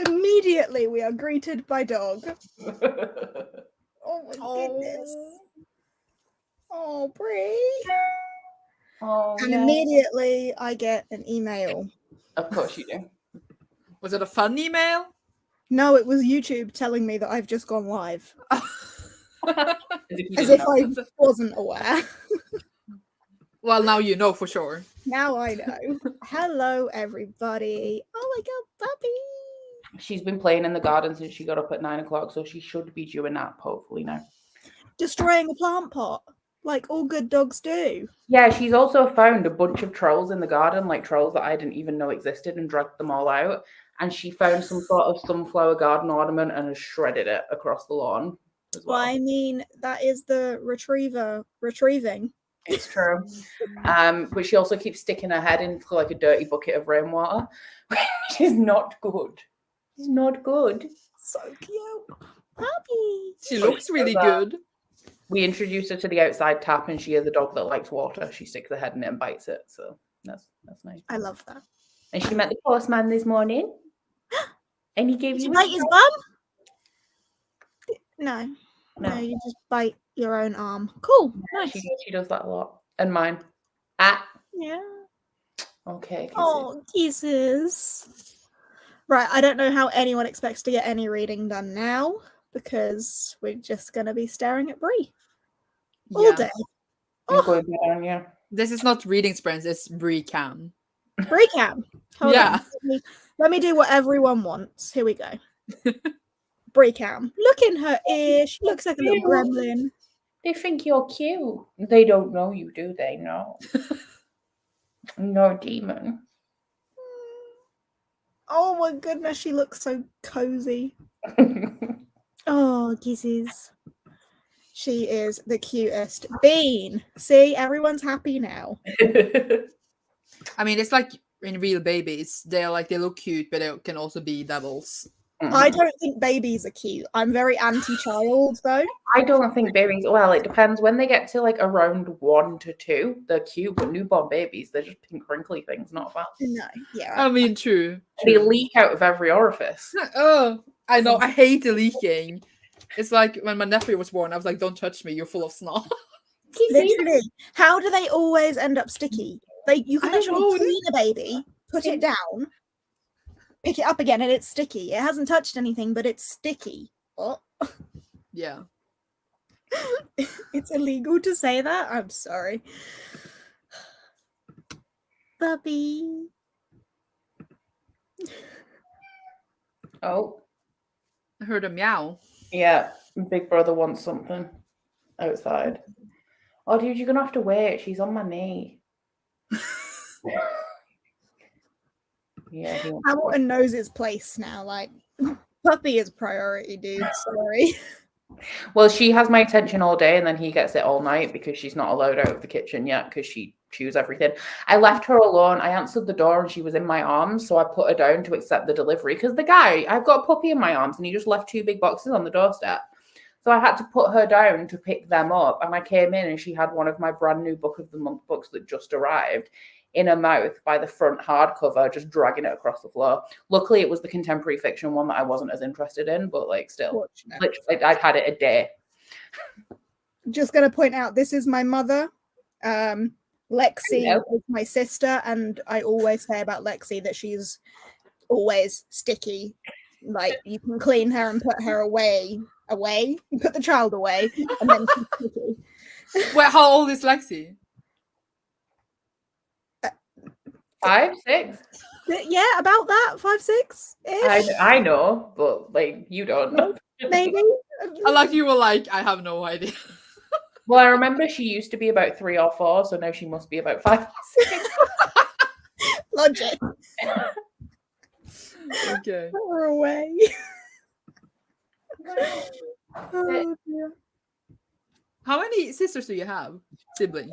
immediately we are greeted by dog. Oh my goodness. Oh, Brie. Oh, and immediately I get an email. Of course you do. Was it a fun email? No, it was YouTube telling me that I've just gone live. As if I wasn't aware. Well, now you know for sure. Now I know. Hello, everybody. Oh my god, puppy. She's been playing in the garden since she got up at 9 o'clock, so she should be due a nap, hopefully now. Destroying a plant pot, like all good dogs do. Yeah, she's also found a bunch of trolls in the garden, like trolls that I didn't even know existed, and dragged them all out. And she found some sort of sunflower garden ornament and has shredded it across the lawn as well. Well, I mean, that is the retriever retrieving. It's true. But she also keeps sticking her head into like a dirty bucket of rainwater, which is not good. It's not good. So cute. Puppy. She looks really good. We introduced her to the outside tap, and she is a dog that likes water. She sticks her head in it and bites it. So that's nice. I love that. And she met the postman this morning. And he gave you bite his bum? No, you just bite your own arm. Cool. Nice. She does that a lot. And mine. Yeah. Okay. Kisses. Oh, kisses. Right, I don't know how anyone expects to get any reading done now, because we're just going to be staring at Brie all day. You're going down, yeah. This is not reading sprints, it's Brie Cam. Brie Cam. Hold Yeah. on. Let me do what everyone wants. Here we go. Brie Cam. Look in her ear. She looks like a little gremlin. They think you're cute. They don't know you, do they? No. You're a demon. Oh my goodness, she looks so cozy. Oh, kisses. She is the cutest bean. See, everyone's happy now. I mean, it's like in real babies. They look cute, but they can also be devils. I don't think babies are cute. I'm very anti-child, though. I don't think babies. Well, it depends. When they get to like around 1 to 2, they're cute. But newborn babies, they're just pink, crinkly things, not fun. No, yeah. I mean, true. They leak out of every orifice. Oh, I know. I hate the leaking. It's like when my nephew was born, I was like, "Don't touch me. You're full of snot." Literally. How do they always end up sticky? You can actually clean a baby, put it down, pick it up again, and it's sticky. It hasn't touched anything, but it's sticky. Oh. Yeah. It's illegal to say that. I'm sorry. Puppy. Oh. I heard a meow. Yeah. Big brother wants something outside. Oh, dude, you're going to have to wait. She's on my knee. Yeah. Hamilton knows his place now. Like, puppy is priority, dude. Sorry. Well, she has my attention all day, and then he gets it all night because she's not allowed out of the kitchen yet because she chews everything. I left her alone. I answered the door, and she was in my arms, so I put her down to accept the delivery because I've got a puppy in my arms, and he just left 2 big boxes on the doorstep. So I had to put her down to pick them up, and I came in, and she had one of my brand new Book of the Month books that just arrived in her mouth by the front hardcover, just dragging it across the floor. Luckily, it was the contemporary fiction one that I wasn't as interested in, but like still, literally, I've had it a day. Just going to point out, this is my mother. Lexi is my sister, and I always say about Lexi that she's always sticky. Like, you can clean her and put her away. You put the child away, and then she's sticky. Wait, how old is Lexi? 5, 6? Yeah, about that. 5, 6. I know, but like you don't know. Maybe. I like you were like, I have no idea. Well, I remember she used to be about 3 or 4, so now she must be about 5 or 6. Logic. Okay. Put her away. Oh, dear. How many sisters do you have? Siblings?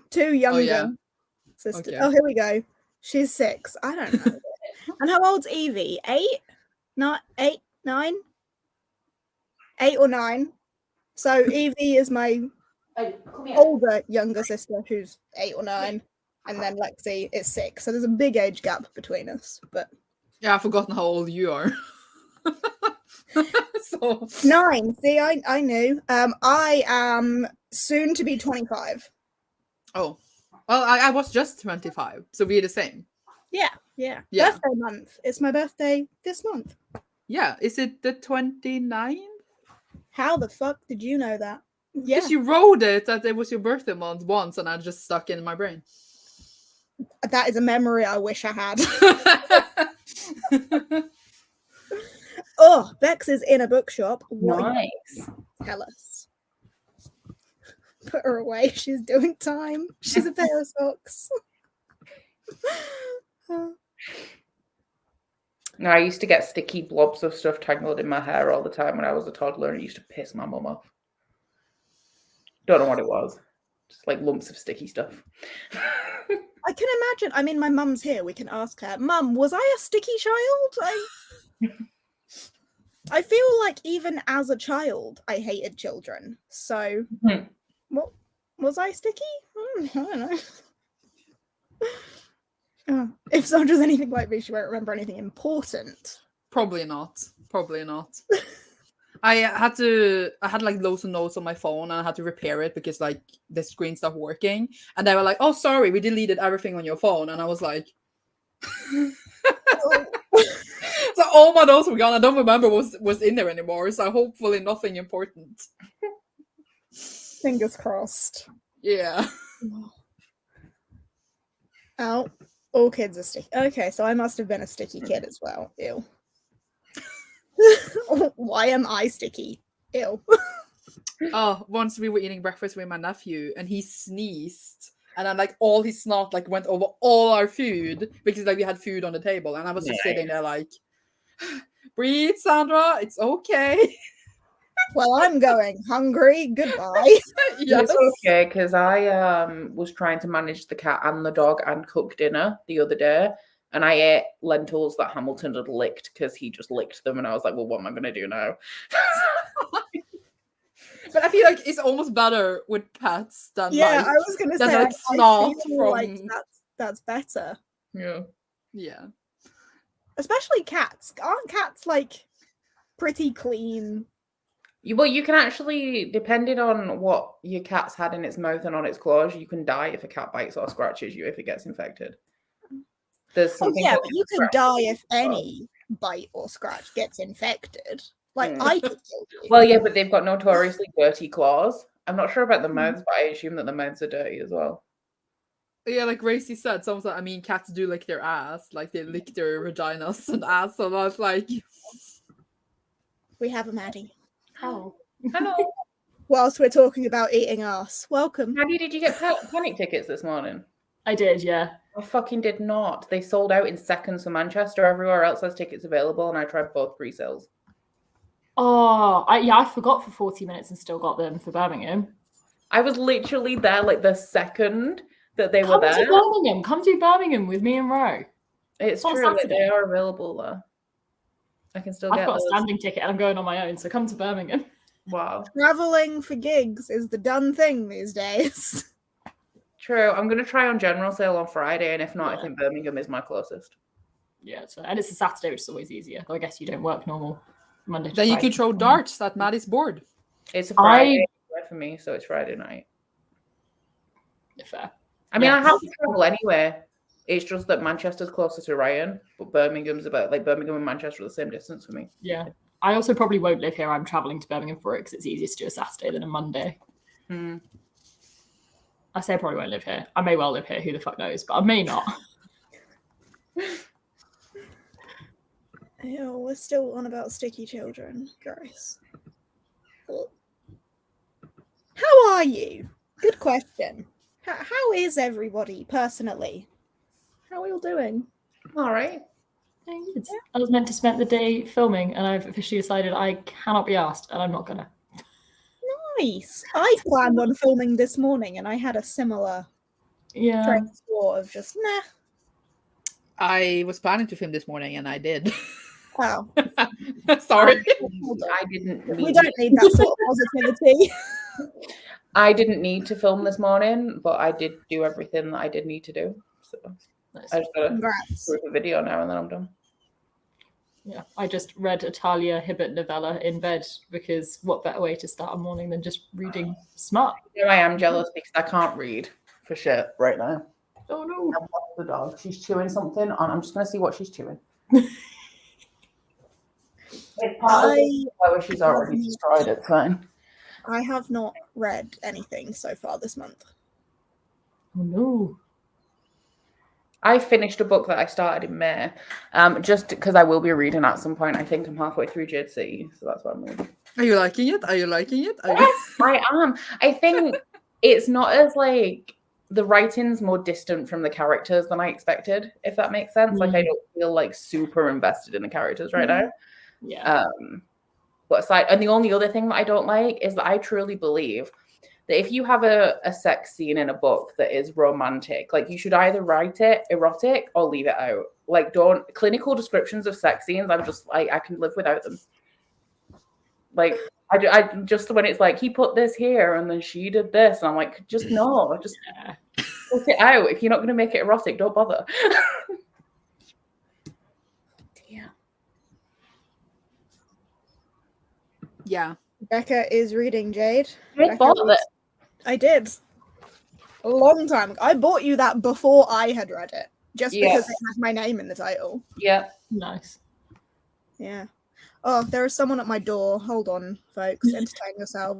2 younger sisters. Okay. Oh, here we go. She's 6. I don't know. And how old's Evie? 8? Not 8, 9? 8 or 9. So Evie is my older younger sister who's 8 or 9, and then Lexi is 6. So there's a big age gap between us. But yeah, I've forgotten how old you are. So 9. See, I knew. I am soon to be 25. oh, well, I was just 25, so we're the same. Yeah. Birthday month. It's my birthday this month. Yeah, is it the 29th? How the fuck did you know that? Yeah. Because you wrote it that it was your birthday month once, and I just stuck in my brain. That is a memory I wish I had. Oh, Bex is in a bookshop. What Nice. Tell us. Put her away. She's doing time. She's a pair of socks. No, I used to get sticky blobs of stuff tangled in my hair all the time when I was a toddler, and it used to piss my mum off. Don't know what it was. Just like lumps of sticky stuff. I can imagine. I mean, my mum's here. We can ask her. Mum, was I a sticky child? I feel like even as a child, I hated children. So, what was I sticky? I don't know. If Sandra's anything like me, she won't remember anything important. Probably not. I had like loads of notes on my phone, and I had to repair it because like the screen stopped working, and they were like, "Oh, sorry, we deleted everything on your phone," and I was like, so all my notes were gone. I don't remember what was in there anymore, so hopefully nothing important. Fingers crossed. Yeah. Oh, all kids are sticky. Okay, so I must have been a sticky kid as well. Ew. Why am I sticky? Ew. Oh, once we were eating breakfast with my nephew, and he sneezed, and then like all his snot like went over all our food because like we had food on the table, and I was just sitting there like, breathe, Sandra, it's okay. Well, I'm going hungry. Goodbye. Yes. It's okay, because I was trying to manage the cat and the dog and cook dinner the other day, and I ate lentils that Hamilton had licked because he just licked them, and I was like, well, what am I going to do now? But I feel like it's almost better with pets than Yeah, like, I was going to say, like I snot feel from like that's better. Yeah. Especially cats. Aren't cats like pretty clean? Well, you can actually, depending on what your cat's had in its mouth and on its claws, you can die if a cat bites or scratches you if it gets infected. There's something but you could die if any bite or scratch gets infected. Like I could kill you. Well, yeah, but they've got notoriously dirty claws. I'm not sure about the mouths, but I assume that the mouths are dirty as well. Yeah, like Gracie said, someone said, I mean, cats do lick their ass, like they lick their vaginas and ass, so I was like, We have a Maddie. Hello. Hello. Whilst we're talking about eating ass, welcome. Maddie, did you get panic tickets this morning? I did, yeah. I fucking did not. They sold out in seconds for Manchester. Everywhere else has tickets available, and I tried both pre-sales. Oh, I forgot for 40 minutes and still got them for Birmingham. I was literally there like the second that they were there. Come to Birmingham. Come to Birmingham with me and Ro. It's true. Like, they are available there. I can still get I've got those. a standing ticket and I'm going on my own, so come to Birmingham. Wow. Traveling for gigs is the done thing these days. True. I'm going to try on general sale on Friday, and if not, I think Birmingham is my closest. Yeah, and it's a Saturday, which is always easier. Though I guess you don't work normal Monday to then Friday. you could throw darts at Maddie's board. It's a Friday for me, so it's Friday night. Fair. I mean, I have to travel anyway. It's just that Manchester's closer to Ryan, but Birmingham's about Birmingham and Manchester are the same distance for me. Yeah. I also probably won't live here. I'm traveling to Birmingham for it because it's easier to do a Saturday than a Monday. I say I probably won't live here. I may well live here. Who the fuck knows? But I may not. Ew, we're still on about sticky children. Gross. How are you? Good question. How is everybody personally? How are you all doing? All right. I was meant to spend the day filming, and I've officially decided I cannot be asked, and I'm not gonna. Nice. I planned on filming this morning, and I had a similar train of thought of just nah. I was planning to film this morning, and I did. Wow. Sorry. I didn't. We don't need that sort of positivity. I didn't need to film this morning, but I did do everything that I did need to do. So Nice. I just got to Congrats. do a video now, and then I'm done. Yeah, I just read a Talia Hibbert novella in bed because what better way to start a morning than just reading smart? Here I am jealous because I can't read for shit right now. Oh no. I've lost the dog. She's chewing something, and I'm just going to see what she's chewing. It's part of the where she's already destroyed it. Fine. I have not read anything so far this month. Oh no. I finished a book that I started in May, just because I will be reading at some point. I think I'm halfway through Jade City, so that's what I'm reading. Are you liking it? Are you liking it? I am. I think it's not as like the writing's more distant from the characters than I expected, if that makes sense. Like I don't feel like super invested in the characters right now. Yeah. But aside, and the only other thing that I don't like is that I truly believe that if you have a sex scene in a book that is romantic, like you should either write it erotic or leave it out. Like don't clinical descriptions of sex scenes. I'm just like, I can live without them. Like I just when it's like he put this here and then she did this, and I'm like, just no, just put it out. If you're not going to make it erotic, don't bother. Yeah. Becca is reading Jade. I bought it. I did. A long time ago. I bought you that before I had read it, just because it had my name in the title. Yeah. Nice. Yeah. Oh, there is someone at my door. Hold on, folks. Entertain yourself.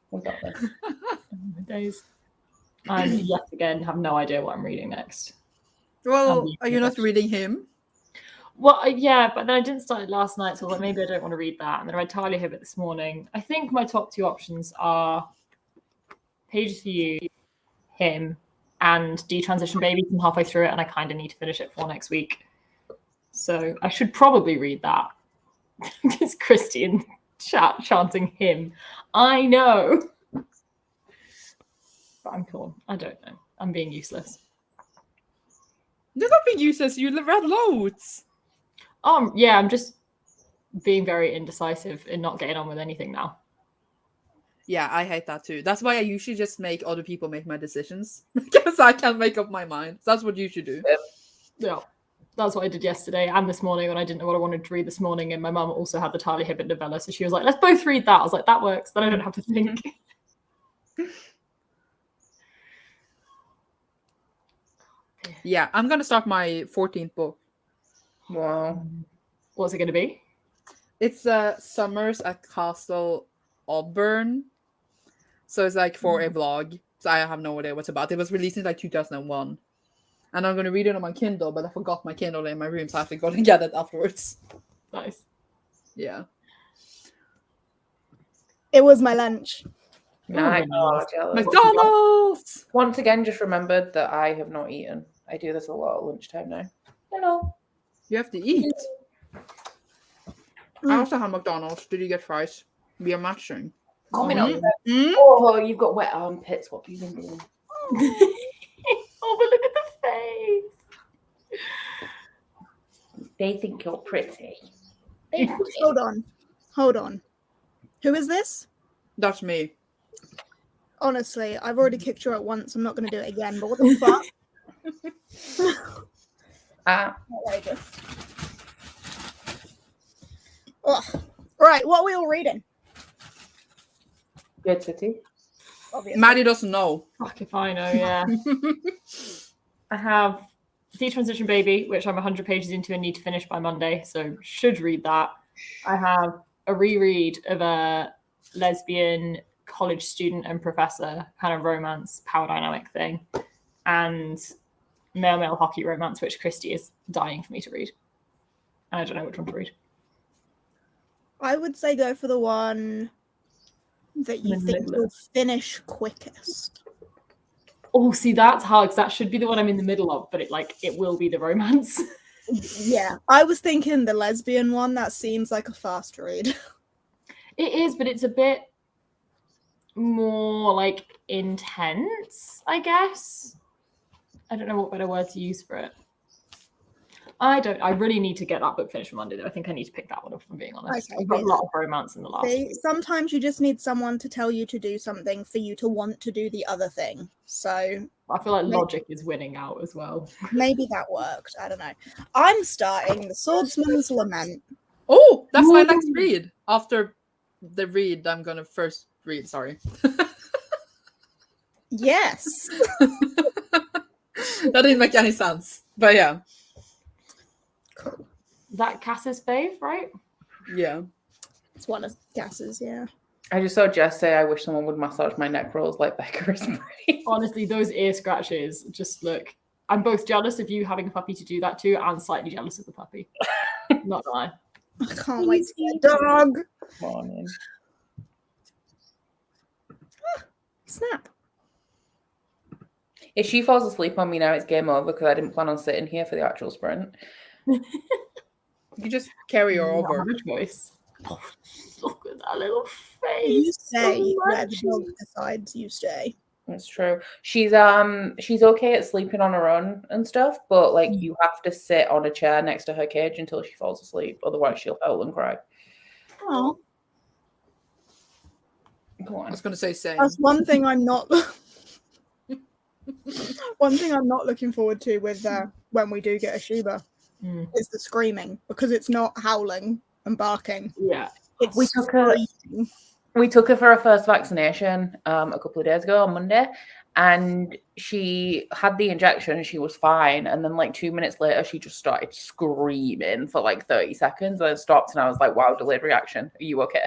We got this. Oh, my days. I yet again have no idea what I'm reading next. Well, are you not reading him? Well, yeah, but then I didn't start it last night, so I was like, maybe I don't want to read that. And then I read Talia Hibbert this morning. I think my top two options are Pages for You, him, and Detransition Babies. I'm halfway through it, and I kind of need to finish it for next week. So I should probably read that. It's Christy in chat chanting him. I know. But I'm torn. I don't know. I'm being useless. You're not being useless. You read loads. Yeah, I'm just being very indecisive and not getting on with anything now. Yeah, I hate that too. That's why I usually just make other people make my decisions because I can't make up my mind. That's what you should do. Yeah, that's what I did yesterday and this morning when I didn't know what I wanted to read this morning. And my mum also had the Talia Hibbert novella, so she was like, "Let's both read that." I was like, "That works. Then I don't have to think." Yeah, I'm gonna start my 14th book. Wow. What's it going to be? It's Summers at Castle Auburn. So it's like for a vlog. So I have no idea what it's about. It was released in like 2001. And I'm going to read it on my Kindle, but I forgot my Kindle in my room, so I have to go and get it afterwards. Nice. Yeah. It was my lunch. Nice. Oh, jealous. McDonald's! Once again, just remembered that I have not eaten. I do this a lot at lunchtime now. Hello. You have to eat. I also have McDonald's. Did you get fries? We are matching. Coming up. Oh, you've got wet armpits. What have you been doing? Oh, but look at the face. They think you're pretty. Hold on. Who is this? That's me. Honestly, I've already kicked you out once. I'm not going to do it again. But what the fuck? Outrageous. Ugh. Right, what are we all reading? Good City. Obviously. Maddie doesn't know. Fuck if I know, yeah. I have Detransition Baby, which I'm 100 pages into and need to finish by Monday, so should read that. I have a reread of a lesbian college student and professor kind of romance power dynamic thing, and male hockey romance, which Christy is dying for me to read. And I don't know which one to read. I would say go for the one that you think you'll finish quickest. Oh, see, that's hard because that should be the one I'm in the middle of, but it will be the romance. Yeah, I was thinking the lesbian one. That seems like a fast read. It is, but it's a bit more like intense, I guess. I don't know what better word to use for it. I really need to get that book finished for Monday, though. I think I need to pick that one up, if I'm being honest. Okay, I've got a good. lot of romance in the last See, week. sometimes you just need someone to tell you to do something for you to want to do the other thing. So I feel like logic is winning out as well. maybe that worked. I don't know. I'm starting The Swordsman's Lament. Oh, that's my next read. After the read, I'm gonna first read. Sorry. Yes. That didn't make any sense, but yeah. Cool. That Cass's fave, right? Yeah. It's one of Cass's, yeah. I just saw Jess say, I wish someone would massage my neck rolls like Becca is free. Honestly, those ear scratches just look. I'm both jealous of you having a puppy to do that to, and slightly jealous of the puppy. Not gonna lie. I can't wait to get a dog. Morning. Snap. If she falls asleep on me now, it's game over because I didn't plan on sitting here for the actual sprint. You just carry her over. Have a choice. Oh, look at that little face. You stay so where the dog much. decides you stay. That's true. She's okay at sleeping on her own and stuff, but like you have to sit on a chair next to her cage until she falls asleep. Otherwise, she'll howl and cry. Oh, Go I on. was gonna say same. that's one thing I'm not. One thing I'm not looking forward to with when we do get a Shiba is the screaming, because it's not howling and barking. Yeah. It's We took her for her first vaccination a couple of days ago on Monday, and she had the injection and she was fine. And then like 2 minutes later, she just started screaming for like 30 seconds and then stopped. And I was like, wow, delayed reaction. Are you okay?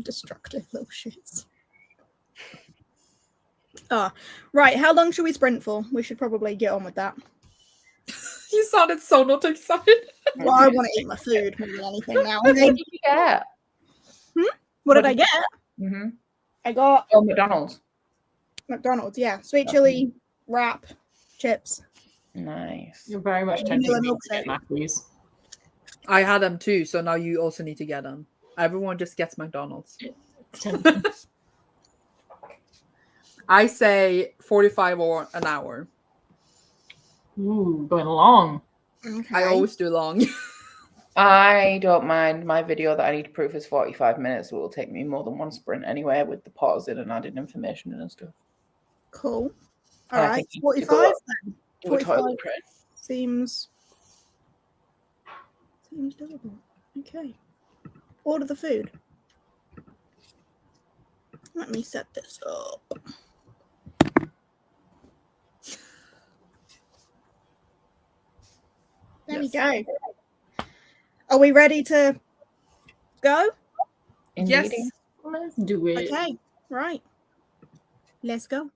Destructive little shits. Right. How long should we sprint for? We should probably get on with that. You sounded so not excited. Well, I want to eat my food more than anything now. What did you get? What did I get? Mm-hmm. I got McDonald's. McDonald's, yeah. Sweet chili wrap, chips. Nice. You're very much tempting me to get Macca's. I had them too, so now you also need to get them. Everyone just gets McDonald's. Tempting. I say 45 or an hour. Ooh, going long. Okay. I always do long. I don't mind. My video that I need to proof is 45 minutes. So it will take me more than one sprint anyway, with the pause in and adding information in and stuff. Cool. And All I right. think you need to 45 go then. to a 45 toilet break. seems doable. Okay. Order the food. Let me set this up. There we go. Are we ready to go? Yes. Indeed. Let's do it. Okay. Right. Let's go.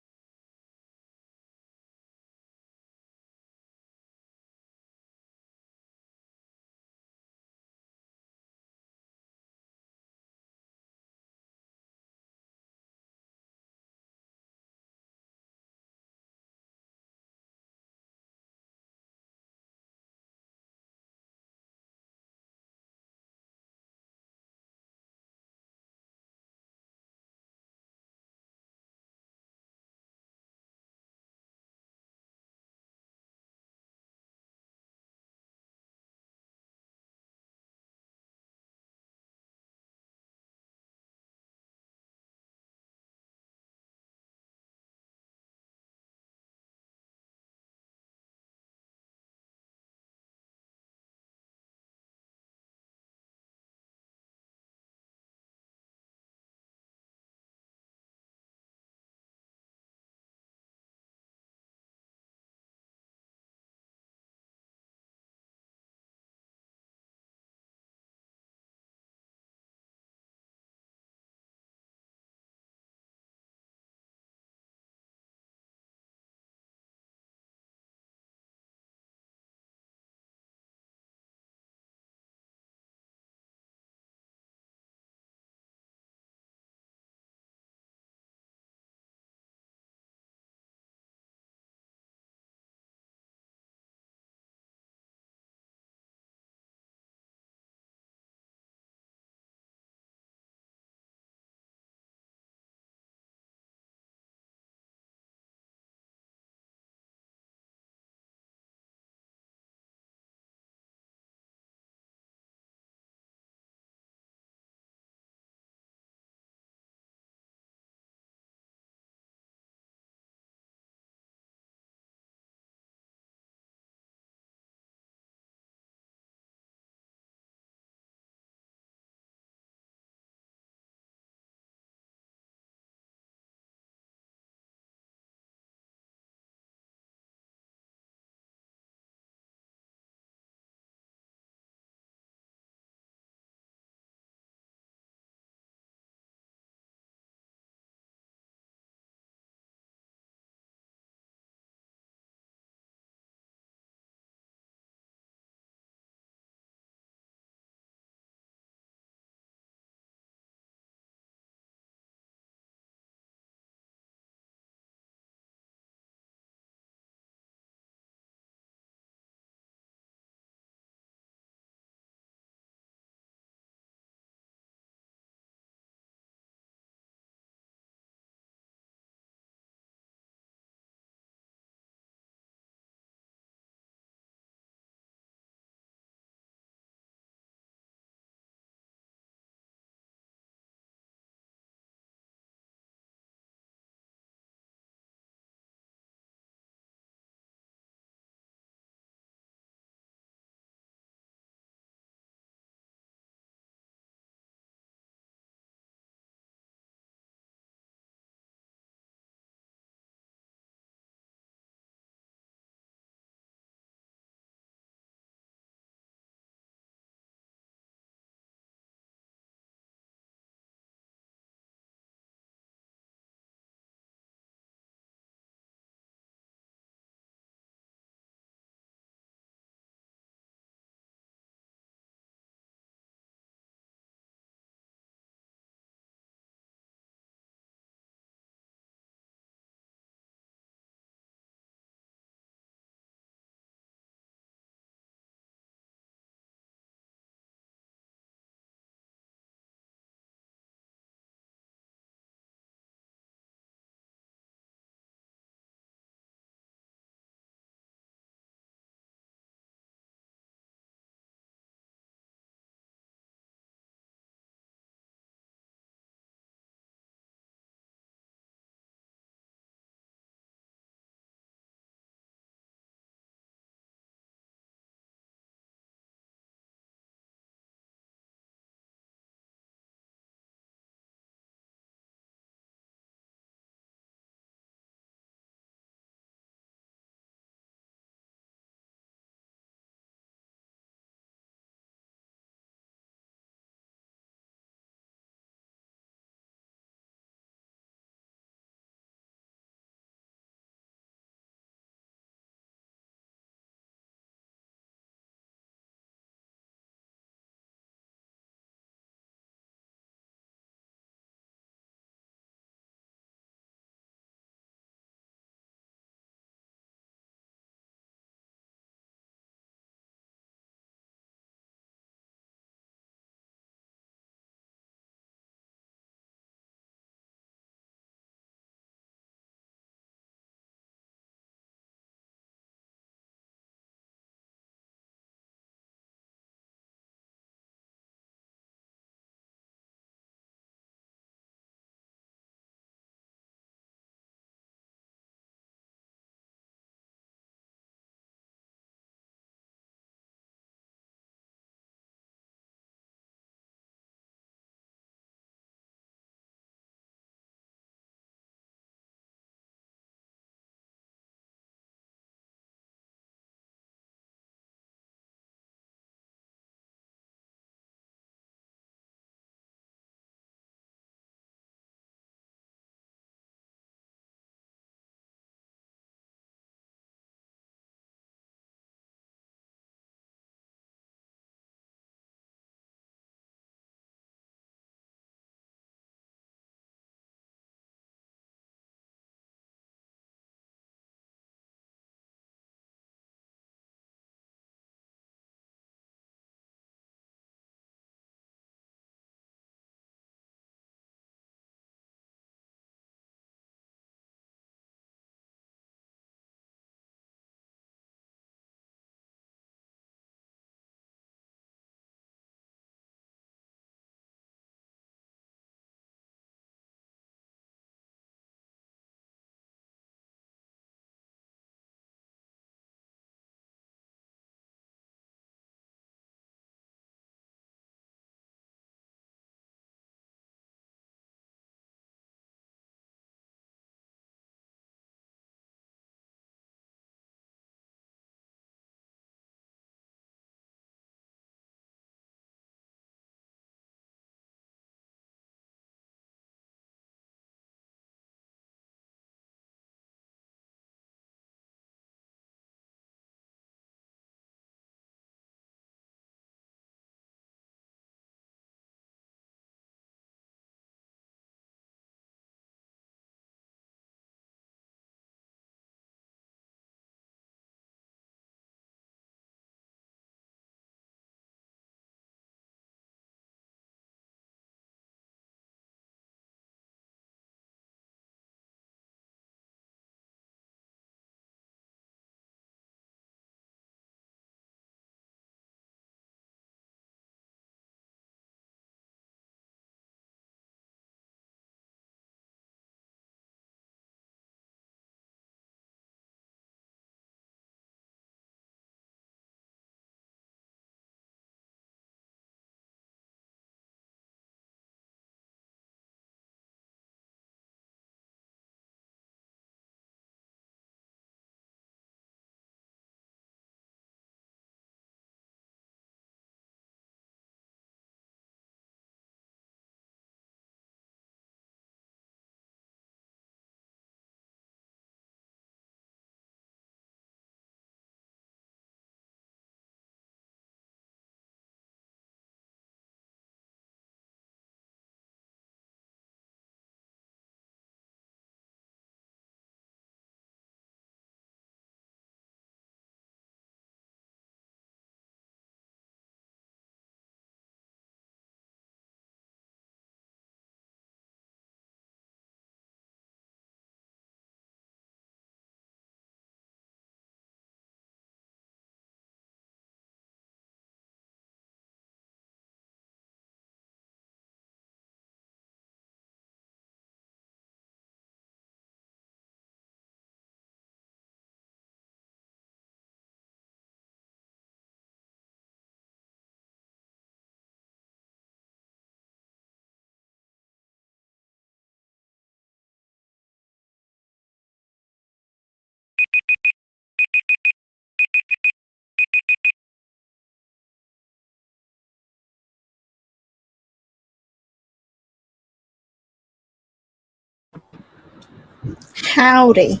Howdy.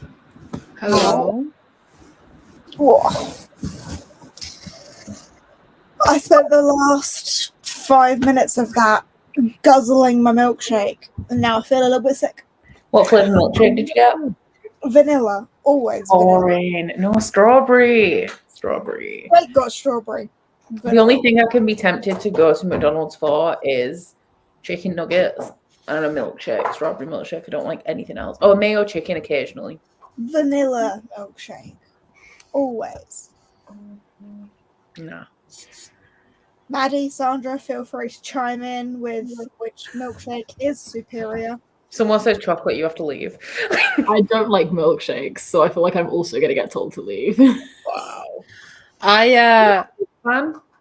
Hello. Oh. I spent the last 5 minutes of that guzzling my milkshake, and now I feel a little bit sick. What flavour milkshake did you get? Vanilla, always vanilla. Boring. No, strawberry. Strawberry. Wait, got strawberry. The only thing I can be tempted to go to McDonald's for is chicken nuggets and a milkshake, strawberry milkshake. I don't like anything else. Oh, mayo chicken occasionally. Vanilla milkshake, always. Nah. Maddie, Sandra, feel free to chime in with which milkshake is superior. Someone says chocolate, you have to leave. I don't like milkshakes, so I feel like I'm also going to get told to leave. Wow.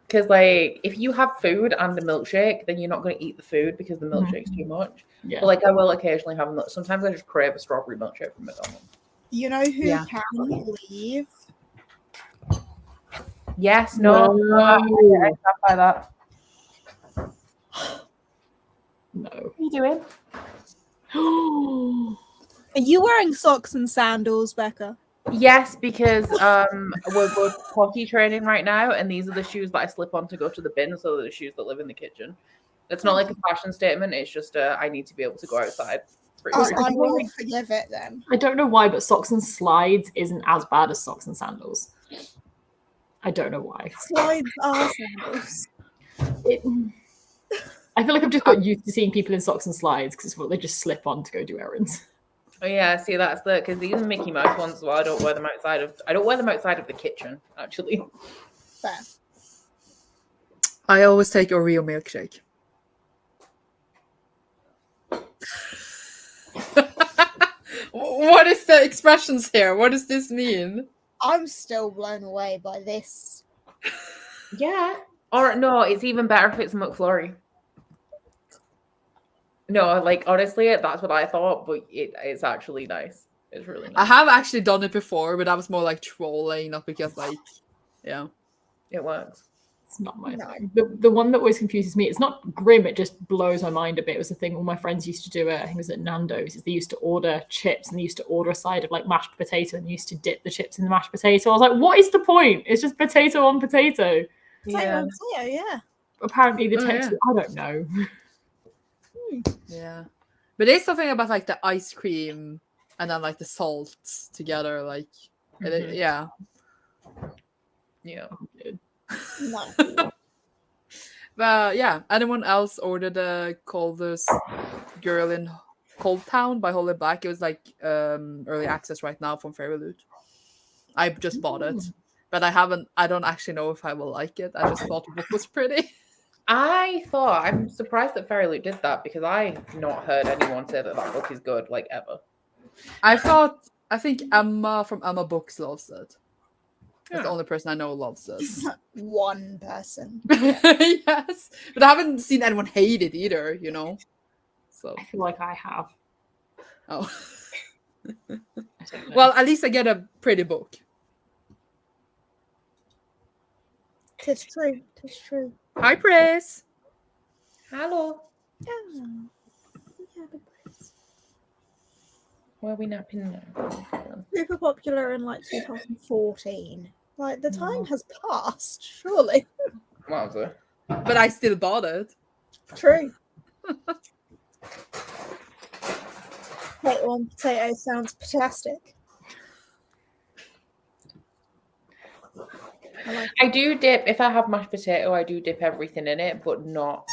Because like if you have food and a milkshake, then you're not going to eat the food because the milkshake's too much. Yeah. But like I will occasionally have them. Sometimes I just crave a strawberry milkshake from McDonald's. You know who can leave? Yes, no. I can't buy that. No. What are you doing? Are you wearing socks and sandals, Becca? Yes, because we're potty training right now, and these are the shoes that I slip on to go to the bin, so they're the shoes that live in the kitchen. It's not like a fashion statement, it's just I need to be able to go outside. I will forgive it then. I don't know why, but socks and slides isn't as bad as socks and sandals. I don't know why. Slides are sandals. I feel like I've just got used to seeing people in socks and slides because it's what they just slip on to go do errands. Oh yeah, see that's because these are Mickey Mouse ones as well. I don't wear them outside of the kitchen, actually. Fair. I always take Oreo milkshake. What is the expressions here? What does this mean? I'm still blown away by this. Yeah. Or no, it's even better if it's McFlurry. No, like honestly, that's what I thought, but it's actually nice. It's really nice. I have actually done it before, but that was more like trolling, not because like, yeah. It works. It's not my thing. The one that always confuses me, it's not grim, it just blows my mind a bit. It was the thing all my friends used to do I think it was at Nando's, is they used to order chips and they used to order a side of like mashed potato and they used to dip the chips in the mashed potato. I was like, what is the point? It's just potato on potato. Yeah. Yeah. Apparently the texture, I don't know. Yeah. But there's something about like the ice cream and then like the salt together, like yeah. Yeah. No. But yeah, anyone else ordered a Coldest Girl in Cold Town by Holy Black? It was like early access right now from Fairy Loot. I just bought it, but I don't actually know if I will like it. I just thought the book was pretty. I'm surprised that Fairy Loot did that because I've not heard anyone say that book is good, like ever. I think Emma from Emma Books loves it. That's the only person I know loves it. One person. Yes. But I haven't seen anyone hate it either, you know? So I feel like I have. Oh. I don't know. Well, at least I get a pretty book. Tis true. Tis true. Hi, Praise. Hello. Yeah. Where are we napping now? Super popular in like 2014. Like the time has passed, surely. What was it? But I still bought it. True. Potato on potato sounds fantastic. I do dip, if I have mashed potato, I do dip everything in it, but not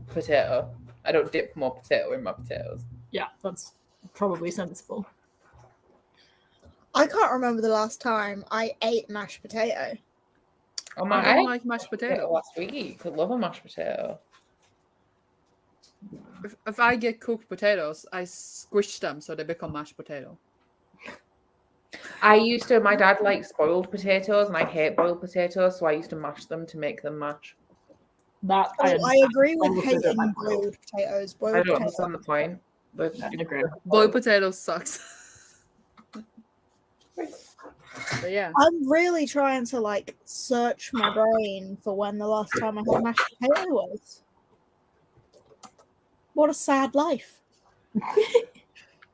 potato. I don't dip more potato in my potatoes. Yeah, that's probably sensible. I can't remember the last time I ate mashed potato. Oh my! I don't like mashed potato. Last week, I love a mashed potato. If I get cooked potatoes, I squish them so they become mashed potato. My dad likes spoiled potatoes, and I hate boiled potatoes, so I used to mash them to make them match. That I agree with hating boiled potatoes. I don't understand the point. But I agree. Boiled potatoes sucks. But yeah. I'm really trying to like search my brain for when the last time I had mashed potato was. What a sad life.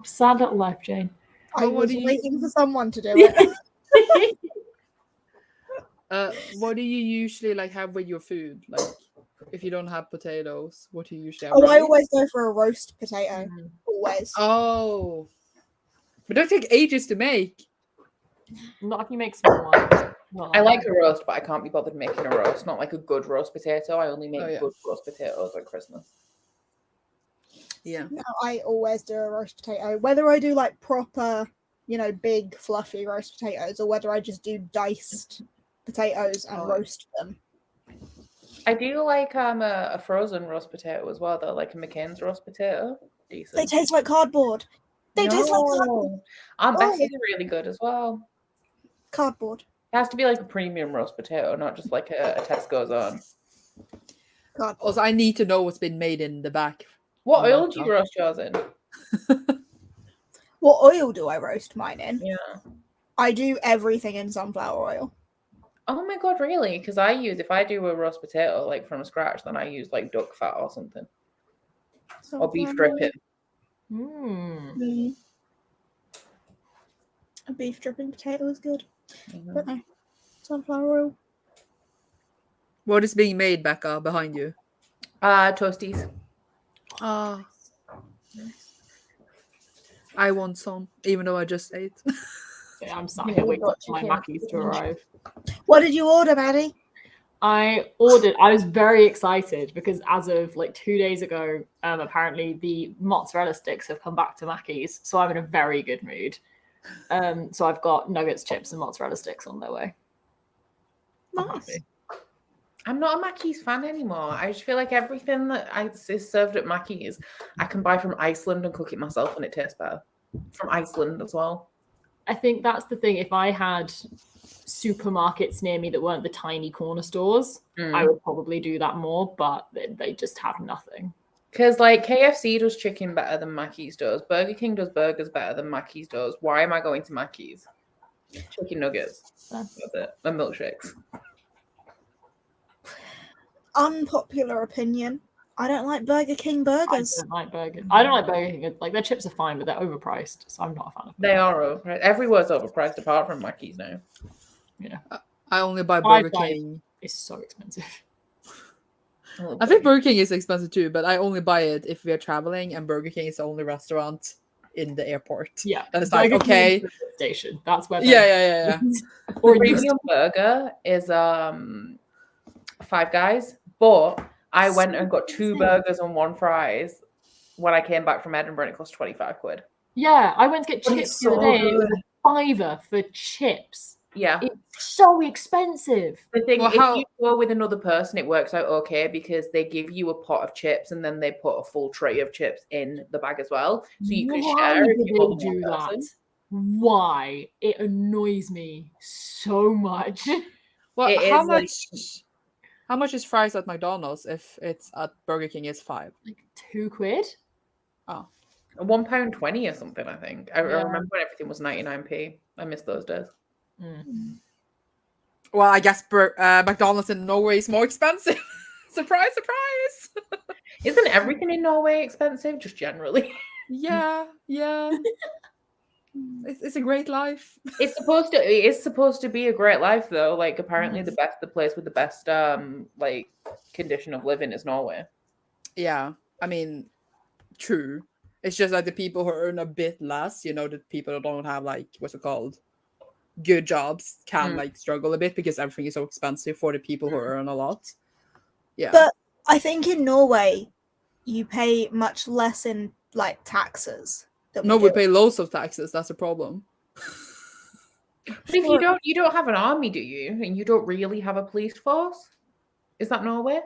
Sad little life, Jane. I But what was do you- waiting for someone to do it. What do you usually like have with your food? Like, if you don't have potatoes, what do you usually have? Oh, I Rice? always go for a roast potato. Mm. Always. Oh, but that take ages to make. Not if you make small ones. Not I that like bad. a roast, but I can't be bothered making a roast. Not like a good roast potato. I only make Oh, yeah. good roast potatoes at Christmas. Yeah. No, I always do a roast potato. Whether I do like proper, big fluffy roast potatoes, or whether I just do diced potatoes and Oh, yeah. roast them. I do like a frozen roast potato as well, though, like a McCain's roast potato. Decent. They taste like cardboard. They taste like cardboard. No. Oh. Becky's are really good as well. Cardboard. It has to be like a premium roast potato, not just like a Tesco's on. Cardboard. Also, I need to know what's been made in the back. What Oh, oil do you roast yours in? What oil do I roast mine in? Yeah. I do everything in sunflower oil. Oh my god, really? Because if I do a roast potato like from scratch, then I use like duck fat or something. Or beef Sunflower dripping. Mm. oil. A beef dripping potato is good. Mhm. But no. Sunflower oil. What is being made, Becca, behind you? Toasties. Ah. I want some, even though I just ate. Yeah, I'm sat Yeah, here we waiting got for my chicken. Mackies to arrive. What did you order, Maddie? I was very excited because as of like 2 days ago, apparently the mozzarella sticks have come back to Mackey's. So I'm in a very good mood. So I've got nuggets, chips, and mozzarella sticks on their way. I'm Nice. happy. I'm not a Mackey's fan anymore. I just feel like everything that is served at Mackey's, I can buy from Iceland and cook it myself and it tastes better. From Iceland as well. I think that's the thing. If I had supermarkets near me that weren't the tiny corner stores, I would probably do that more, but they just have nothing. Because like KFC does chicken better than Mackey's does. Burger King does burgers better than Mackey's does. Why am I going to Mackey's? Chicken nuggets. That's it. And milkshakes. Unpopular opinion. I don't like Burger King burgers. I don't like Burger. I don't like Burger King. Like their chips are fine, but they're overpriced, so I'm not a fan of them. They are overpriced. Everywhere's overpriced apart from Mackey's now. Yeah, I only buy Burger buy- King. it's so expensive. I think Burger King is expensive too, but I only buy it if we are traveling, and BurgerKing is the only restaurant in the airport. Yeah, And it's like, Burger King okay. is the station. That's where. Yeah. Or The you premium burger is Five Guys, but I went and got 2 burgers and 1 fries when I came back from Edinburgh and it cost 25 quid. Yeah, I went to get But chips it's the other so day. And it was good. $5 for chips. Yeah. It's so expensive. The thing, Well, if how- you go with another person, it works out okay because they give you a pot of chips and then they put a full tray of chips in the bag as well. So you can Why share if did you want they one do that? person. Why? It annoys me so much. Well, It how is, like- much? How much is fries at McDonald's if it's at Burger King? Is $5. Like £2. £1.20 or something, I think. I Yeah. remember when everything was 99p. I miss those days. Well, I guess McDonald's in Norway is more expensive. Surprise, surprise. Isn't everything in Norway expensive, just generally? Yeah. It's a great life. It is supposed to be a great life though. Like apparently the place with the best like condition of living is Norway. Yeah, I mean, true. It's just like the people who earn a bit less, the people who don't have like what's it called, good jobs can like struggle a bit because everything is so expensive for the people who earn a lot. Yeah, But I think in Norway, you pay much less in like taxes. than no, we do. pay loads of taxes. That's a problem. But if you don't have an army, do you? And you don't really have a police force? Is that Norway?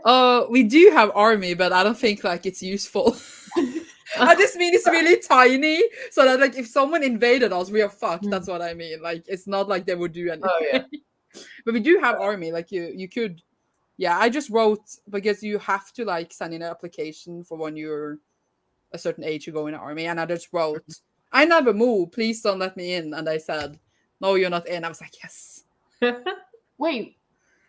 We do have army, but I don't think like it's useful. I just mean it's really tiny, so that like if someone invaded us, we are fucked. That's what I mean. Like it's not like they would do anything. Oh yeah. But we do have army. Like you could. Yeah, I just wrote because you have to like send in an application for when you're a certain age to go in the army, and I just wrote, "I never move. Please don't let me in." And they said, "No, you're not in." I was like, "Yes." Wait,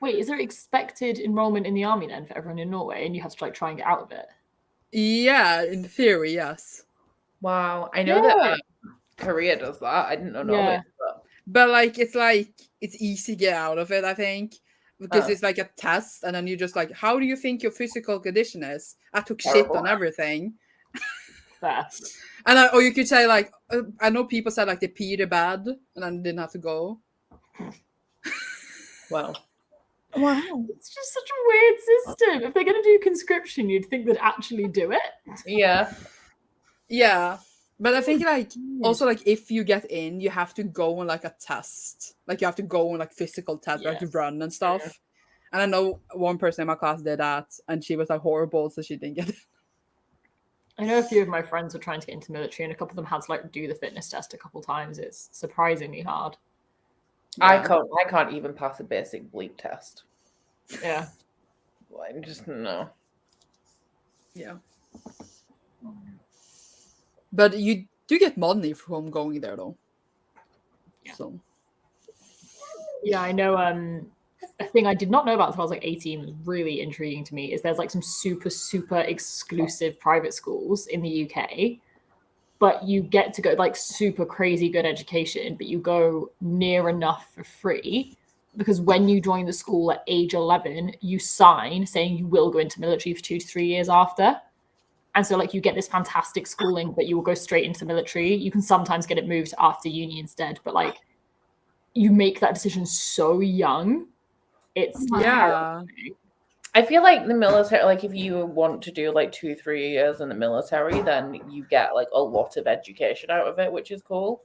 is there expected enrollment in the army then for everyone in Norway, and you have to like try and get out of it? Yeah, in theory, yes. Wow. I know that career does that. I didn't know Yeah. it. But... But like it's easy to get out of it, I think. Because Oh. it's like a test, and then you just like, how do you think your physical condition is? I took shit Terrible. on everything. Fair. And or you could say like, I know people said like they peed a bed and then didn't have to go. Wow. Wow. It's just such a weird system. If they're going to do conscription, you'd think they'd actually do it. Yeah. Yeah. But I think like also like if you get in, you have to go on like a test. Like you have to go on like physical tests, like to run and stuff. Yeah. And I know one person in my class did that, and she was like horrible, so she didn't get it. I know a few of my friends were trying to get into military, and a couple of them had to like do the fitness test a couple times. It's surprisingly hard. I can't even pass a basic bleep test. Yeah. I just no. Yeah. But you do get money from going there, though. Yeah. So. Yeah, I know. A thing I did not know about until I was like 18 was really intriguing to me is there's like some super, super exclusive private schools in the UK, but you get to go like super crazy good education, but you go near enough for free because when you join the school at age 11, you sign saying you will go into military for 2 to 3 years after. And so like you get this fantastic schooling, but you will go straight into military. You can sometimes get it moved after uni instead, but like you make that decision so young. It's I feel like the military, like if you want to do like 2-3 years in the military, then you get like a lot of education out of it, which is cool.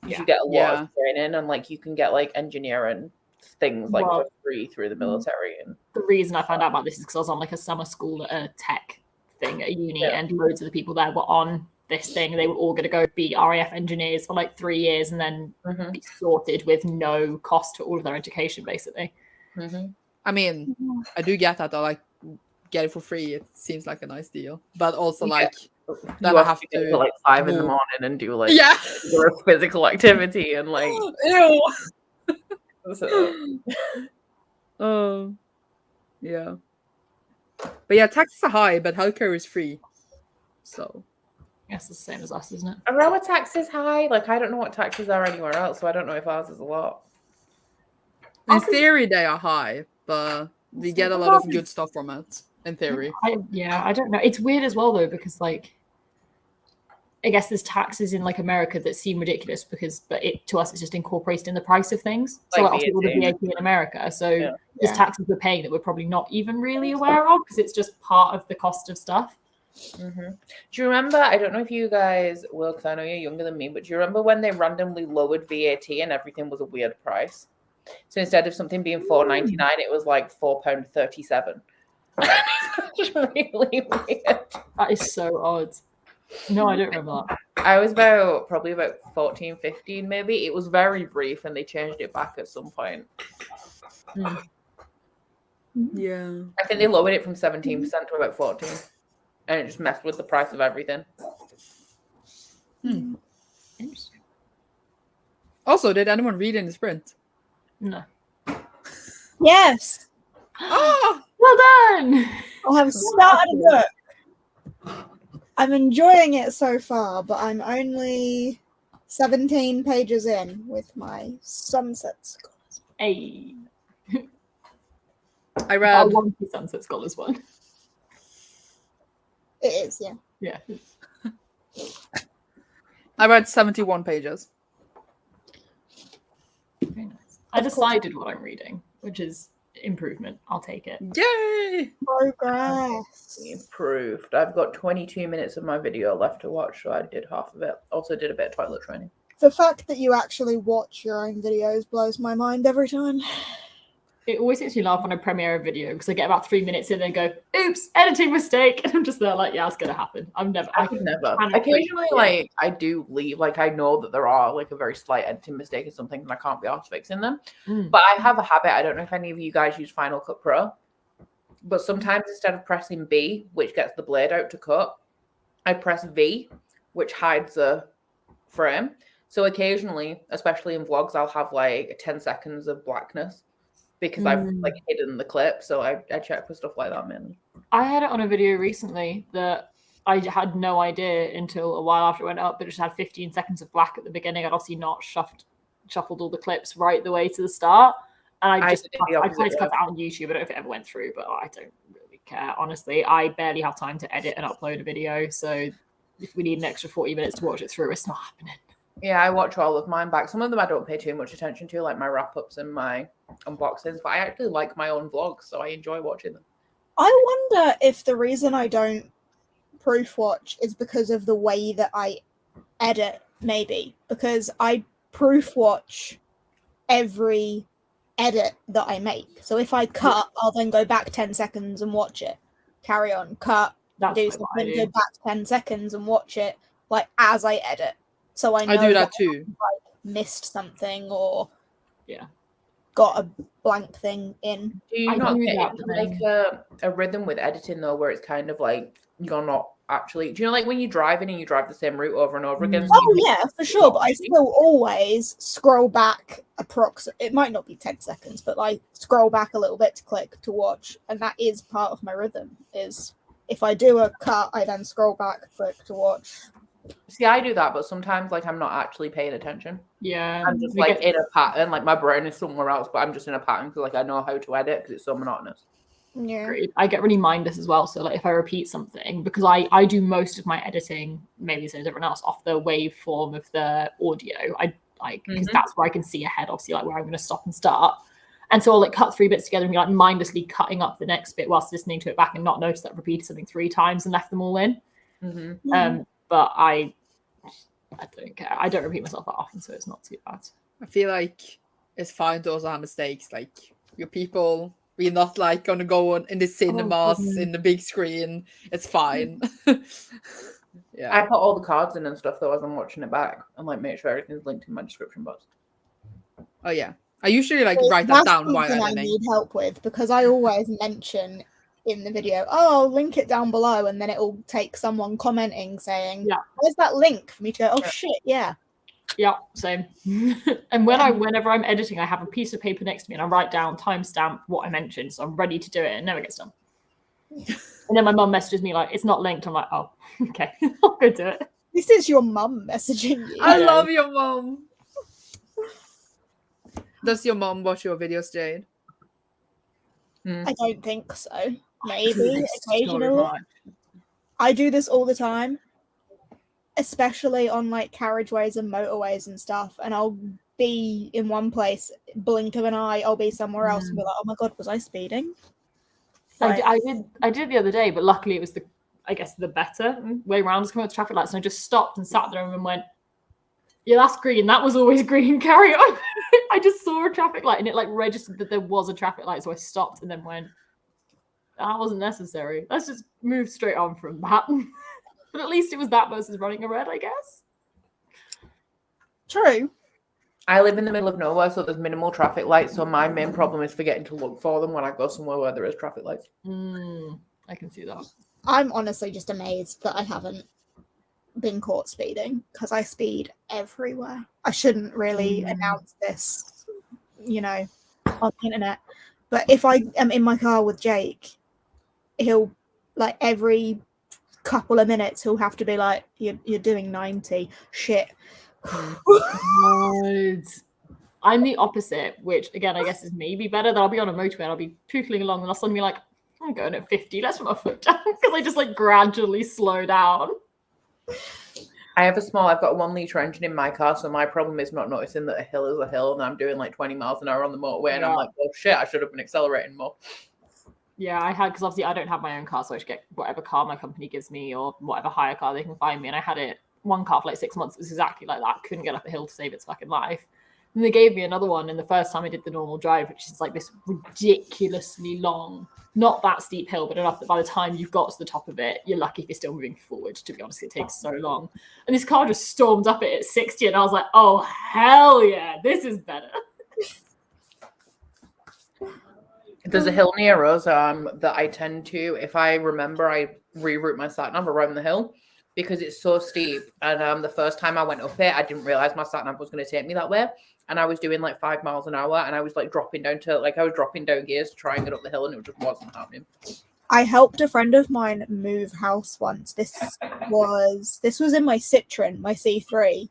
You get a lot of training, and like you can get like engineering things like for free through the military. And the reason I found out about this is because I was on like a summer school at a tech thing at uni, and loads of the people there were on this thing. They were all going to go be RAF engineers for like 3 years and then be sorted with no cost for all of their education, basically. I mean, I do get that though. Like, get it for free. It seems like a nice deal, but also like then I have to get like 5 in the morning and do like physical activity and like ew. So. Oh, yeah. But yeah, taxes are high, but healthcare is free. So. I guess it's the same as us, isn't it? Are our taxes high? Like, I don't know what taxes are anywhere else, so I don't know if ours is a lot. In theory, they are high, but we get a lot of good stuff from it. In theory. I don't know. It's weird as well, though, because, like, I guess there's taxes in, like, America that seem ridiculous but to us, it's just incorporated in the price of things. So, like, obviously, all the VAT in America. So, there's taxes we're paying that we're probably not even really aware of because it's just part of the cost of stuff. Do you remember, I don't know if you guys will, because I know you're younger than me, but do you remember when they randomly lowered VAT and everything was a weird price? So instead of something being $4.99, it was like £4.37. Just really weird. That is so odd. No, I don't remember that. I was probably about 14, 15 maybe. It was very brief and they changed it back at some point. Yeah. I think they lowered it from 17% to about 14. And it just messed with the price of everything. Interesting. Also, did anyone read in the sprint? No. Yes. Oh, well done. I have started a book. I'm enjoying it so far, but I'm only 17 pages in with my Sunset Scholars. Hey. I read one Sunset Scholars one. It is, yeah. Yeah. I read 71 pages. Very nice. I decided what I'm reading, which is improvement. I'll take it. Yay! Progress. Improved. I've got 22 minutes of my video left to watch, so I did half of it. Also did a bit of toilet training. The fact that you actually watch your own videos blows my mind every time. It always makes me laugh when I premiere a video because I get about 3 minutes in and go, oops, editing mistake. And I'm just there like, yeah, it's going to happen. I could never. Occasionally, like, I do leave. Like, I know that there are, like, a very slight editing mistake or something and I can't be asked fixing them. But I have a habit. I don't know if any of you guys use Final Cut Pro. But sometimes instead of pressing B, which gets the blade out to cut, I press V, which hides the frame. So occasionally, especially in vlogs, I'll have, like, 10 seconds of blackness. Because I've like hidden the clip, so I check for stuff like that, man. I had it on a video recently that I had no idea until a while after it went up, but it just had 15 seconds of black at the beginning. I'd obviously not shuffled all the clips right the way to the start. And I tried to cut it out on YouTube. I don't know if it ever went through, but I don't really care. Honestly, I barely have time to edit and upload a video. So if we need an extra 40 minutes to watch it through, it's not happening. Yeah, I watch all of mine back. Some of them I don't pay too much attention to, like my wrap-ups and my unboxings, but I actually like my own vlogs, so I enjoy watching them. I wonder if the reason I don't proof watch is because of the way that I edit, maybe. Because I proof watch every edit that I make. So if I cut, I'll then go back 10 seconds and watch it. Carry on, cut, do something, go back 10 seconds and watch it, like, as I edit. So I know I do that too. I missed something or got a blank thing in. Do you not get into like a rhythm with editing though, where it's kind of like you're not actually? Do you know, like when you're driving and you drive the same route over and over again? Oh yeah, for sure. But I still always scroll back it might not be 10 seconds, but like scroll back a little bit to click to watch, and that is part of my rhythm. Is if I do a cut, I then scroll back, click to watch. See, I do that, but sometimes like I'm not actually paying attention. Yeah, I'm just like in a pattern, like my brain is somewhere else, but I'm just in a pattern because like I know how to edit because it's so monotonous. Yeah, great. I get really mindless as well. So like if I repeat something, because I do most of my editing, maybe the same as everyone else, off the waveform of the audio. Because that's where I can see ahead, obviously, like where I'm going to stop and start. And so I'll like cut 3 bits together and be like mindlessly cutting up the next bit whilst listening to it back and not notice that I've repeated something 3 times and left them all in. But I don't care. I don't repeat myself that often, so it's not too bad. I feel like it's fine to also have mistakes. Like, you're people, we're not like gonna go on in the cinemas in the big screen. It's fine. Yeah. I put all the cards in and stuff though as I'm watching it back, and like make sure everything's linked in my description box. Oh yeah. I usually like write that down while editing. I need help with, because I always mention in the video, I'll link it down below, and then it'll take someone commenting saying, where's that link, for me to go, oh shit, yeah, same. And whenever I'm editing, I have a piece of paper next to me and I write down timestamp what I mentioned, so I'm ready to do it, and it never gets done. And then my mum messages me like, it's not linked. I'm like, oh, okay, I'll go do it. This is your mum messaging you. I love your mum. Does your mom watch your videos, Jade? I don't think so. Maybe occasionally. I do this all the time, especially on like carriageways and motorways and stuff. And I'll be in one place, blink of an eye, I'll be somewhere else and be like, oh my god, was I speeding? Like, I did it the other day, but luckily it was the better way around. Just coming up to traffic lights, and I just stopped and sat there and went, yeah, that's green. That was always green. Carry on. I just saw a traffic light and it like registered that there was a traffic light. So I stopped and then went, that wasn't necessary. Let's just move straight on from that. But at least it was that versus running a red, I guess. True. I live in the middle of nowhere, so there's minimal traffic lights. So my main problem is forgetting to look for them when I go somewhere where there is traffic lights. I can see that. I'm honestly just amazed that I haven't been caught speeding, because I speed everywhere. I shouldn't really announce this, on the internet. But if I am in my car with Jake, he'll like every couple of minutes he'll have to be like, you're doing 90. Shit. I'm the opposite, which again I guess is maybe better. That I'll be on a motorway and I'll be tootling along and I'll suddenly be like, I'm going at 50, let's put my foot down, because I just like gradually slow down. I've got a 1 litre engine in my car, so my problem is not noticing that a hill is a hill and I'm doing like 20 miles an hour on the motorway and I'm like, oh shit, I should have been accelerating more. Yeah, I had, because obviously I don't have my own car, so I should get whatever car my company gives me or whatever hire car they can find me. And I had one car for like 6 months. It was exactly like that. Couldn't get up a hill to save its fucking life. And they gave me another one, and the first time I did the normal drive, which is like this ridiculously long, not that steep hill, but enough that by the time you've got to the top of it, you're lucky if you're still moving forward. To be honest, it takes so long. And this car just stormed up it at 60, and I was like, oh, hell yeah, this is better. There's a hill near us that I tend to, if I remember, I reroute my sat nav around the hill because it's so steep. And the first time I went up it, I didn't realize my sat nav was going to take me that way. And I was doing like 5 miles an hour, and I was like dropping down gears to try and get up the hill, and it just wasn't happening. I helped a friend of mine move house once. This was in my Citroen, my C3.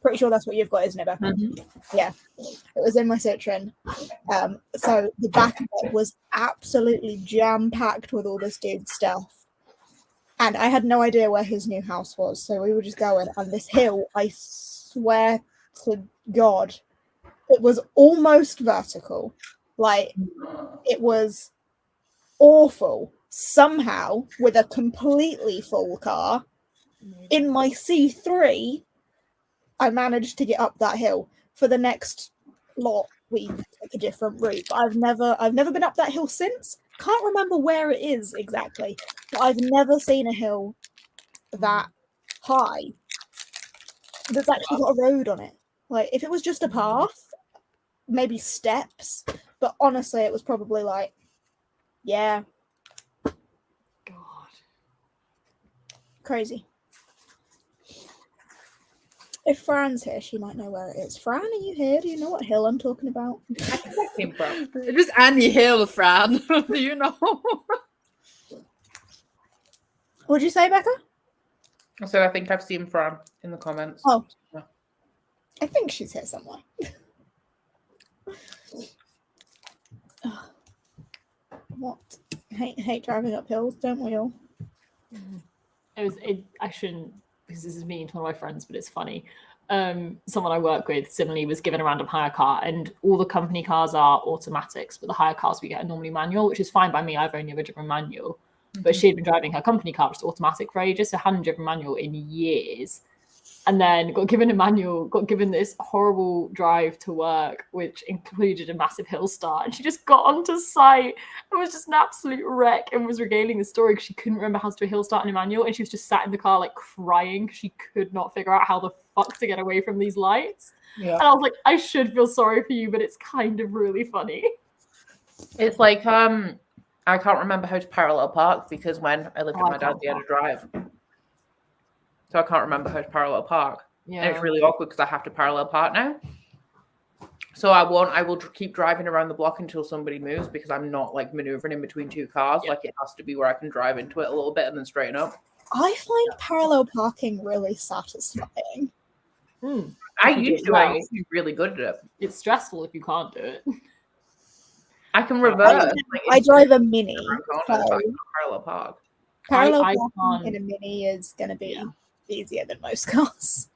Pretty sure that's what you've got, isn't it, Becca? Mhm. Yeah, it was in my Citroen. So the back of it was absolutely jam-packed with all this dude's stuff. And I had no idea where his new house was. So we were just going on this hill. I swear to God, it was almost vertical. Like, it was awful. Somehow, with a completely full car, in my C3, I managed to get up that hill. For the next lot, we took a different route. But I've never been up that hill since. Can't remember where it is exactly, but I've never seen a hill that high that's actually got a road on it. Like, if it was just a path, maybe steps, but honestly, it was probably like, yeah, God. crazy. If Fran's here, she might know where it is. Fran, are you here? Do you know what hill I'm talking about? I think that came from. It was Annie Hill, Fran. Do you know? What'd you say, Becca? I said I think I've seen Fran in the comments. Oh. Yeah. I think she's here somewhere. What? Hate driving up hills, don't we all? I shouldn't, because this is mean to one of my friends, but it's funny. Someone I work with similarly was given a random hire car, and all the company cars are automatics, but the hire cars we get are normally manual, which is fine by me. I've only ever driven manual. But she'd been driving her company car, which is automatic for ages, so hadn't driven manual in years. And then got given this horrible drive to work, which included a massive hill start. And she just got onto site and was just an absolute wreck and was regaling the story because she couldn't remember how to do a hill start in a manual. And she was just sat in the car like crying because she could not figure out how the fuck to get away from these lights. Yeah. And I was like, I should feel sorry for you, but it's kind of really funny. It's like I can't remember how to parallel park because when I lived with my dad, he had a drive. So I can't remember how to parallel park. Yeah. And it's really awkward because I have to parallel park now. So I will keep driving around the block until somebody moves because I'm not like maneuvering in between two cars. Yeah. Like it has to be where I can drive into it a little bit and then straighten up. I find parallel parking really satisfying. I used to be really good at it. It's stressful if you can't do it. I can reverse. I drive a Mini. Parallel park. Parallel parking in a Mini is going to be easier than most cars.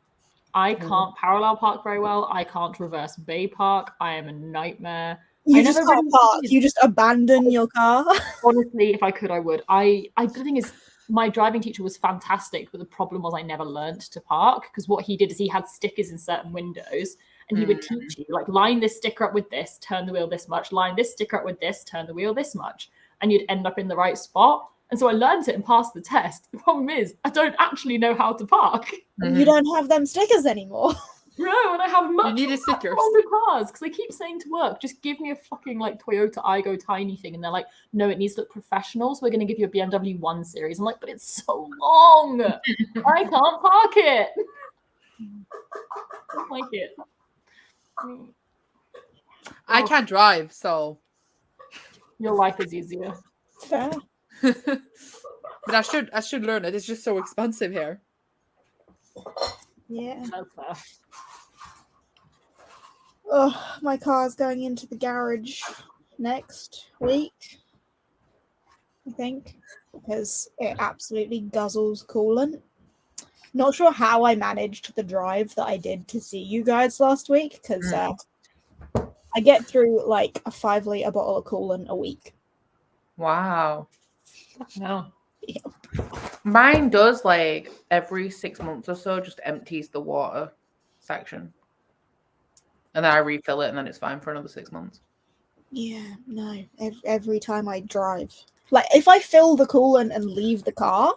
I can't parallel park very well. I can't reverse bay park. I am a nightmare. You just can't park. You just abandon your car. Honestly, if I could, I would. The thing is, my driving teacher was fantastic, but the problem was I never learned to park because what he did is he had stickers in certain windows and he would teach you, like, line this sticker up with this, turn the wheel this much, line this sticker up with this, turn the wheel this much, and you'd end up in the right spot. And so I learned it and passed the test. The problem is I don't actually know how to park. You don't have them stickers anymore. No, and I have much you need a sticker on the cars because they keep saying to work, just give me a fucking like Toyota Igo tiny thing, and they're like, no, it needs to look professional, so we're going to give you a BMW 1 Series. I'm like, but it's so long, I can't park it. I don't like it. I can't drive, so your life is easier. Fair. But I should learn it. It's just so expensive here. Yeah. That's fair. Oh, my car's going into the garage next week, I think, because it absolutely guzzles coolant. Not sure how I managed the drive that I did to see you guys last week, because I get through like a 5-liter bottle of coolant a week. Wow. No. Yep. Mine does like every 6 months or so, just empties the water section. And then I refill it and then it's fine for another 6 months. Yeah, no. Every time I drive. Like, if I fill the coolant and leave the car,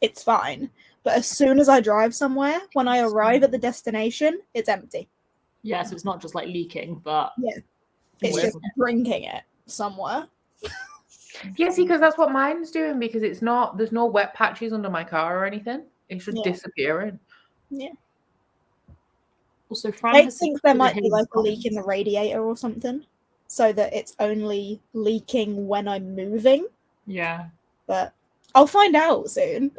it's fine. But as soon as I drive somewhere, when I arrive at the destination, it's empty. Yeah, so it's not just like leaking, but It's just drinking it somewhere. Yeah, see, because that's what mine's doing, because there's no wet patches under my car or anything. It's just disappearing. Yeah. Also, Fran I think there might be like a leak in the radiator or something, so that it's only leaking when I'm moving Yeah. But I'll find out soon.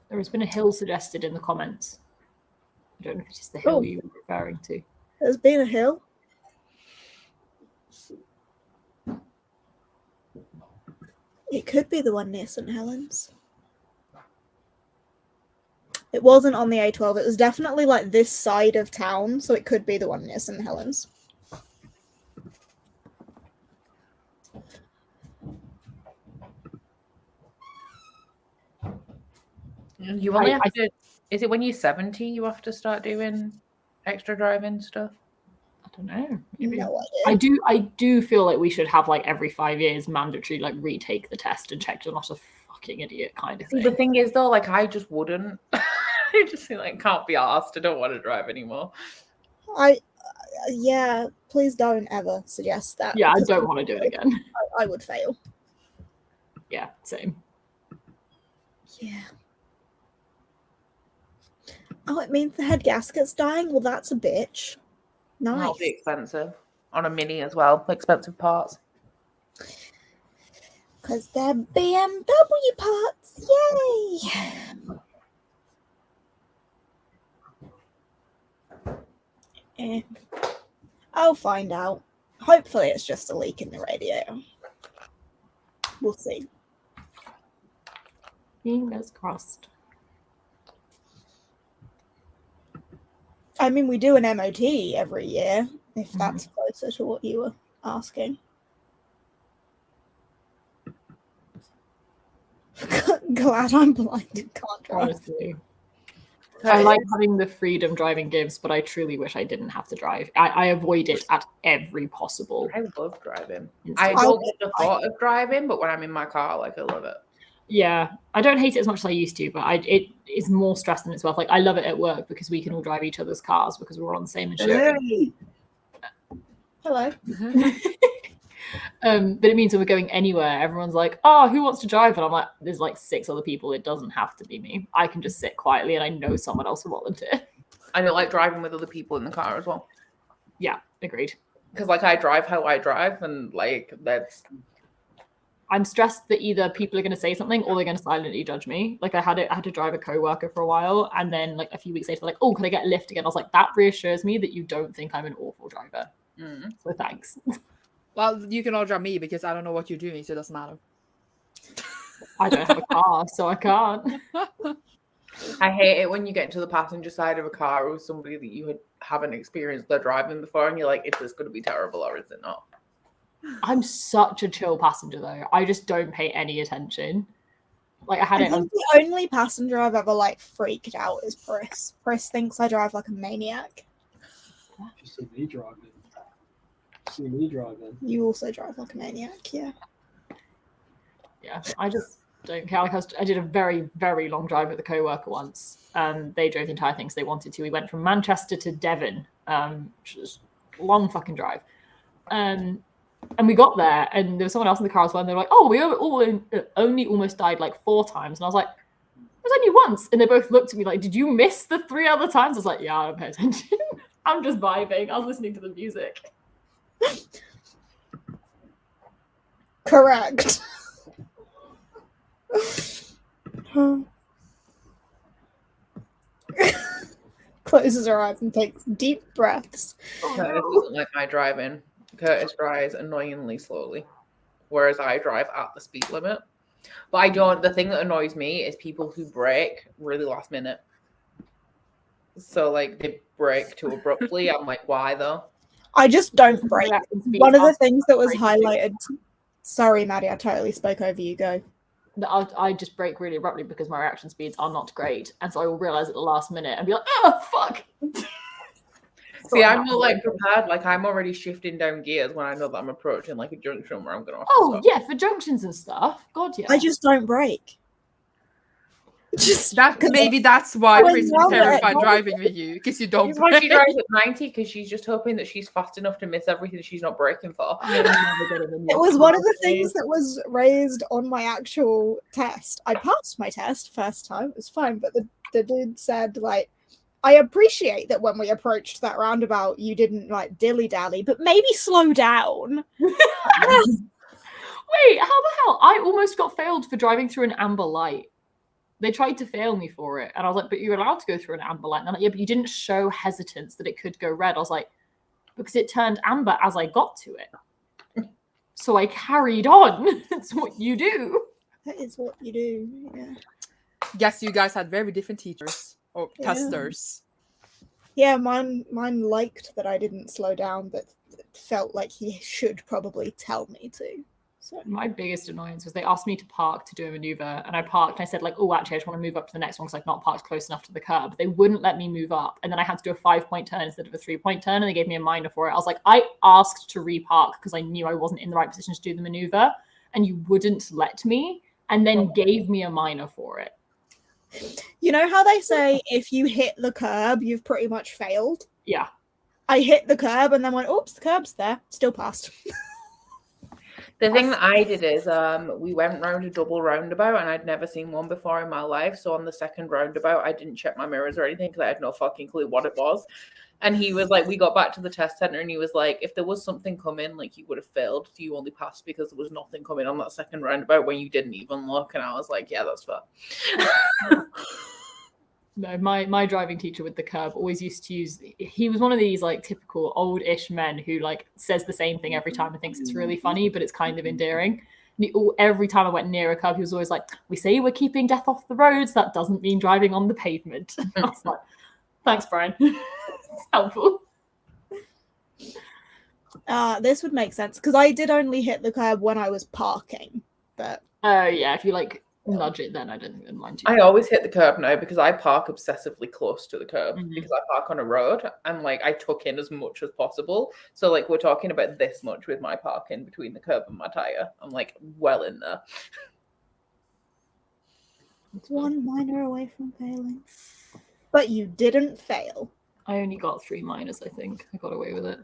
There has been a hill suggested in the comments. I don't know if it's the hill you were referring to. There's been a hill. It could be the one near St. Helens. It wasn't on the A12. It was definitely like this side of town, so it could be the one near St. Helens. You only have to, is it when you're 70 you have to start doing extra driving stuff? I don't know. Maybe. No idea. I do feel like we should have like every 5 years mandatory like retake the test and check you're not a fucking idiot kind of thing. The thing is though, like I just wouldn't. I just feel like can't be asked. I don't want to drive anymore. Yeah, please don't ever suggest that. Yeah, I don't want to do it again. I would fail. Yeah, same. Yeah. Oh, it means the head gasket's dying? Well, that's a bitch. Nice. That'll be expensive. On a Mini as well. Expensive parts. Because they're BMW parts. Yay! I'll find out. Hopefully it's just a leak in the radiator. We'll see. Fingers crossed. I mean, we do an MOT every year, if that's closer to what you were asking. Glad I'm blind and can't drive. Honestly. I like having the freedom driving gives, but I truly wish I didn't have to drive. I avoid it at every possible. I love driving. instance. I don't get the thought of driving, but when I'm in my car, like I love it. Yeah, I don't hate it as much as I used to, but it is more stress than it's worth. Like I love it at work because we can all drive each other's cars because we're on the same insurance. Hello. But it means when we're going anywhere, everyone's like, "Oh, who wants to drive?" And I'm like, "There's like 6 other people. It doesn't have to be me. I can just sit quietly, and I know someone else will volunteer." I don't like driving with other people in the car as well. Yeah, agreed. Because like I drive how I drive, and like that's. I'm stressed that either people are going to say something or they're going to silently judge me. Like I had to drive a coworker for a while, and then like a few weeks later, like, "Oh, can I get a lift again?" I was like, "That reassures me that you don't think I'm an awful driver." So thanks. Well, you can all drive me because I don't know what you're doing, so it doesn't matter. I don't have a car, so I can't. I hate it when you get to the passenger side of a car with somebody that you haven't experienced their driving before, and you're like, "Is this going to be terrible or is it not?" I'm such a chill passenger though. I just don't pay any attention. Like I think the only passenger I've ever like freaked out is Pris. Pris thinks I drive like a maniac. You see me driving. See me driving. You also drive like a maniac, yeah. Yeah, I just don't care. Like I did a very, very long drive with a coworker once. They drove the entire thing, so they wanted to. We went from Manchester to Devon, which was a long fucking drive. And we got there, and there was someone else in the car as well, and they were like, "Oh, we only almost died like 4 times." And I was like, "It was only once." And they both looked at me like, "Did you miss the 3 other times?" I was like, "Yeah, I don't pay attention. I'm just vibing. I was listening to the music." Correct. Closes her eyes and takes deep breaths. Curtis doesn't like my driving. Curtis drives annoyingly slowly, whereas I drive at the speed limit. But I don't. The thing that annoys me is people who brake really last minute. So like they brake too abruptly. I'm like, why though? I just don't brake. One of the things that was highlighted. Sorry, Maddie, I totally spoke over you. Go. I just brake really abruptly because my reaction speeds are not great, and so I will realize at the last minute and be like, "Oh fuck." See, I'm not like prepared. Like I'm already shifting down gears when I know that I'm approaching like a junction where I'm gonna. Oh yeah, for junctions and stuff. God yeah. I just don't brake. Maybe that's why Pris is terrified driving with you, because you don't brake. She drives at 90 because she's just hoping that she's fast enough to miss everything she's not braking for. It was one of the things that was raised on my actual test. I passed my test first time, it was fine, but the dude said like, I appreciate that when we approached that roundabout, you didn't like dilly-dally, but maybe slow down. Wait, how the hell? I almost got failed for driving through an amber light. They tried to fail me for it. And I was like, but you're allowed to go through an amber light. And they're like, yeah, but you didn't show hesitance that it could go red. I was like, because it turned amber as I got to it. So I carried on. That's what you do. That is what you do. Yeah. Yes, you guys had very different teachers or testers. Yeah, mine liked that I didn't slow down, but felt like he should probably tell me to. So my biggest annoyance was they asked me to park to do a maneuver, and I parked and I said like, oh, actually I just want to move up to the next one because I've not parked close enough to the curb. They wouldn't let me move up, and then I had to do a 5-point turn instead of a 3-point turn, and they gave me a minor for it. I was like, I asked to repark because I knew I wasn't in the right position to do the maneuver, and you wouldn't let me, and then gave me a minor for it. you know how they say if you hit the curb, you've pretty much failed? Yeah. I hit the curb and then went, oops, the curb's there. Still passed. The thing that I did is we went round a double roundabout and I'd never seen one before in my life. So on the second roundabout, I didn't check my mirrors or anything because I had no fucking clue what it was. And he was like, we got back to the test center and he was like, if there was something coming, like you would have failed. So you only passed because there was nothing coming on that second roundabout when you didn't even look. And I was like, yeah, that's fair. No, my driving teacher with the curb always used to use, he was one of these like typical old-ish men who like says the same thing every time and thinks it's really funny, but it's kind of endearing. And every time I went near a curb, he was always like, we say we're keeping death off the roads. That doesn't mean driving on the pavement. I was like, thanks, Brian. It's helpful. This would make sense because I did only hit the curb when I was parking. But yeah, if you like nudge it, then I don't think I'd mind too. I always hit the curb now because I park obsessively close to the curb because I park on a road and like I tuck in as much as possible. So like we're talking about this much with my parking between the curb and my tire. I'm like well in there. it's one minor away from failing. But you didn't fail. I only got 3 minors, I think. I got away with it.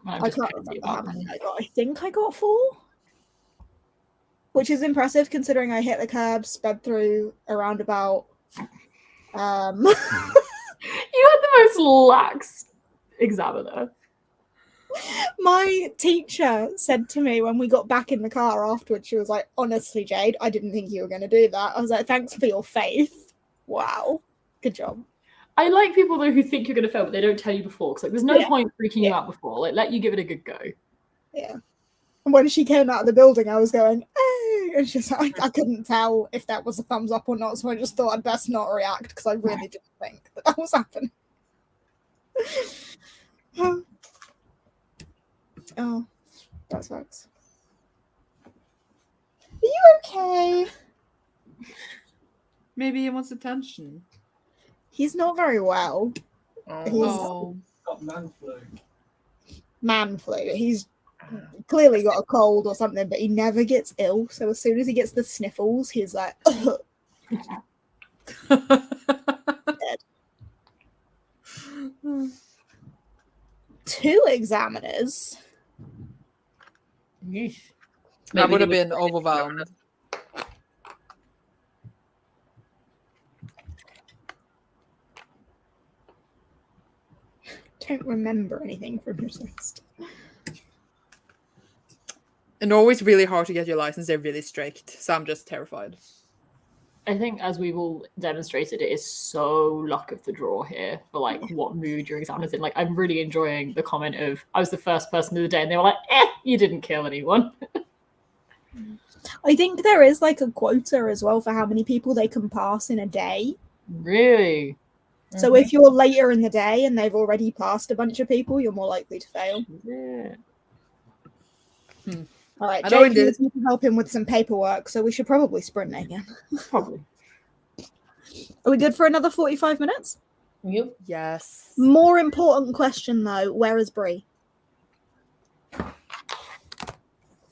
I can't remember how many I got. I think I got 4. Which is impressive considering I hit the curb, sped through a roundabout. You had the most lax examiner. My teacher said to me when we got back in the car afterwards, she was like, honestly, Jade, I didn't think you were going to do that. I was like, thanks for your faith. Wow. Good job. I like people though who think you're going to fail, but they don't tell you before. Because like, there's no point freaking you out before. Like, let you give it a good go. Yeah. And when she came out of the building, I was going, hey! And she's like, I couldn't tell if that was a thumbs up or not, so I just thought I'd best not react because I really didn't think that was happening. Oh, that sucks. Are you okay? Maybe he wants attention. He's not very well. Oh. Got man flu. Man flu. He's clearly got a cold or something, but he never gets ill. So as soon as he gets the sniffles, he's like, dead. 2 examiners. I would have been overwhelmed. Don't remember anything from your test. In Norway, it's really hard to get your license. They're really strict, so I'm just terrified. I think as we've all demonstrated, it is so luck of the draw here for like what mood your examiner's in. Like I'm really enjoying the comment of I was the first person of the day and they were like, you didn't kill anyone. I think there is like a quota as well for how many people they can pass in a day. Really? So if you're later in the day and they've already passed a bunch of people, you're more likely to fail. Yeah. All right, I know Jake, you can help him with some paperwork, so we should probably sprint again. Probably. Are we good for another 45 minutes? Yep. Yes. More important question, though. Where is Bree?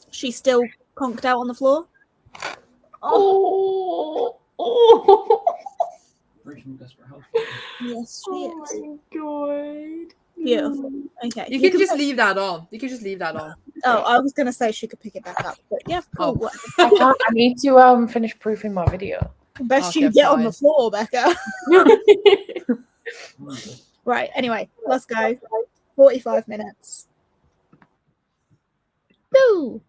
She's still conked out on the floor? Oh. Bree's from desperate help. Yes, she is. Oh my god. Beautiful. Okay. You can just leave that on. You can just leave that on. Oh, I was going to say she could pick it back up, but yeah, cool. Oh. I need to finish proofing my video. Best Okay, you get on the fine. floor, Becca. Right, anyway, let's go. 45 minutes. Woo!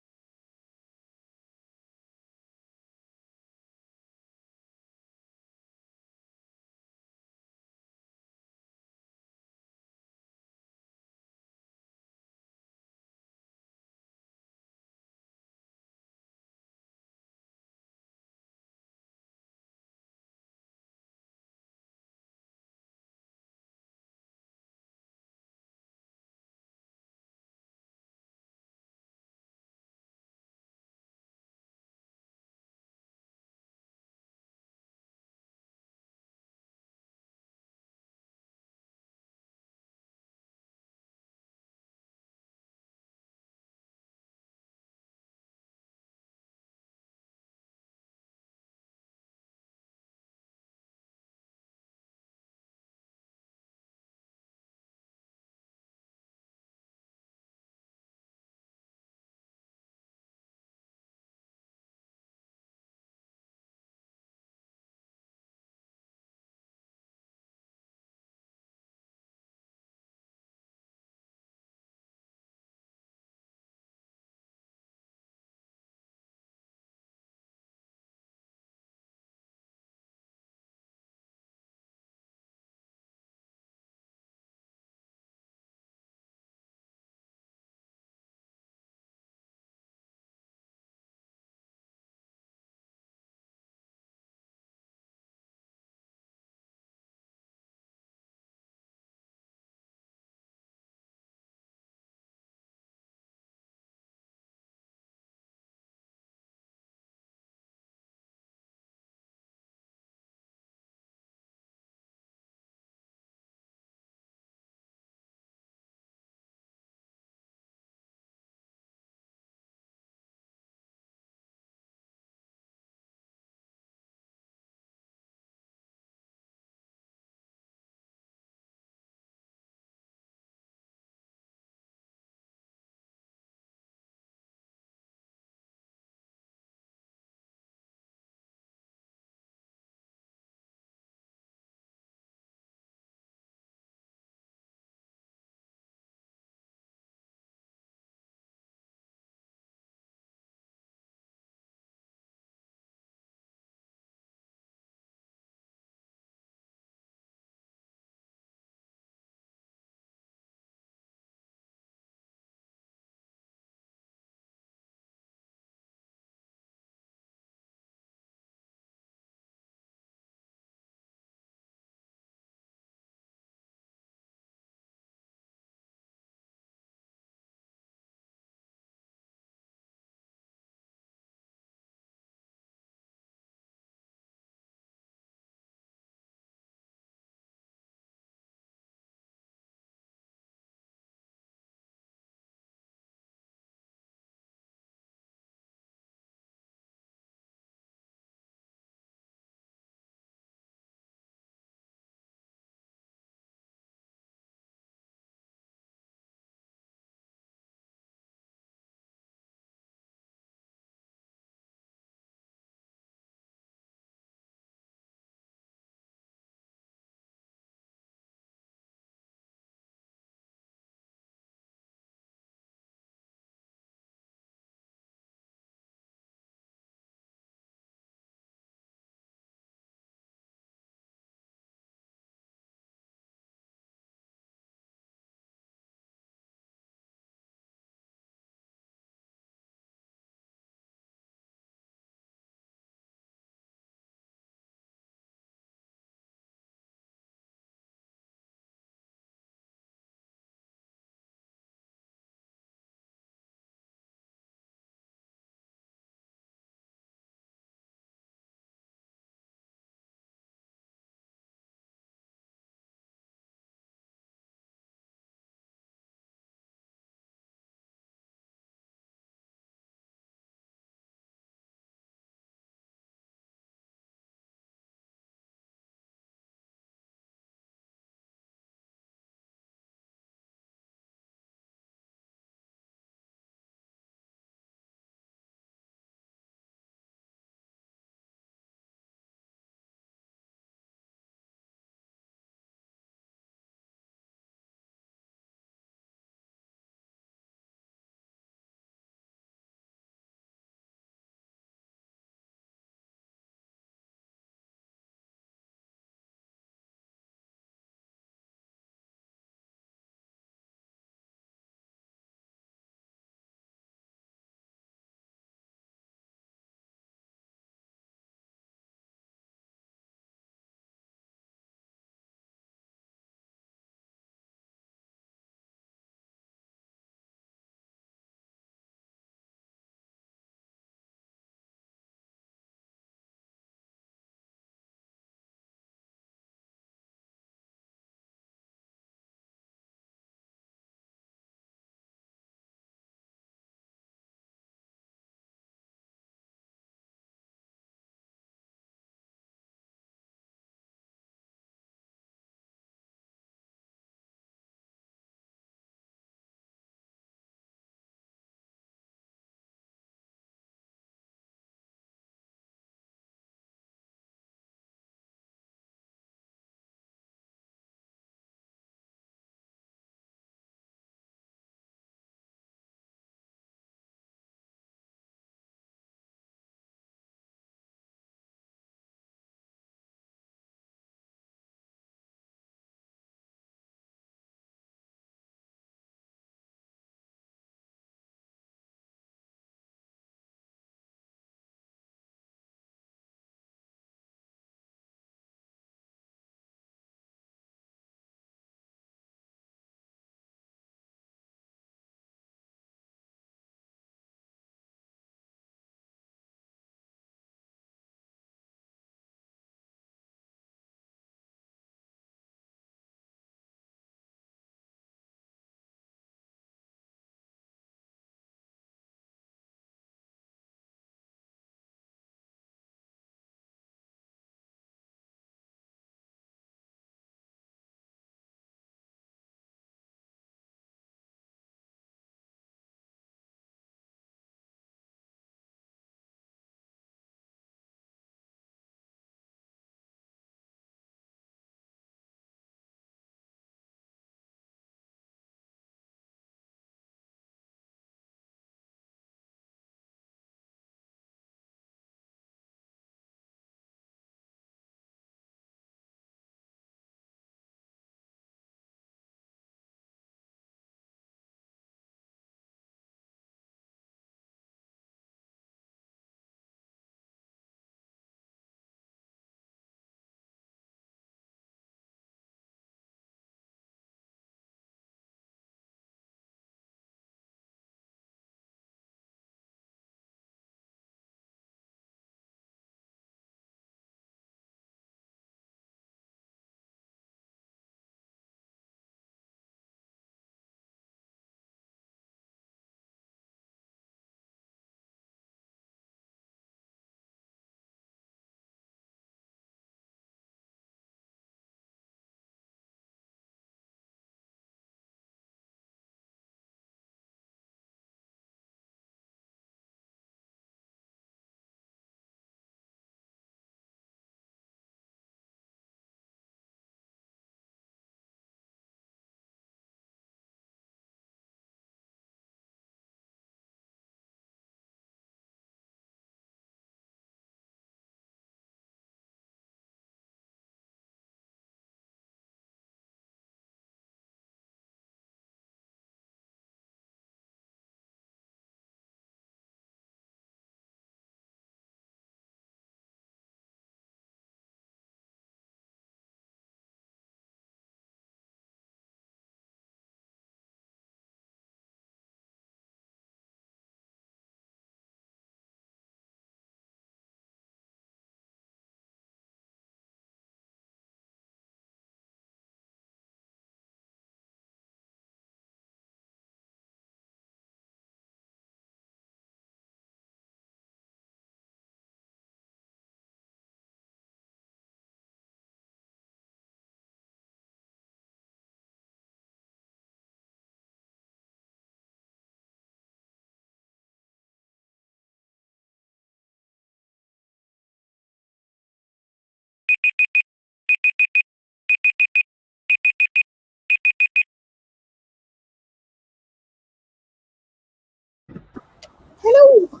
Hello.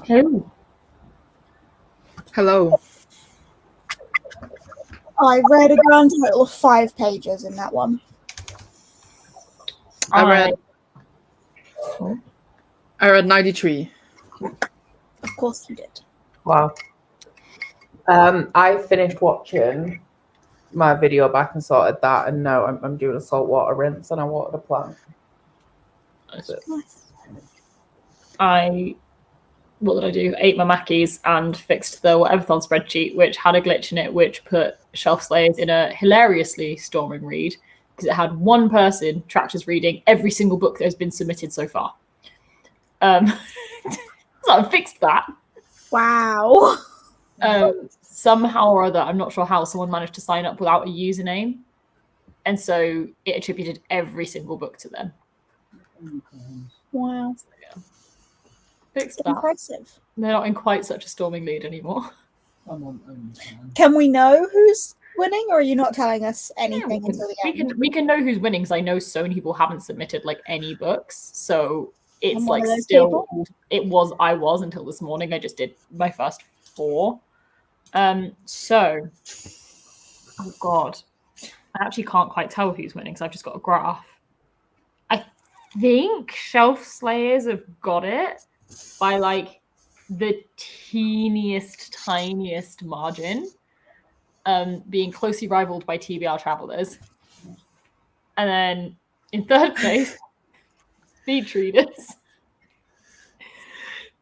Hello. Hello. I read a grand total of 5 pages in that one. I read 93. Of course you did. Wow. I finished watching my video back and sorted that, and now I'm doing a saltwater rinse and I watered a plant. That's it. What did I do? Ate my Mackies and fixed the Whateverthon spreadsheet, which had a glitch in it, which put Shelf Slayers in a hilariously storming read because it had one person tracked as reading every single book that has been submitted so far. So I fixed that. Wow. Somehow or other, I'm not sure how, someone managed to sign up without a username, and so it attributed every single book to them. Wow. So, yeah. Fixed that. Impressive. They're not in quite such a storming lead anymore. I'm on OnlyFans. Can we know who's winning, or are you not telling us anything until the end? We can know who's winning because I know so many people haven't submitted like any books, so it's I'm one like of those still people. I was until this morning. I just did my first 4. So oh god, I actually can't quite tell who's winning because I've just got a graph. I think Shelf Slayers have got it by like the tiniest margin, being closely rivaled by TBR Travelers. And then in third place, Speed Readers.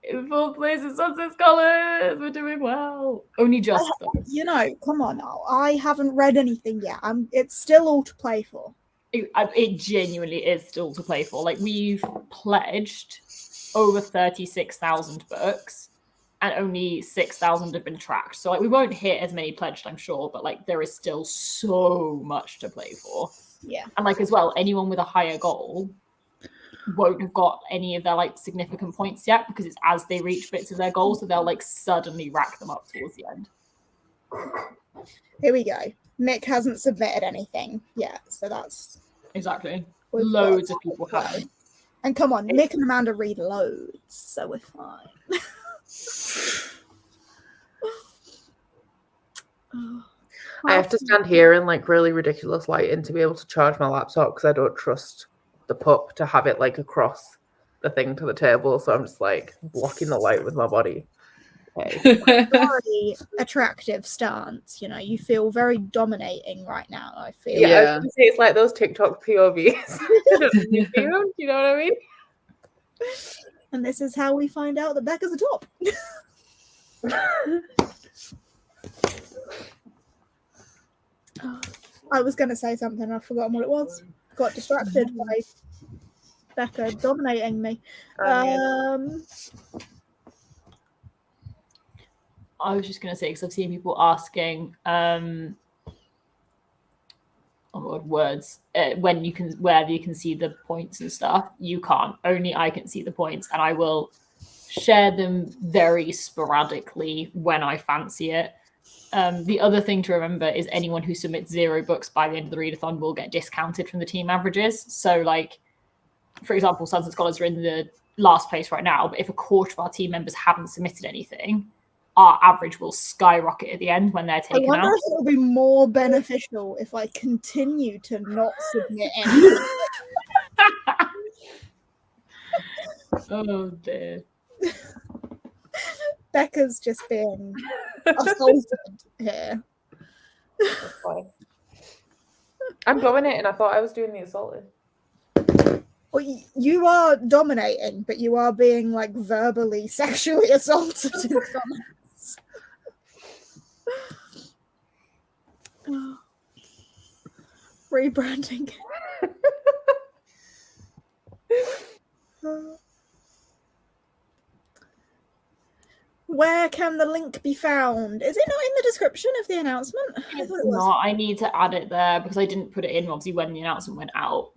In fourth place is Sunset Scholars. We're doing well. Only just though. You know, come on now. I haven't read anything yet. It's still all to play for. It genuinely is still to play for. Like, we've pledged over 36,000 books and only 6,000 have been tracked. So like, we won't hit as many pledged, I'm sure, but like there is still so much to play for. Yeah. And like as well, anyone with a higher goal won't have got any of their like significant points yet because it's as they reach bits of their goal, so they'll like suddenly rack them up towards the end. Here we go. Mick hasn't submitted anything yet, so that's exactly. we've Loads got of people that. have. And come on, Mick and Amanda read loads, so we're fine. I have to stand here in like really ridiculous lighting to be able to charge my laptop because I don't trust the pup to have it like across the thing to the table. So I'm just like blocking the light with my body. Okay. Very attractive stance, you know. You feel very dominating right now. I feel. Yeah, I was Yeah. gonna say it's like those TikTok POVs. You know what I mean? And this is how we find out that Becca's a top. I was going to say something. I've forgotten what it was. Got distracted by Becca dominating me. I was just going to say, because I've seen people asking, words, whether you can see the points and stuff. You can't. Only I can see the points, and I will share them very sporadically when I fancy it. The other thing to remember is anyone who submits 0 books by the end of the readathon will get discounted from the team averages. So, like, for example, Sons and Scholars are in the last place right now, but if a quarter of our team members haven't submitted anything, our average will skyrocket at the end when they're taken I wonder out. if it will be more beneficial if I continue to not submit anything. Oh dear. Becca's just being assaulted here. I'm dominating. I thought I was doing the assaulting. Well, you are dominating, but you are being like verbally sexually assaulted in comments. Rebranding. Where can the link be found? Is it not in the description of the announcement? I thought it was. I need to add it there because I didn't put it in obviously when the announcement went out.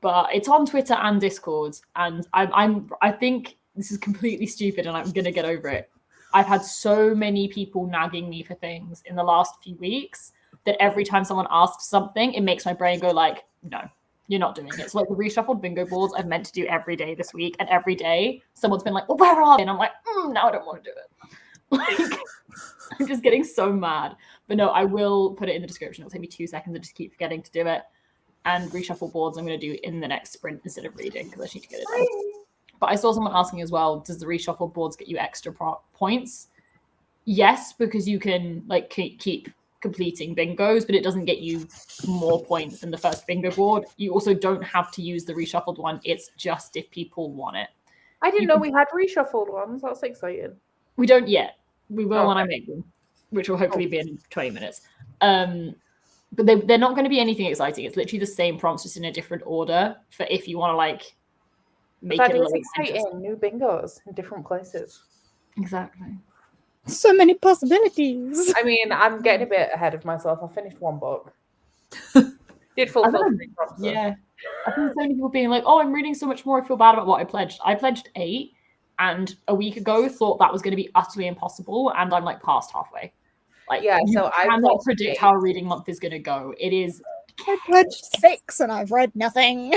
But it's on Twitter and Discord, and I think this is completely stupid, and I'm gonna get over it. I've had so many people nagging me for things in the last few weeks that every time someone asks something, it makes my brain go like, no, You're not doing it. So like the reshuffled bingo boards I've meant to do every day this week, and every day someone's been like, well, where are they? And I'm like, no, I don't want to do it. Like, I'm just getting so mad. But no, I will put it in the description. It'll take me 2 seconds. I just keep forgetting to do it. And reshuffle boards I'm going to do in the next sprint instead of reading because I just need to get it done. But I saw someone asking as well, does the reshuffle boards get you extra points? Yes, because you can like keep completing bingos, but it doesn't get you more points than the first bingo board. You also don't have to use the reshuffled one. It's just if people want it. I didn't know we had reshuffled ones. That's exciting. We don't yet. We will when I make them, which will hopefully be in 20 minutes. But they're not going to be anything exciting. It's literally the same prompts, just in a different order for if you want to like make it a little exciting. New bingos in different places. Exactly. So many possibilities. I mean, I'm getting a bit ahead of myself. I finished one book. Did fulfill 3 prompts. Yeah. I think so many people being like, oh, I'm reading so much more. I feel bad about what I pledged. I pledged 8 and a week ago thought that was going to be utterly impossible. And I'm like past halfway. Like, yeah, so I cannot predict how a reading month is going to go. It is. I pledged 6 and I've read nothing.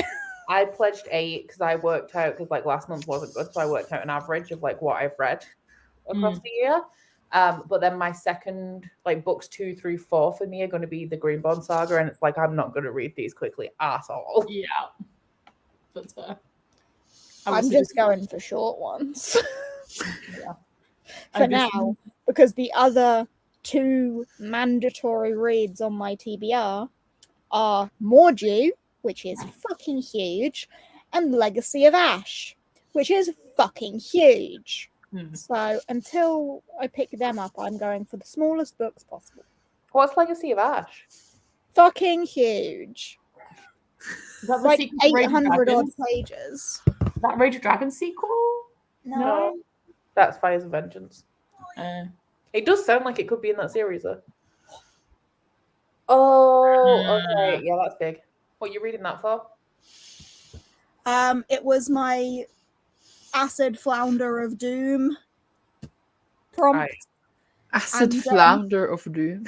I pledged 8 because I worked out, because like last month wasn't good. So I worked out an average of like what I've read across the year. But then my second, like books 2 through 4 for me are going to be the Greenbond Saga. And it's like, I'm not going to read these quickly at all. Yeah. That's fair. I'm just going for short ones. Yeah. For now, because the other 2 mandatory reads on my TBR are Mordew, which is fucking huge, and Legacy of Ash, which is fucking huge. So until I pick them up, I'm going for the smallest books possible. What's Legacy of Ash? Fucking huge. That's like 800 odd pages. Is that Rage of Dragons sequel? No. That's Fires of Vengeance. It does sound like it could be in that series, though. Oh, okay. Yeah, that's big. What are you reading that for? It was my Acid Flounder of Doom prompt. Acid Flounder of Doom.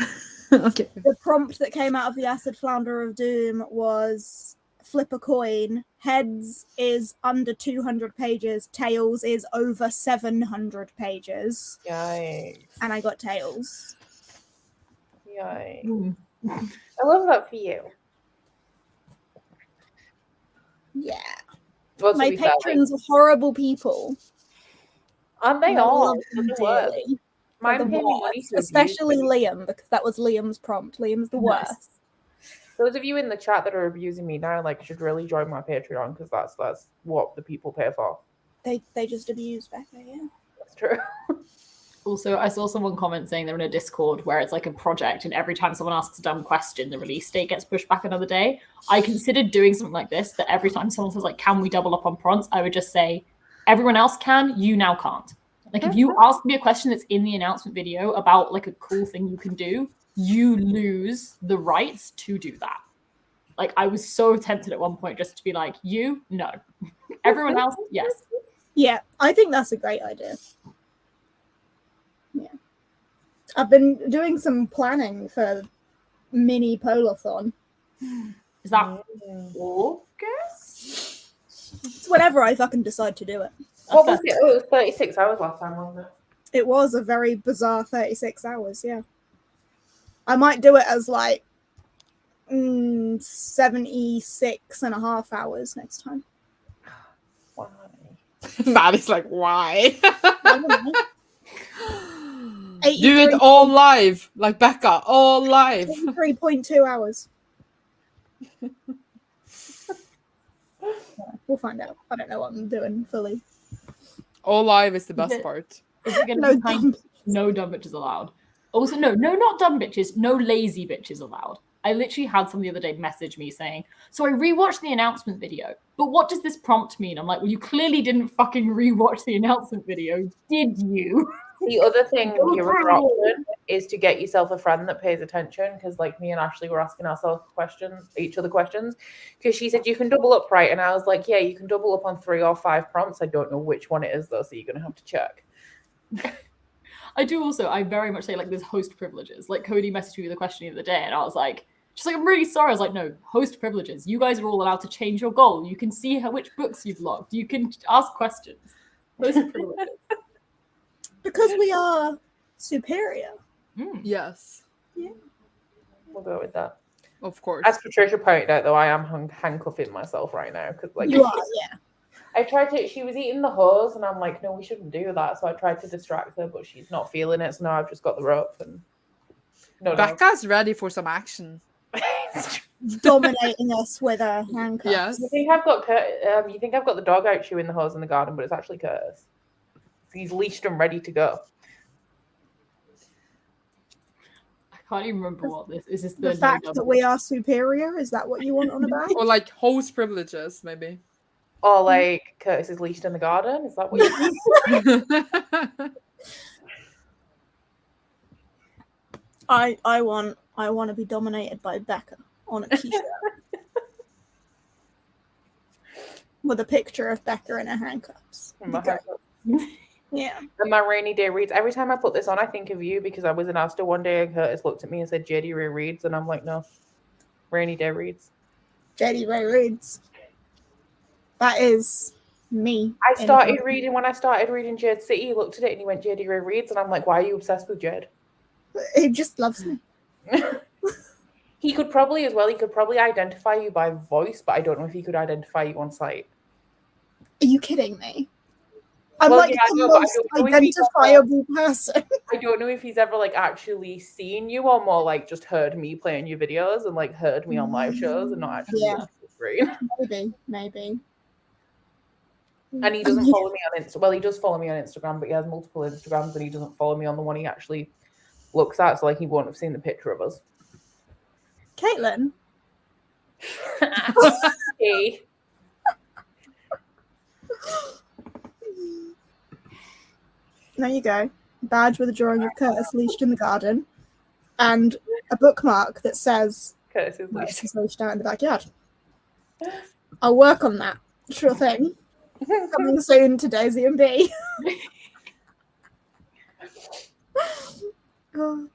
Okay. The prompt that came out of the Acid Flounder of Doom was flip a coin. Heads is under 200 pages. Tails is over 700 pages. Yikes. And I got tails. Yikes. I love that for you. Yeah. Well, my patrons are horrible people. Aren't they all? Especially Liam, because that was Liam's prompt. Liam's the worst. Those of you in the chat that are abusing me now, like, should really join my Patreon, because that's what the people pay for. They just abuse Becca, yeah. That's true. Also, I saw someone comment saying they're in a Discord where it's like a project, and every time someone asks a dumb question, the release date gets pushed back another day. I considered doing something like this, that every time someone says, like, can we double up on prompts, I would just say, everyone else can, you now can't. Like, if you ask me a question that's in the announcement video about, like, a cool thing you can do, you lose the rights to do that. Like, I was so tempted at one point just to be like, you? No. Everyone else? Yes. Yeah, I think that's a great idea. Yeah. I've been doing some planning for mini Polathon. Is that August? It's whenever I fucking decide to do it. What was it? Oh, it was 36 hours last time, wasn't it? It was a very bizarre 36 hours, yeah. I might do it as like 76 and a half hours next time. Why? Maddie's like, why? Do it all live, like Becca, all live. 3.2 hours. We'll find out. I don't know what I'm doing fully. All live is the best part. Is it going to be no dumb bitches allowed? Also, no, not dumb bitches, no lazy bitches allowed. I literally had someone the other day message me saying, so I rewatched the announcement video, but what does this prompt mean? I'm like, well, you clearly didn't fucking rewatch the announcement video, did you? The other thing your other option is to get yourself a friend that pays attention, because like me and Ashley were asking ourselves each other questions, because she said you can double up, right? And I was like, yeah, you can double up on 3 or 5 prompts. I don't know which one it is though, so you're going to have to check. I do also, I very much say like there's host privileges. Like Cody messaged me with a question the other day and I was like, She's like, I'm really sorry. I was like, no, host privileges. You guys are all allowed to change your goal. You can see which books you've logged. You can ask questions. Host privileges. Because we are superior. Yes, We'll go with that. of course. As Patricia pointed out, though, I am handcuffing myself right now because, like, You are, yeah. I tried to. She was eating the hose, and I'm like, no, we shouldn't do that. So I tried to distract her, but she's not feeling it. So now I've just got the rope and Becca's ready for some action. Dominating us with a handcuff. Yes. You think I've got you think I've got the dog out chewing the hose in the garden, but it's actually Curtis. He's leashed and ready to go. I can't even remember what this is. This The fact that we are superior, is that what you want on about? Or like host privileges, maybe. Or like Curtis is leashed in the garden. Is that what you mean? I want to be dominated by Becca on a t-shirt. With a picture of Becca in her handcuffs. Yeah. And my rainy day reads. Every time I put this on, I think of you because I was in Asda one day and Curtis looked at me and said, JD Ray reads. And I'm like, no, rainy day reads. JD Ray reads. That is me. I started reading when I started reading Jade City. He looked at it and he went, JD Ray reads. And I'm like, why are you obsessed with Jade? He just loves me. He could probably as well. He could probably identify you by voice, but I don't know if he could identify you on sight. Are you kidding me? I'm Well, like yeah, I the know, but I most don't know if he's identifiable person. I don't know if he's ever like actually seen you or more like just heard me playing your videos and like heard me on live shows and not actually Yeah. on the screen. Maybe. And he doesn't follow me on Instagram. Well, he does follow me on Instagram, but he has multiple Instagrams and he doesn't follow me on the one he actually looks at. So like he won't have seen the picture of us. Caitlin. Hey. There you go. Badge with a drawing of Curtis leashed in the garden, and a bookmark that says Curtis is Curtis is leashed out in the backyard. I'll work on that. Sure thing. Coming soon to Daisy and B. Oh,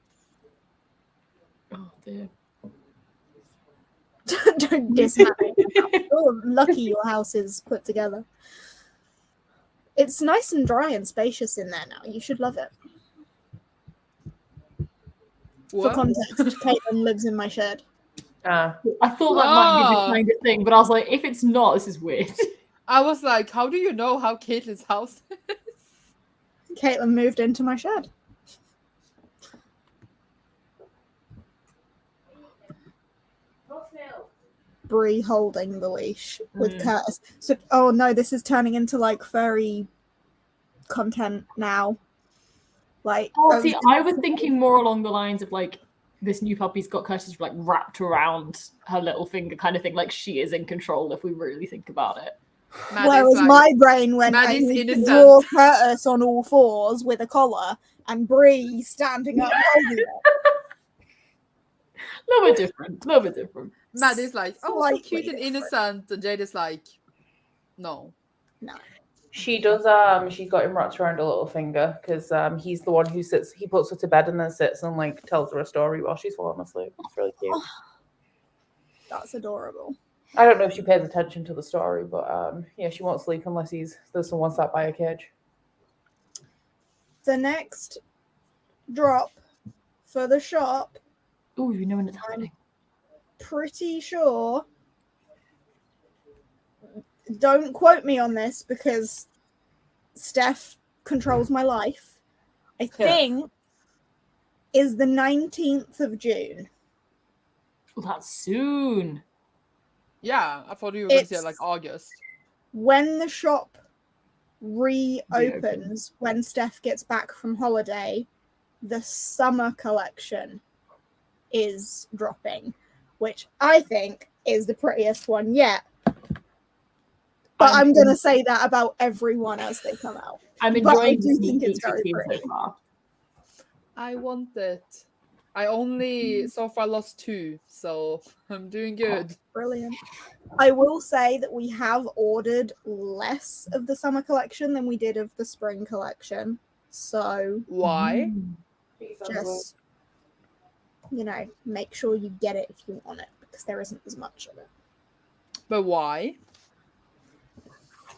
Oh dear. don't diss me. Oh, lucky your house is put together. It's nice and dry and spacious in there now. You should love it. What? For context, Caitlin lives in my shed. I thought that might be the kind of thing, but I was like, if it's not, this is weird. I was like, how do you know how Caitlin's house is? Caitlin moved into my shed. Bree holding the leash with Curtis. So, oh no, this is turning into like furry content now. Like, Oh, see, I was thinking more along the lines of like this new puppy's got Curtis like wrapped around her little finger kind of thing, like she is in control if we really think about it. Whereas my brain went, I Maddie's need to innocent. draw Curtis on all fours with a collar and Bree standing up holding it. A little bit different. A little bit different. Maddie's like, oh, so Slightly cute and different. innocent. And Jade is like, no. No. She does. She's got him wrapped around a little finger because he's the one who sits. He puts her to bed and then sits and like tells her a story while she's falling asleep. It's really cute. That's adorable. I don't know if she pays attention to the story, but yeah, she won't sleep unless there's someone sat by a cage. The next drop for the shop, Oh, you know when it's happening. pretty sure. Don't quote me on this because Steph controls my life. I think is the 19th of June. Oh, that's soon. Yeah, I thought you were going to say It's- like August. When the shop reopens, when Steph gets back from holiday, the summer collection is dropping, which I think is the prettiest one yet. But I'm going to say that about everyone as they come out. I'm But I enjoying do this think it's very so pretty. far. I want it. I only so far lost 2, so I'm doing good. Brilliant. I will say that we have ordered less of the summer collection than we did of the spring collection. So Why? just make sure you get it if you want it, because there isn't as much of it. But why?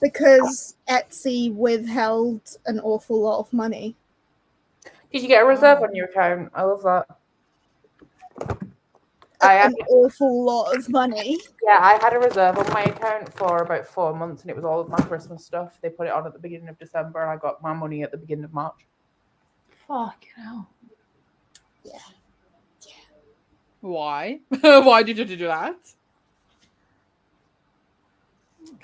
Because Etsy withheld an awful lot of money. Did you get a reserve on your account? I love that. An awful lot of money. Yeah, I had a reserve on my account for about 4 months, and it was all of my Christmas stuff. They put it on at the beginning of December, and I got my money at the beginning of March. Fucking hell. Yeah. Why? Why did you do that?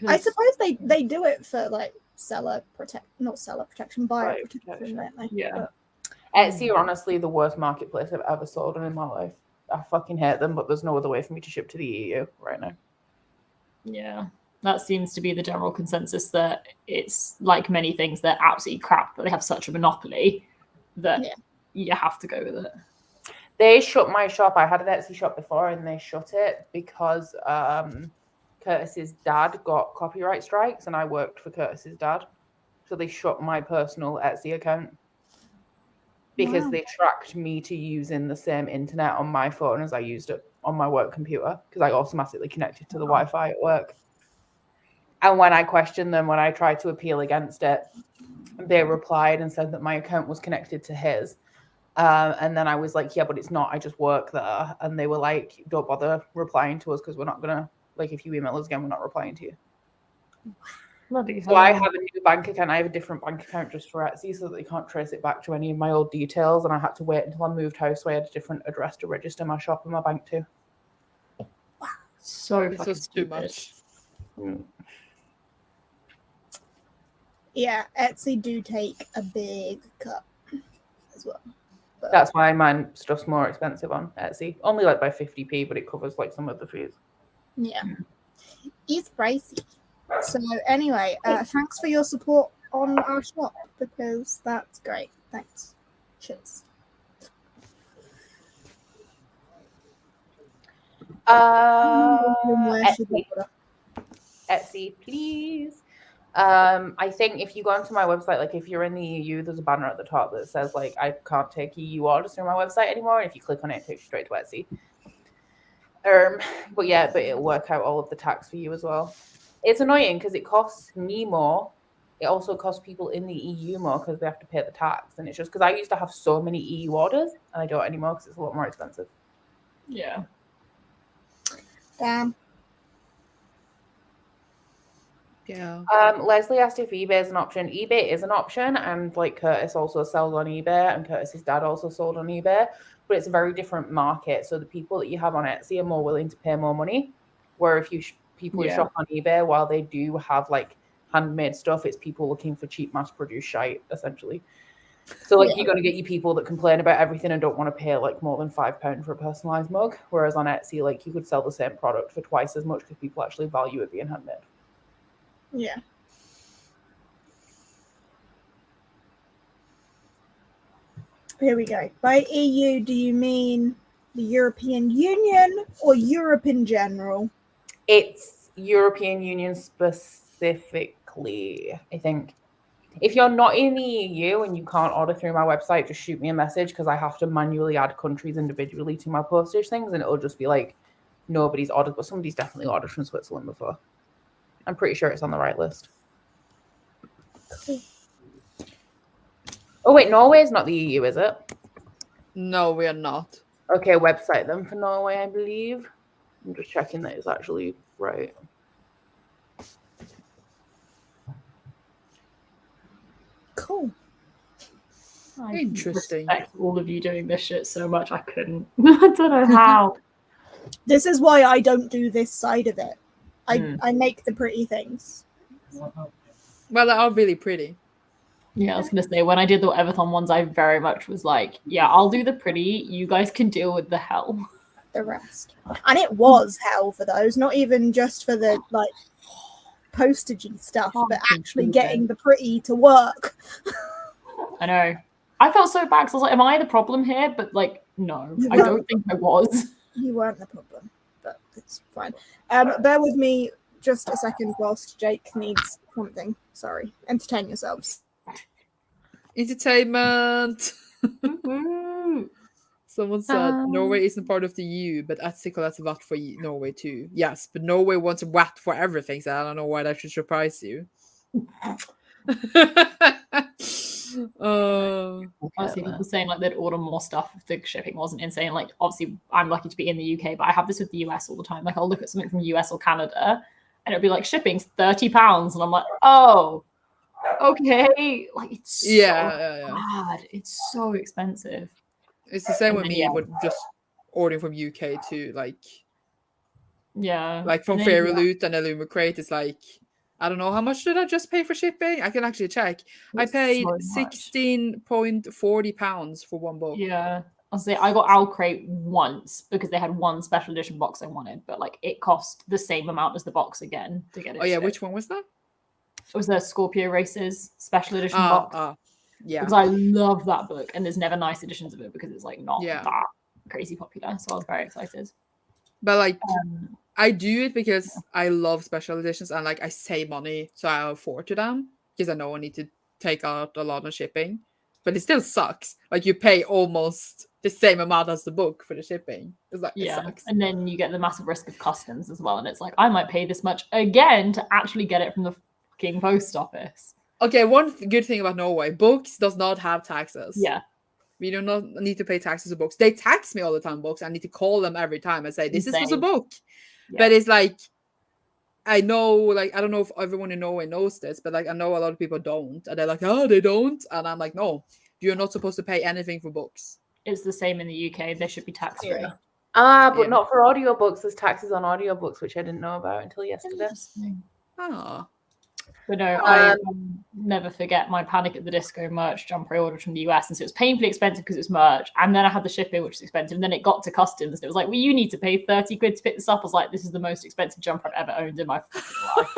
I suppose they do it for like buyer protection, don't they? Yeah. But Etsy are honestly the worst marketplace I've ever sold on in my life. I fucking hate them, but there's no other way for me to ship to the EU right now. Yeah. That seems to be the general consensus, that it's like many things, they're absolutely crap, but they have such a monopoly that you have to go with it. They shut my shop. I had an Etsy shop before, and they shut it because Curtis's dad got copyright strikes, and I worked for Curtis's dad. So they shut my personal Etsy account because they tracked me to using the same internet on my phone as I used it on my work computer, because I automatically connected to the Wi-Fi at work. And when I questioned them, when I tried to appeal against it, they replied and said that my account was connected to his. And then I was like, yeah, but it's not. I just work there. And they were like, don't bother replying to us, because we're not going to, like, if you email us again, we're not replying to you. Bloody So I have a new bank account. I have a different bank account just for Etsy, so that they can't trace it back to any of my old details. And I had to wait until I moved house, so I had a different address to register my shop and my bank to. So This fucking was too stupid. much. yeah, Etsy do take a big cut as well. But That's why mine stuff's more expensive on Etsy. Only like by 50p, but it covers like some of the fees. yeah, it's pricey. So anyway, thanks for your support on our shop, because that's great. Thanks. Cheers. Etsy, please. I think if you go onto my website, like if you're in the EU, there's a banner at the top that says like I can't take EU orders through my website anymore. And if you click on it, it takes you straight to Etsy. But it'll work out all of the tax for you as well. It's annoying because it costs me more. It also costs people in the EU more because they have to pay the tax. And it's just because I used to have so many EU orders, and I don't anymore because it's a lot more expensive. Yeah. Damn. Yeah. Leslie asked if eBay is an option. eBay is an option, and like Curtis also sells on eBay, and Curtis's dad also sold on eBay, but it's a very different market. So the people that you have on Etsy are more willing to pay more money, where if you people who shop on eBay, while they do have like handmade stuff, it's people looking for cheap mass-produced shite, essentially. So like you're going to get your people that complain about everything and don't want to pay like more than £5 for a personalized mug, whereas on Etsy, like you could sell the same product for twice as much because people actually value it being handmade. Yeah. Here we go. By EU, do you mean the European Union or Europe in general? It's European Union specifically, I think. If you're not in the EU and you can't order through my website, just shoot me a message, because I have to manually add countries individually to my postage things, and it'll just be like nobody's ordered, but somebody's definitely ordered from Switzerland before. I'm pretty sure it's on the right list. Cool. Oh wait, Norway is not the EU, is it? No, we are not. Okay, website them for Norway, I believe. I'm just checking that it's actually right. Cool. I Interesting. respect all of you doing this shit so much. I couldn't. I don't know how. This is why I don't do this side of it. I make the pretty things. Well, they are really pretty. Yeah, I was gonna say, when I did the Whateverthon ones, I very much was like, yeah, I'll do the pretty. You guys can deal with the hell. The rest. And it was hell for those, not even just for the like postagey stuff, but actually getting the pretty to work. I know. I felt so bad because I was like, am I the problem here? But like, no, I don't think I was. You weren't the problem, but it's fine. Bear with me just a second whilst Jake needs something. Sorry. Entertain yourselves. Entertainment. Someone said Norway isn't part of the EU, but Etsy collects VAT for Norway too. Yes, but Norway wants VAT for everything, so I don't know why that should surprise you. Honestly, people saying like they'd order more stuff if the shipping wasn't insane. Like, obviously, I'm lucky to be in the UK, but I have this with the US all the time. Like, I'll look at something from the US or Canada, and it'll be like shipping's £30, and I'm like, oh, okay. Like, it's so bad. It's so expensive. It's the same with me, but just ordering from UK too. Like, like from Fairy Loot and Illumicrate, it's like, I don't know, how much did I just pay for shipping? I can actually check. I paid £16.40 for one book. Yeah. I'll say I got Owlcrate once because they had one special edition box I wanted, but like it cost the same amount as the box again to get it. Oh yeah, which one was that? It was the Scorpio Races special edition box. Yeah. Because I love that book, and there's never nice editions of it because it's like not that crazy popular. So I was very excited. But like I do it because I love special editions and like I save money so I afford to them because I know I need to take out a lot of shipping. But it still sucks. Like you pay almost the same amount as the book for the shipping. It's like it sucks. And then you get the massive risk of customs as well. And it's like I might pay this much again to actually get it from the fucking post office. Okay, one good thing about Norway, books does not have taxes. Yeah. We do not need to pay taxes for books. They tax me all the time, books. I need to call them every time and say, this is for the book. Yeah. But it's like, I know, like, I don't know if everyone in Norway knows this, but like, I know a lot of people don't. And they're like, oh, they don't. And I'm like, no, you're not supposed to pay anything for books. It's the same in the UK. They should be tax-free. Yeah. But not for audiobooks. There's taxes on audiobooks, which I didn't know about until yesterday. But no, I never forget my Panic at the Disco merch jumper I ordered from the US. And so it was painfully expensive because it's merch. And then I had the shipping, which was expensive. And then it got to customs. And it was like, well, you need to pay 30 quid to pick this up. I was like, this is the most expensive jumper I've ever owned in my life.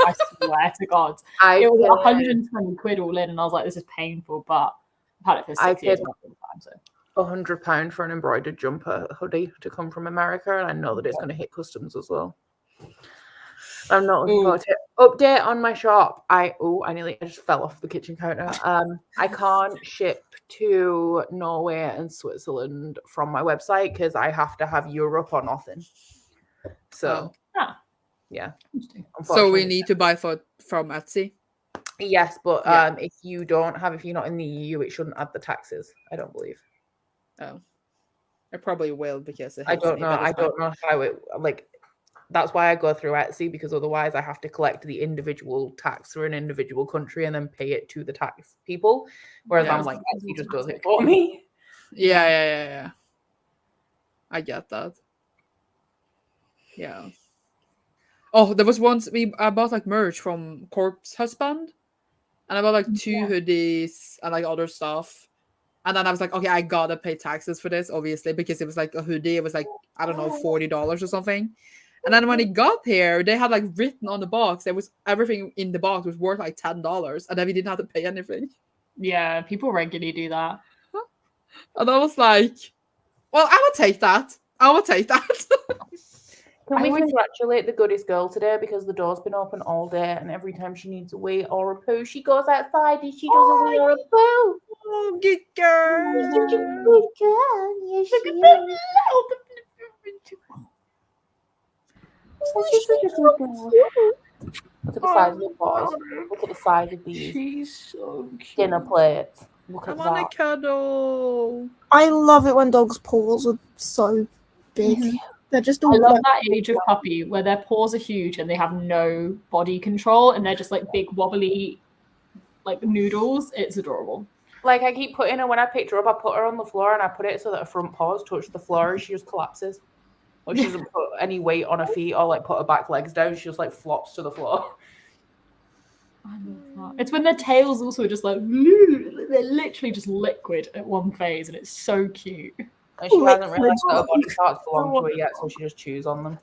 I swear to God. It was 120 quid all in. And I was like, this is painful. But I've had it for 6 years. So. £100 for an embroidered jumper hoodie to come from America. And I know that it's going to hit customs as well. I'm not looking forward to it. Update on my shop. I just fell off the kitchen counter. I can't ship to Norway and Switzerland from my website because I have to have Europe or nothing. So yeah. So we need to buy from Etsy. Yes, but if you're not in the EU, it shouldn't add the taxes. I don't believe. Oh, I probably will because I don't know how it like. That's why I go through Etsy, because otherwise I have to collect the individual tax for an individual country and then pay it to the tax people. Whereas I'm like, Etsy just does it for me. Yeah. I get that. Yeah. Oh, there was once I bought like merch from Corpse Husband, and I bought like 2 hoodies and like other stuff. And then I was like, okay, I gotta pay taxes for this, obviously, because it was like a hoodie. It was like, I don't know, $40 or something. And then when it got here, they had like written on the box, there was everything in the box was worth like $10, and then we didn't have to pay anything. Yeah, people regularly do that. And I was like, well, I would take that. Can we congratulate the goodies girl today, because the door's been open all day, and every time she needs a wee or a poo, she goes outside and she does a wee or a poo. Oh, good girl. You're such a good girl. Yes, she is. Look at the size of the paws. Look at the size of these. She's so cute. Dinner plates. Look at that. I want a cuddle. I love it when dogs' paws are so big. Mm-hmm. They're just all I love that age of puppy where their paws are huge and they have no body control and they're just like big wobbly like noodles. It's adorable. Like I keep putting her, when I picked her up, I put her on the floor and I put it so that her front paws touch the floor and she just collapses. Or she doesn't put any weight on her feet or like put her back legs down. She just like flops to the floor. I love that. It's when their tails also just like, they're literally just liquid at one phase and it's so cute. And she hasn't realised that her body parts belong to her yet, so she just chews on them.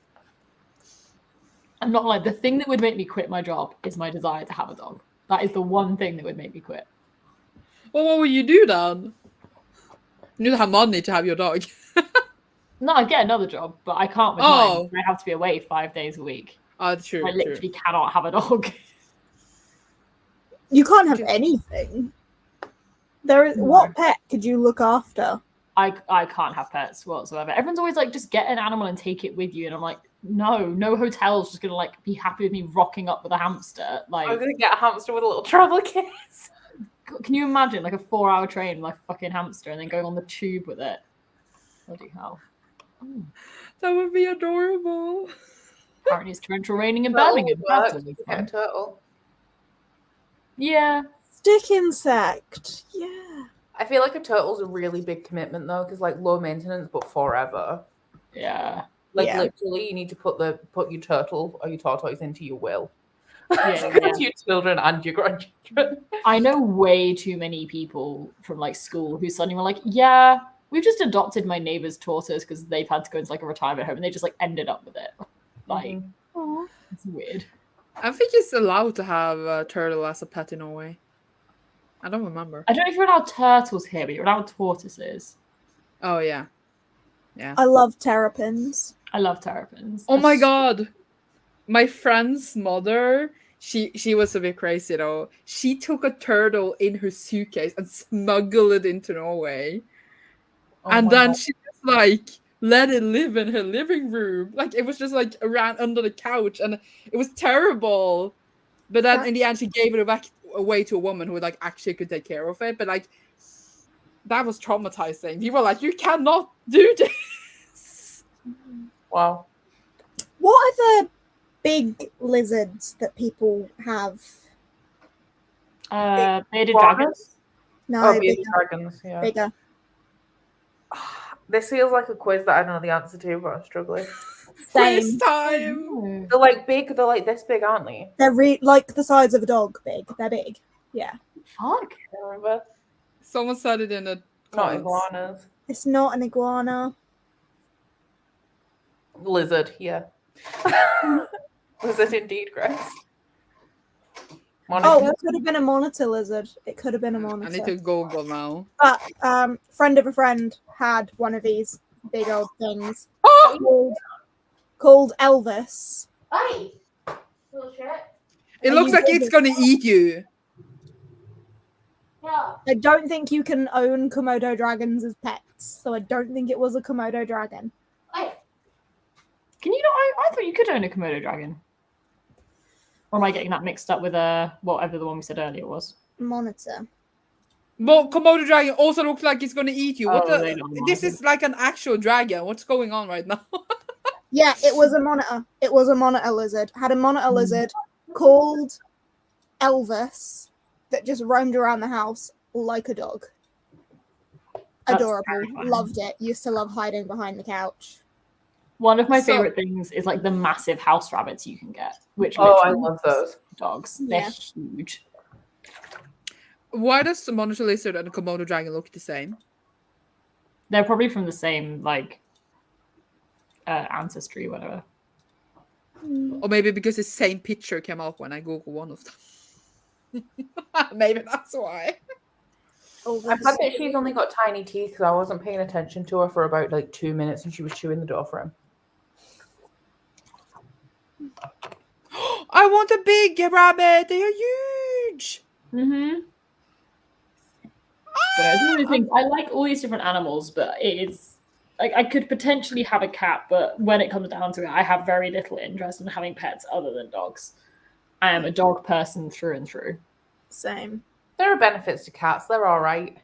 I'm not like, the thing that would make me quit my job is my desire to have a dog. That is the one thing that would make me quit. Well, what would you do then? You need to have money to have your dog. No, I'd get another job, but I can't with mine. I have to be away 5 days a week. Oh, true. I literally cannot have a dog. You can't have anything. What pet could you look after? I can't have pets whatsoever. Everyone's always like, just get an animal and take it with you, and I'm like, no hotel's just gonna like be happy with me rocking up with a hamster. Like, I'm gonna get a hamster with a little travel case. can you imagine like a 4-hour train with my fucking hamster and then going on the tube with it? Bloody hell. That would be adorable. Apparently it's torrential raining in Turtle Birmingham. would That's work. always Get a fun. turtle. Yeah. Stick insect. Yeah. I feel like a turtle's a really big commitment though, because like low maintenance but forever. Yeah. Like Yeah. literally, you need to put your turtle or your tortoise into your will. Yeah, To yeah. your children and your grandchildren. I know way too many people from like school who suddenly were like, yeah, we've just adopted my neighbor's tortoise because they've had to go into like a retirement home and they just like ended up with it. Like, it's weird. I think it's allowed to have a turtle as a pet in Norway. I don't remember. I don't know if you're allowed turtles here, but you're allowed tortoises. Oh yeah. I love terrapins. I love terrapins. Oh my They're god. My friend's mother, she was a bit crazy though. She took a turtle in her suitcase and smuggled it into Norway. Oh And my then God. she just like let it live in her living room. Like it was just like around under the couch and it was terrible. But then in the end she gave it back away to a woman who like actually could take care of it. But like that was traumatizing. People were like, you cannot do this. Wow. What are the big lizards that people have? bearded Iguanas? dragons. No, Oh, bigger. baby dragons, yeah. Bigger. This feels like a quiz that I know the answer to, but I'm struggling. Quiz Same. time. They're like big, they're like this big, aren't they? They're like the size of a dog. Big. They're big. Yeah. Fuck. I remember. Someone said it in the Not comments. iguanas. It's not an iguana. Lizard, yeah. Lizard indeed, Grace. Oh, it could have been a monitor lizard. It could have been a I monitor. need to Google now. But friend of a friend had one of these big old things called Elvis. Hey! Little shit. It Are looks you like good it's with gonna eat you. Yeah. I don't think you can own Komodo dragons as pets, so I don't think it was a Komodo dragon. Hey! Can you not? I thought you could own a Komodo dragon. Or am I getting that mixed up with whatever the one we said earlier was? Monitor. Well, Komodo dragon also looks like it's gonna eat you. What Oh, the? they don't This mind. is like an actual dragon. What's going on right now? Yeah, it was a monitor. It was a monitor lizard. Had a monitor lizard called Elvis that just roamed around the house like a dog. That's Adorable. terrifying. Loved it. Used to love hiding behind the couch. One of my So- favorite things is like the massive house rabbits you can get, which Oh, I literally love those. dogs. Yeah. They're huge. Why does the monitor lizard and the Komodo dragon look the same? They're probably from the same like ancestry, whatever. Or maybe because the same picture came up when I Googled one of them. Maybe that's why. Elvis. I thought that she's only got tiny teeth because I wasn't paying attention to her for about like 2 minutes and she was chewing the door frame. I want a big rabbit. They are huge. Mm-hmm. But it's one of those things. I like all these different animals, but it's like I could potentially have a cat, but when it comes down to it, I have very little interest in having pets other than dogs. I am a dog person through and through. Same. There are benefits to cats. They're all right.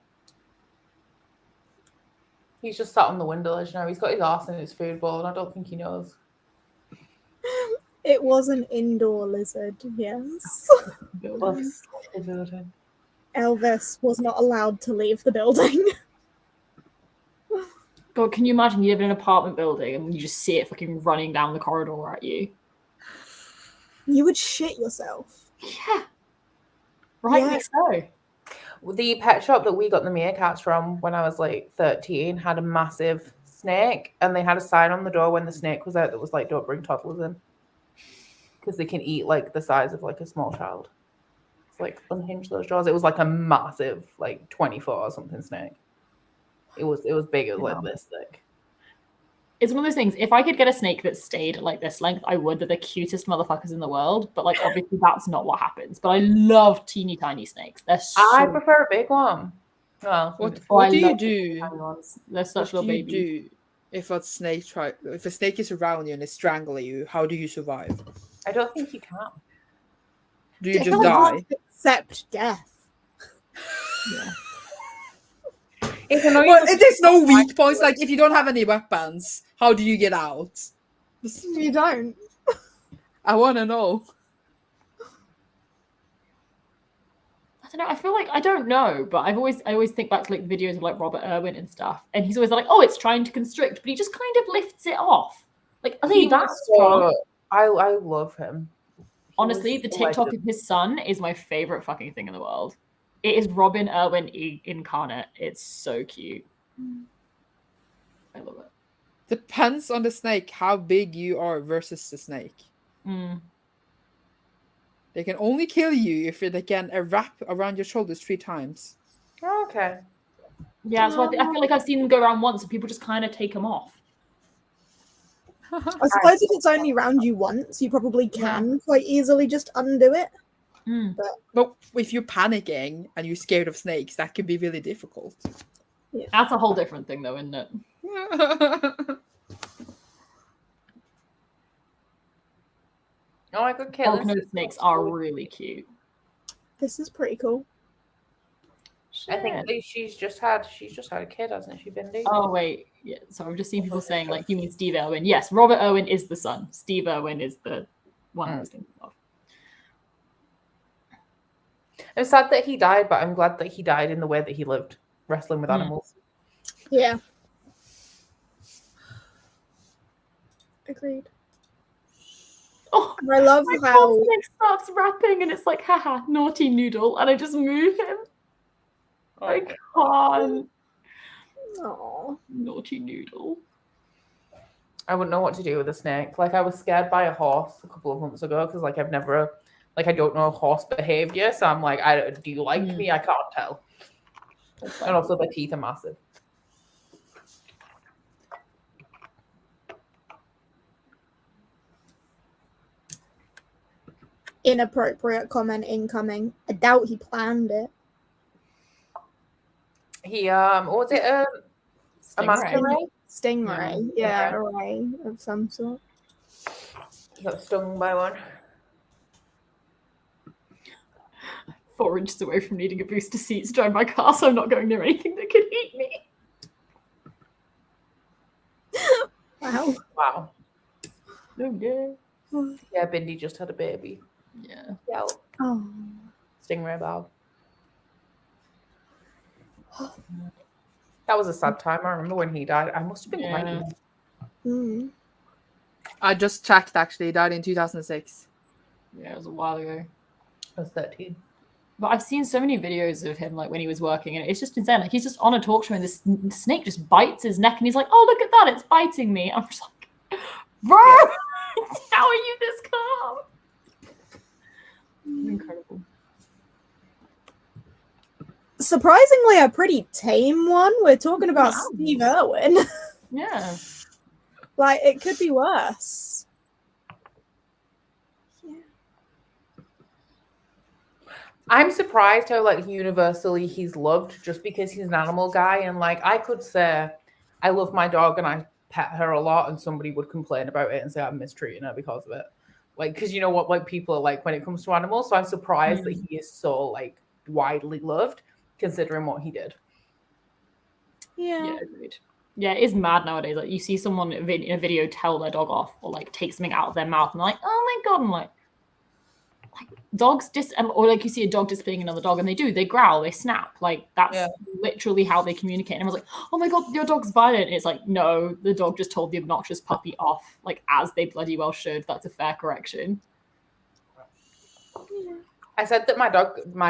He's just sat on the window ledge now. He's got his arse in his food bowl, and I don't think he knows. It was an indoor lizard, yes. Elvis was not allowed to leave the building. God, can you imagine you live in an apartment building and you just see it fucking running down the corridor at you? You would shit yourself. Yeah. Rightly so. The pet shop that we got the meerkats from when I was like 13 had a massive snake, and they had a sign on the door when the snake was out that was like, "Don't bring toddlers in," because they can eat like the size of like a small child. It's like unhinge those jaws. It was like a massive, like 20-foot or something snake. It was big. It was like this thick. It's one of those things. If I could get a snake that stayed like this length, I would. They're the cutest motherfuckers in the world. But like, obviously, that's not what happens. But I love teeny tiny snakes. They're so. I prefer a big one. Well, What I do you love do? tiny ones. They're such What little do you babies. do if a snake is around you and is strangling you? How do you survive? I don't think you can. Do you I just feel like die? you have to accept death. Yeah. It's annoying. Well, there's no weak points. Like if you don't have any weapons, how do you get out? You don't. I want to know. I don't know. I feel like I don't know, but I always think back to like the videos of like Robert Irwin and stuff, and he's always like, "Oh, it's trying to constrict," but he just kind of lifts it off. Like, I think that's strong. I love him. Honestly, the TikTok of his son is my favorite fucking thing in the world. It is Robin Irwin incarnate. It's so cute. I love it. Depends on the snake how big you are versus the snake. Mm. They can only kill you if they can wrap around your shoulders 3 times. Okay. Yeah, so I feel like I've seen them go around once, and people just kind of take them off. I suppose if it's only round you once, you probably can quite easily just undo it. Mm. But if you're panicking and you're scared of snakes, that can be really difficult. Yeah. That's a whole different thing, though, isn't it? Oh, I could kill Hognose snakes are really cute. This is pretty cool. I think she's just had a kid, hasn't she, Bindi? Oh wait, yeah. So I've just seen people saying like, "You mean Steve Irwin?" Yes, Robert Irwin is the son. Steve Irwin is the one I was thinking of. I'm sad that he died, but I'm glad that he died in the way that he lived, wrestling with animals. Yeah. Agreed. Oh, I love my how Cosmic starts rapping, and it's like, haha, naughty noodle, and I just move him. I can't. Aw. Naughty noodle. I wouldn't know what to do with a snake. Like, I was scared by a horse a couple of months ago because, like, I don't know horse behavior. So I'm like, do you like me? I can't tell. And also, the teeth are massive. inappropriate comment incoming. I doubt he planned it. He what was it? A manta ray? Stingray. Yeah, a ray of some sort. He got stung by one. 4 inches away from needing a booster seat to drive my car, so I'm not going near anything that could eat me. Wow. Wow. Oh yeah. Yeah, Bindi just had a baby. Yeah. Yeah. Oh. Stingray bow. That was a sad time. I remember when he died. I must have been quite young. Mm. I just checked, actually. He died in 2006. Yeah, it was a while ago. I was 13. But I've seen so many videos of him, like when he was working, and it's just insane. Like he's just on a talk show, and this snake just bites his neck, and he's like, "Oh, look at that! It's biting me." I'm just like, "Bro, how are you this calm?" Incredible. Surprisingly, a pretty tame one. We're talking about Steve Irwin. Yeah. Like, it could be worse. Yeah. I'm surprised how, like, universally he's loved just because he's an animal guy. And, like, I could say I love my dog and I pet her a lot, and somebody would complain about it and say I'm mistreating her because of it. Like, because you know what, like, people are like when it comes to animals. So I'm surprised that he is so, like, widely loved considering what he did. Yeah. Agreed. Yeah, it is mad nowadays. Like, you see someone in a video tell their dog off or like take something out of their mouth, and they're like, "Oh my god!" I'm like dogs or like you see a dog displaying another dog, and they growl, they snap. Like that's literally how they communicate. And I was like, "Oh my god, your dog's violent." And it's like, no, the dog just told the obnoxious puppy off, like as they bloody well should. That's a fair correction. I said that my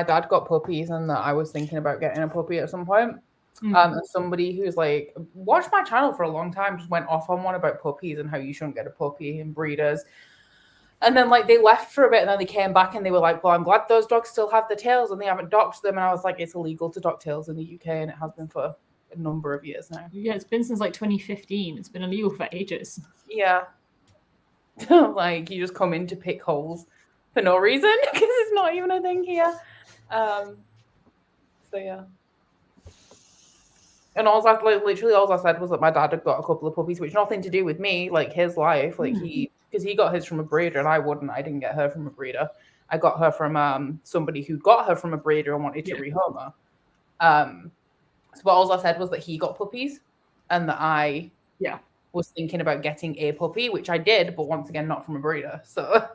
dad got puppies and that I was thinking about getting a puppy at some point. And somebody who's like watched my channel for a long time just went off on one about puppies and how you shouldn't get a puppy and breeders. And then like they left for a bit and then they came back and they were like, "Well, I'm glad those dogs still have the tails and they haven't docked them." And I was like, "It's illegal to dock tails in the UK and it has been for a number of years now." Yeah, it's been since like 2015. It's been illegal for ages. Yeah. Like you just come in to pick holes for no reason because it's not even a thing here. So yeah. And literally all I said was that my dad had got a couple of puppies, which nothing to do with me, like his life, like because he got his from a breeder and I didn't get her from a breeder. I got her from somebody who got her from a breeder and wanted to rehome her. So all I said was that he got puppies and that I was thinking about getting a puppy, which I did, but once again, not from a breeder. So,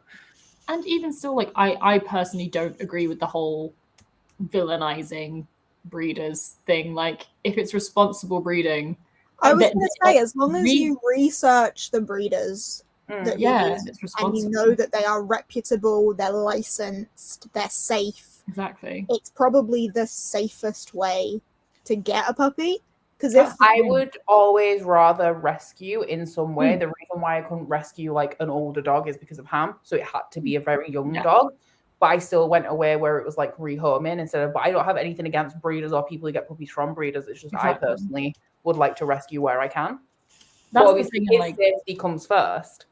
and even still, like I personally don't agree with the whole villainizing breeders thing. Like, if it's responsible breeding, I was going to say, as long as you research the breeders that you use, it's and responsible. you know that they are reputable, they're licensed, they're safe. Exactly. It's probably the safest way to get a puppy. Because I would always rather rescue in some way. The reason why I couldn't rescue like an older dog is because of Hump, so it had to be a very young dog. But I still went away where it was like rehoming instead of. But I don't have anything against breeders or people who get puppies from breeders. It's just I personally would like to rescue where I can. That's but the thing. Like, safety comes first.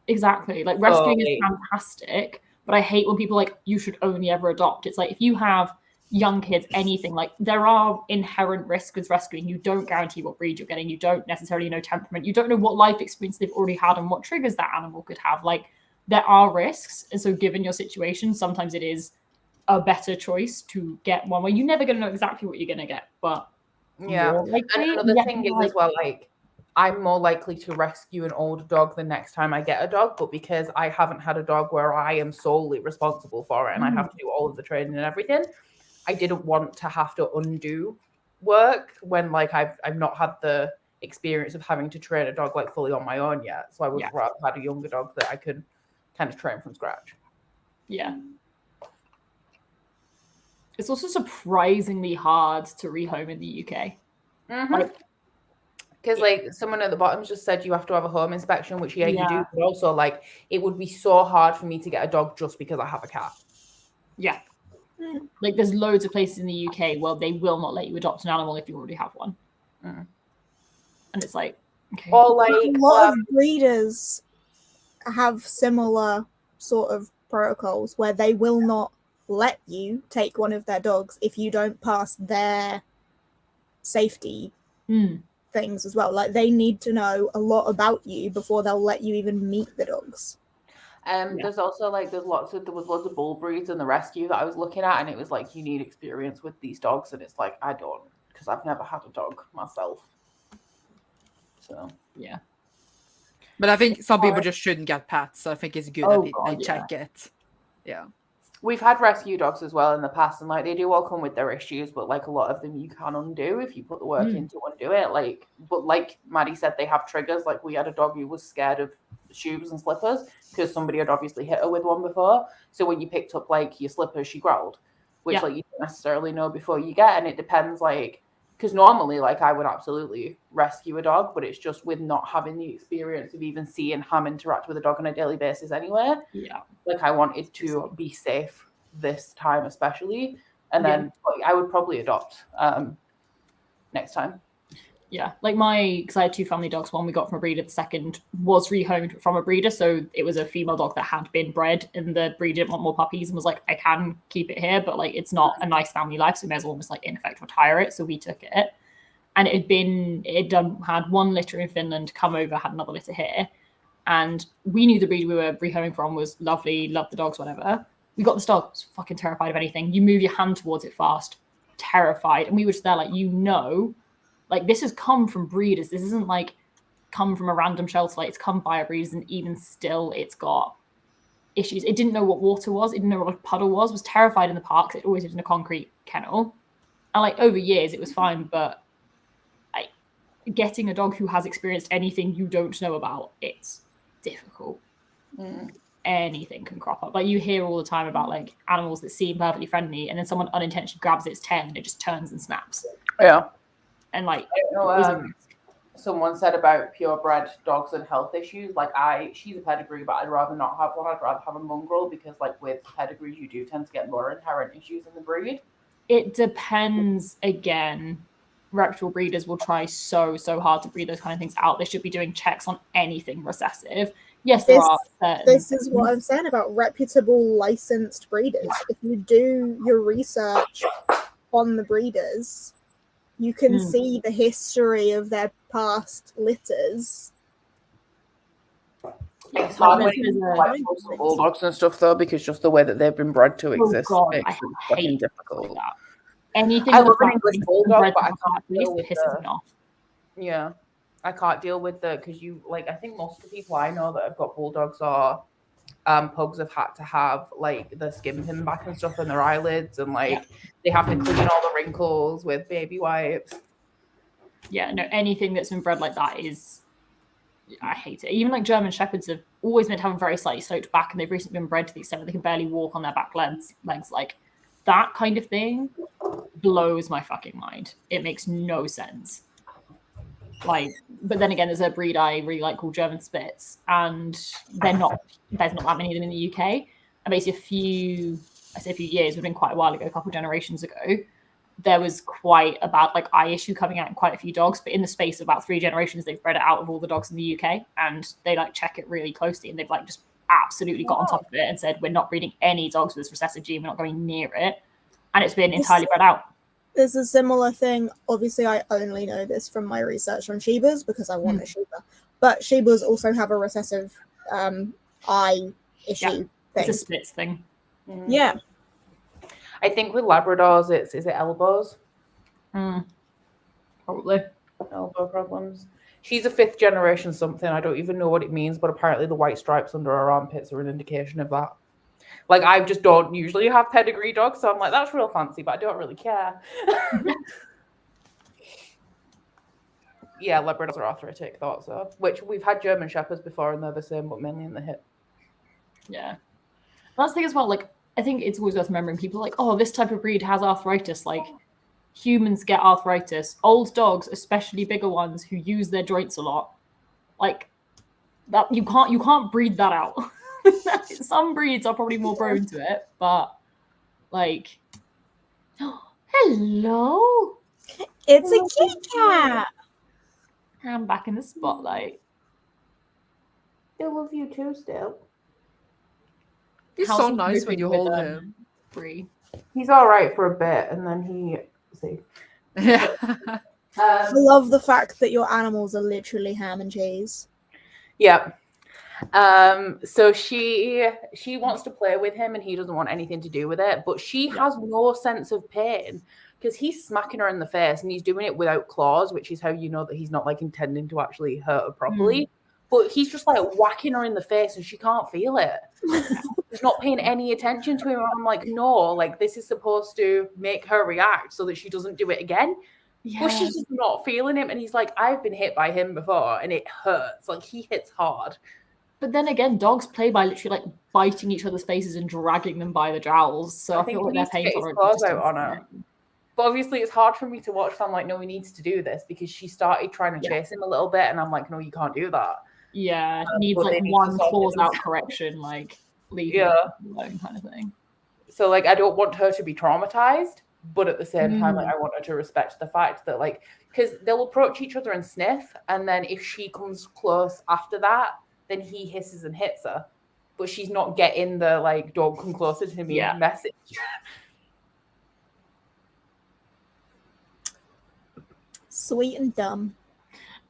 Exactly. Like, rescuing is fantastic, but I hate when people like you should only ever adopt. It's like if you have young kids, anything, like there are inherent risks with rescuing. You don't guarantee what breed you're getting. You don't necessarily know temperament. You don't know what life experience they've already had and what triggers that animal could have. Like, there are risks. And so given your situation, sometimes it is a better choice to get one where you're never going to know exactly what you're going to get. But and another thing is as well, like, I'm more likely to rescue an older dog the next time I get a dog, but because I haven't had a dog where I am solely responsible for it and I have to do all of the training and everything, I didn't want to have to undo work when like I've not had the experience of having to train a dog like fully on my own yet. So I would rather have had a younger dog that I could kind of train from scratch. Yeah. It's also surprisingly hard to rehome in the UK. Because like someone at the bottom just said you have to have a home inspection, which you do, but also like it would be so hard for me to get a dog just because I have a cat. Yeah. Like there's loads of places in the UK where they will not let you adopt an animal if you already have one. And it's like, okay. Or like a lot of breeders have similar sort of protocols where they will not let you take one of their dogs if you don't pass their safety things as well. Like they need to know a lot about you before they'll let you even meet the dogs. There's also like there was loads of bull breeds in the rescue that I was looking at, and it was like you need experience with these dogs, and it's like I don't, because I've never had a dog myself. So yeah, but I think some people just shouldn't get pets. So I think it's good that they check it. Yeah, we've had rescue dogs as well in the past, and like they do all come with their issues, but like a lot of them you can undo if you put the work in to undo it. Like, but like Maddie said, they have triggers. Like we had a dog who was scared of shoes and slippers because somebody had obviously hit her with one before. So when you picked up like your slippers, she growled, which like you don't necessarily know before you get. And it depends, like, because normally like I would absolutely rescue a dog, but it's just with not having the experience of even seeing Ham interact with a dog on a daily basis anywhere. Yeah, like I wanted to be safe this time especially, and then I would probably adopt next time. Yeah, like because I had 2 family dogs. One we got from a breeder, the second was rehomed from a breeder. So it was a female dog that had been bred, and the breeder didn't want more puppies and was like, I can keep it here, but like it's not a nice family life, so we may as well almost like in effect retire it. So we took it, and had 1 litter in Finland, come over, had another litter here, and we knew the breeder we were rehoming from was lovely, loved the dogs, whatever. We got this dog, was fucking terrified of anything. You move your hand towards it fast, terrified, and we were just there like, like this has come from breeders. This isn't like come from a random shelter. Like it's come via breeders, and even still, it's got issues. It didn't know what water was. It didn't know what a puddle was terrified in the parks. It always lived in a concrete kennel. And like over years, it was fine. But getting a dog who has experienced anything you don't know about, it's difficult. Anything can crop up. Like you hear all the time about like animals that seem perfectly friendly, and then someone unintentionally grabs its tail and it just turns and snaps. Yeah. And like someone said about purebred dogs and health issues, like she's a pedigree, but I'd rather not have one. I'd rather have a mongrel, because like with pedigrees you do tend to get more inherent issues in the breed. It depends. Again, reputable breeders will try so hard to breed those kind of things out. They should be doing checks on anything recessive. Yes, this is what I'm saying about reputable licensed breeders. If you do your research on the breeders, you can see the history of their past litters. It's hard when you like bulldogs and stuff though, because just the way that they've been bred to exist makes it fucking difficult. That. Anything I love an English bulldog, but I can't deal with pisses me off. Yeah, I can't deal with because you like. I think most of the people I know that have got bulldogs or pugs have had to have like the skin pin back and stuff on their eyelids, and like they have to clean all the wrinkles with baby wipes. Yeah, no, anything that's been bred like that is. I hate it. Even like German Shepherds have always meant to have a very slightly sloped back, and they've recently been bred to the extent that they can barely walk on their back legs. Like that kind of thing blows my fucking mind. It makes no sense. Like, but then again, there's a breed I really like called German Spitz, and there's not that many of them in the UK. And basically, a few years, we've been quite a while ago, a couple of generations ago, there was quite a bad like eye issue coming out in quite a few dogs, but in the space of about 3 generations, they've bred it out of all the dogs in the UK, and they like check it really closely, and they've like just absolutely got on top of it and said, we're not breeding any dogs with this recessive gene, we're not going near it, and it's been entirely bred out. There's a similar thing. Obviously, I only know this from my research on Shibas because I want a Shiba, but Shibas also have a recessive eye issue thing. It's a Spitz thing. Yeah. I think with Labradors, is it elbows? Probably. Elbow problems. She's a 5th generation something. I don't even know what it means, but apparently the white stripes under her armpits are an indication of that. Like, I just don't usually have pedigree dogs, so I'm like, that's real fancy, but I don't really care. Yeah, Labradors are arthritic, thought so. Which we've had German Shepherds before, and they're the same, but mainly in the hip. Yeah. That's the thing as well, like, I think it's always worth remembering people like, oh, this type of breed has arthritis. Like, humans get arthritis. Old dogs, especially bigger ones who use their joints a lot, like that you can't breed that out. Some breeds are probably more prone to it, but like, hello, it's a kitty cat. I'm back in the spotlight. I love you too, still. He's so nice when you hold him. Free. He's all right for a bit, and then I love the fact that your animals are literally ham and cheese. Yeah. So she wants to play with him, and he doesn't want anything to do with it. But she has no sense of pain because he's smacking her in the face, and he's doing it without claws, which is how you know that he's not like intending to actually hurt her properly. But he's just like whacking her in the face, and she can't feel it. She's not paying any attention to him. I'm like, no, like this is supposed to make her react so that she doesn't do it again. Yeah. But she's just not feeling him. And he's like, I've been hit by him before, and it hurts. Like he hits hard. But then again, dogs play by literally like biting each other's faces and dragging them by the jowls. So I feel like they're pain tolerant. On her. But obviously, it's hard for me to watch. So I'm like, no, he needs to do this because she started trying to chase him a little bit, and I'm like, no, you can't do that. Yeah, needs like one claws out correction, like leave it alone kind of thing. So like, I don't want her to be traumatized, but at the same time, like, I want her to respect the fact that like, because they'll approach each other and sniff, and then if she comes close after that, then he hisses and hits her. But she's not getting the like, don't come closer to me message. Sweet and dumb.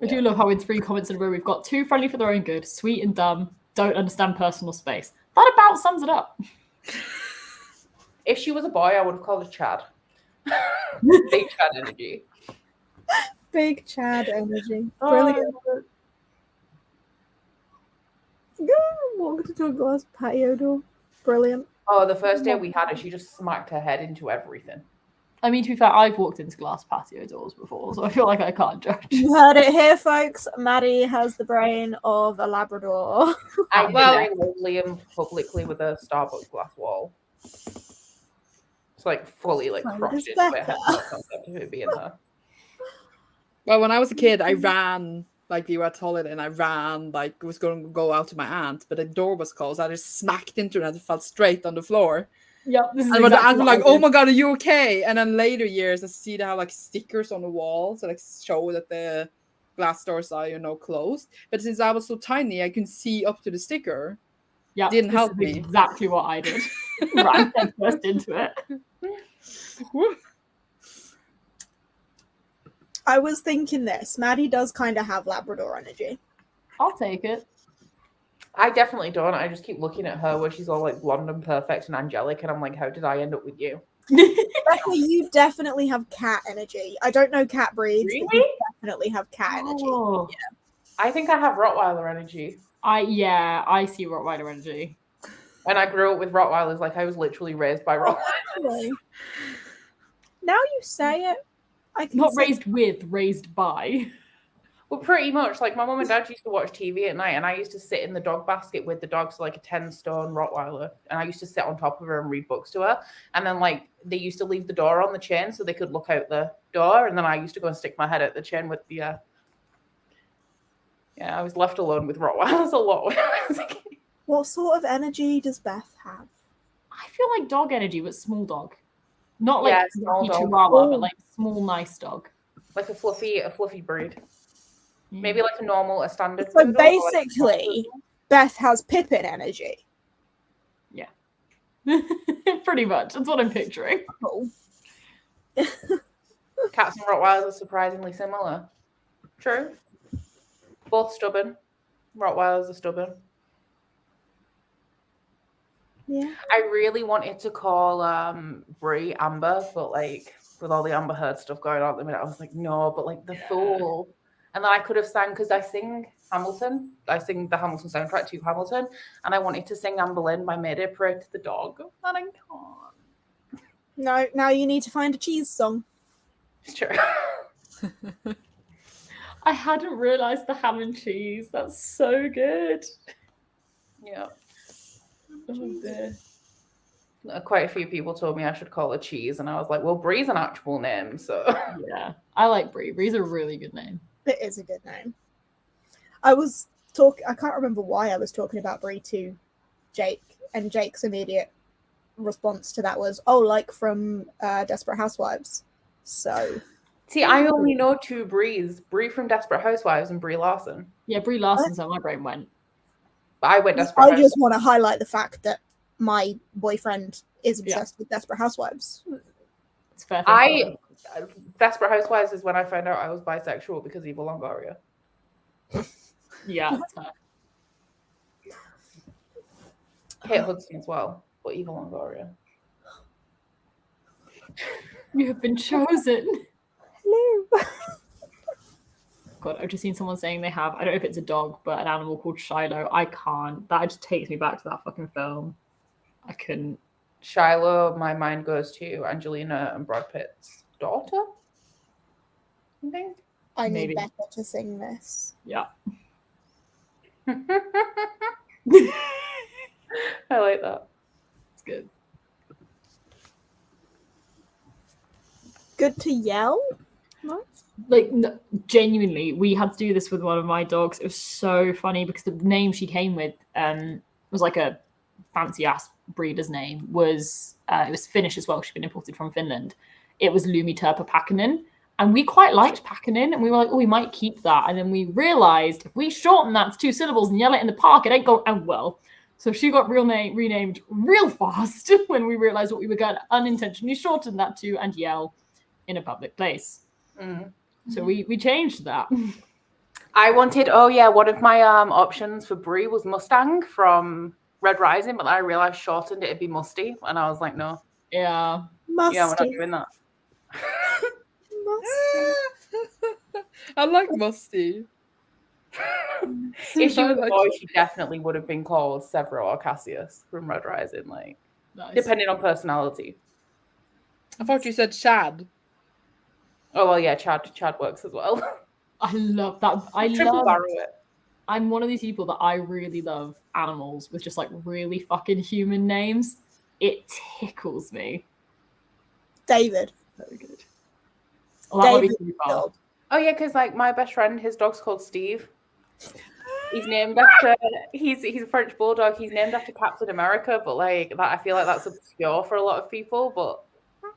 I do love how in 3 comments in a row we've got too friendly for their own good, sweet and dumb, don't understand personal space. That about sums it up. If she was a boy, I would have called her Chad. Big Chad energy. Big Chad energy. Brilliant. Walked into a glass patio door. Brilliant. Oh, the first day we had her, she just smacked her head into everything. I mean, to be fair, I've walked into glass patio doors before, so I feel like I can't judge. You heard it here, folks. Maddie has the brain of a Labrador. I love Liam publicly with a Starbucks glass wall. It's like fully like crushed into my head. The concept of it being there. Well, when I was a kid, I ran, like we were at holiday, and I ran, like was going to go out to my aunt, but the door was closed. I just smacked into it and it fell straight on the floor. Yep. And exactly the aunt was like, "Oh my god, are you okay?" And then later years, I see they have like stickers on the wall to like show that the glass doors are, you know, closed. But since I was so tiny, I couldn't see up to the sticker. Yeah, didn't help me. Exactly what I did. Right, then burst into it. I was thinking this. Maddie does kind of have Labrador energy. I'll take it. I definitely don't. I just keep looking at her where she's all like blonde and perfect and angelic, and I'm like, how did I end up with you? Becca, you definitely have cat energy. I don't know cat breeds, but you Really? definitely have cat energy. Oh. I think I have Rottweiler energy. I see Rottweiler energy. And I grew up with Rottweilers. Like, I was literally raised by Rottweilers. Actually, now you say it, I can Not see- raised with, raised by. Well, pretty much. Like, my mum and dad used to watch TV at night, and I used to sit in the dog basket with the dogs, like a 10-stone Rottweiler. And I used to sit on top of her and read books to her. And then, like, they used to leave the door on the chain so they could look out the door. And then I used to go and stick my head out the chain with the... Yeah, I was left alone with Rottweilers a lot when I was a kid. What sort of energy does Beth have? I feel like dog energy, but small dog. Not like Yeah, small fluffy dog. chihuahua, Oh. but like small, nice dog. Like a fluffy breed. Maybe like a standard So poodle, or like a basically, Beth has Pippin energy. Yeah. Pretty much. That's what I'm picturing. Cool. Cats and Rottweilers are surprisingly similar. True. Both stubborn. Rottweilers are stubborn. Yeah. I really wanted to call Brie Amber, but like with all the Amber Heard stuff going on at the minute, I was like, no, but like the fool. And then I could have sang, because I sing Hamilton. I sing the Hamilton soundtrack to Hamilton, and I wanted to sing Anne Boleyn by Mayday Parade to the dog, and I can't. No, now you need to find a cheese song. It's true. I hadn't realised the ham and cheese. That's so good. Yeah. Oh dear. Quite a few people told me I should call her Cheese, and I was like, well, Brie's an actual name, so. Yeah. I like Brie. Brie's a really good name. It is a good name. I can't remember why I was talking about Brie to Jake, and Jake's immediate response to that was, oh, like from Desperate Housewives. So. See, I only know two Bries. Brie from Desperate Housewives and Brie Larson. Yeah, Brie Larson's how my brain went. But I went Desperate I Housewives. just want to highlight the fact that my boyfriend is obsessed with Desperate Housewives. It's fair. Desperate Housewives is when I found out I was bisexual because of Eva Longoria. Yeah, it's fair. Kate Hudson as well, but Eva Longoria. You have been chosen. Hello. God, I've just seen someone saying they have, I don't know if it's a dog, but an animal called Shiloh. I can't. That just takes me back to that fucking film. I couldn't. Shiloh, my mind goes to Angelina and Brad Pitt's daughter. I think. I need Maybe. Becca to sing this. Yeah. I like that. It's good. Good to yell? Nice. Like, genuinely, we had to do this with one of my dogs. It was so funny because the name she came with was like a fancy ass breeder's name. It was Finnish as well. She'd been imported from Finland. It was Lumiturpa Pakkanen. And we quite liked Pakkanen, and we were like, oh, we might keep that. And then we realized if we shorten that to 2 syllables and yell it in the park, it ain't going out well. So she got renamed real fast when we realized what we were going to unintentionally shorten that to and yell in a public place. So we changed that. I wanted, one of my options for Brie was Mustang from Red Rising, but I realized shortened it'd be Musty, and I was like, no. Yeah. Musty. Yeah, we're not doing that. I like Musty. If she was a boy, she definitely would have been called Severo or Cassius from Red Rising, like Nice. depending on personality. I thought you said Chad. Oh well, yeah, Chad works as well. I love that. Triple barrel it. I'm one of these people that I really love animals with just like really fucking human names. It tickles me. David. Very good. Well, that might be David too far. dog. Oh yeah, because like my best friend, his dog's called Steve. He's named after he's a French bulldog. He's named after Captain America, but like that, I feel like that's obscure for a lot of people. But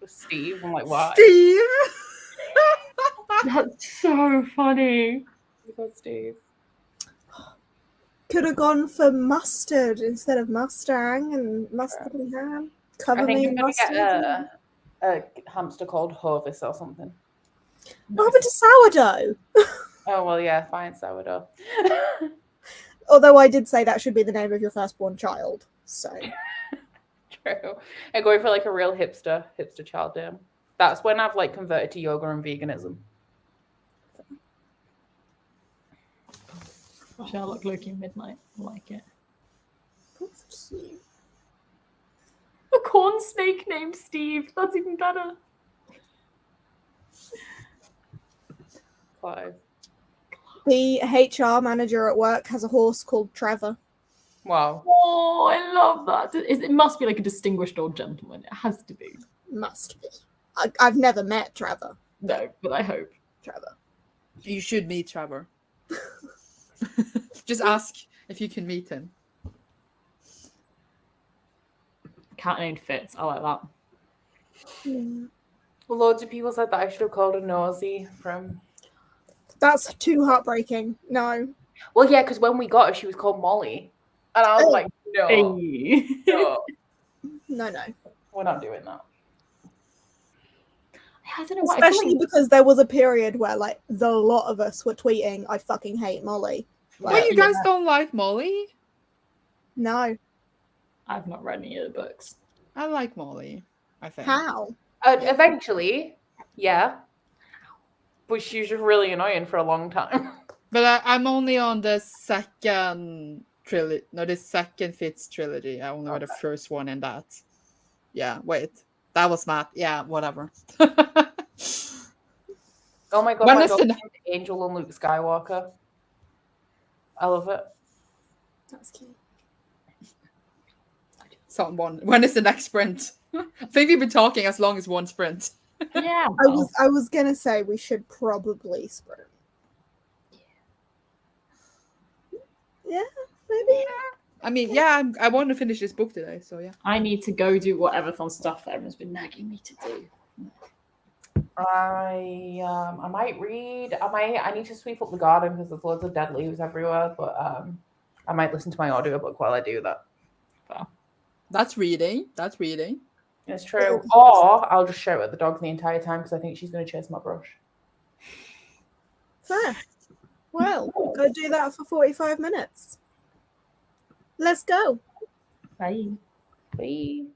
Steve, I'm like, why? Steve. That's so funny. He's called Steve. Could have gone for mustard instead of Mustang and mustard and ham. Cover I think me I'm in gonna mustard. get a hamster called Hovis or something. What happened to sourdough? Oh, well, yeah, fine, sourdough. Although I did say that should be the name of your firstborn child. So True. I'm going for like a real hipster child name. That's when I've like converted to yoga and veganism. Sherlock Loki Midnight. I like it. A corn snake named Steve. That's even better. 5. the HR manager at work has a horse called Trevor. Wow. Oh, I love that. It must be like a distinguished old gentleman. It has to be. Must be. I've never met Trevor. No, but I hope. Trevor. You should meet Trevor. Just ask if you can meet him. Cat named Fitz. I like that. Yeah. Well, loads of people said that I should have called her Nosy from... That's too heartbreaking. No. Well, yeah, because when we got her, she was called Molly. And I was like, no. Hey. No. No. We're not doing that. I don't know why. I feel Especially like- because there was a period where like the lot of us were tweeting, I fucking hate Molly. Wait, Like, you guys don't like Molly? no. I've not read any of the books. I like Molly, I think. How? Eventually, yeah. But she was just really annoying for a long time. But I'm only on the second trilogy. No, the second Fitz trilogy. I only read the first one in that. Yeah, wait. That was Matt. Yeah, whatever. Oh my god, When my is dog the named Angel and Luke Skywalker. I love it. That's cute. Someone. When is the next sprint? I think we've been talking as long as one sprint. Yeah. I was gonna say we should probably sprint. Yeah, maybe. I mean, yeah, I want to finish this book today, so yeah. I need to go do whateverthon stuff that everyone's been nagging me to do. I might read. I need to sweep up the garden because there's loads of dead leaves everywhere. But I might listen to my audiobook while I do that. That's reading. That's reading. It's true. Or I'll just shout at the dog the entire time because I think she's going to chase my brush. Fair. Well, go do that for 45 minutes. Let's go. Bye. Bye.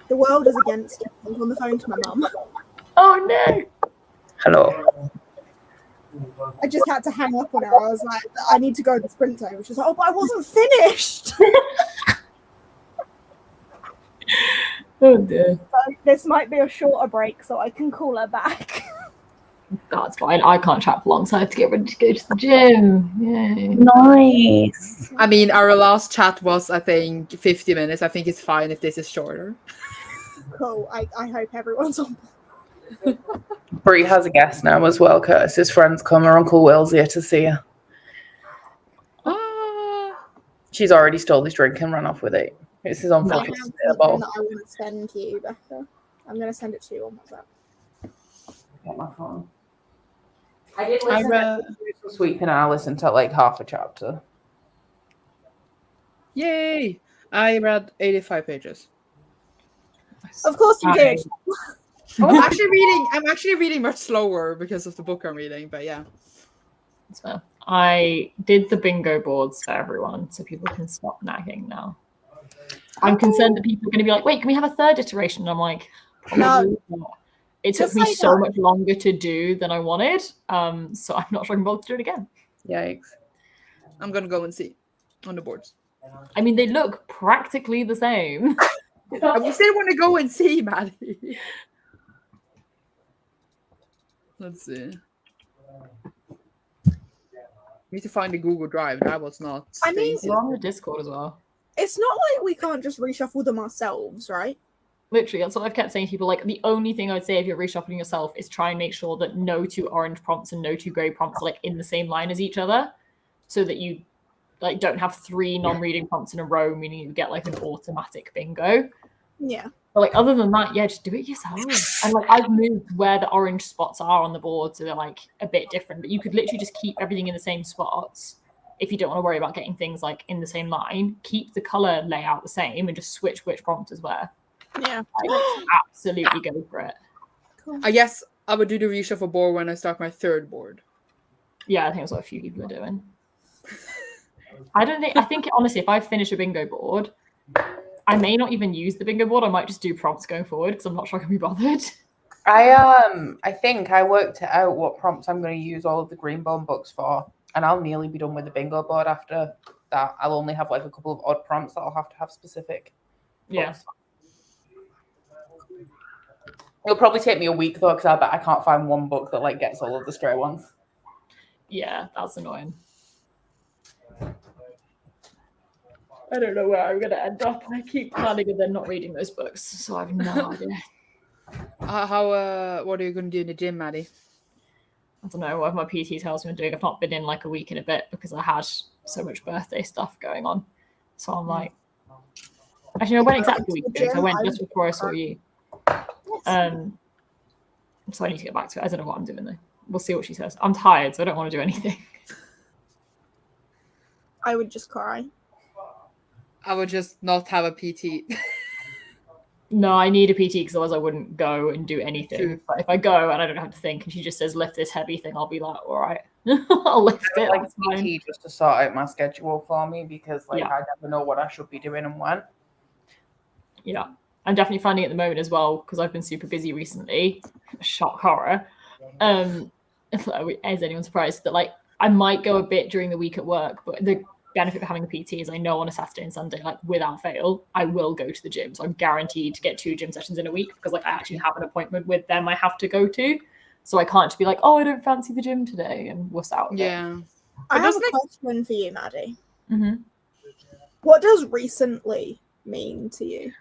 The world is against you. I was on the phone to my mum. Oh no! Hello. I just had to hang up on her. I was like, I need to go to the sprint time. She was like, oh, but I wasn't finished. Oh dear. So this might be a shorter break, so I can call her back. That's fine. I can't chat for long, so I have to get ready to go to the gym. Yay. Nice. I mean, our last chat was, I think, 50 minutes. I think it's fine if this is shorter. Cool. I hope everyone's on. Brie has a guest now as well. Curtis's friends come. Her Uncle Will's here to see her. She's already stole his drink and run off with it. This is on I fucking have table. something that I want to send to you, Becca. I'm going to send it to you on WhatsApp. Get my phone. I did listen to Sweeping, and I listened to like half a chapter. Yay! I read 85 pages. Of course you did. I'm actually reading much slower because of the book I'm reading, but yeah. That's fair. I did the bingo boards for everyone, so people can stop nagging now. I'm concerned that people are going to be like, wait, can we have a third iteration? And I'm like, probably not. It took me so much longer to do than I wanted, so I'm not sure I can bother to do it again. Yikes. I'm going to go and see on the boards. I mean, they look practically the same. We still want to go and see, Maddie. Let's see. Need to find the Google Drive. That was not. I mean, We're on the Discord as well. It's not like we can't just reshuffle them ourselves, right? Literally, that's what I've kept saying to people. Like, the only thing I would say if you're reshuffling yourself is try and make sure that no two orange prompts and no two grey prompts are like in the same line as each other, so that you like don't have 3 non-reading prompts in a row, meaning you get like an automatic bingo. Yeah. But like other than that, yeah, just do it yourself. And like I've moved where the orange spots are on the board, so they're like a bit different. But you could literally just keep everything in the same spots if you don't want to worry about getting things like in the same line. Keep the color layout the same and just switch which prompt is where. Yeah. Like, absolutely go for it. Cool. I guess I would do the reshuffle board when I start my third board. Yeah, I think that's what a few people are doing. I think honestly, if I finish a bingo board, I may not even use the bingo board. I might just do prompts going forward because I'm not sure I can be bothered. I think I worked out what prompts I'm going to use all of the Greenbone books for, and I'll nearly be done with the bingo board after that. I'll only have like a couple of odd prompts that I'll have to have specific. Yeah. Books. It'll probably take me a week though, because I bet I can't find one book that like gets all of the stray ones. Yeah, that's annoying. I don't know where I'm going to end up. I keep planning and then not reading those books, so I have no idea. What are you going to do in the gym, Maddie? I don't know what my PT tells me I'm doing. I've not been in like a week and a bit because I had so much birthday stuff going on. So I'm like, actually, I went exactly a week ago. So I went just before I saw you. So I need to get back to it. I don't know what I'm doing though. We'll see what she says. I'm tired, so I don't want to do anything. I would just cry. I would just not have a PT. No, I need a PT because otherwise I wouldn't go and do anything. True. But if I go and I don't have to think and she just says lift this heavy thing, I'll be like, all right, I'll lift it. Like That's fine. PT just to sort out my schedule for me because like Yeah. I never know what I should be doing and when. Yeah, I'm definitely finding at the moment as well because I've been super busy recently. Shock horror. Is anyone surprised that like I might go a bit during the week at work, but the benefit of having a PT is I know on a Saturday and Sunday, like without fail, I will go to the gym. So I'm guaranteed to get 2 gym sessions in a week because like I actually have an appointment with them I have to go to. So I can't just be like, oh, I don't fancy the gym today and wuss out. Yeah. I have a question for you, Maddie. Mm-hmm. What does recently mean to you?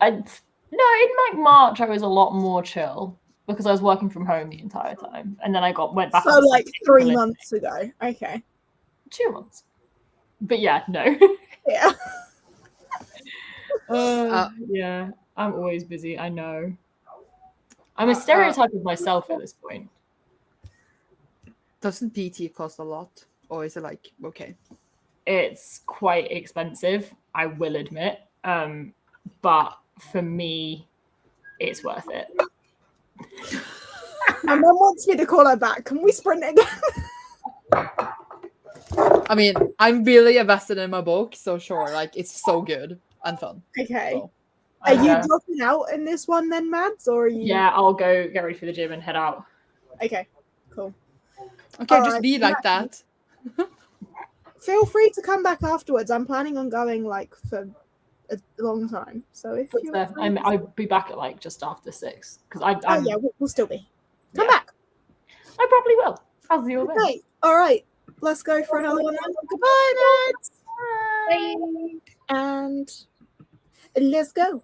In like March I was a lot more chill because I was working from home the entire time, and then I went back. So like 3 months ago. Okay. 2 months. But yeah, no. Yeah. Yeah, I'm always busy. I know. I'm a stereotype of myself at this point. Doesn't PT cost a lot? Or is it like, okay? It's quite expensive, I will admit. But for me, it's worth it. My mum wants me to call her back. Can we sprint again? I mean, I'm really invested in my book, so sure, like it's so good and fun. Okay. So. Are you Yeah. dropping out in this one then, Mads, or are you? Yeah, I'll go get ready for the gym and head out. Okay, cool. Okay, All just right. be like that. Feel free to come back afterwards. I'm planning on going like for a long time. So if But you're free, I'll be back at like just after 6 because oh yeah, we'll still be. Come Yeah. back. I probably will. I'll see you all then. Okay. All right. Let's go for another one. Then. Goodbye, Mads. Bye. And let's go.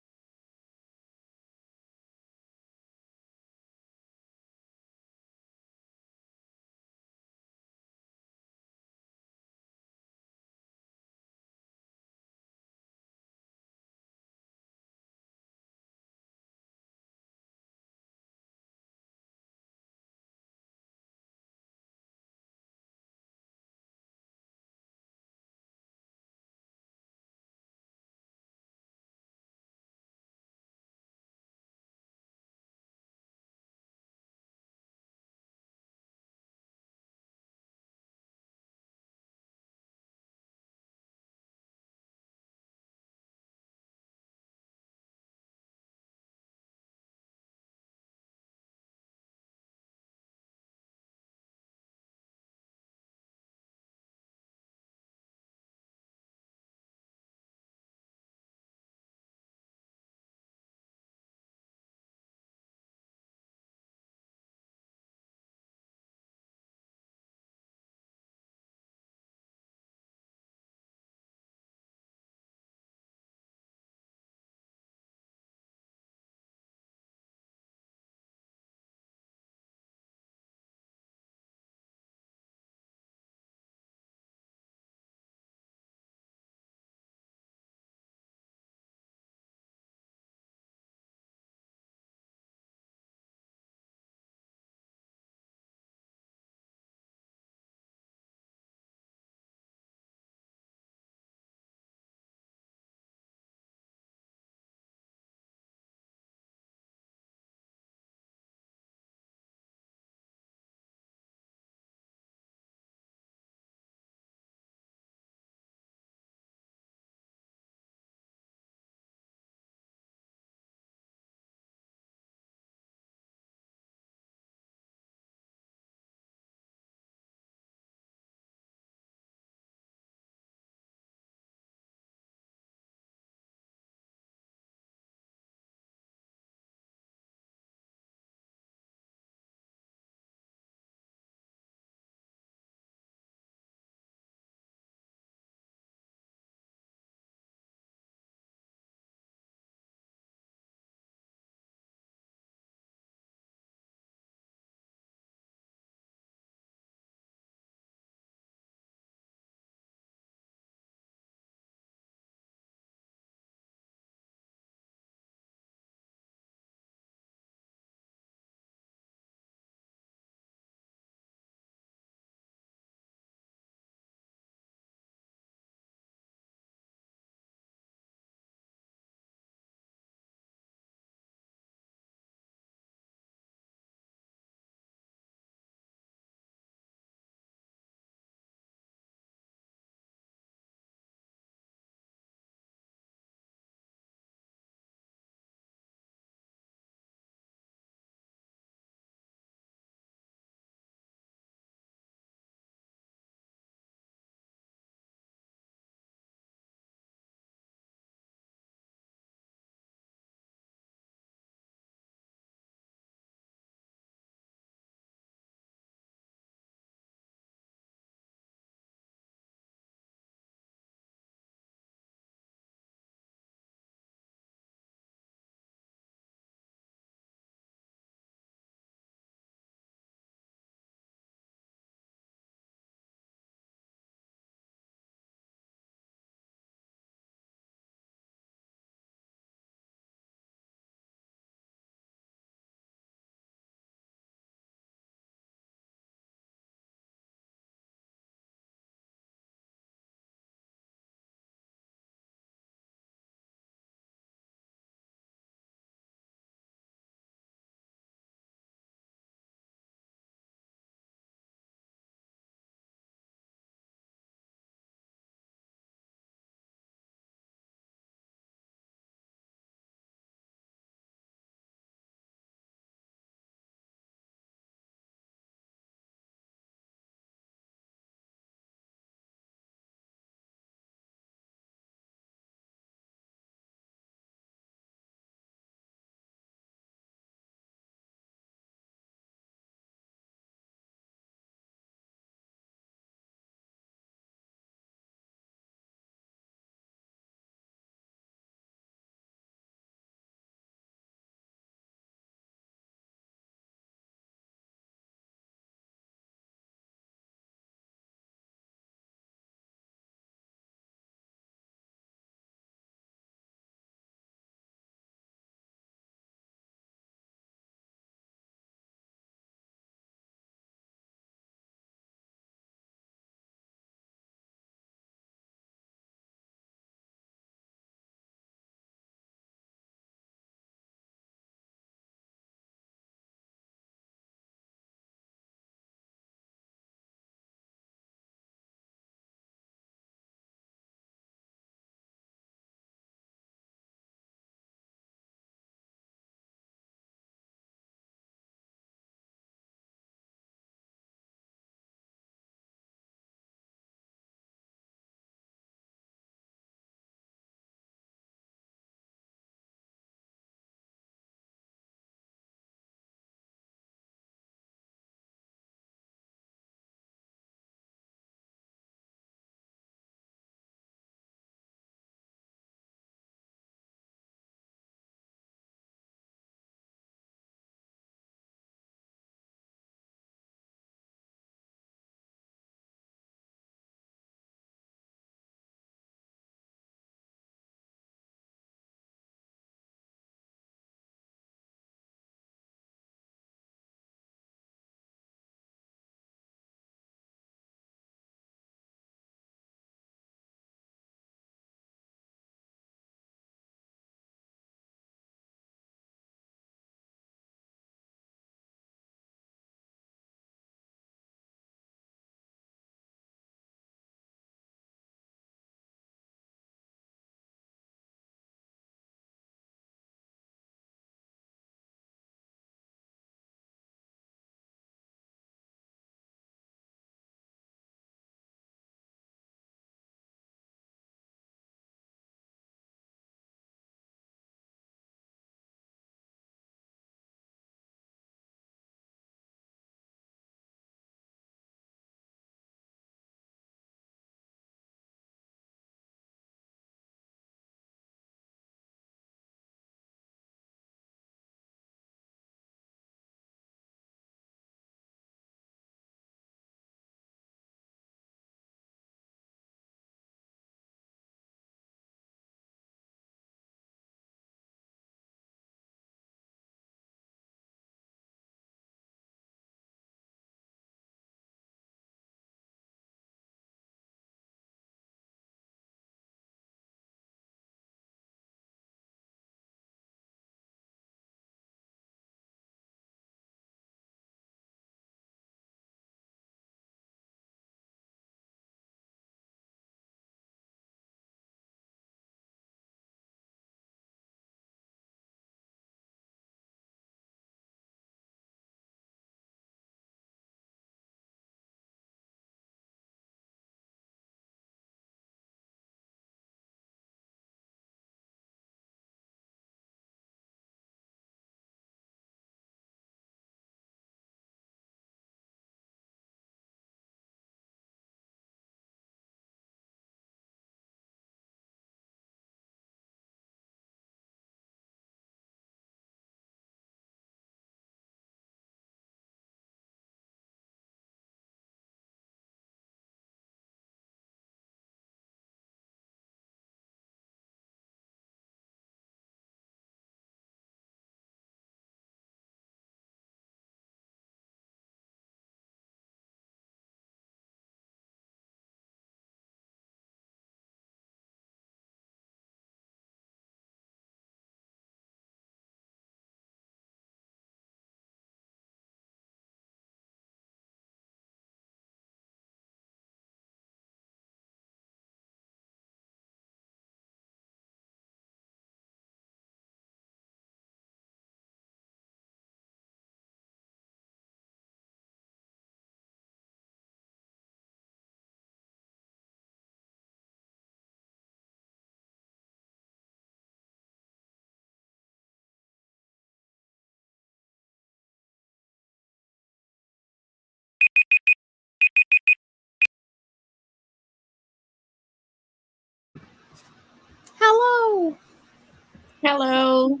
Hello.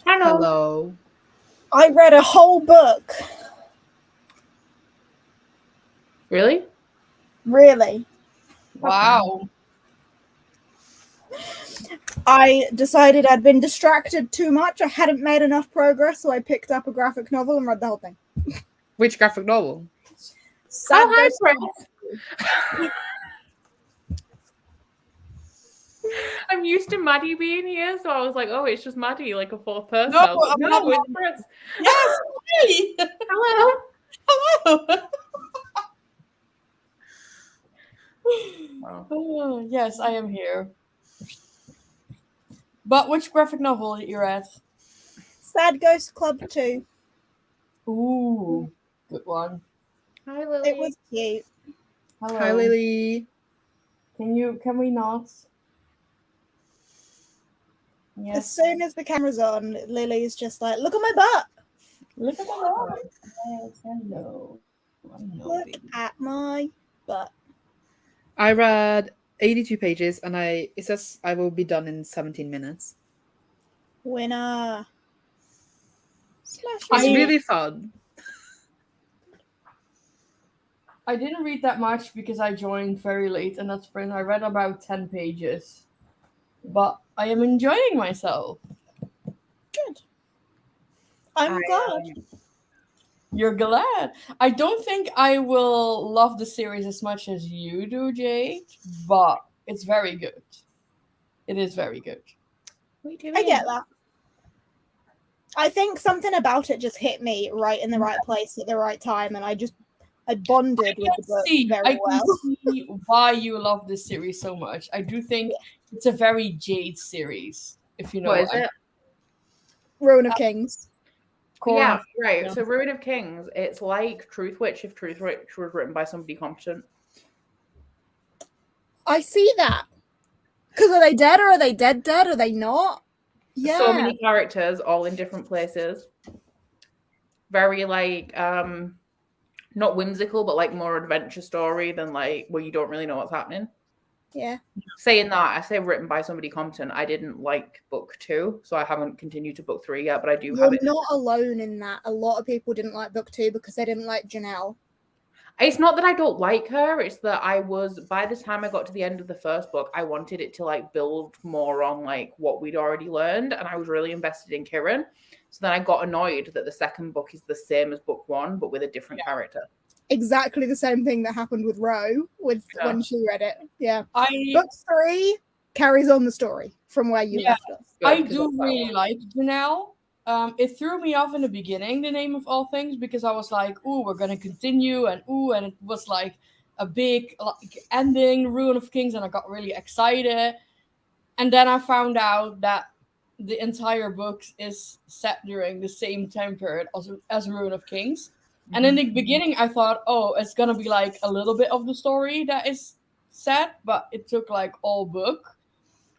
Hello. I read a whole book. Really? Really. Wow. I decided I'd been distracted too much. I hadn't made enough progress, so I picked up a graphic novel and read the whole thing. Which graphic novel? Sad Oh, hi, Ghost Chris. I'm used to Maddie being here, so I was like, oh, it's just Maddie, like a fourth person. No, I was like, I'm no, not. it's Chris. Yes. Hey. Hello. Hello. Wow. Oh, yes, I am here. But which graphic novel did you read? Sad Ghost Club 2. Ooh, good one. Hi, Lily. It was cute. Hello. Hi, Lily. Can we not? As Yes. soon as the camera's on, Lily's just like, look at my butt. Look at my butt. Yes, hello. Look at my butt. I read 82 pages and it says I will be done in 17 minutes. Winner. Smash It's it. really fun. I didn't read that much because I joined very late in that sprint. I read about 10 pages. But I am enjoying myself. Good. I'm glad. You're glad. I don't think I will love the series as much as you do, Jade, but it's very good. It is very good. What are you doing? I get that. I think something about it just hit me right in the right place at the right time, and I bonded with the book very I well. can see why you love this series so much. I do think it's a very Jade series, if you know What is what I it? Ruin of Kings. Yeah, right. Yeah. So Ruin of Kings, it's like Truthwitch if Truthwitch was written by somebody competent. I see that. Because are they dead or are they dead? Are they not? Yeah. So many characters all in different places. Very like not whimsical, but like more adventure story than like where you don't really know what's happening. Yeah. Saying that, I say written by somebody competent. I didn't like book 2, so I haven't continued to book 3 yet, but I do have You're it. not alone in that. A lot of people didn't like book 2 because they didn't like Janelle. It's not that I don't like her, it's that by the time I got to the end of the first book, I wanted it to like build more on like what we'd already learned, and I was really invested in Kieran. So then I got annoyed that the second book is the same as book 1, but with a different character. Exactly the same thing that happened with Ro when she read it. Yeah. Book 3 carries on the story from where you left us. I do really like Janelle. It threw me off in the beginning, The Name of All Things, because I was like, "Ooh, we're gonna continue," and it was like a big ending, Ruin of Kings, and I got really excited. And then I found out that the entire book is set during the same time period as Ruin of Kings. And in the beginning, I thought, oh, it's gonna be like a little bit of the story that is set, but it took like all book.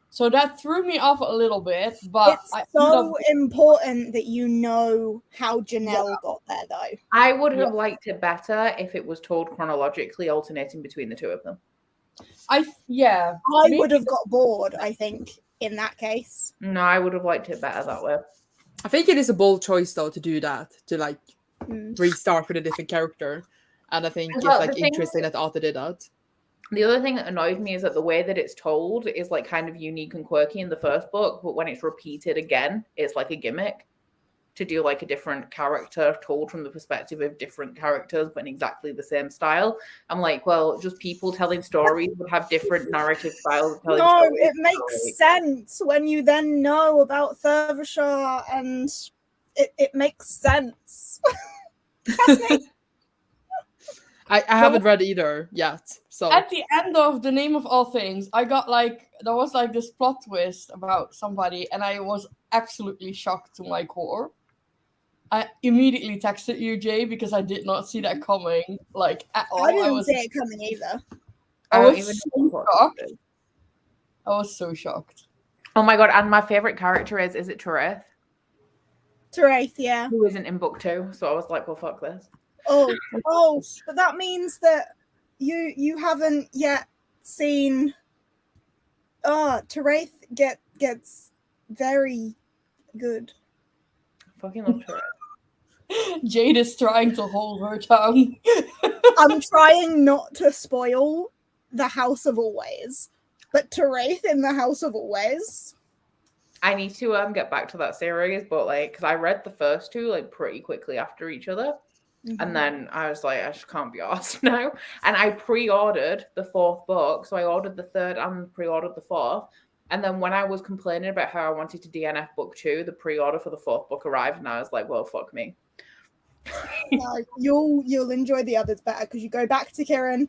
So that threw me off a little bit, but it's so important that you know how Janelle got there, though. I would have liked it better if it was told chronologically, alternating between the two of them. I would have got bored, I think, in that case. No, I would have liked it better that way. I think it is a bold choice, though, to do that, to like restart with a different character. And I think it's like interesting that the author did that. The other thing that annoyed me is that the way that it's told is like kind of unique and quirky in the first book, but when it's repeated again, it's like a gimmick to do like a different character told from the perspective of different characters, but in exactly the same style. I'm like, well, just people telling stories would have different narrative styles. No, it makes sense when you then know about Thurvashar, and it makes sense. Trust me. I haven't read either yet. So at the end of The Name of All Things, I got there was like this plot twist about somebody, and I was absolutely shocked to my core. I immediately texted you, Jay, because I did not see that coming, like at all. I didn't see it coming either. I was so shocked. I was so shocked. Oh my god! And my favorite character is it Tereth? Tereth, yeah. Who isn't in book 2? So I was like, well, fuck this. Oh, but that means that you haven't yet seen Tereth gets very good. Fucking love her. Jade is trying to hold her tongue. I'm trying not to spoil the House of Always, but Terath in the House of Always. I need to get back to that series, but like, because I read the first two like pretty quickly after each other, and then I was like, I just can't be arsed now. And I pre-ordered the fourth book, so I ordered the third and pre-ordered the fourth. And then when I was complaining about how I wanted to DNF book 2, the pre-order for the fourth book arrived, and I was like, well, fuck me. No, you'll enjoy the others better because you go back to Kieran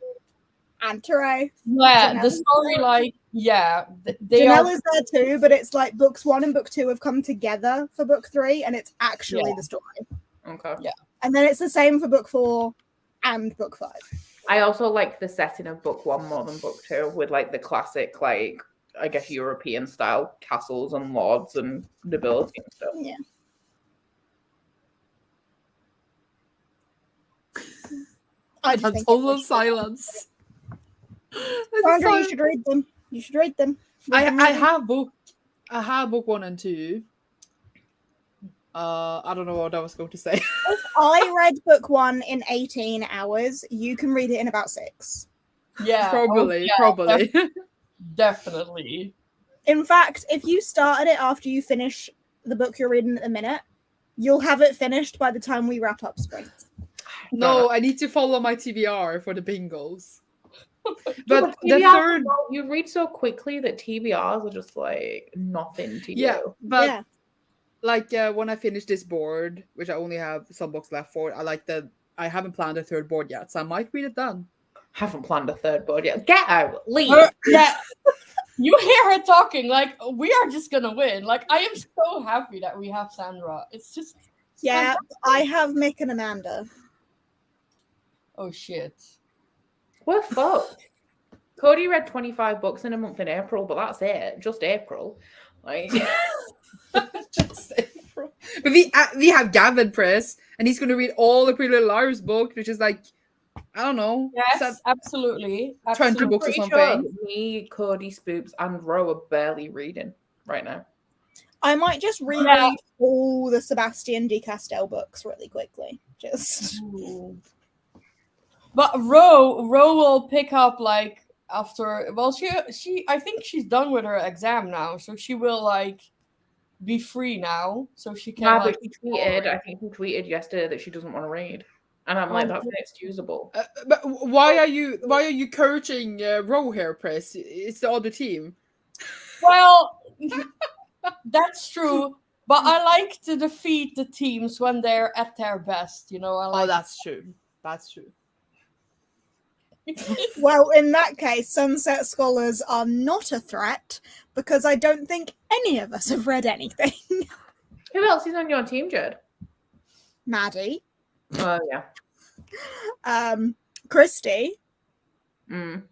and Terath. Yeah, the Janelle. story, like, yeah, they are. Janelle is there too, but it's like books 1 and book 2 have come together for book 3, and it's actually the story. Okay. Yeah. And then it's the same for book 4 and book 5. I also like the setting of book 1 more than book 2, with like the classic, like, I guess European style castles and lords and nobility and stuff. Yeah. I just That's think total silence. Sandra, you should read them. You should read them. I have book 1 and 2. I don't know what I was going to say. If I read book 1 in 18 hours, you can read it in about 6. Yeah, Probably. definitely. In fact, if you started it after you finish the book you're reading at the minute, you'll have it finished by the time we wrap up Sprint. No, I need to follow my TBR for the bingos. But But the TBRs third, you read so quickly that TBRs are just like nothing to yeah, you. but Yeah. like when I finish this board, which I only have some books left for, I haven't planned a third board yet, so I might read it then. Haven't planned a third board yet. Get out, leave. Yeah, you hear her talking like we are just gonna win. Like I am so happy that we have Sandra. It's just Yeah, I have Mick and Amanda. oh shit. We're fucked. Cody read 25 books in a month in April, but that's it. Just April. Like, Just April. But we have Gavin Press, and he's going to read all the Pretty Little Liars book, which is like, I don't know, Yes, absolutely. 20 books or pretty something. sure me, Cody, Spoops, and Ro are barely reading right now. I might just reread all the Sebastian de Castell books really quickly. Just But Ro will pick up like after. Well, she I think she's done with her exam now, so she will like be free now, so she can. Yeah, like, but she tweeted. I think she tweeted yesterday that she doesn't want to read, and I'm like, that's inexcusable. But why are you encouraging Row here, Press? It's the other team. Well, that's true. But I like to defeat the teams when they're at their best. You know, I like. Oh, that's true. That's true. Well, in that case, Sunset Scholars are not a threat because I don't think any of us have read anything. Who else is on your team, Jed? Maddie, Oh yeah. Christy, Mm.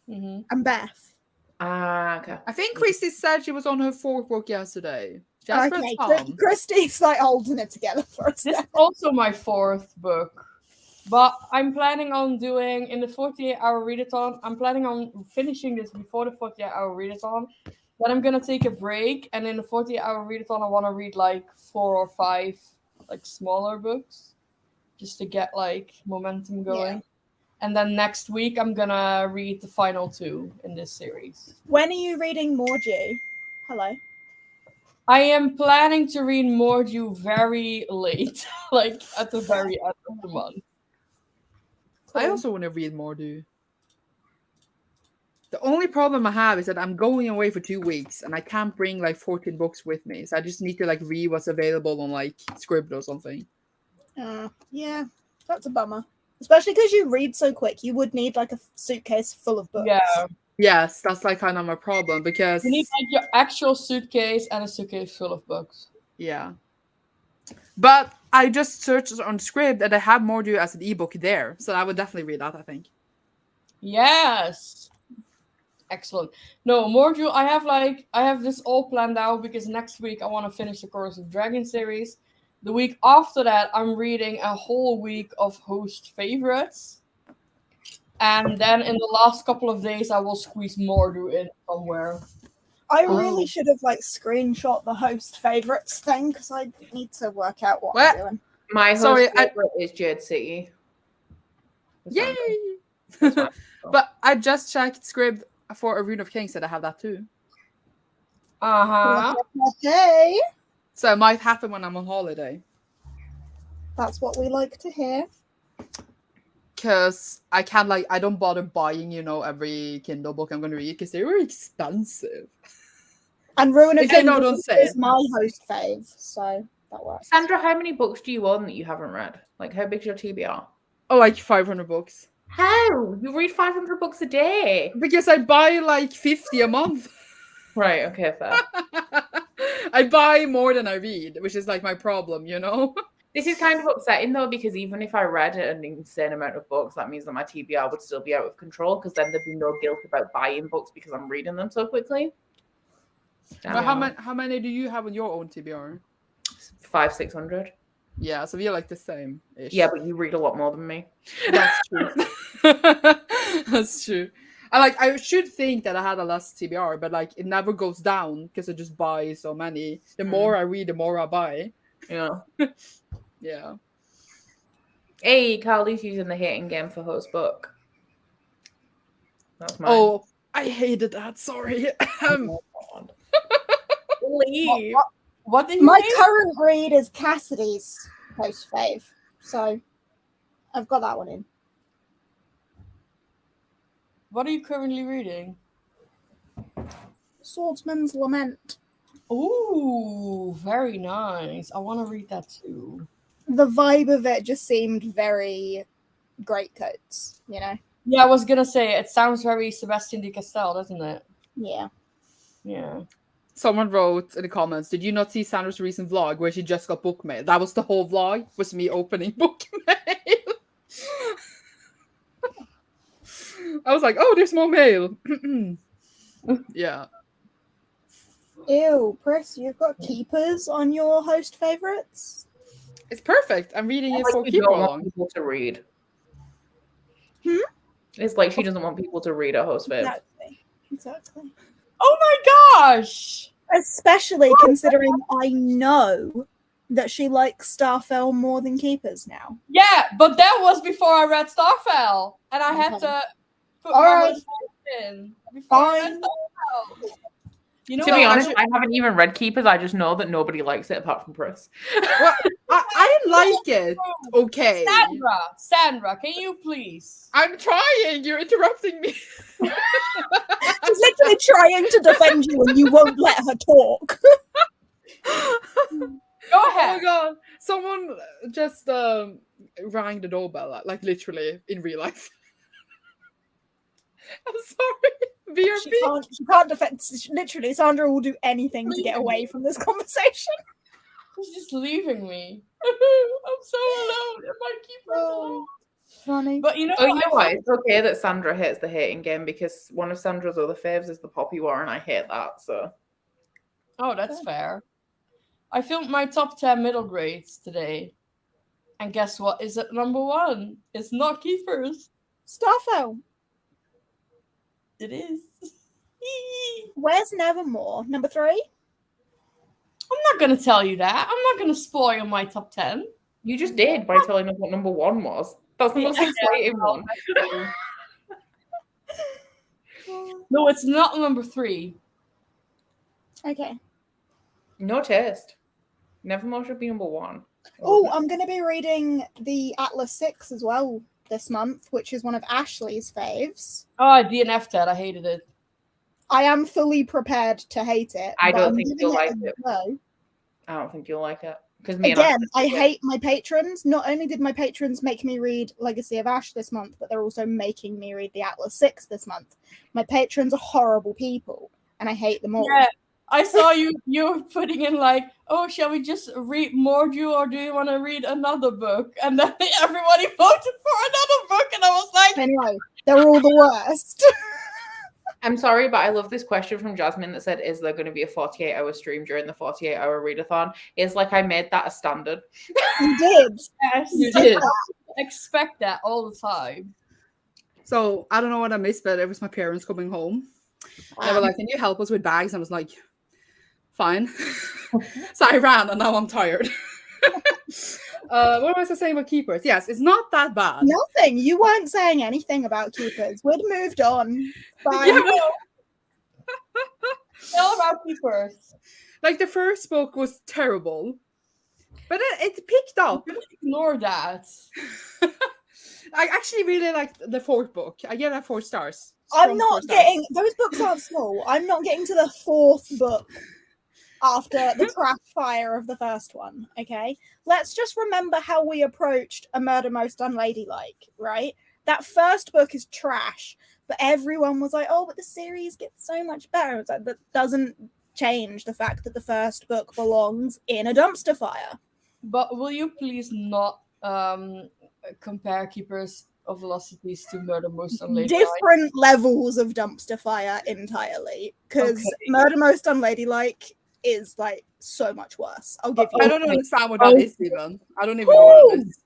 Mhm. and Beth. Okay. I think Christy said she was on her 4th book yesterday. Jasper Okay, and Tom. Christy's like holding it together for us. This is also my 4th book. But I'm planning on doing in the 48-hour readathon. I'm planning on finishing this before the 48-hour readathon. Then I'm gonna take a break, and in the 48-hour readathon, I want to read like 4 or 5 like smaller books, just to get like momentum going. Yeah. And then next week, I'm gonna read the final 2 in this series. When are you reading Mordew? Hello. I am planning to read Mordew very late, like at the very end of the month. I also want to read more, dude. The only problem I have is that I'm going away for 2 weeks and I can't bring like 14 books with me. So I just need to like read what's available on like Scribd or something. Yeah, that's a bummer. Especially because you read so quick. You would need like a suitcase full of books. Yeah. Yes, that's like kind of my problem because You need like your actual suitcase and a suitcase full of books. yeah. But I just searched on Scribd and I have Mordew as an ebook there. So I would definitely read that, I think. Yes. Excellent. No, Mordew, I have this all planned out because next week I want to finish the Chorus of Dragon series. The week after that, I'm reading a whole week of host favorites. And then in the last couple of days, I will squeeze Mordew in somewhere. I really should have screenshot the host favorites thing because I need to work out what I'm doing. My host favorite is Jade City. Yay! That's But I just checked script for A Rune of Kings that I have that too. Okay. So it might happen when I'm on holiday. That's what we like to hear. Because I can't I don't bother buying, every Kindle book I'm going to read because they're very expensive. And Ruin of Kings don't say is my host fave, so that works. Sandra, how many books do you own that you haven't read? How big's your TBR? Oh, like 500 books. How? You read 500 books a day? Because I buy 50 a month. Right, okay, fair. I buy more than I read, which is my problem, This is kind of upsetting though, because even if I read an insane amount of books, that means that my TBR would still be out of control because then there'd be no guilt about buying books because I'm reading them so quickly. But how many do you have on your own TBR? 500-600. Yeah, so we're the same. Yeah, but you read a lot more than me. That's true. That's true. I should think that I had a less TBR, but it never goes down because I just buy so many. The more I read, the more I buy. Yeah. Yeah. Hey, Carly's using the hating game for host book. That's mine. Oh, I hated that. Sorry. Leave. What did you My hate? current read is Cassidy's host fave, so I've got that one in. What are you currently reading? Swordsman's Lament. Ooh, very nice. I want to read that too. The vibe of it just seemed very greatcoats, Yeah, I was gonna say it sounds very Sebastian de Castell, doesn't it? Yeah. Yeah. Someone wrote in the comments, did you not see Sandra's recent vlog where she just got book mail? That was the whole vlog, was me opening book mail. I was like, oh, there's more mail. Yeah. Ew, Chris, you've got keepers on your host favorites? It's perfect. I'm reading it for You keeper don't want along. people to read. Hmm? It's she doesn't want people to read a host fave. Exactly. Oh my gosh! Especially considering I know that she likes Starfell more than keepers now. Yeah, but that was before I read Starfell, and I had to put All my right. host in before I read Fine. Starfell. You know To be what? honest, I haven't even read Keepers. I just know that nobody likes it apart from Chris. Well, I like it. Okay. Sandra, can you please? I'm trying. You're interrupting me. She's literally trying to defend you and you won't let her talk. Go Oh ahead. my god. Someone just rang the doorbell, literally in real life. I'm sorry. BRB. She can't defend. Literally, Sandra will do anything to get away from this conversation. She's just leaving me. I'm so alone. And my keeper's alone. Funny. But you know what? It's okay that Sandra hates the hating game because one of Sandra's other faves is the Poppy War, and I hate that. So. Oh, that's fair. I filmed my top 10 middle grades today. And guess what is at number 1? It's not Keepers. Starfell. It is. Where's Nevermore? Number 3? I'm not going to tell you that. I'm not going to spoil my top 10. You just did by telling us what number 1 was. That's the most exciting one. No, it's not number 3. Okay. No taste. Nevermore should be number 1. Oh, I'm going to be reading the Atlas 6 as well this month, which is one of Ashley's faves. Oh, I DNF'd that. I hated it. I am fully prepared to hate it. I but don't I'm think giving you'll like a it. go. I don't think you'll like it. Because me and Again, I hate my patrons. Not only did my patrons make me read Legacy of Ash this month, but they're also making me read the Atlas 6 this month. My patrons are horrible people, and I hate them all. Yeah, I saw you putting in oh, shall we just read Mordu, or do you want to read another book? And then everybody voted for another book, and I was like, Anyway, they're all the worst. I'm sorry, but I love this question from Jasmine that said, is there going to be a 48-hour stream during the 48-hour readathon? It's like I made that a standard. You did. yes, You did. expect that all the time. So I don't know what I missed, but it was my parents coming home. They were like, "Can you help us with bags?" I was like, "Fine." So I ran, and now I'm tired. What was I saying about keepers? Yes, it's not that bad. Nothing. You weren't saying anything about keepers. We'd moved on. Fine. Yeah, Tell about keepers. like the first book was terrible, but it picked up. Ignore that. I actually really liked the fourth book. I gave that 4 stars. I'm Strong 4 not stars. getting those books aren't small. I'm not getting to the 4th book after the trash fire of the first one. Okay, let's just remember how we approached A Murder Most Unladylike, right? That first book is trash, but everyone was like, "Oh, but the series gets so much better." It's like, that doesn't change the fact that the first book belongs in a dumpster fire. But will you please not compare Keepers of the Lost Cities to Murder Most Unladylike? Different levels of dumpster fire entirely, because Murder Most Unladylike is like so much worse. I'll give you. I don't understand what that is even. I don't even know what that is.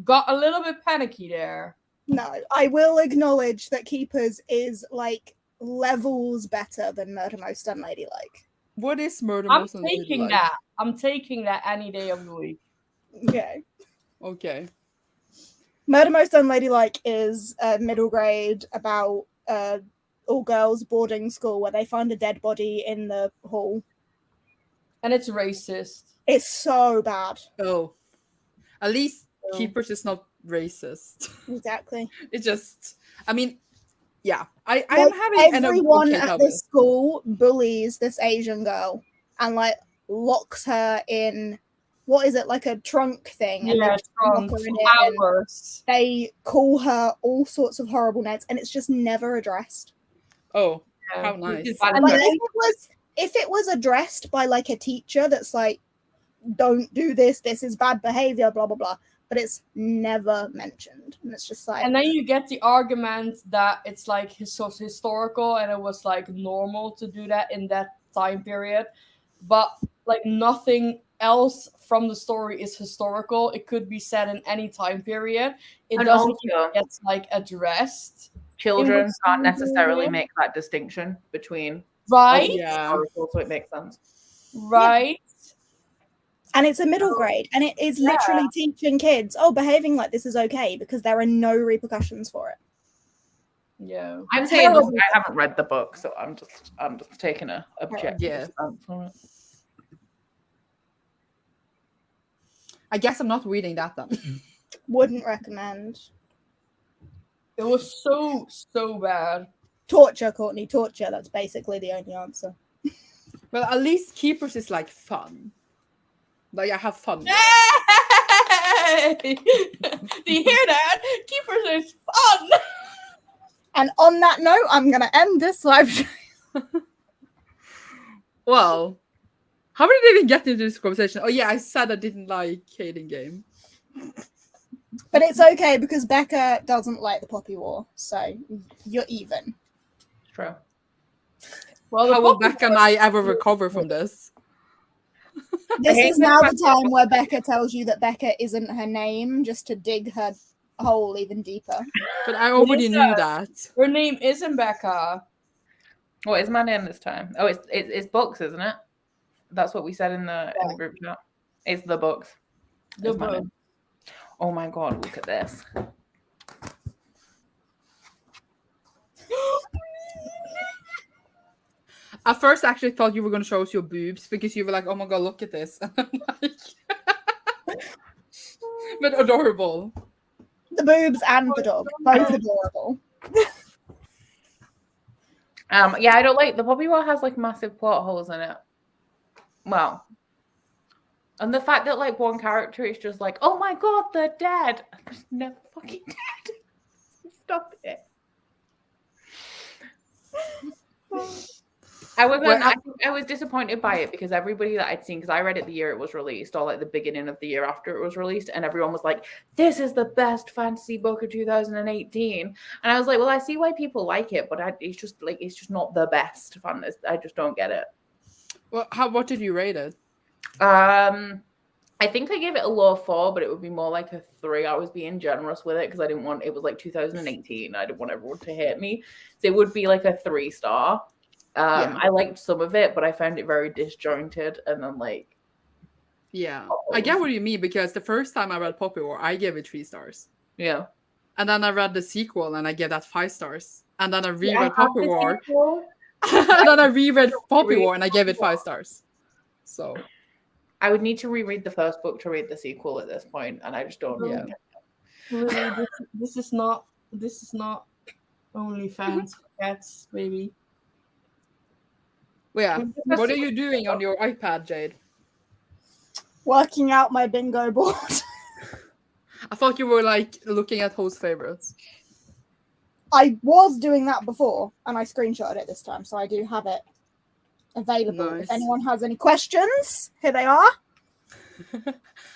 Got a little bit panicky there. No, I will acknowledge that Keepers is like levels better than Murder Most Unladylike. What is Murder I'm Most Unladylike? taking that. I'm taking that any day of the week. Okay. Okay. Murder Most Unladylike is a middle grade about all girls boarding school where they find a dead body in the hall. And it's racist. It's so bad. Oh. At least Keepers is not racist. Exactly. It just, I mean, yeah. I Like, am having everyone okay at the school bullies this Asian girl and like locks her in, what is it, like a trunk thing? And Yeah, they just trunk lock her in for it and hours. they call her all sorts of horrible names, and it's just never addressed. Oh, Yeah. how nice. And like, if it was addressed by like a teacher that's like, "Don't do this, this is bad behavior, blah blah blah," but it's never mentioned, and it's just like. And then you get the argument that it's like historical and it was like normal to do that in that time period, but like nothing else from the story is historical. It could be said in any time period. It And doesn't also- get like addressed. Children which can't season necessarily is it? make that distinction between Right? Yeah. historical, so it makes sense. Right? And it's a middle grade, and it is literally teaching kids, "Oh, behaving like this is okay," because there are no repercussions for it. Yeah. I'm saying this, Terrible. I haven't read the book, so I'm just taking a objective Yeah. stance on it. I guess I'm not reading that then. Wouldn't recommend. It was so bad. Torture, Courtney, torture. That's basically the only answer. Well, at least Keepers is like fun. Like I have fun. Hey! Do you hear that? Keepers is fun. And on that note, I'm going to end this live stream. Well, how did I even get into this conversation? Oh yeah, I said I didn't like Hating Game. But it's okay because Becca doesn't like the Poppy War, so you're even. True. Well, How will Becca and I ever recover from this? This hate is now that the time where Becca tells you that Becca isn't her name, just to dig her hole even deeper. But I already is knew that. her name isn't Becca. What is my name this time? Oh, it's books, isn't it? That's what we said in the group chat. It's the books. The It's my book. name. Oh my god, look at this. At first, I actually thought you were going to show us your boobs because you were like, "Oh my god, look at this!" And I'm like, but adorable. The boobs and the dog, both adorable. Yeah, I don't like the Poppy War has like massive plot holes in it. Well, and the fact that like one character is just like, "Oh my god, they're dead." They're never fucking dead. Stop it. I was disappointed by it because everybody that I'd seen, because I read it the year it was released, or like the beginning of the year after it was released, and everyone was like, "This is the best fantasy book of 2018." And I was like, "Well, I see why people like it, but it's just not the best fantasy. I just don't get it." Well, what did you rate it? I I think I gave it a low 4, but it would be more like a 3. I was being generous with it because I didn't want, it was like 2018. I didn't want everyone to hate me. So it would be like a 3-star. I liked some of it, but I found it very disjointed. And then like, yeah, I get what you mean, because the first time I read Poppy War, I gave it 3 stars. Yeah. And then I read the sequel and I gave that 5 stars. And then I reread Poppy War. And then I reread Poppy War and I gave it 5 stars. So I would need to reread the first book to read the sequel at this point, and I just don't know. Really, this is not only fans for cats, baby. well, yeah. What are you doing on your iPad, Jade? Working out my bingo board. I thought you were like looking at host favorites. I was doing that before, and I screenshotted it this time, so I do have it available. Nice. If anyone has any questions, here they are.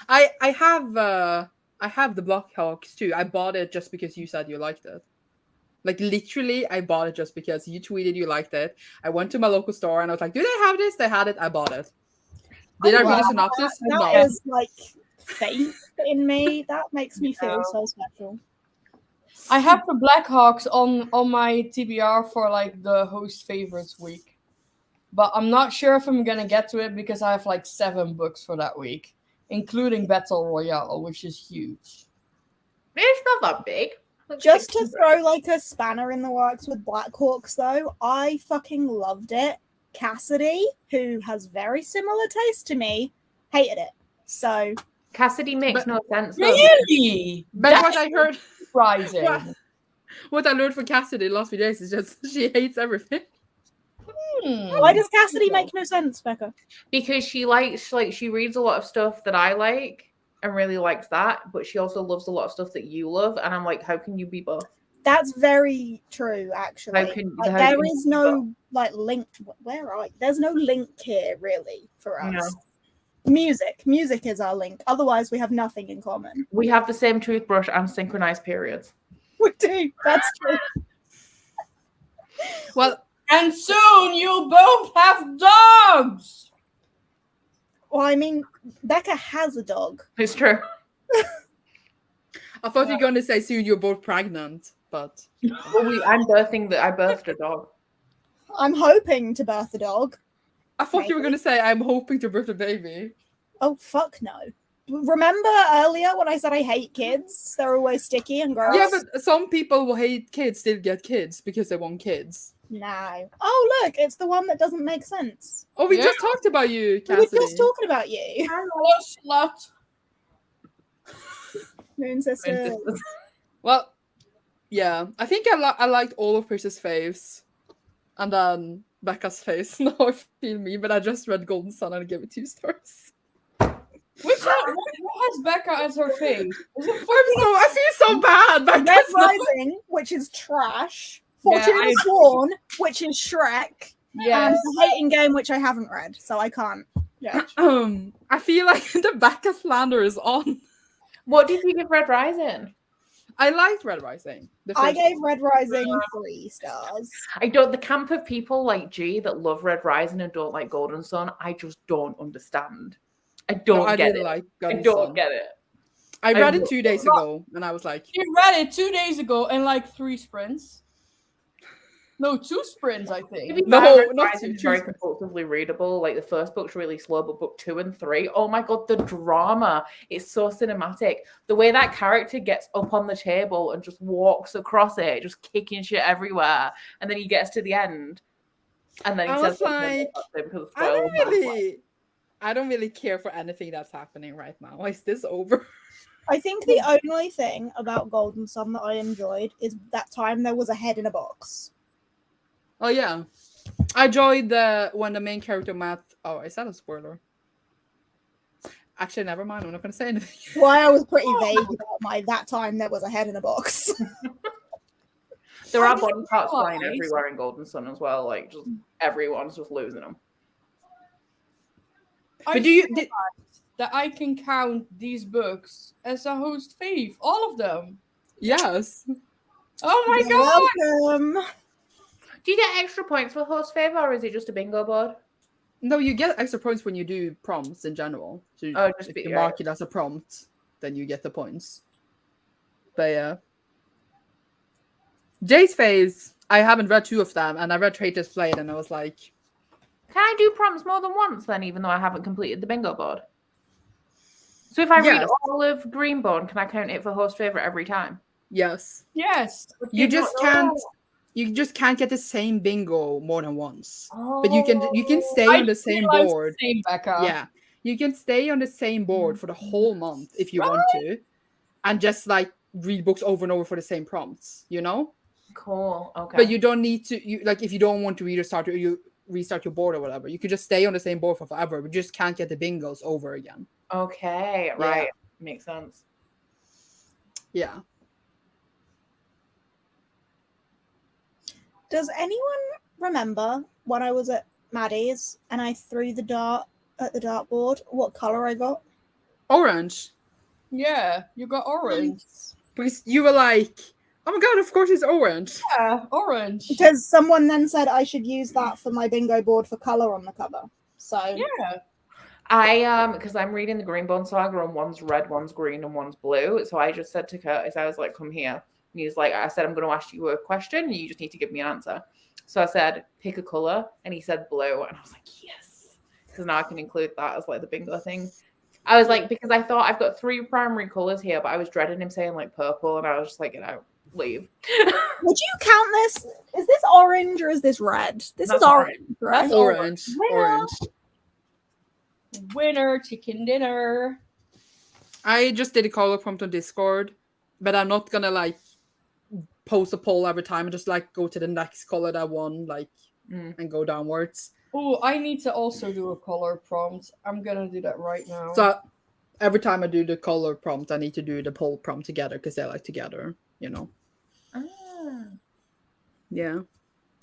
I have the Blackhawks too. I bought it just because you said you liked it. Like literally, I bought it just because you tweeted you liked it. I went to my local store and I was like, "Do they have this?" They had it. I bought it. Did I read a synopsis? That No. is like faith in me. That makes me feel so special. I have the Blackhawks on my TBR for like the host favorites week. But I'm not sure if I'm gonna get to it because I have like 7 books for that week, including Battle Royale, which is huge. It's not that big. Just to throw like a spanner in the works with Blackhawks, though, I fucking loved it. Cassidy, who has very similar taste to me, hated it. So Cassidy makes no sense. Though. Really? But what I heard, Surprising. what I learned from Cassidy the last few days is just she hates everything. why does Cassidy make no sense, Becca? Because she likes, like, she reads a lot of stuff that I like and really likes that, but she also loves a lot of stuff that you love, and I'm like, how can you be both? That's very true, actually. how There can is you be no like link. Where are you? There's no link here really for us. No. Music is our link. Otherwise, we have nothing in common. We have the same toothbrush and synchronized periods. We do. That's true. Well, And soon you'll both have dogs! Well, I mean, Becca has a dog. It's true. I thought you were going to say soon you're both pregnant, but Well, I birthed a dog. I'm hoping to birth a dog. I thought you were going to say I'm hoping to birth a baby. Oh, fuck no. Remember earlier when I said I hate kids? They're always sticky and gross. Yeah, but some people who hate kids still get kids because they want kids. No. Oh, look, it's the one that doesn't make sense. Oh, we Yeah. just talked about you, We Cassidy. were just talking about you. Hello, slut. Moon sister. Well, yeah, I think I liked all of Chris's faves, and then Becca's face. Now I feel me, but I just read Golden Sun and I gave it 2 stars. What has Becca as her face? I feel so bad. Red Becca's not- Rising, which is trash. Yeah, Fortune I- and Sworn, which is Shrek. Yes. And The Hating Game, which I haven't read, so I can't judge. I feel like the Becca slander is on. What did you give Red Rising? I liked Red Rising. The I first gave one. Red Rising 3 stars. I don't. The camp of people like G that love Red Rising and don't like Golden Sun. I just don't understand. I don't I get did it. like I Golden don't Sun. get it. I read it will- 2 days ago, and I was like, She read it 2 days ago in like 3 sprints. No, 2 sprints, I think. No, Red not Rising is two very sprints. compulsively readable. Like the first book's really slow, but book 2 and 3, oh my god, the drama! It's so cinematic. The way that character gets up on the table and just walks across it, just kicking shit everywhere, and then he gets to the end, and then he I says, was like, I don't really care for anything that's happening right now. Is this over? I think the only thing about Golden Sun that I enjoyed is that time there was a head in a box. Oh yeah, I enjoyed when the main character met. Oh, is that a spoiler? Actually, never mind. I'm not going to say anything. Why I was pretty vague about that time there was a head in a box. There I are didn't body parts flying realize- everywhere in Golden Sun as well. Like just everyone's just losing them. But do you? That I can count these books as a host fave, all of them. Yes. Oh my You're god! welcome. Do you get extra points for host favor, or is it just a bingo board? No, you get extra points when you do prompts in general. So Oh, just if be- you yeah. mark it as a prompt, then you get the points. But yeah. Jay's phase, I haven't read 2 of them, and I read Traitors Played, and I was like, Can I do prompts more than once then, even though I haven't completed the bingo board? So if I read Yes. all of Greenbone, can I count it for host favorite every time? yes. Yes. You did not just know can't that. you just can't get the same bingo more than once. But you can stay I on the same realized board. the same, Becca. Yeah. You can stay on the same board for the whole month if you want to, and just like read books over and over for the same prompts, you know? Cool. Okay. But you don't need to like if you don't want to restart your board or whatever, you could just stay on the same board for forever, but you just can't get the bingos over again. Okay, right. Makes sense. Yeah. Does anyone remember when I was at Maddie's and I threw the dart at the dartboard? What color I got? Orange. Yeah, you got orange. Because you were like, oh my god, of course it's orange. Yeah, orange. Because someone then said I should use that for my bingo board for color on the cover. So Yeah. I because I'm reading the Greenbone saga and one's red, one's green, and one's blue. So I just said to Curtis, I was like, come here. And he was like, I said, I'm gonna ask you a question and you just need to give me an answer. So I said, pick a color, and he said blue, and I was like, yes. Because now I can include that as like the bingo thing. I was like, because I thought I've got 3 primary colors here, but I was dreading him saying like purple, and I was just like, leave. would you count this? Is this orange or is this red? This That's is orange, right? That's Orange. Winner. Orange. Winner, chicken dinner. I just did a color prompt on Discord, but I'm not gonna like post a poll every time and just like go to the next color that won, like and go downwards. Oh, I need to also do a color prompt. I'm gonna do that right now. So every time I do the color prompt, I need to do the poll prompt together because they're like together, you know. Yeah.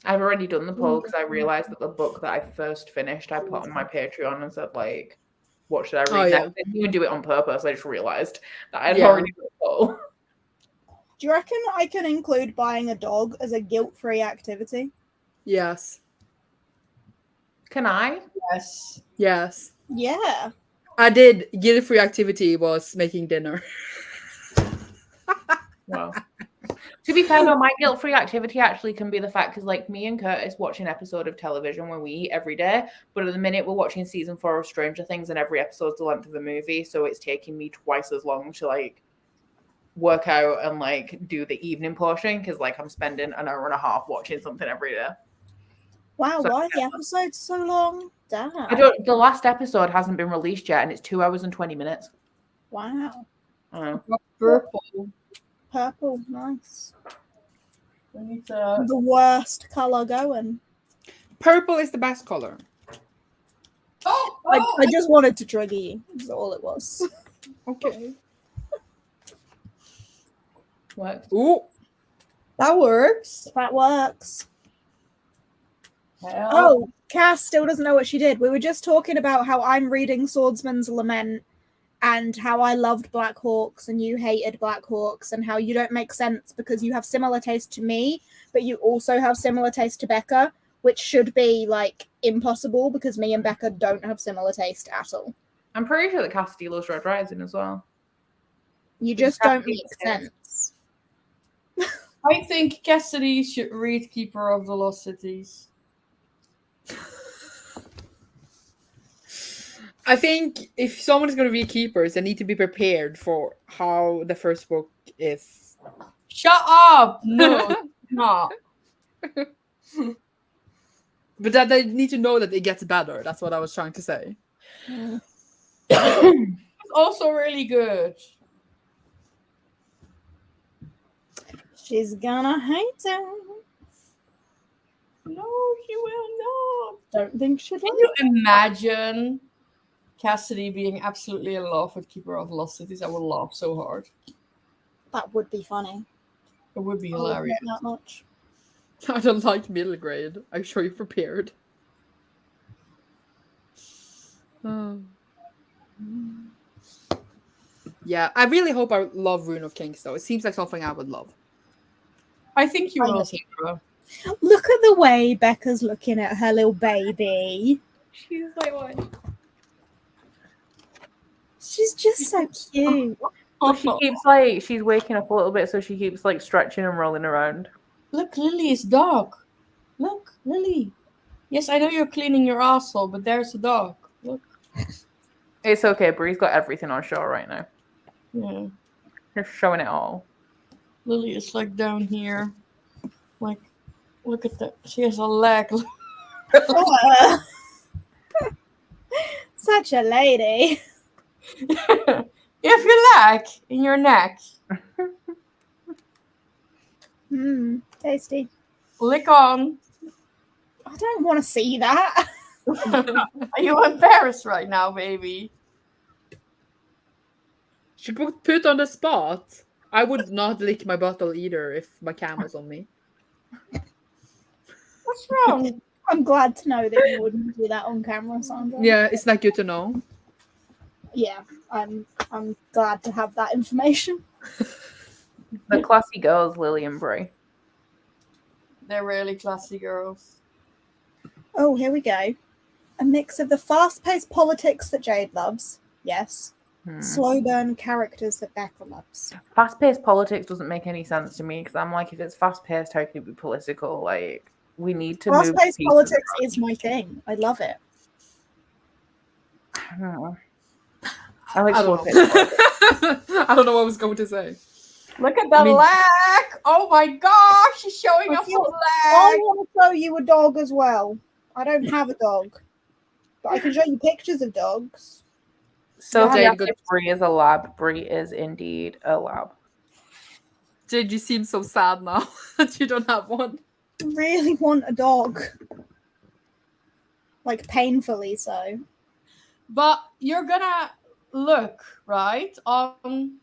I've already done the poll because I realized that the book that I first finished, I put on my Patreon and said, like, what should I read Oh, next? yeah. I didn't even do it on purpose. I just realized that I'd Yeah. already done the poll. Do you reckon I can include buying a dog as a guilt-free activity? Yes. Can I? Yes. Yes. Yeah. I did. Guilt-free activity was making dinner. Well, to be fair, though, my guilt-free activity actually can be the fact because, like, me and Curtis watch an episode of television when we eat every day, but at the minute we're watching season 4 of Stranger Things, and every episode's the length of a movie, so it's taking me twice as long to like work out and like do the evening portion because, like, I'm spending an hour and a half watching something every day. Wow, So- why are the episodes so long? Damn. The last episode hasn't been released yet, and it's 2 hours and 20 minutes. Wow. I don't know. Purple. Purple, nice. We need to. The worst color going. Purple is the best color. Oh, I just wanted to trigger you. That's all it was. Okay. Works. Ooh. that works. That works. Hell. Oh, Cass still doesn't know what she did. We were just talking about how I'm reading Swordsman's Lament and how I loved Black Hawks and you hated Black Hawks and how you don't make sense because you have similar taste to me, but you also have similar taste to Becca, which should be like impossible because me and Becca don't have similar taste at all. I'm pretty sure that Cassidy loves Red Rising as well. You just don't make sense. I think Cassidy should read Keeper of the Lost Cities. I think if someone is going to read Keepers, they need to be prepared for how the first book is. Shut up! No, no. But that they need to know that it gets better. That's what I was trying to say. It's also really good. She's gonna hate him. No, she will not. Don't think she Can will. you imagine Cassidy being absolutely in love with Keeper of the Lost Cities? I would laugh so hard. That would be funny. It would be I wouldn't hilarious. get that much. I don't like middle grade. I'm sure you're prepared. Yeah, I really hope I love Rune of Kings, though. It seems like something I would love. I think you I will, know. Sarah. Look at the way Becca's looking at her little baby. She's like, what? She's just so cute. Well, she keeps like she's waking up a little bit, so she keeps like stretching and rolling around. Look, Lily's dog. Look, Lily. Yes, I know you're cleaning your asshole, but there's a dog. Look. It's okay, Bree's got everything on show right now. Yeah. Just showing it all. Lily is like down here. Like, look at that. She has a leg. Oh, such a lady. You have your leg in your neck. Tasty. Lick on. I don't want to see that. Are you embarrassed right now, baby? She put on the spot. I would not lick my bottle either if my cam was on me. What's wrong? I'm glad to know that you wouldn't do that on camera, Sandra. Yeah, it's not good to know. Yeah, I'm glad to have that information. The classy girls, Lily and Bree. They're really classy girls. Oh, here we go. A mix of the fast-paced politics that Jade loves. Yes. Slow burn characters that Becca loves. Fast-paced politics doesn't make any sense to me because I'm like, if it's fast-paced, how can it be political? Like, we need to move. Fast-paced politics is my thing. I love it. I don't know. I like I don't slow-paced know. politics. I don't know what I was going to say. Look at that leg! Oh my gosh, she's showing off the I leg! want to show you a dog as well. I don't have a dog, but I can show you pictures of dogs. So Yeah, yeah, Bree is a lab. Bree is indeed a lab. Jade, you seem so sad now that you don't have one. I really want a dog. Like, painfully so. But you're gonna look, right, on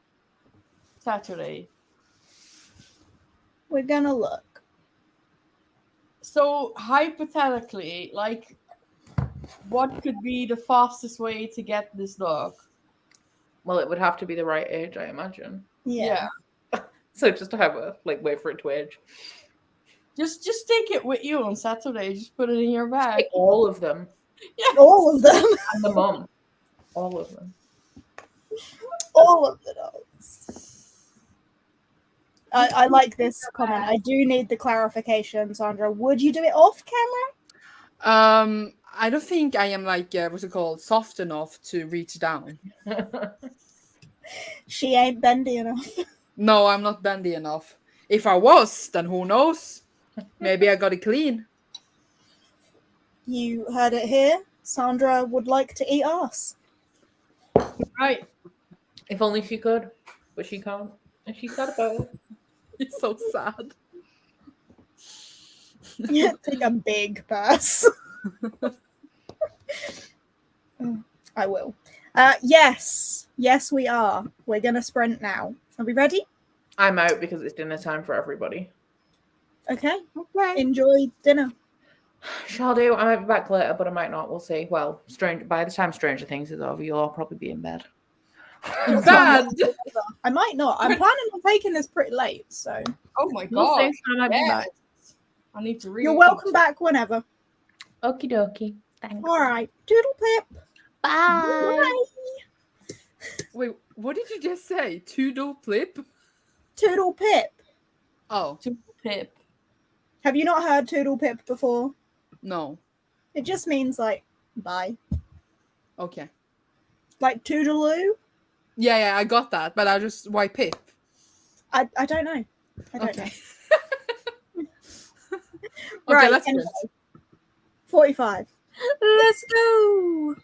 Saturday. We're gonna look. So, hypothetically, like, what could be the fastest way to get this dog? Well, it would have to be the right age, I imagine. Yeah. So just to have a wait for it to age. Just take it with you on Saturday. Just put it in your bag. Take all of them. Yeah. All of them. And the mum. All of them. All of the dogs. I like this comment. I do need the clarification, Sandra. Would you do it off camera? I don't think I am like what's it called, soft enough to reach down. She ain't bendy enough. No, I'm not bendy enough. If I was, then who knows? Maybe I got it clean. You heard it here. Sandra would like to eat ass. Right. If only she could, but she can't. And she's sad about it. It's so sad. Take a big purse. I will. Yes, we are. We're gonna sprint now. Are we ready? I'm out because it's dinner time for everybody. Okay. Enjoy dinner. Shall do. I might be back later, but I might not. We'll see. Well, by the time Stranger Things is over, you'll all probably be in bed. Bad. I might not. I'm planning on taking this pretty late, so Oh my We'll god. see. I might be back. I need to read. you're welcome back whenever. Okie dokie. Thanks. All right. Doodle pip. Bye. Wait, what did you just say? Toodle plip? Toodle pip. Oh, Pip. Have you not heard toodle pip before? no. It just means like bye. Okay. Like toodaloo. Yeah, I got that, but I just why pip? I don't know. I don't know. Okay. Right, let's anyway. go. 45. Let's go.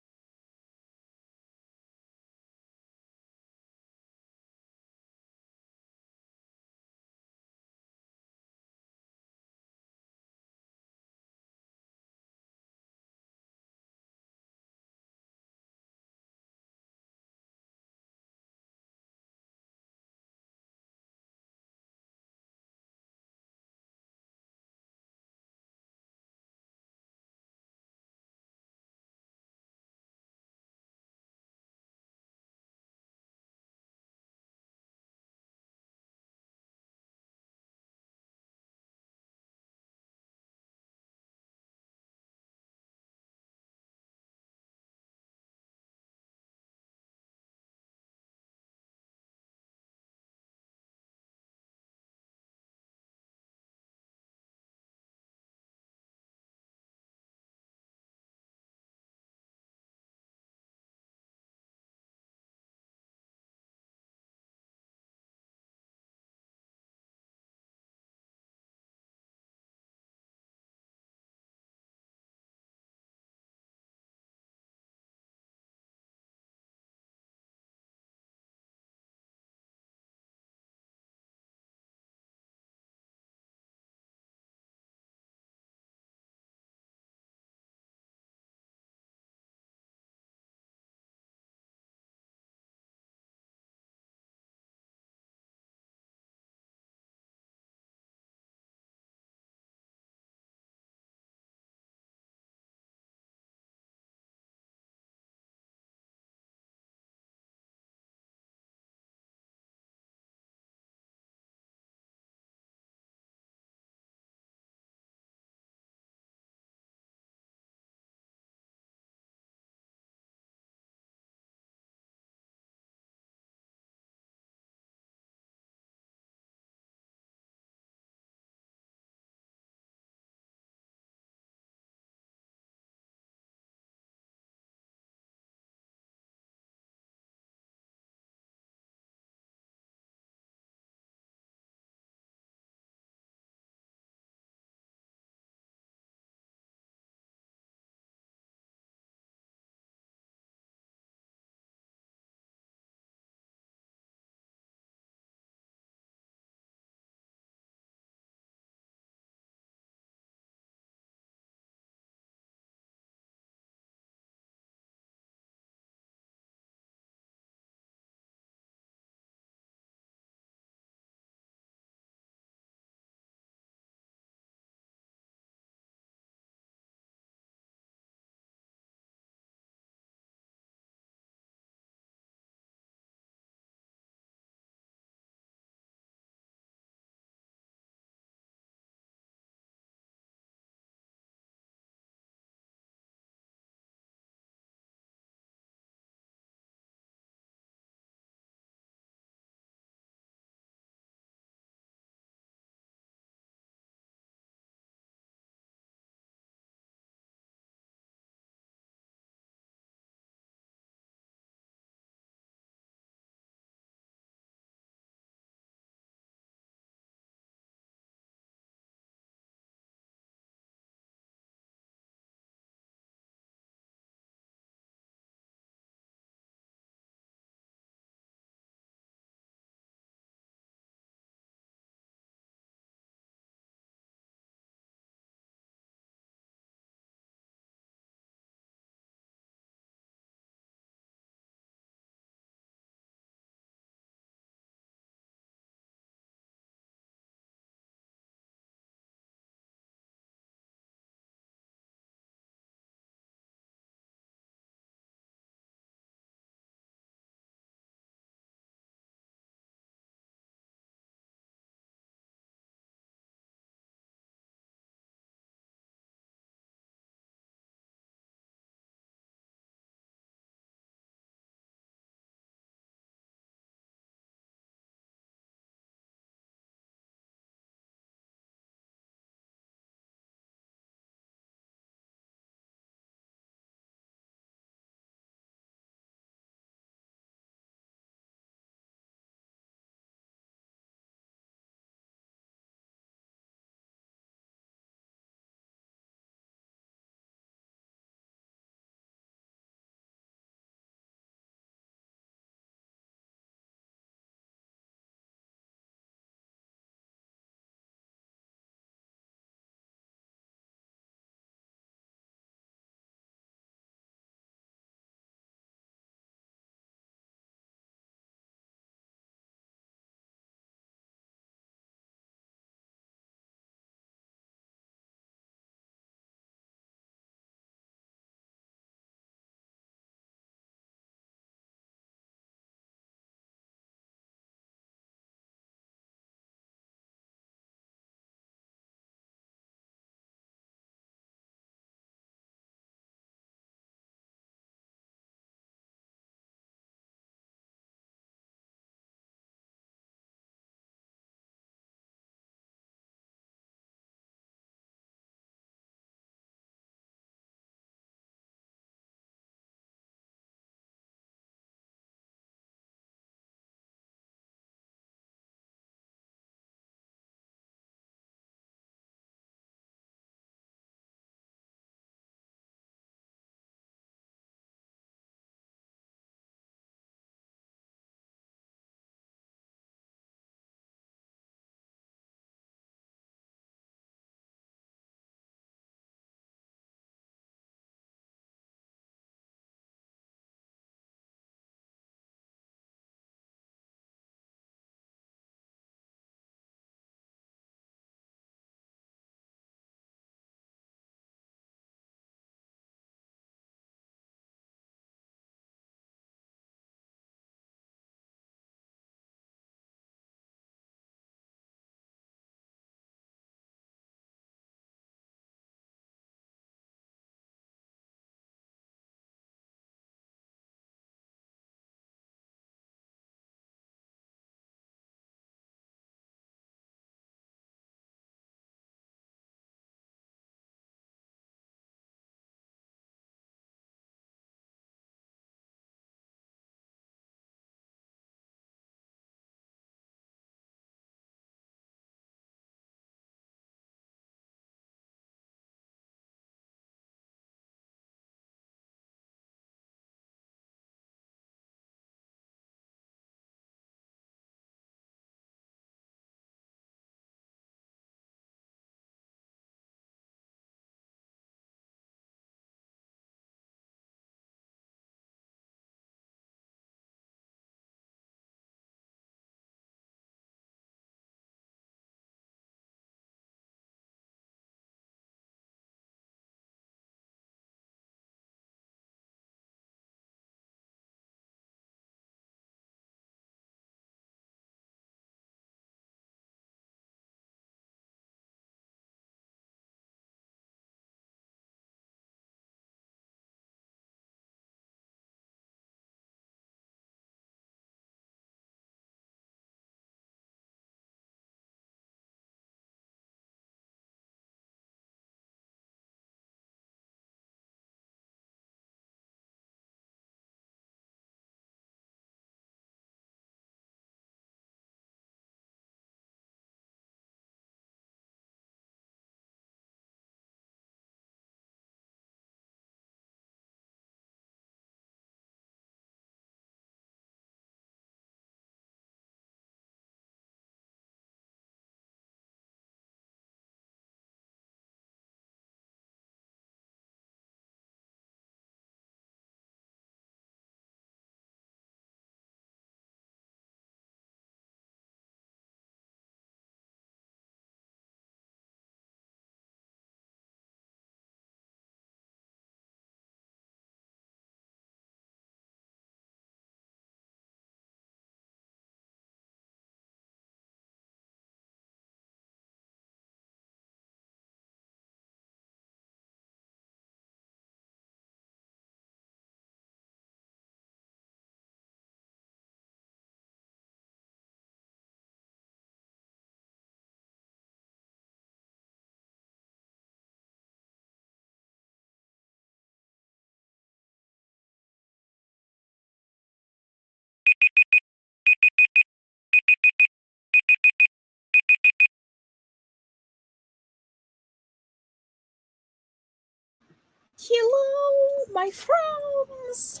Hello, my friends.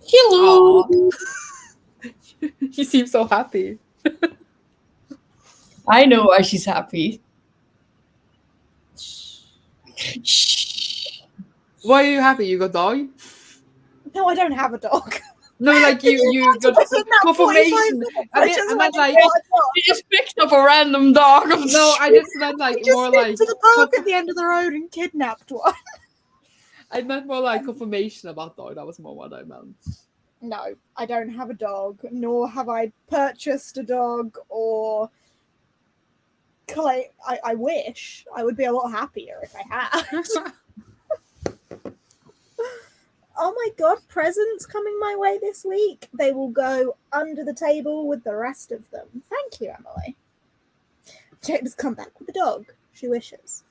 Hello. She seems so happy. I know why she's happy. Why are you happy? You got dog? No, I don't have a dog. No, like you got Within that 45 confirmation. minutes, I just meant went like and got a dog. She just picked up a random dog. no, I just meant like We just more went like to the park at the end of the road and kidnapped one. I meant more like confirmation about dog. That was more what I meant. No, I don't have a dog, nor have I purchased a dog or I wish. I would be a lot happier if I had. Oh my god, presents coming my way this week. They will go under the table with the rest of them. Thank you, Emily. Jade has come back with a dog. She wishes.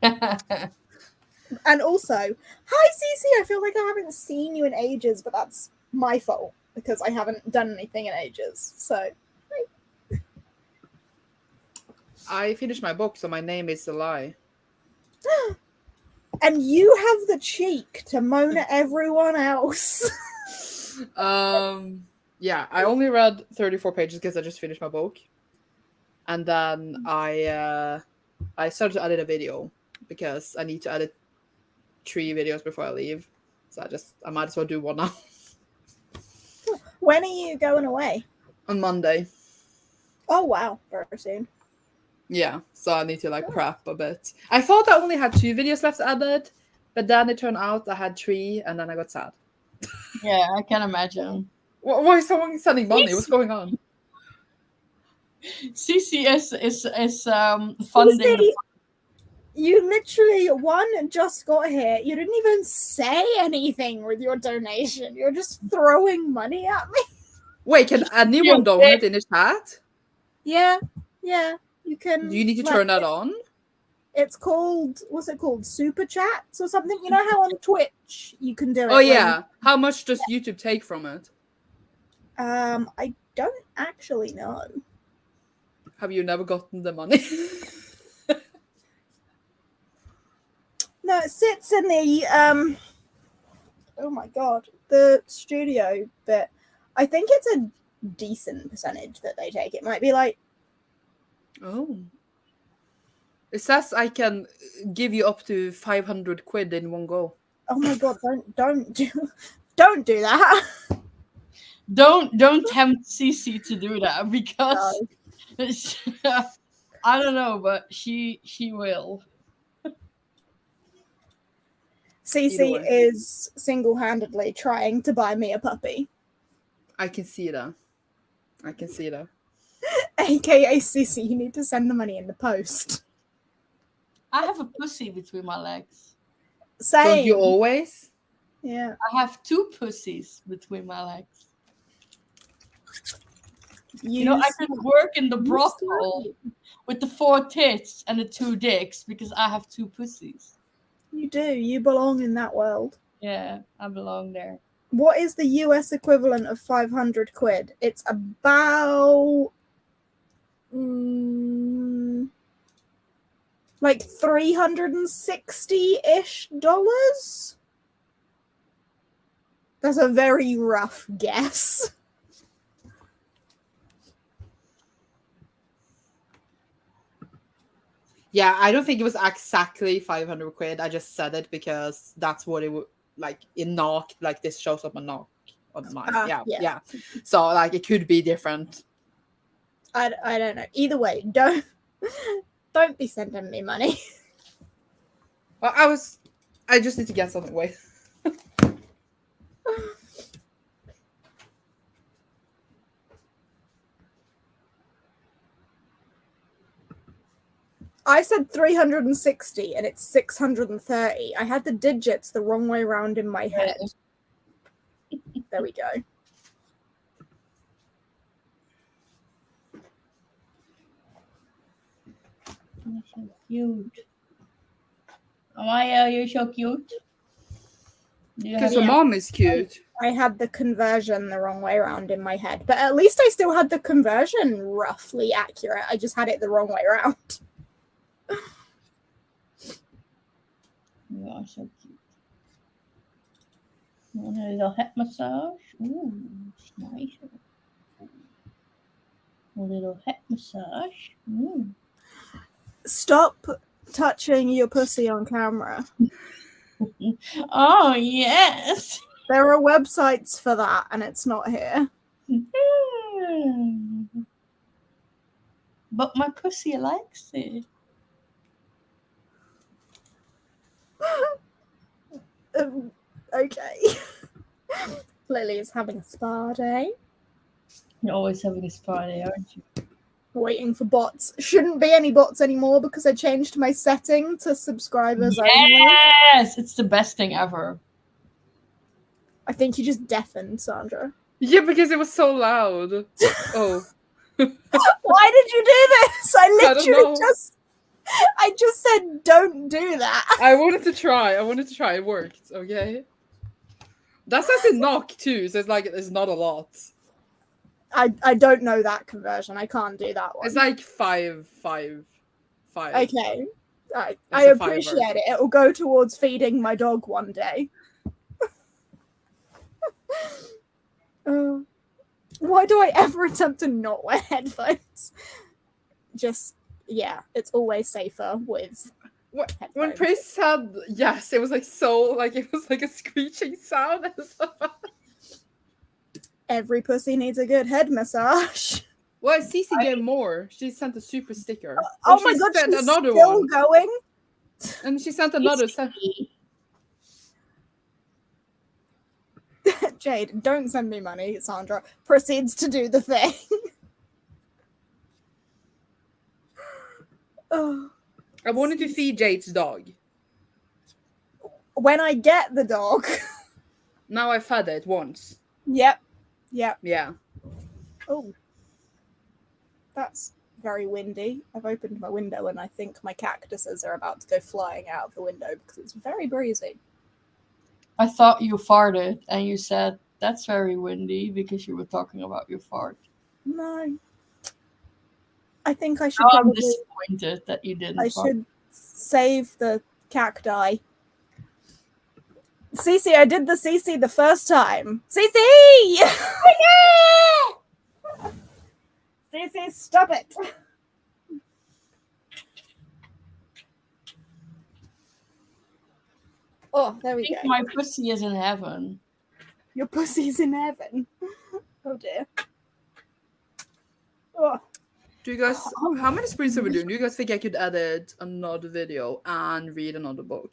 And also, hi Cece, I feel like I haven't seen you in ages, but that's my fault because I haven't done anything in ages. So, I finished my book, so my name is a lie. and you have the cheek to moan at everyone else. Yeah, I only read 34 pages because I just finished my book. And then I started to edit a video because I need to edit 3 videos before I leave. So I might as well do one now. When are you going away? On Monday. Oh wow, very soon. Yeah, so I need to like prep a bit. I thought I only had 2 videos left to edit, but then it turned out I had 3, and then I got sad. Yeah, I can imagine. Why is someone sending money? What's going on? CCS is funding. Cece, you literally just got here. You didn't even say anything with your donation. You're just throwing money at me. Wait, can anyone donate in the chat? Yeah, you can. Do you need to like, turn that on? It's called, what's it called? Super chats or something? You know how on Twitch you can do it? Oh yeah. How much does YouTube take from it? I don't actually know. Have you never gotten the money? No, it sits in the oh my god, the studio bit. I think it's a decent percentage that they take. It might be like, Oh. It says I can give you up to 500 quid in one go. oh my god, don't do that. Don't tempt CC to do that because No. I don't know, but she will. Cece is single-handedly trying to buy me a puppy. I can see that. AKA Cece, you need to send the money in the post. I have a pussy between my legs. Same. Don't you always? Yeah. I have 2 pussies between my legs. You know, I could work in the brothel with the 4 tits and the 2 dicks because I have 2 pussies. You do. You belong in that world. Yeah, I belong there. What is the US equivalent of 500 quid? It's about like $360-ish dollars. That's a very rough guess. Yeah, I don't think it was exactly 500 quid. I just said it because that's what it would like in NOK. Like this shows up a NOK on mine. Yeah. So like it could be different. I don't know. Either way, don't be sending me money. Well, I just need to get something. Wait. I said 360 and it's 630. I had the digits the wrong way around in my head. There we go. You're so cute. Amaya, you're so cute. Because your mom is cute. I had the conversion the wrong way around in my head, but at least I still had the conversion roughly accurate. I just had it the wrong way around. You are so cute. Want a little head massage? Ooh, it's nice. A little head massage. Ooh. Stop touching your pussy on camera. Oh, yes. There are websites for that, and it's not here. But my pussy likes it. Okay. Lily is having a spa day. You're always having a spa day, aren't you? Waiting for bots. Shouldn't be any bots anymore because I changed my setting to subscribers only. Yes, it's the best thing ever. I think you just deafened Sandra. Yeah, because it was so loud. Oh. Why did you do this? I just said don't do that. I wanted to try. It worked. Okay. That says in knock too, so it's like it's not a lot. I don't know that conversion. I can't do that one. It's like 5. Okay. I a appreciate it. It will go towards feeding my dog one day. Why do I ever attempt to not wear headphones? Just, yeah, it's always safer with headphones. When Chris said yes, it was like it was like a screeching sound. Every pussy needs a good head massage. Well, Cece gave more. She sent a super sticker. Oh my god, she's another still one. going? And she sent another. Jade, don't send me money. Sandra proceeds to do the thing. Oh. I wanted to feed Jade's dog. When I get the dog. Now I fed it once. Yep. Yeah. Oh. That's very windy. I've opened my window and I think my cactuses are about to go flying out of the window because it's very breezy. I thought you farted and you said that's very windy because you were talking about your fart. No. I think I should I'm probably... disappointed that you didn't I fart. should save the cacti. Cece, I did the Cece the first time. Cece! Cece, stop it. Oh, there we go. My pussy is in heaven. Your pussy's in heaven. Oh dear. Oh. Do you guys? How many sprints are we doing? Do you guys think I could edit another video and read another book?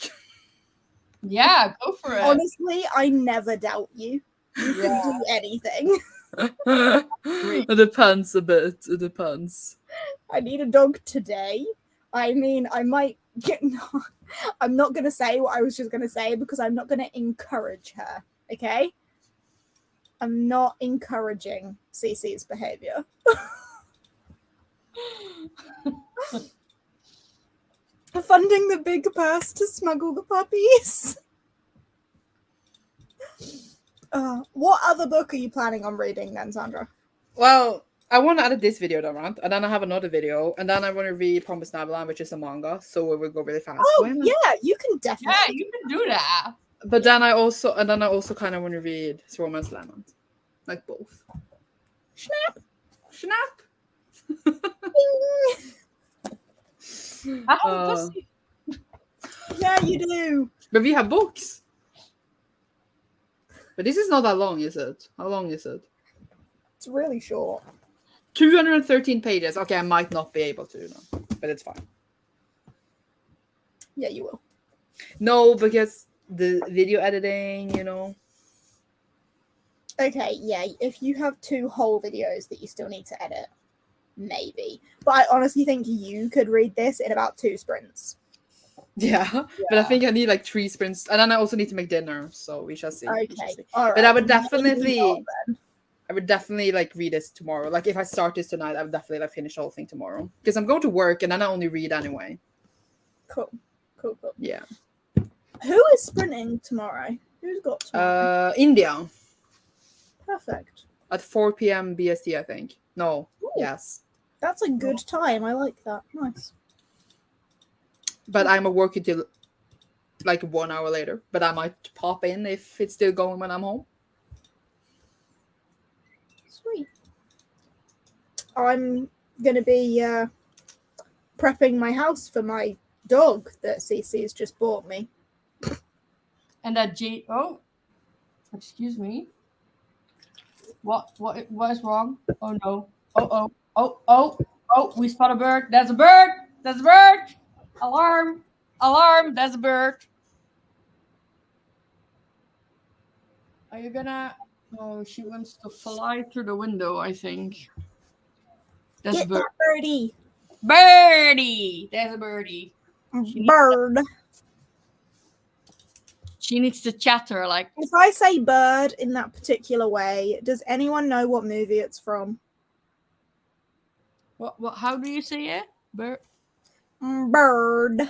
Yeah, go for it. Honestly, I never doubt you. You can do anything. It depends a bit. It depends. I need a dog today. I mean, I might get... I'm not going to say what I was just going to say because I'm not going to encourage her, okay? I'm not encouraging Cece's behavior. Funding the big purse to smuggle the puppies. What other book are you planning on reading then, Sandra? Well, I want to edit this video down, right? And then I have another video, and then I want to read Promised Neverland, which is a manga, so it will go really fast. Oh, yeah, you can definitely. Yeah, you can do that. But then I also kind of want to read Romance Lemon, like both. Snap. I have a pussy. Yeah, you do. But we have books. But this is not that long, is it? How long is it? It's really short. 213 pages. Okay, I might not be able to, but it's fine. Yeah, you will. No, because the video editing, Okay, yeah, if you have 2 whole videos that you still need to edit, maybe. But I honestly think you could read this in about 2 sprints. Yeah, but I think I need like 3 sprints, and then I also need to make dinner, so we shall see. Okay, all right. But I would definitely like read this tomorrow. Like if I start this tonight, I would definitely like finish the whole thing tomorrow because I'm going to work, and then I only read anyway. Cool. Yeah. Who is sprinting tomorrow? Who's got tomorrow? India. Perfect. At 4 p.m. BST, I think. No. Ooh. Yes. That's a good time. I like that. Nice. But I'm working till like 1 hour later, but I might pop in if it's still going when I'm home. Sweet. I'm gonna be prepping my house for my dog that Cece's just bought me. And that oh, excuse me. What is wrong? Oh no. Oh, we spot a bird. There's a bird. There's a bird. Alarm. Alarm. There's a bird. Are you gonna... Oh, she wants to fly through the window, I think. There's Get a bird. that birdie. Birdie! There's a birdie. Bird. She needs to chatter like... If I say bird in that particular way, does anyone know what movie it's from? What? How do you say it? Bird? Bird.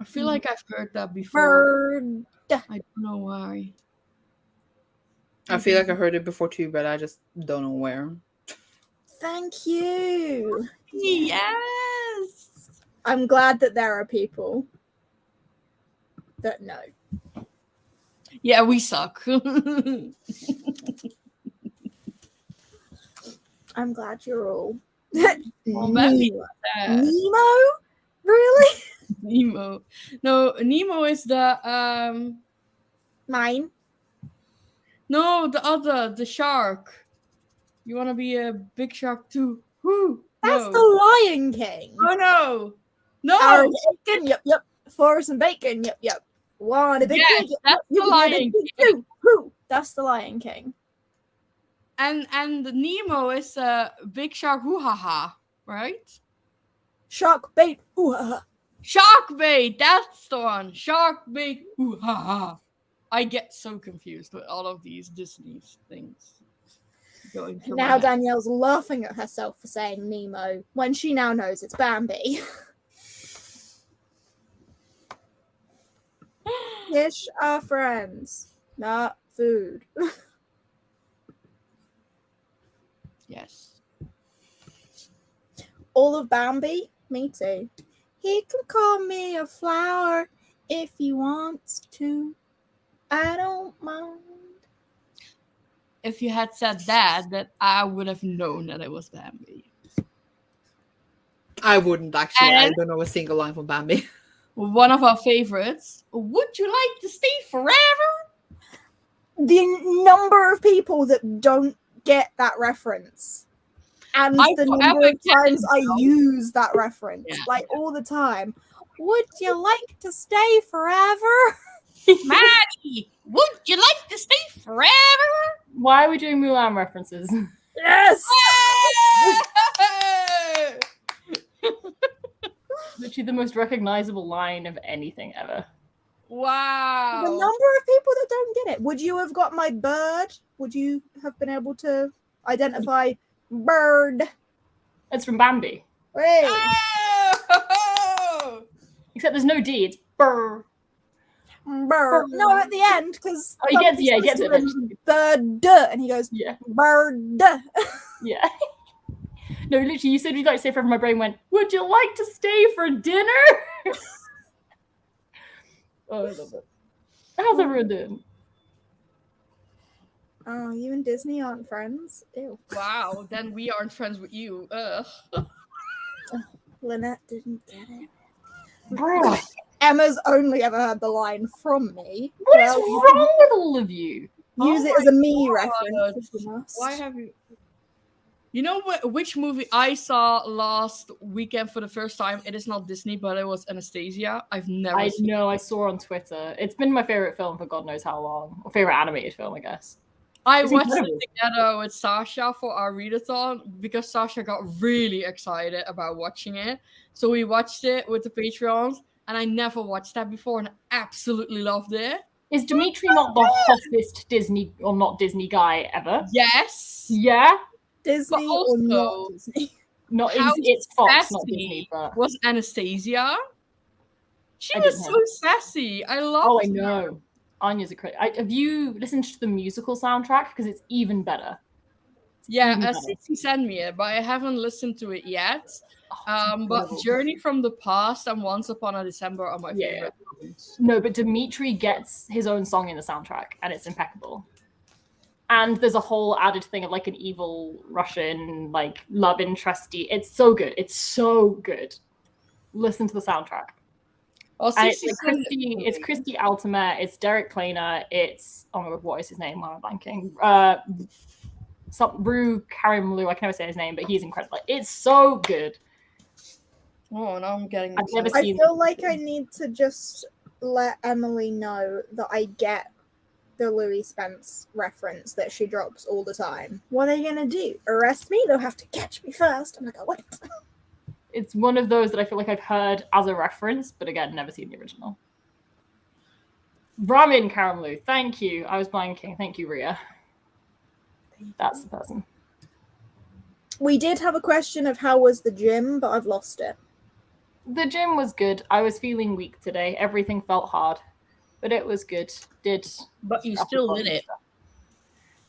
I feel like I've heard that before. Bird. I don't know why. I feel like I heard it before too, but I just don't know where. Thank you. Yes! I'm glad that there are people that know. Yeah, we suck. I'm glad you're all. Well, that means that- Nemo? Really? Nemo. No, Nemo is the Mine. no, the other, the shark. You want to be a big shark too? Whoo! That's No. the Lion King. Oh no! No! Aaron bacon, yep. Forrest and bacon, yep. One a big Yes, pig, yep, that's you the want a Lion big pig too. Whoo! That's the Lion King. And Nemo is a big shark. Hoo ha ha! Right? Shark bait. Ooh, ha, ha. Shark bait. That's the one. Shark bait. Hoo ha ha! I get so confused with all of these Disney things. Going through my Now head. Danielle's laughing at herself for saying Nemo when she now knows it's Bambi. Fish are friends, not food. Yes. All of Bambi? Me too. He can call me a flower if he wants to. I don't mind. If you had said that I would have known that it was Bambi. I wouldn't actually. I And- don't know a single line from Bambi. One of our favorites. Would you like to stay forever? The number of people that don't get that reference. And I the forever number of get times it, I though. use that reference. Yeah. Like all the time. Would you like to stay forever? Maddie, would you like to stay forever? Why are we doing Mulan references? Yes! Literally the most recognizable line of anything ever. Wow. The number of people that don't get it. Would you have got my bird? Would you have been able to identify bird? It's from Bambi. Wait. Oh! Except there's no D, it's burr. Bird. No, at the end, because Oh, he gets it eventually. bird, and he goes Yeah, bird. yeah. No, literally, you said you'd like to stay forever. My brain went, would you like to stay for dinner? Oh, I love it. How's everyone doing? Oh, you and Disney aren't friends? Ew. Wow, then we aren't friends with you. Ugh. Lynette didn't get it. Bro, Emma's only ever heard the line from me. what is Well, wrong with all of you? Use Oh it as a me God. reference if you must. Why have you... You know which movie I saw last weekend for the first time? It is not Disney, but it was Anastasia. I've never I seen know, I saw on Twitter. It's been my favorite film for God knows how long. Or favorite animated film, I guess. I It's watched incredible. it together with Sasha for our readathon because Sasha got really excited about watching it. So we watched it with the Patreons, and I never watched that before and absolutely loved it. Is Dimitri not the hottest Disney or not Disney guy ever? Yes. Yeah? Disney But or not also- Disney? Not How it's Fox, not sassy Disney, but Was Anastasia. She I was didn't so know. sassy. I love oh, I know. Anya's a crit. Have you listened to the musical soundtrack? Because it's even better. It's Yeah, really nice. Cece sent me it, but I haven't listened to it yet. Oh, it's But incredible. Journey from the Past and Once Upon a December are my Yeah. favorite songs. No, but Dimitri gets his own song in the soundtrack, and it's impeccable. And there's a whole added thing of like an evil Russian like love interesty. It's so good. It's so good. Listen to the soundtrack. Well, And it's, Cece like, sent it Christy, to it's me. Christy Altimer, it's Derek Planer, it's oh my god, what is his name? Why am I blanking? Rue Karimlu, I can never say his name, but he's incredible. It's so good. Oh, now I'm getting. I've never excited. I seen feel like I need to just let Emily know that I get the Louis Spence reference that she drops all the time. What are they gonna do? Arrest me? They'll have to catch me first. I'm like, oh, what? It's one of those that I feel like I've heard as a reference, but again, never seen the original. Ramin Karamlu, thank you. I was blanking. Thank you, Ria. That's the person. We did have a question of how was the gym, but I've lost it. The gym was good. I was feeling weak today. Everything felt hard, but it was good. But you still did it.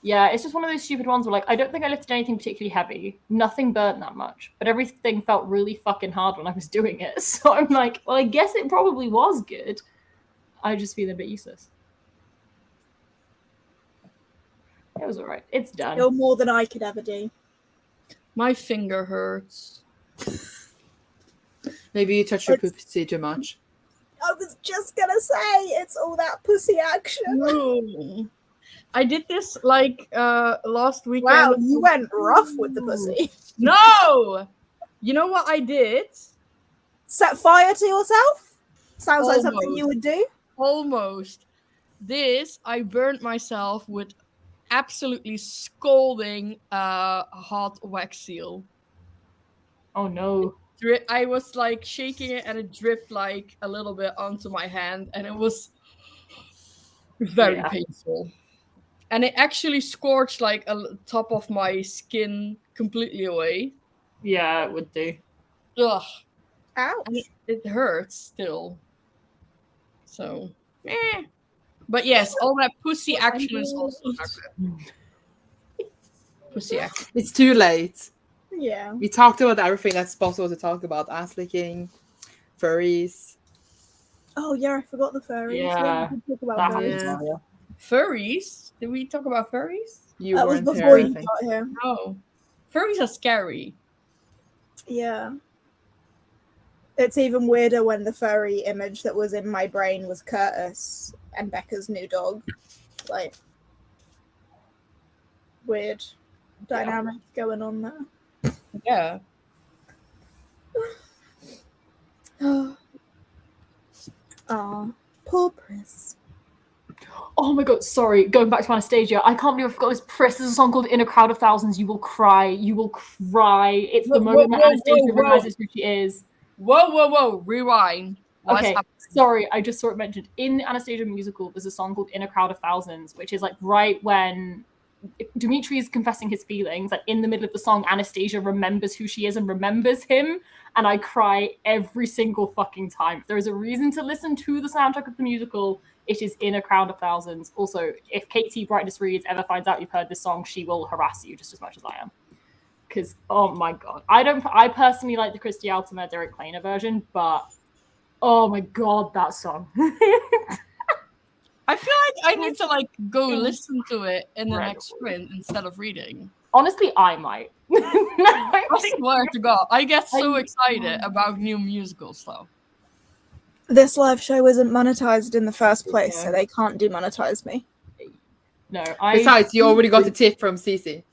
Yeah, it's just one of those stupid ones where, like, I don't think I lifted anything particularly heavy. Nothing burnt that much, but everything felt really fucking hard when I was doing it. So I'm like, well, I guess it probably was good. I just feel a bit useless. It was all right. It's done. Still more than I could ever do. My finger hurts. Maybe you touch your pussy too much. I was just gonna say, it's all that pussy action. No. I did this like last weekend. Wow, you went rough with the pussy. No! You know what I did? Set fire to yourself? Sounds like something Almost. you would do. Almost. This, I burned myself with absolutely scalding hot wax seal. Oh no. I was like shaking it and it dripped like a little bit onto my hand and it was very painful. And it actually scorched like top of my skin completely away. Yeah, it would do. Ugh. Ouch. And it hurts still. So, But yes, all that pussy action is also not good. Pussy action. It's too late. Yeah. We talked about everything that's possible to talk about. Ass licking, furries. Oh yeah, I forgot the furries. Yeah. We did talk about That furries. Yeah. Furries? Did we talk about furries? You That was weren't before here, I you think. got here. No. Furries are scary. Yeah. It's even weirder when the furry image that was in my brain was Curtis and Becca's new dog. Like, weird dynamic going on there. Yeah. Aw, poor Pris. Oh my god, sorry. Going back to Anastasia, I can't believe I forgot this. Pris, there's a song called In a Crowd of Thousands. You will cry. You will cry. It's the moment that Anastasia realizes who she is. Whoa. Rewind. What's Okay, happening? sorry, I just saw it mentioned. In the Anastasia musical, there's a song called In a Crowd of Thousands, which is like right when Dimitri is confessing his feelings, like in the middle of the song, Anastasia remembers who she is and remembers him, and I cry every single fucking time. If there is a reason to listen to the soundtrack of the musical, it is In a Crowd of Thousands. Also, if Katie Brightness Reads ever finds out you've heard this song, she will harass you just as much as I am. Because, oh my god. I personally like the Christy Altimer, Derek Planer version, but oh my god, that song. I feel like I need to like go listen to it in the next sprint instead of reading. Honestly, I might. I swear to God, I get so excited about new musical stuff. This live show isn't monetized in the first place, so they can't demonetize me. No, Besides, you already got a tip from Cece.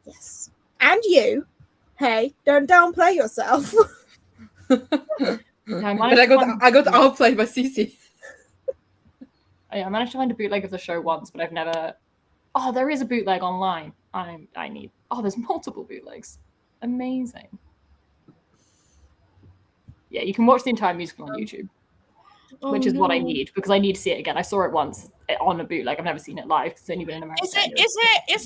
Yes. And you. Hey, don't downplay yourself. But I got outplayed by Cece. I managed to find a bootleg of the show once, but I've never. Oh, there is a bootleg online. I need. Oh, there's multiple bootlegs. Amazing. Yeah, you can watch the entire musical on YouTube, which is what I need because I need to see it again. I saw it once on a bootleg. I've never seen it live because it's only been in America. Is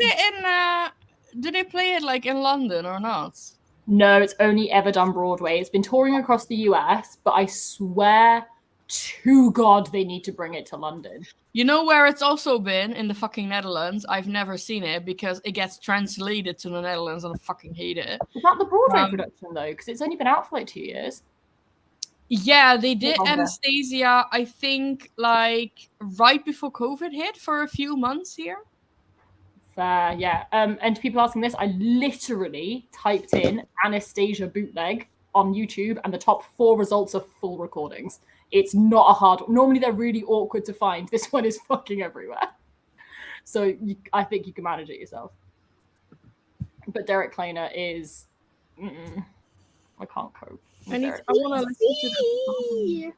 it in? Do they play it like in London or not? No, it's only ever done Broadway. It's been touring across the US, but I swear to God, they need to bring it to London. You know where it's also been? In the fucking Netherlands. I've never seen it because it gets translated to the Netherlands and I fucking hate it. Is that the Broadway production, though? Because it's only been out for like 2 years. Yeah, they did longer. Anastasia, I think, like right before COVID hit for a few months here. Fair, yeah. And to people asking this, I literally typed in Anastasia bootleg on YouTube, and the top 4 results are full recordings. It's not a hard. Normally they're really awkward to find. This one is fucking everywhere. So I think you can manage it yourself. But Derek Kleiner is. I can't cope. I want to listen to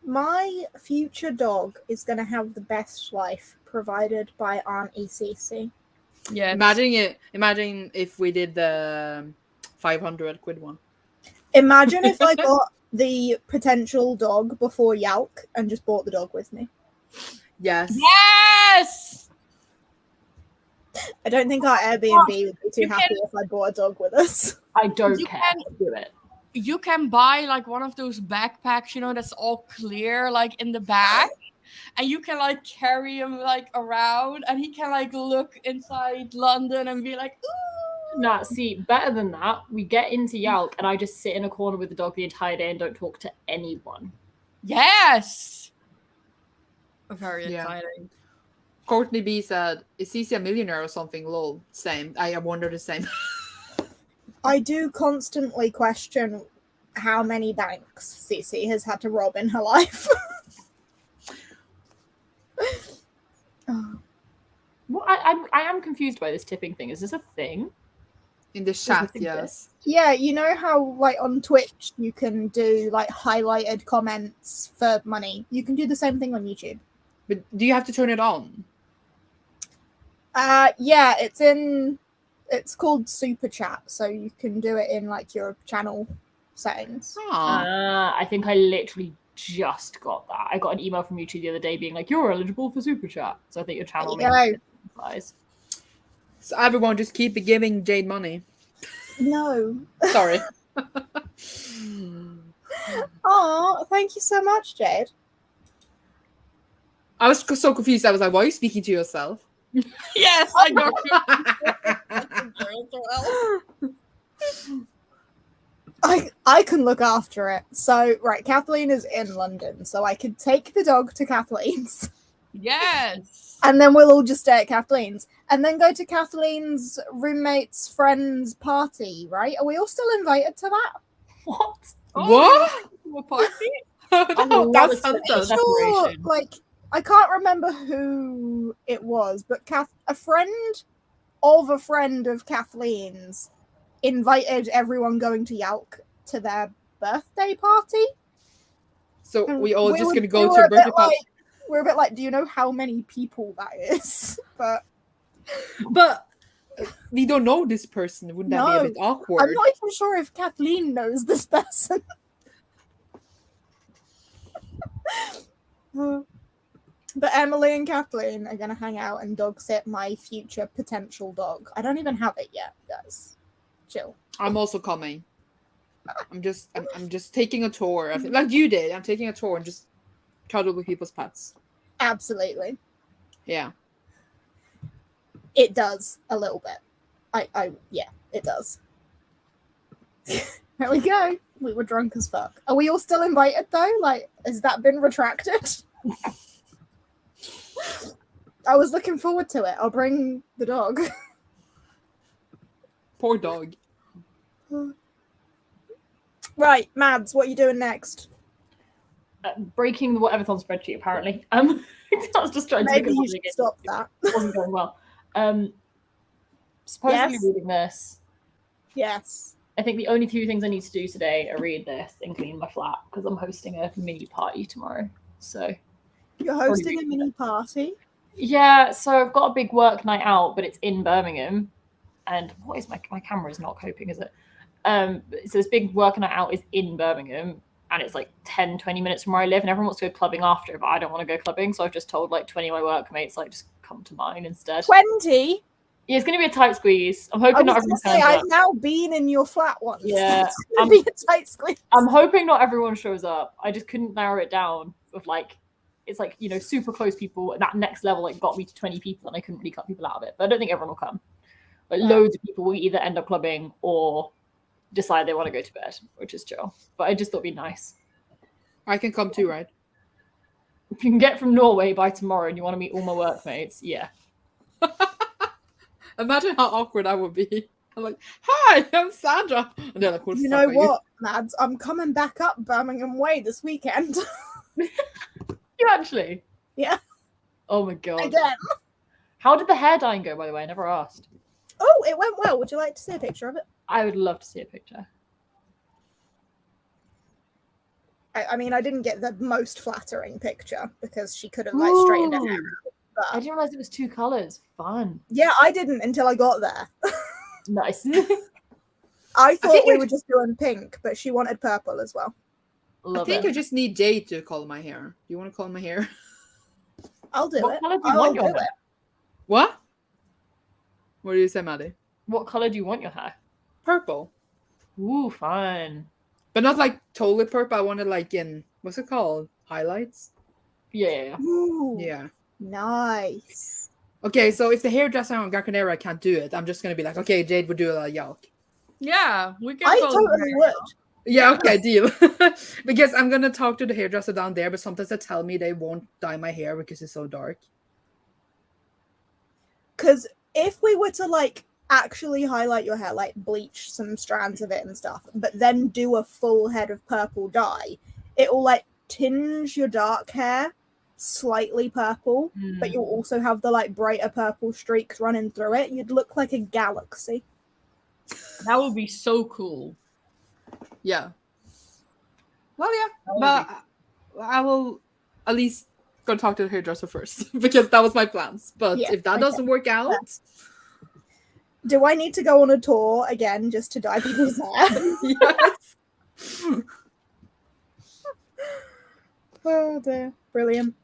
My future dog is going to have the best life provided by Aunt ECC. Yeah. Imagine if we did the 500 quid one. Imagine if I got the potential dog before Yalk and just bought the dog with me. Yes. Yes! I don't think our Airbnb would be too happy if I bought a dog with us. I don't care. Do it. You can buy like one of those backpacks, you know, that's all clear, like in the back. And you can like carry him like around and he can like look inside London and be like, ooh. Nah, see, better than that, we get into Yalk and I just sit in a corner with the dog the entire day and don't talk to anyone. Yes! Very exciting. Courtney B said, is he a millionaire or something? Lol. Same. I wonder the same. I do constantly question how many banks Cece has had to rob in her life. Well, I am confused by this tipping thing. Is this a thing? In the chat, yes. Yeah, you know how like on Twitch you can do like highlighted comments for money? You can do the same thing on YouTube. But do you have to turn it on? Yeah, it's called Super Chat, so you can do it in like your channel settings. I think I literally just got that. I got an email from YouTube the other day being like, you're eligible for Super Chat. So I think your channel applies. So everyone just keep giving Jade money. No. Sorry. Oh, thank you so much, Jade. I was so confused. I was like, why are you speaking to yourself? Yes, I know. I can look after it. So, right, Kathleen is in London, so I could take the dog to Kathleen's. Yes. And then we'll all just stay at Kathleen's. And then go to Kathleen's roommate's friend's party, right? Are we all still invited to that? What? What? A party? That's Sure, like, I can't remember who it was, but a friend of Kathleen's invited everyone going to Yalk to their birthday party. So And we all just were- gonna go we to were a birthday bit party. We're a bit like, do you know how many people that is? But we don't know this person. Wouldn't that be a bit I'm awkward? not even sure if Kathleen knows this person. But Emily and Kathleen are going to hang out and dog sit my future potential dog. I don't even have it yet, guys. Chill. I'm also coming. I'm just taking a tour. Like you did. I'm taking a tour and just cuddle with people's pets. Absolutely. Yeah. It does a little bit. Yeah, it does. There we go. We were drunk as fuck. Are we all still invited though? Like, has that been retracted? I was looking forward to it. I'll bring the dog. Poor dog. Right, Mads, what are you doing next? Breaking the Whateverthon spreadsheet, apparently. I was just trying to Maybe look you at should it. stop that. It wasn't going well. Supposedly Yes? reading this. Yes. I think the only 2 things I need to do today are read this and clean my flat because I'm hosting a mini party tomorrow. So You're hosting a mini party? yeah, so I've got a big work night out, but it's in Birmingham. And what is my camera is not coping, is it? So this big work night out is in Birmingham, and it's like 10-20 minutes from where I live, and everyone wants to go clubbing after, but I don't want to go clubbing, so I've just told like 20 of my workmates, like, just come to mine instead. 20? Yeah, it's going to be a tight squeeze. I'm hoping I not was everyone gonna say, turns I've up. now been in your flat once. Yeah, It's gonna be a tight squeeze. I'm hoping not everyone shows up. I just couldn't narrow it down of like, it's like, you know, super close people. That next level like got me to 20 people and I couldn't really cut people out of it. But I don't think everyone will come. But loads of people will either end up clubbing or decide they want to go to bed, which is chill. But I just thought it'd be nice. I can come too, right? If you can get from Norway by tomorrow and you want to meet all my workmates, yeah. Imagine how awkward I would be. I'm like, hi, I'm Sandra. And they're like, You know what, lads? I'm coming back up Birmingham Way this weekend. You actually? Yeah. Oh my god. Again. How did the hair dyeing go, by the way? I never asked. Oh, it went well. Would you like to see a picture of it? I would love to see a picture. I mean, I didn't get the most flattering picture because she could have like straightened her hair out. I But didn't realize it was 2 colors. Fun. yeah, I didn't until I got there. Nice. I thought think we you- were just doing pink, but she wanted purple as well. I Love think it. you just need Jade to color my hair. Do you want to color my hair? I'll do What it. color do you I'll want your do hair? it. What? What do you say, Maddie? What color do you want your hair? Purple. Ooh, fun. But not like totally purple. I want it like in, what's it called? Highlights? Yeah. Ooh, Yeah. nice. Okay, so if the hairdresser on Gran Canaria can't do it, I'm just going to be like, okay, Jade would do it like Yelk. Yeah, we can. I go totally would. Yeah, okay, deal. Because I'm going to talk to the hairdresser down there, but sometimes they tell me they won't dye my hair because it's so dark. Because if we were to like actually highlight your hair, like bleach some strands of it and stuff, but then do a full head of purple dye, it will like tinge your dark hair slightly purple, but you'll also have the like brighter purple streaks running through it. You'd look like a galaxy. That would be so cool. Yeah. Well, yeah, That would but I will at least go talk to the hairdresser first because that was my plans. But Yeah, if that okay. doesn't work out, Do I need to go on a tour again just to dye people's hair? yes. Oh dear, brilliant.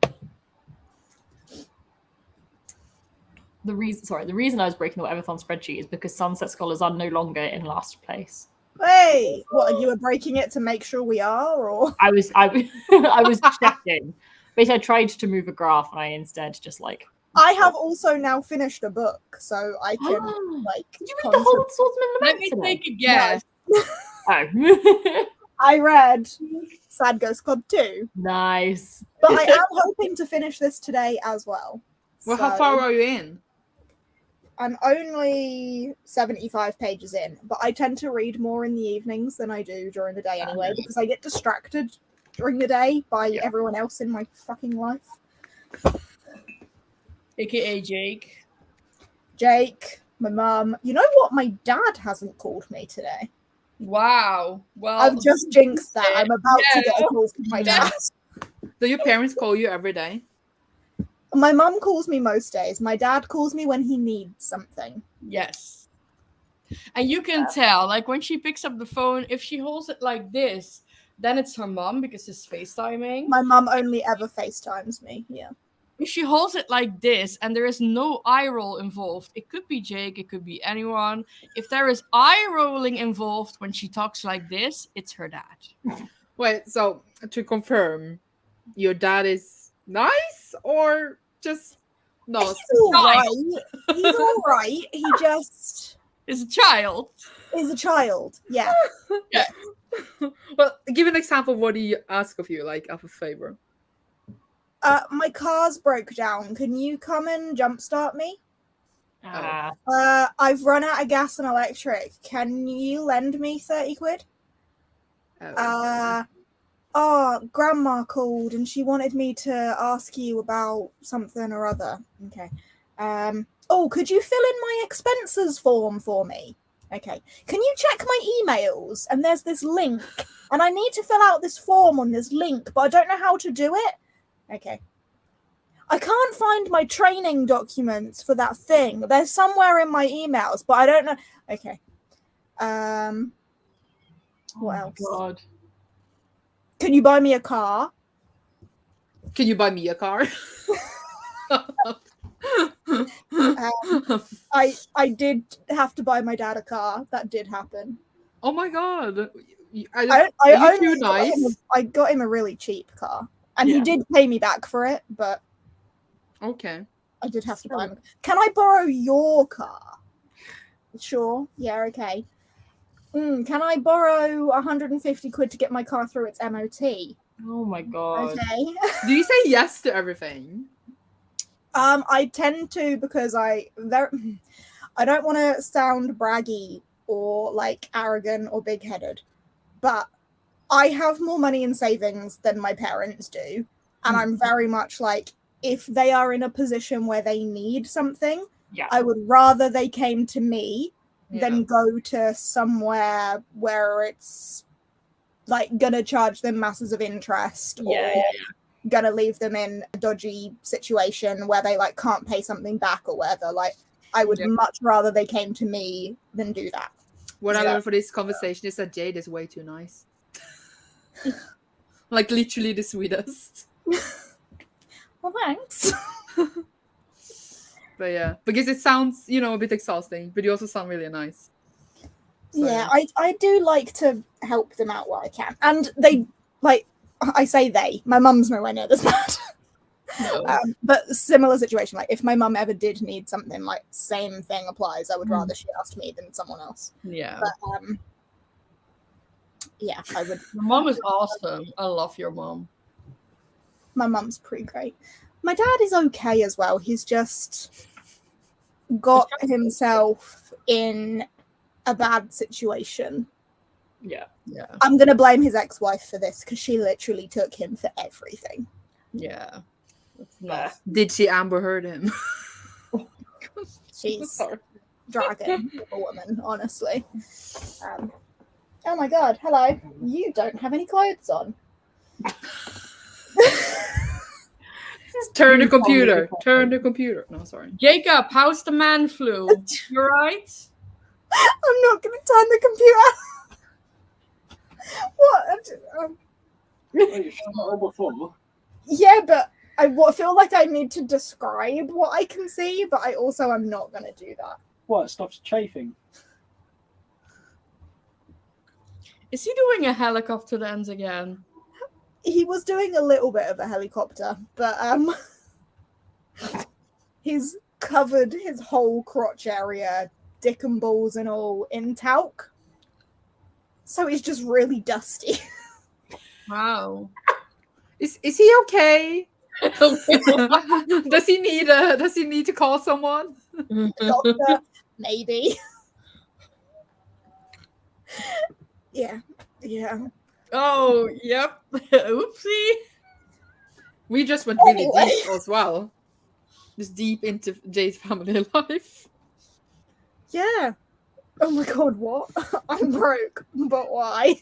The reason I was breaking the Whateverthon spreadsheet is because Sunset Scholars are no longer in last place. Hey, what? And you were breaking it to make sure we are, or I was checking. Basically, I tried to move a graph and I instead just like. I have also now finished a book, so I can like. Did you read the whole Swordsman Let Lament me today? take a guess. Oh. I read Sad Ghost Club 2, Nice. but I am hoping to finish this today as well. Well, how So far are you in? I'm only 75 pages in, but I tend to read more in the evenings than I do during the day anyway, because I get distracted during the day by everyone else in my fucking life. AKA Jake. Jake, my mum. You know what? My dad hasn't called me today. Wow. Well, I've just jinxed that. I'm about to get a call from my dad. Do your parents call you every day? My mum calls me most days. My dad calls me when he needs something. yes. And you can tell, like when she picks up the phone, if she holds it like this, then it's her mom because it's FaceTiming. My mum only ever FaceTimes me. Yeah. If she holds it like this and there is no eye roll involved, it could be Jake, it could be anyone. If there is eye rolling involved when she talks like this, it's her dad. Wait, so to confirm, your dad is nice or just no? He's all right. He's all right. He just It's a child. is a child. Yeah. Well, give an example of what he ask of you, like of a favor. My car's broke down. Can you come and jumpstart me? Ah, I've run out of gas and electric. Can you lend me 30 quid? Grandma called and she wanted me to ask you about something or other. Okay. Could you fill in my expenses form for me? Okay. Can you check my emails? And there's this link, and I need to fill out this form on this link, but I don't know how to do it. Okay. I can't find my training documents for that thing. They're somewhere in my emails, but I don't know. Okay. What else? God. Can you buy me a car? Can you buy me a car? I did have to buy my dad a car. That did happen. Oh my god. I too nice? I got him a really cheap car, and he Yeah. did pay me back for it, but Okay. I did have to buy him. Can I borrow your car? Sure. Yeah. Okay. Can I borrow 150 quid to get my car through its MOT? Oh my god. Okay. Do you say yes to everything? I tend to because I don't want to sound braggy or like arrogant or big-headed, but I have more money in savings than my parents do, and I'm very much like, if they are in a position where they need something, Yeah. I would rather they came to me than go to somewhere where it's like gonna charge them masses of interest or gonna leave them in a dodgy situation where they like can't pay something back or whatever. Like, I would much rather they came to me than do that. What I learned for this conversation is that Jade is way too nice. Like literally the sweetest. Well, thanks. But yeah, because it sounds, a bit exhausting, but you also sound really nice. So, yeah, I do like to help them out where I can. And they, like, I say they, my mum's nowhere near this bad. No. But similar situation, like if my mum ever did need something, like same thing applies. I would rather she asked me than someone else. Yeah. But yeah, I would. Your mom is awesome. I love your mom. My mum's pretty great. My dad is okay as well. He's just got himself in a bad situation. Yeah. Yeah. I'm gonna blame his ex-wife for this because she literally took him for everything. Yeah. Nah. Did she Amber Heard him? She's dragon of a woman, honestly. Oh my god, hello. You don't have any clothes on. Turn the computer. Turn the computer. No, sorry. Jacob, how's the man flu? You right? I'm not gonna turn the computer. What? Oh, you've done that all before. Yeah, but I feel like I need to describe what I can see, but I also am not gonna do that. What? It stops chafing. Is he doing a helicopter dance again? He was doing a little bit of a helicopter, but he's covered his whole crotch area, dick and balls and all, in talc. So he's just really dusty. Wow. Is he okay? Does he need to call someone? Doctor, maybe. Yeah. Oh, yep. Oopsie. We just went really Anyway. deep as well. Just deep into Jade's family life. Yeah. Oh my god, what? I'm broke, but why?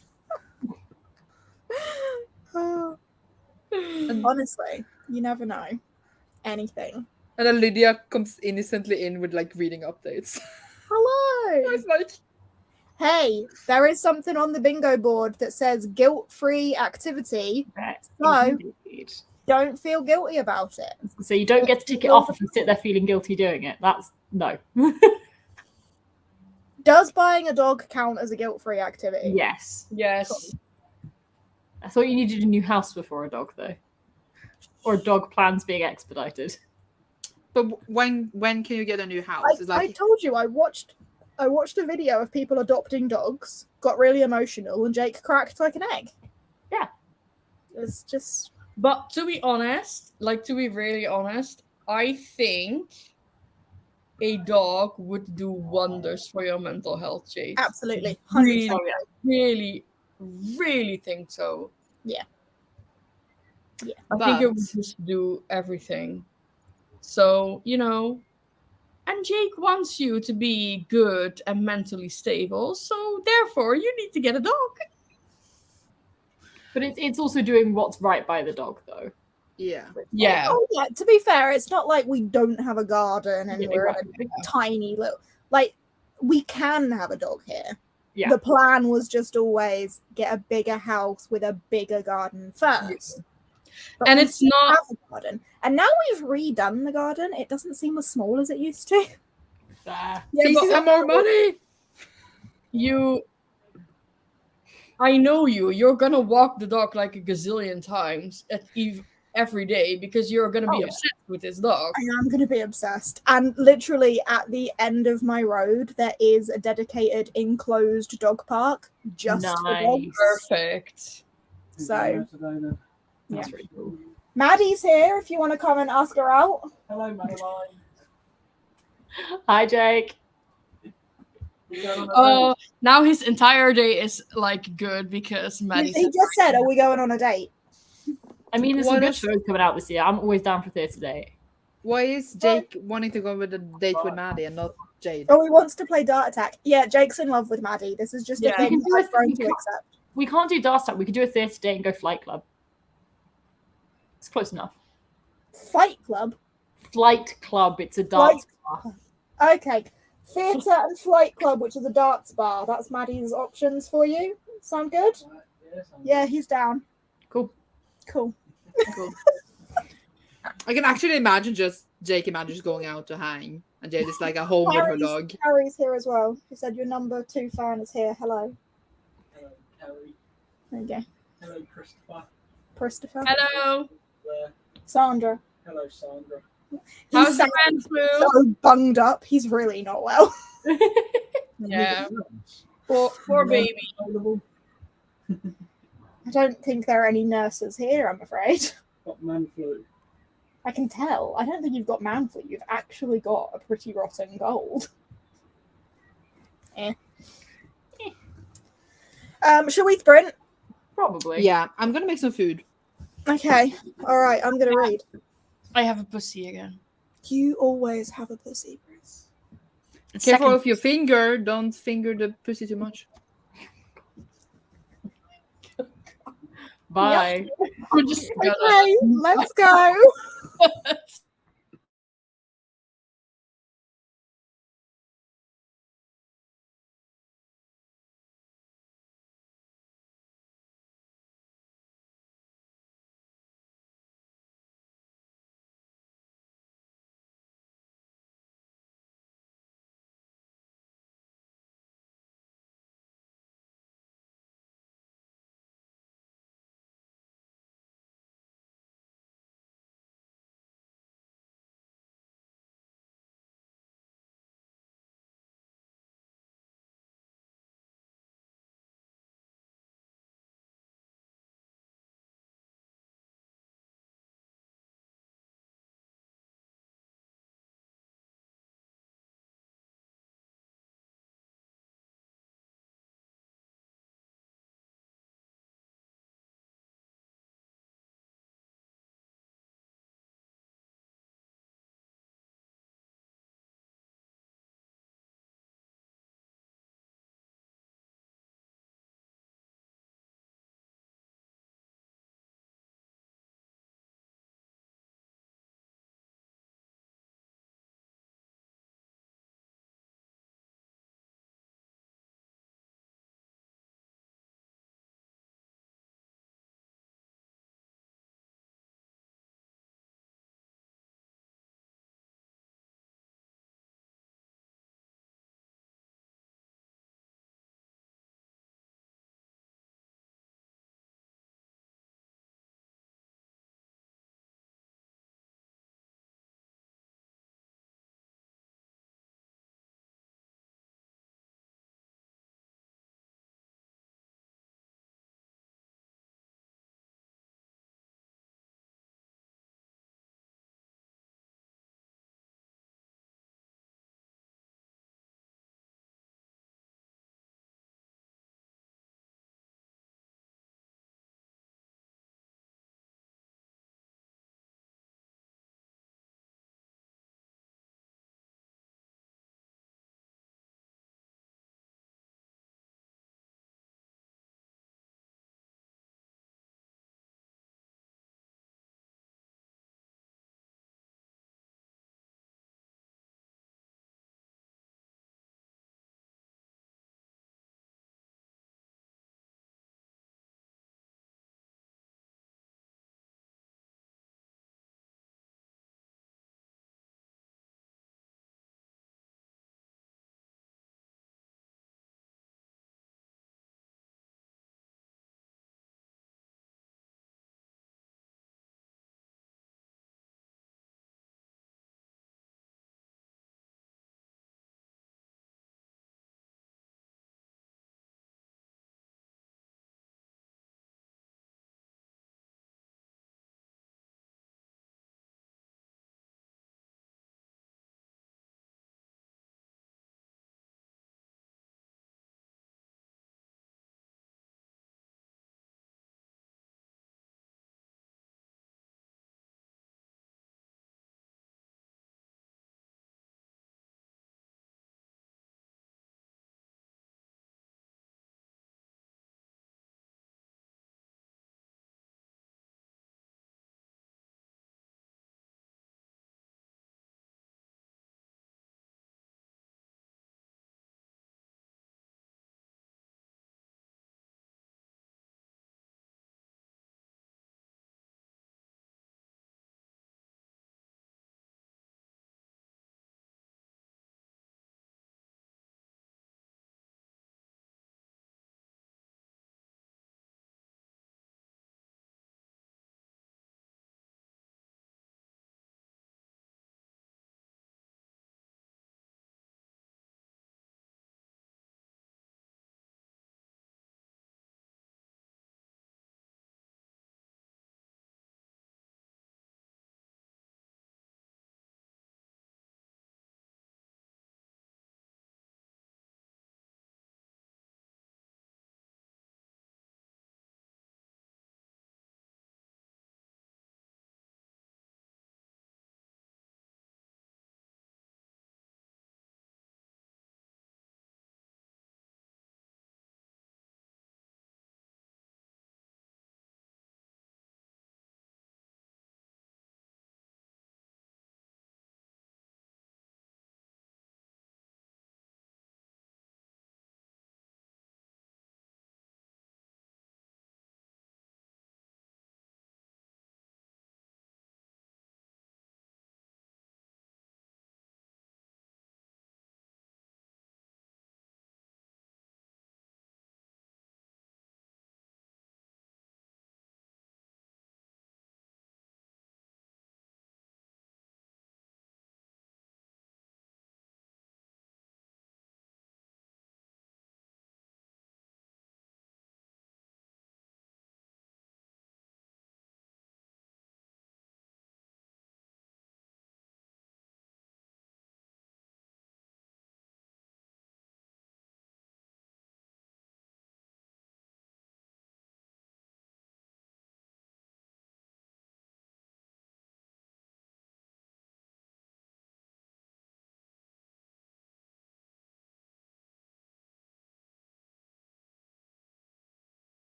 Honestly, you never know. Anything. And then Lydia comes innocently in with like reading updates. Hello. I was like, Hey, there is something on the bingo board that says guilt-free activity. That So- is indeed. Don't feel guilty about it. So you don't get to tick it off if you sit there feeling guilty doing it. That's no. Does buying a dog count as a guilt-free activity? Yes. Yes. I thought you needed a new house before a dog, though, or dog plans being expedited. but when can you get a new house? It's I like told you I watched a video of people adopting dogs, got really emotional, and Jake cracked like an egg. Yeah. It's just But to be honest, to be really honest, I think a dog would do wonders for your mental health, Jade. absolutely 100%. Really, Oh, yeah. really, really think so. Yeah. I think it would just do everything. So, and Jake wants you to be good and mentally stable, so therefore you need to get a dog. But it's also doing what's right by the dog, though. yeah. Yeah. Oh yeah, to be fair, it's not like we don't have a garden and Yeah, we're in exactly. a tiny little, like, we can have a dog here. Yeah. The plan was just always get a bigger house with a bigger garden first. But And we it's did not. have a garden. And now we've redone the garden. It doesn't seem as small as it used to. Fair. Yeah, Please but some more money. I know you. You're gonna walk the dog like a gazillion times every day because you're gonna be Oh, yeah. obsessed with this dog. I am going to be obsessed. And literally at the end of my road, there is a dedicated enclosed dog park just for dogs. Nice. Perfect. So, Today, then. That's really cool. Maddie's here if you want to come and ask her out. Hello, Madeline. Hi, Jake. Oh, now his entire day is like good because Maddie He just said, "Are we going on a date?" I mean, there's Why some good does- shows coming out this year. I'm always down for 30 date. Why is Jake wanting to go with a date with Maddie and not Jade? Oh, he wants to play Dart Attack. Yeah, Jake's in love with Maddie. This is just Yeah. a thing We can do I've it- grown we to can't- accept. We can't do Dart Attack. We could do a 30 date and go Flight Club. It's close enough. Fight Club. Flight Club. It's a darts bar. Okay. Theatre and Flight Club, which is a darts bar. That's Maddie's options for you. Sound good? Yeah, he's down. Cool. Cool. I can actually imagine Jake and Maddie just going out to hang, and Jade is like at home with her dog. Harry's here as well. He said your number 2 fan is here. Hello. Hello, Kelly. There you go. Hello, Christopher. Christopher. Hello. Sandra. Hello, Sandra. How's He's the man flu? so bunged up. He's really not well. Yeah. Poor baby. I don't think there are any nurses here, I'm afraid. Got man flu. I can tell. I don't think you've got man flu. You've actually got a pretty rotten cold. Shall we sprint? Probably. Yeah, I'm gonna make some food. Okay. All right. I'm gonna read. I have a pussy again. You always have a pussy, Bruce. Careful Second- with your finger. Don't finger the pussy too much. Bye. I'm just gonna. Okay, let's go.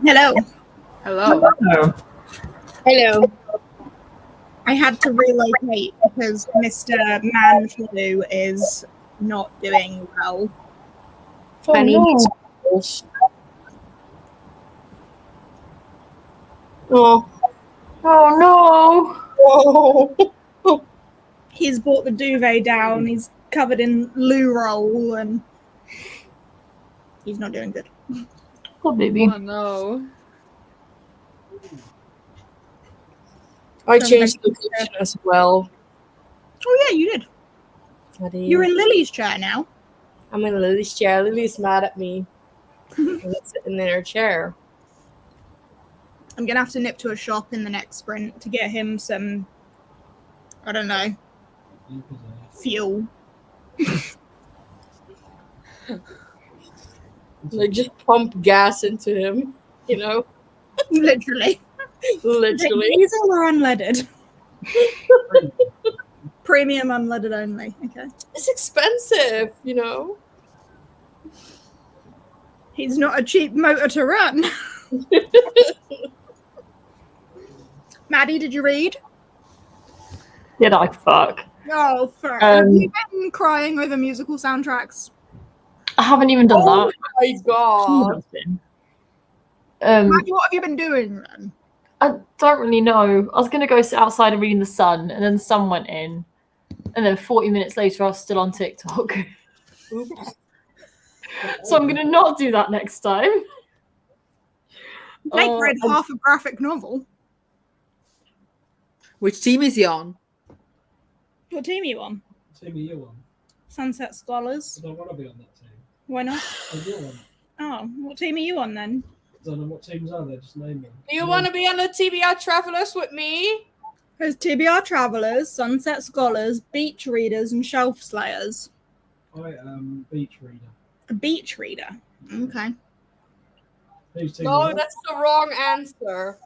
Hello. Hello. Hello. I had to relocate because Mr. Man Flu is not doing well. Oh, And he no. needs- Oh. Oh no! Oh. he's brought the duvet down. He's covered in loo roll, and he's not doing good. Poor baby. Oh no. I changed location as well. Oh yeah, you did. I did. You're in Lily's chair now. I'm in Lily's chair. Lily's mad at me. I'm sitting in her chair. I'm gonna have to nip to a shop in the next sprint to get him some, I don't know, fuel. Like, just pump gas into him, you know? Literally. Literally. These are unleaded. Premium unleaded only. Okay. It's expensive, you know? He's not a cheap motor to run. Maddie, did you read? Did I fuck? Oh, fuck. Have you been crying over musical soundtracks? I haven't even done Oh that. my god. Maddie, what have you been doing then? I don't really know. I was going to go sit outside and read in the sun, and then the sun went in. And then 40 minutes later, I was still on TikTok. Oops. So I'm going to not do that next time. Blake read half a graphic novel. Which team is he on? What team are you on? Team are you on? Sunset Scholars. I don't want to be on that team. Why not? Oh, you're on. Oh, what team are you on then? I don't know what teams are there. Just name them. Do you want to be on the TBR Travelers with me? There's TBR Travelers, Sunset Scholars, Beach Readers, and Shelf Slayers. I am Beach Reader. A beach reader. Okay. Whose team No, is that? that's the wrong answer.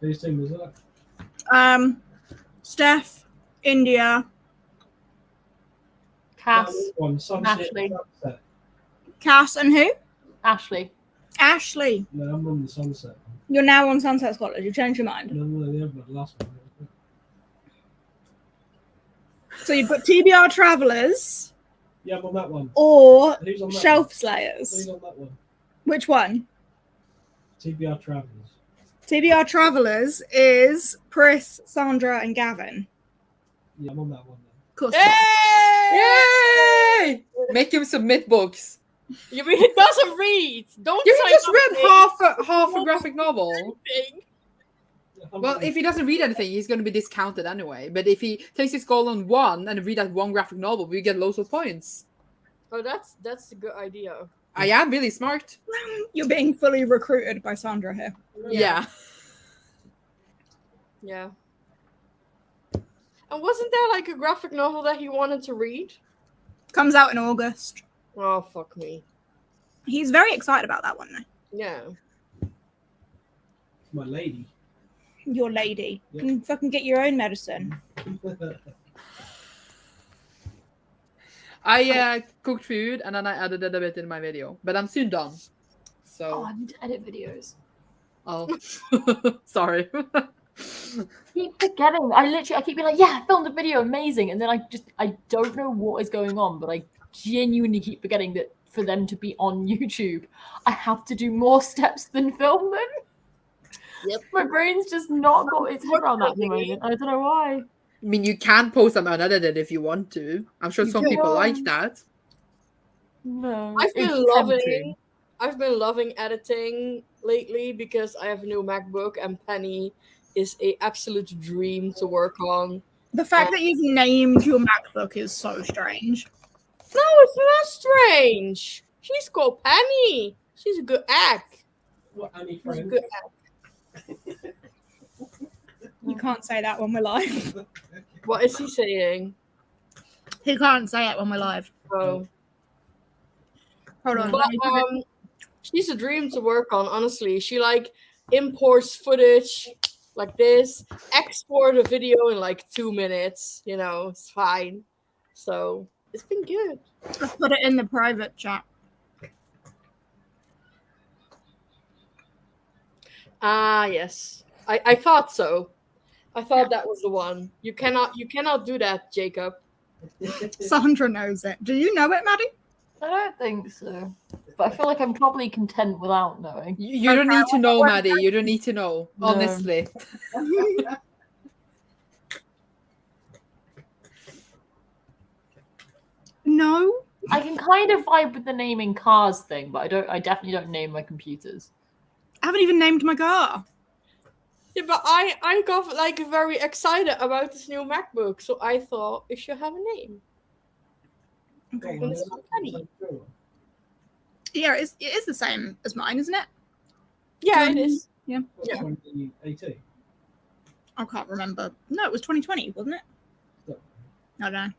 Whose team is that? Steph, India, Cass, One, Sunset, Ashley. Sunset. Cass, and who? Ashley. Ashley. No, I'm on the Sunset. You're now on Sunset Scholars. You changed your mind. No, the other one, the last one. So you've got TBR Travelers Yeah, I'm on that one. or Who's on that Shelf one? Slayers. Who's on that one? Which one? TBR Travels. TBR Travelers is Pris, Sandra, and Gavin. Yeah, I'm on that one then. Of course. Yay! Make him submit books. You mean he doesn't read? Don't You sign just up read for half a graphic novel. anything. Well, if he doesn't read anything, he's going to be discounted anyway. But if he takes his goal on one and read that one graphic novel, we get loads of points. Oh, that's a good idea. I am really smart. You're being fully recruited by Sandra here. Yeah. Yeah. And wasn't there like a graphic novel that he wanted to read? Comes out in August. Oh, fuck me. He's very excited about that one, though. Yeah. My lady. Your lady. Yeah. You can fucking get your own medicine. I cooked food and then I added it a bit in my video. But I'm soon done. Oh, So, I need to edit videos. oh, sorry. Keep forgetting. I keep being like, yeah, I filmed a video, amazing. And then I don't know what is going on, but I genuinely keep forgetting that for them to be on YouTube, I have to do more steps than film them. Yep. My brain's just not got its head around that at the moment. I don't know why. I mean, you can post them unedited if you want to. I'm sure some people like that. No. I've been it's loving tempting. I've been loving editing lately because I have a new MacBook and Penny is a absolute dream to work on. The fact that you've named your MacBook is so strange. No, it's not strange. She's called Penny. She's a good act. What, any She's a friends? good act. You can't say that when we're live. What is he saying? He can't say it when we're live. Oh. Hold on. But she's a dream to work on, honestly. She like imports footage like this, export a video in like 2 minutes, you know, it's fine. So it's been good. Let's put it in the private chat. Ah, yes. I thought so. I thought that was the one. You cannot do that, Jacob. Sandra knows it. Do you know it, Maddie? I don't think so. But I feel like I'm probably content without knowing. You don't need to know, Maddie. You don't need to know. No. Honestly. No. I can kind of vibe with the naming cars thing, but I definitely don't name my computers. I haven't even named my car. Yeah, but I got like very excited about this new MacBook, so I thought it should have a name. Okay. And it's so funny. Yeah, it is the same as mine, isn't it? Yeah, it is. Yeah. Yeah. 2018. I can't remember. No, it was 2020, wasn't it? Yeah. I don't know.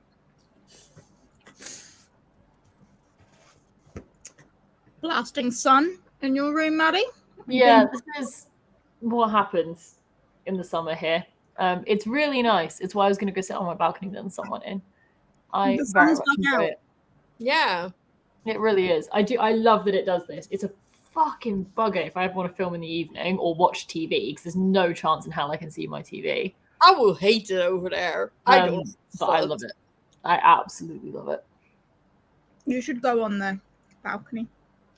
Blasting sun in your room, Maddie? Yeah, this is what happens in the summer here. It's really nice. It's why I was going to go sit on my balcony then someone in. I The very sun's much gone enjoy out. it. Yeah. It really is. I love that it does this. It's a fucking bugger if I ever want to film in the evening or watch TV because there's no chance in hell I can see my TV. I will hate it over there. I don't. But I love it. I absolutely love it. You should go on the balcony.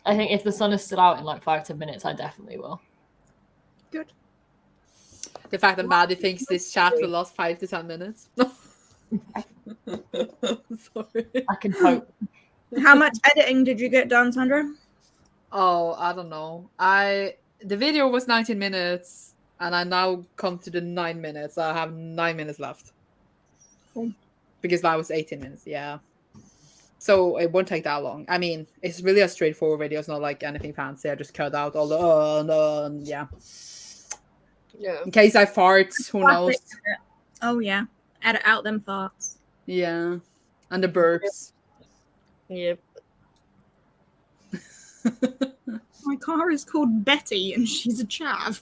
I think if the sun is still out in like 5-10 minutes, I definitely will. Good. The fact that Maddie thinks this chat will last 5 to 10 minutes. Sorry. I can hope. How much editing did you get done, Sandra? Oh, I don't know. The video was 19 minutes, and I now come to the 9 minutes. I have 9 minutes left. Cool. Because that was 18 minutes, yeah. So it won't take that long. I mean, it's really a straightforward video. It's not like anything fancy. I just cut out all the yeah. Yeah. In case I fart, who knows? Oh, yeah. Edit out them farts. Yeah. And the burps. Yep. My car is called Betty and she's a chav.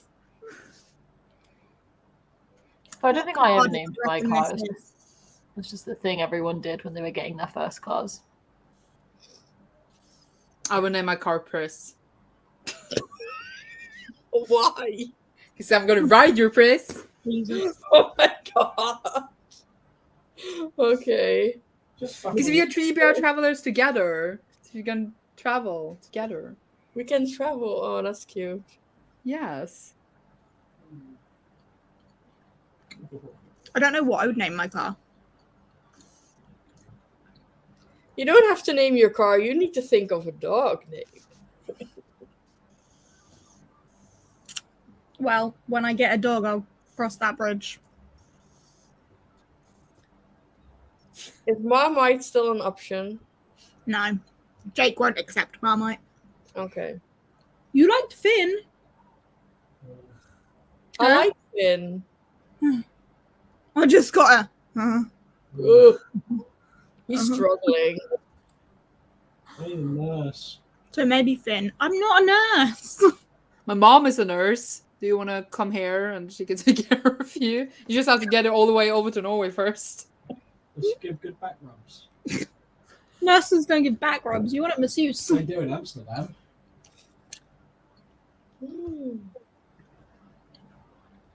But I don't think I ever God, named I my reckon car. this is- It's just the thing everyone did when they were getting their first cars. I would name my car Pris. Why? Because I'm going to ride your Pris. Oh my god. Okay. Just Because if you're 3 bear travelers together, so you can travel together. We can travel. Oh, that's cute. Yes. I don't know what I would name my car. You don't have to name your car. You need to think of a dog name. Well, when I get a dog, I'll cross that bridge. Is Marmite still an option? No. Jake won't accept Marmite. Okay. You liked Finn. I Huh? like Finn. I just got a... Ugh. He's struggling. I need a nurse. So maybe Finn. I'm not a nurse. My mom is a nurse. Do you want to come here and she can take care of you? You just have to get it all the way over to Norway first. Let's give good back rubs. Nurses don't give back rubs. You want a masseuse. They do in Amsterdam.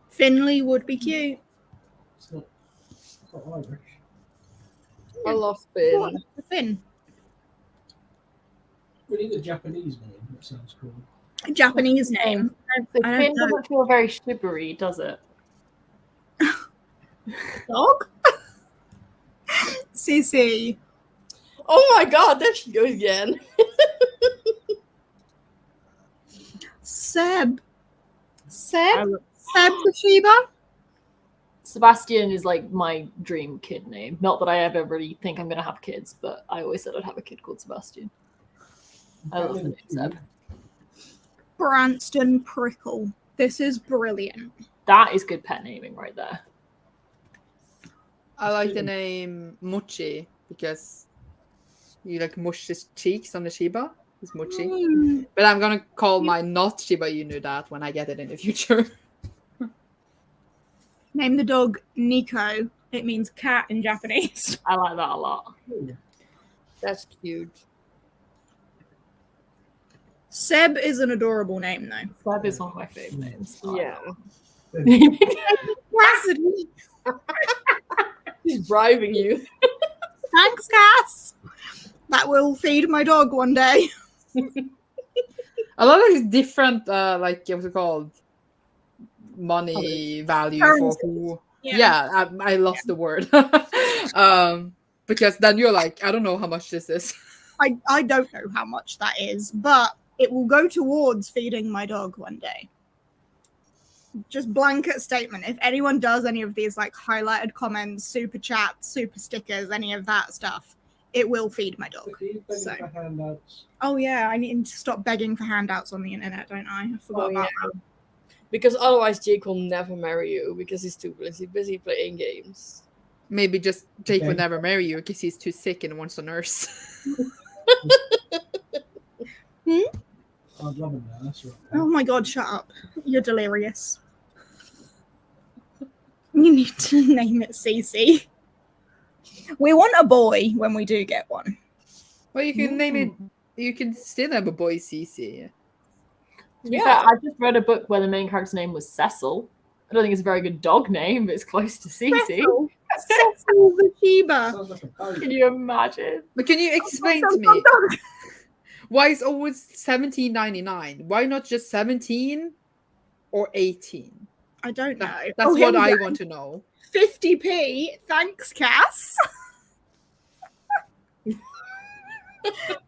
Finley would be cute. It's not Irish. I love Finn. What? Finn. We need a Japanese name. That sounds cool. A Japanese name. So I Finn don't know. doesn't feel very shivery, does it? Dog? Cece. Oh my god, there she goes again. Seb. I Seb? love- Seb the Sheba? Sebastian is like my dream kid name. Not that I ever really think I'm going to have kids, but I always said I'd have a kid called Sebastian. I love the name Seb. Branston Prickle. This is brilliant. That is good pet naming right there. I like the name Mochi because you like mush his cheeks on the Shiba. It's Mochi. Mm. But I'm gonna call my not Shiba Inu that when I get it in the future. Name the dog Nico. It means cat in Japanese. I like that a lot. That's cute. Seb is an adorable name, though. Seb is one of my favorite names. Yeah. Cassidy. He's bribing you. Thanks, Cass. That will feed my dog one day. A lot of these different, like, what's it called? Money value for Currencies. who. Yeah. Yeah, I lost the word. Because then you're like, I don't know how much this is. I don't know how much that is, but it will go towards feeding my dog one day. Just blanket statement. If anyone does any of these like highlighted comments, super chats, super stickers, any of that stuff, it will feed my dog. He's begging So. for handouts. Oh yeah, I need to stop begging for handouts on the internet, don't I? I forgot about that. Because otherwise Jake will never marry you because he's too busy playing games. Maybe just Jake Okay. would never marry you because he's too sick and wants a nurse. I'd love a nurse. Right Oh now. my god, shut up. You're delirious. You need to name it Cece. We want a boy when we do get one. Well, you can name it. You can still have a boy CC. Yeah, I just read a book where the main character's name was Cecil. I don't think it's a very good dog name, but it's close to Cece. Cecil. Cecil the Sheba. Sounds like a pony. Can you imagine? But can you explain to me why it's always $17.99? Why not just 17 or 18? I don't know. That's here what we I go. want to know. 50p. Thanks, Cass.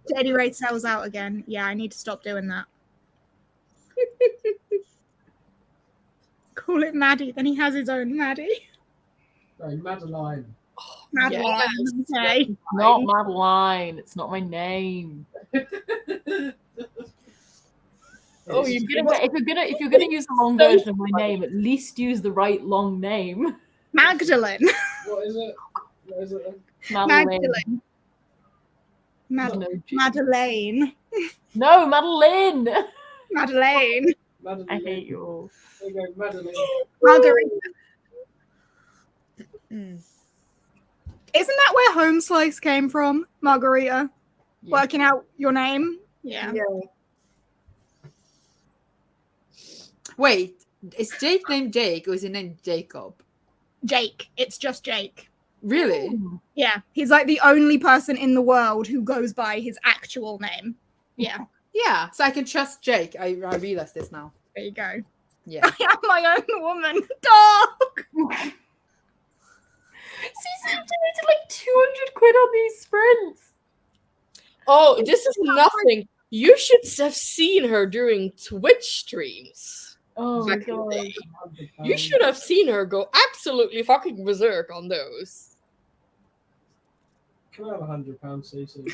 Daily rate sells out again. Yeah, I need to stop doing that. Call it Maddie. Then he has his own Maddie. Sorry, Madeline. Madeline. Yes. Okay. Not Madeline. It's not my name. Oh, If you you're gonna use the long version of my name, at least use the right long name. Magdalene. What is it? What is it? Madeline. Magdalene. No, G. Madeleine. No, Madeline. Madeleine. Madeline. I hate you all. There you go, Madeline. Margarita. Mm. Isn't that where Home Slice came from? Margarita. Yeah. Working out your name? Yeah. Wait, is Jake named Jake or is he named Jacob? Jake. It's just Jake. Really? Ooh. Yeah. He's like the only person in the world who goes by his actual name. Yeah. Yeah, so I can trust Jake. I realize this now. There you go. Yeah. I am my own woman. Dog. Cece donated like 200 quid on these sprints. Oh, this is nothing. You should have seen her during Twitch streams. Oh my Back in the god. day. You should have seen her go absolutely fucking berserk on those. Can I have £100, CC?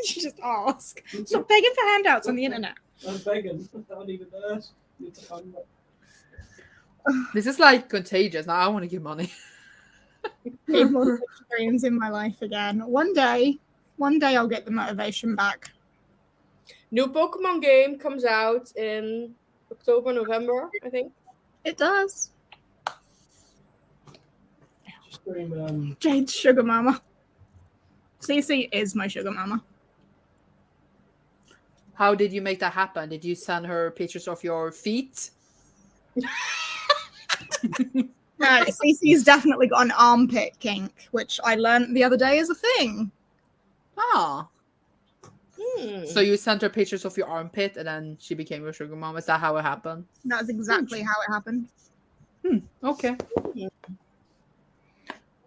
She just ask. Stop begging for handouts on the internet. I'm begging. I don't need a nurse. Need to find that. This is like contagious. Now I want to give money. Need more dreams in my life again. One day I'll get the motivation back. New Pokemon game comes out in October, November, I think. It does. Stream, Jade's sugar mama. Cece is my sugar mama. How did you make that happen? Did you send her pictures of your feet? No, Cece's definitely got an armpit kink, which I learned the other day is a thing. Ah. Hmm. So you sent her pictures of your armpit and then she became your sugar mom. Is that how it happened? That's exactly how it happened. Okay.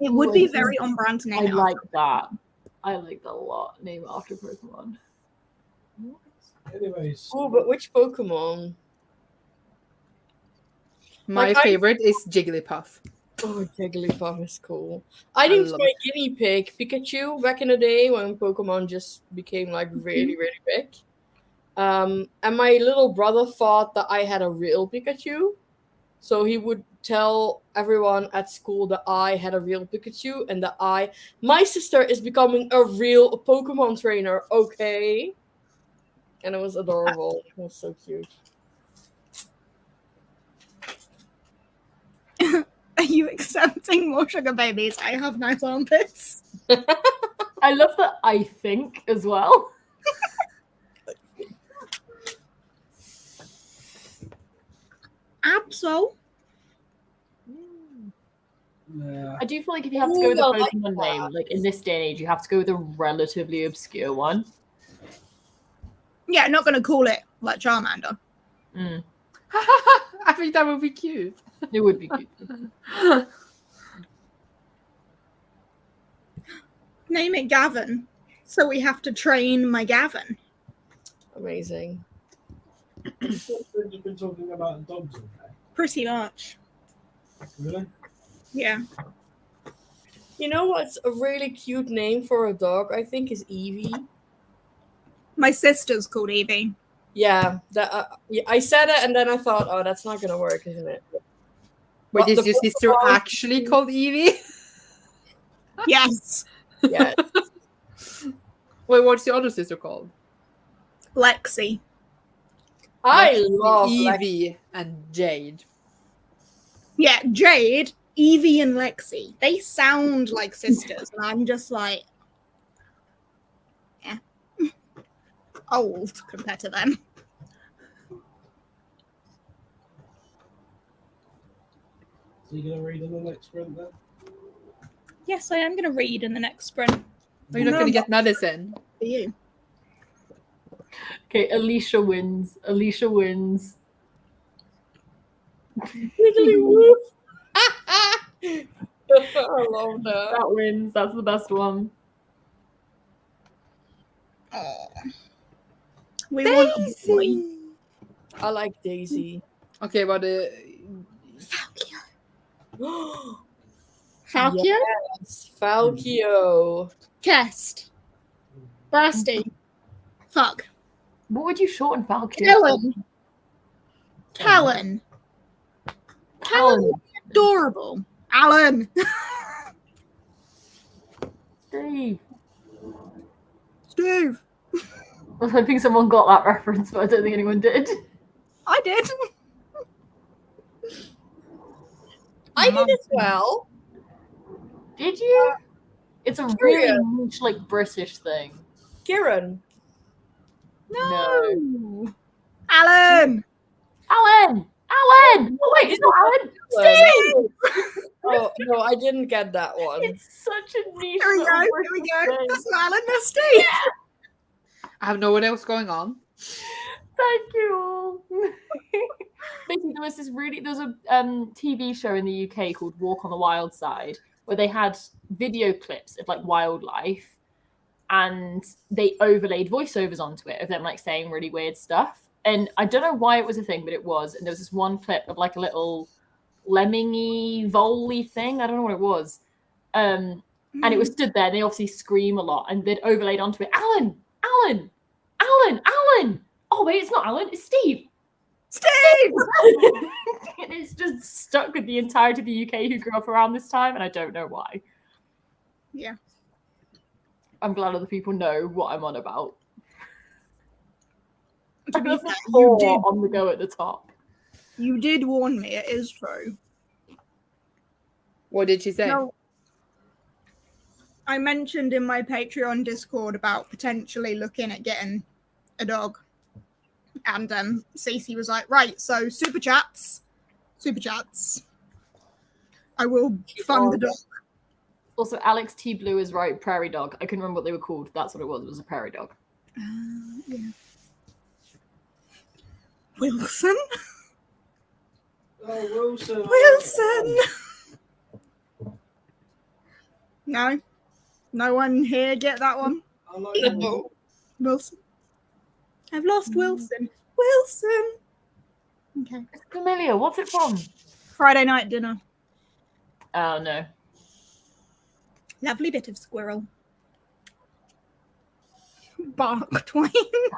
It would be very on brand to name I it like after. that. I like that a lot. Name it after Pokemon. anyways. Oh, but which Pokemon? My Like, I- favorite is Jigglypuff. Oh, Jigglypuff is cool. I think love my guinea pig, Pikachu, back in the day when Pokemon just became like really, really big. And my little brother thought that I had a real Pikachu. So he would tell everyone at school that I had a real Pikachu and that my sister is becoming a real Pokemon trainer, okay? And it was adorable. It was so cute. Are you accepting more sugar babies? I have nice armpits. I love that I think as well. Soul. Yeah. I do feel like if you have to go with a Ooh, I like Pokemon that. name, like in this day and age, you have to go with a relatively obscure one. Yeah, not going to call it like Charmander. Mm, I think that would be cute. it would be good. Name it Gavin. So we have to train my Gavin. Amazing. You've been talking about dogs all day. Pretty much. Really? Yeah. You know what's a really cute name for a dog? I think is Evie. My sister's called Evie. Yeah, I said it and then I thought, oh, that's not gonna work, isn't it? Wait, But is the your sister Pokemon- actually called Evie? Yes. Yeah. Wait, what's your other sister called? Lexi. I love Evie and Jade. Yeah, Jade, Evie, and Lexi. They sound like sisters, and I'm just like, yeah, old compared to them. So you're going to read in the next sprint then? Yes, I am going to read in the next sprint Are you not going to get medicine? for you. Okay, Alicia wins. Alicia wins. Wiggly woof. I love that. That wins. That's the best one. Aw. We want a boy. I like Daisy. Okay, but Falkio. Yes, Falkio? Falkio. Chest. Brasty. Fuck. What would you shorten Falcon? Kellen. Callan. Alan. Adorable. Alan. Steve. Steve. I was hoping someone got that reference, but I don't think anyone did. I did. I did as well. Did you? It's a really Kieran. niche, like British thing. Kieran. No. Alan. Alan! Alan! Oh wait, it's not Alan! Steve! Oh no, I didn't get that one. It's such a niche. Here we little go. Here British we go. thing. That's not Alan. That's Steve. I have no idea what's going on. Thank you all. Basically, there was a TV show in the UK called Walk on the Wild Side where they had video clips of like wildlife, and they overlaid voiceovers onto it of them like saying really weird stuff. And I don't know why it was a thing, but it was. And there was this one clip of like a little lemmingy, vole-y thing. I don't know what it was. And it was stood there, and they obviously scream a lot, and they'd overlaid onto it, Alan, Alan, Alan, Alan. Oh wait, it's not Alan, it's Steve. Steve. And it's just stuck with the entirety of the UK who grew up around this time, and I don't know why. Yeah. I'm glad other people know what I'm on about. To I'm be level fair, 4 on the go at the top. you did warn me. It is true. What did she say? No, I mentioned in my Patreon Discord about potentially looking at getting a dog. And Cece was like, right, so super chats. I will fund the dog. Also, Alex T. Blue is right, prairie dog. I couldn't remember what they were called. That's what it was a prairie dog. Yeah. Wilson? Oh, Wilson. Wilson! No? No one here get that one? I like Wilson. No. Wilson? I've lost Wilson. Wilson! Okay. It's familiar. What's it from? Friday night dinner. Oh, no. Lovely bit of squirrel. Bark Twain.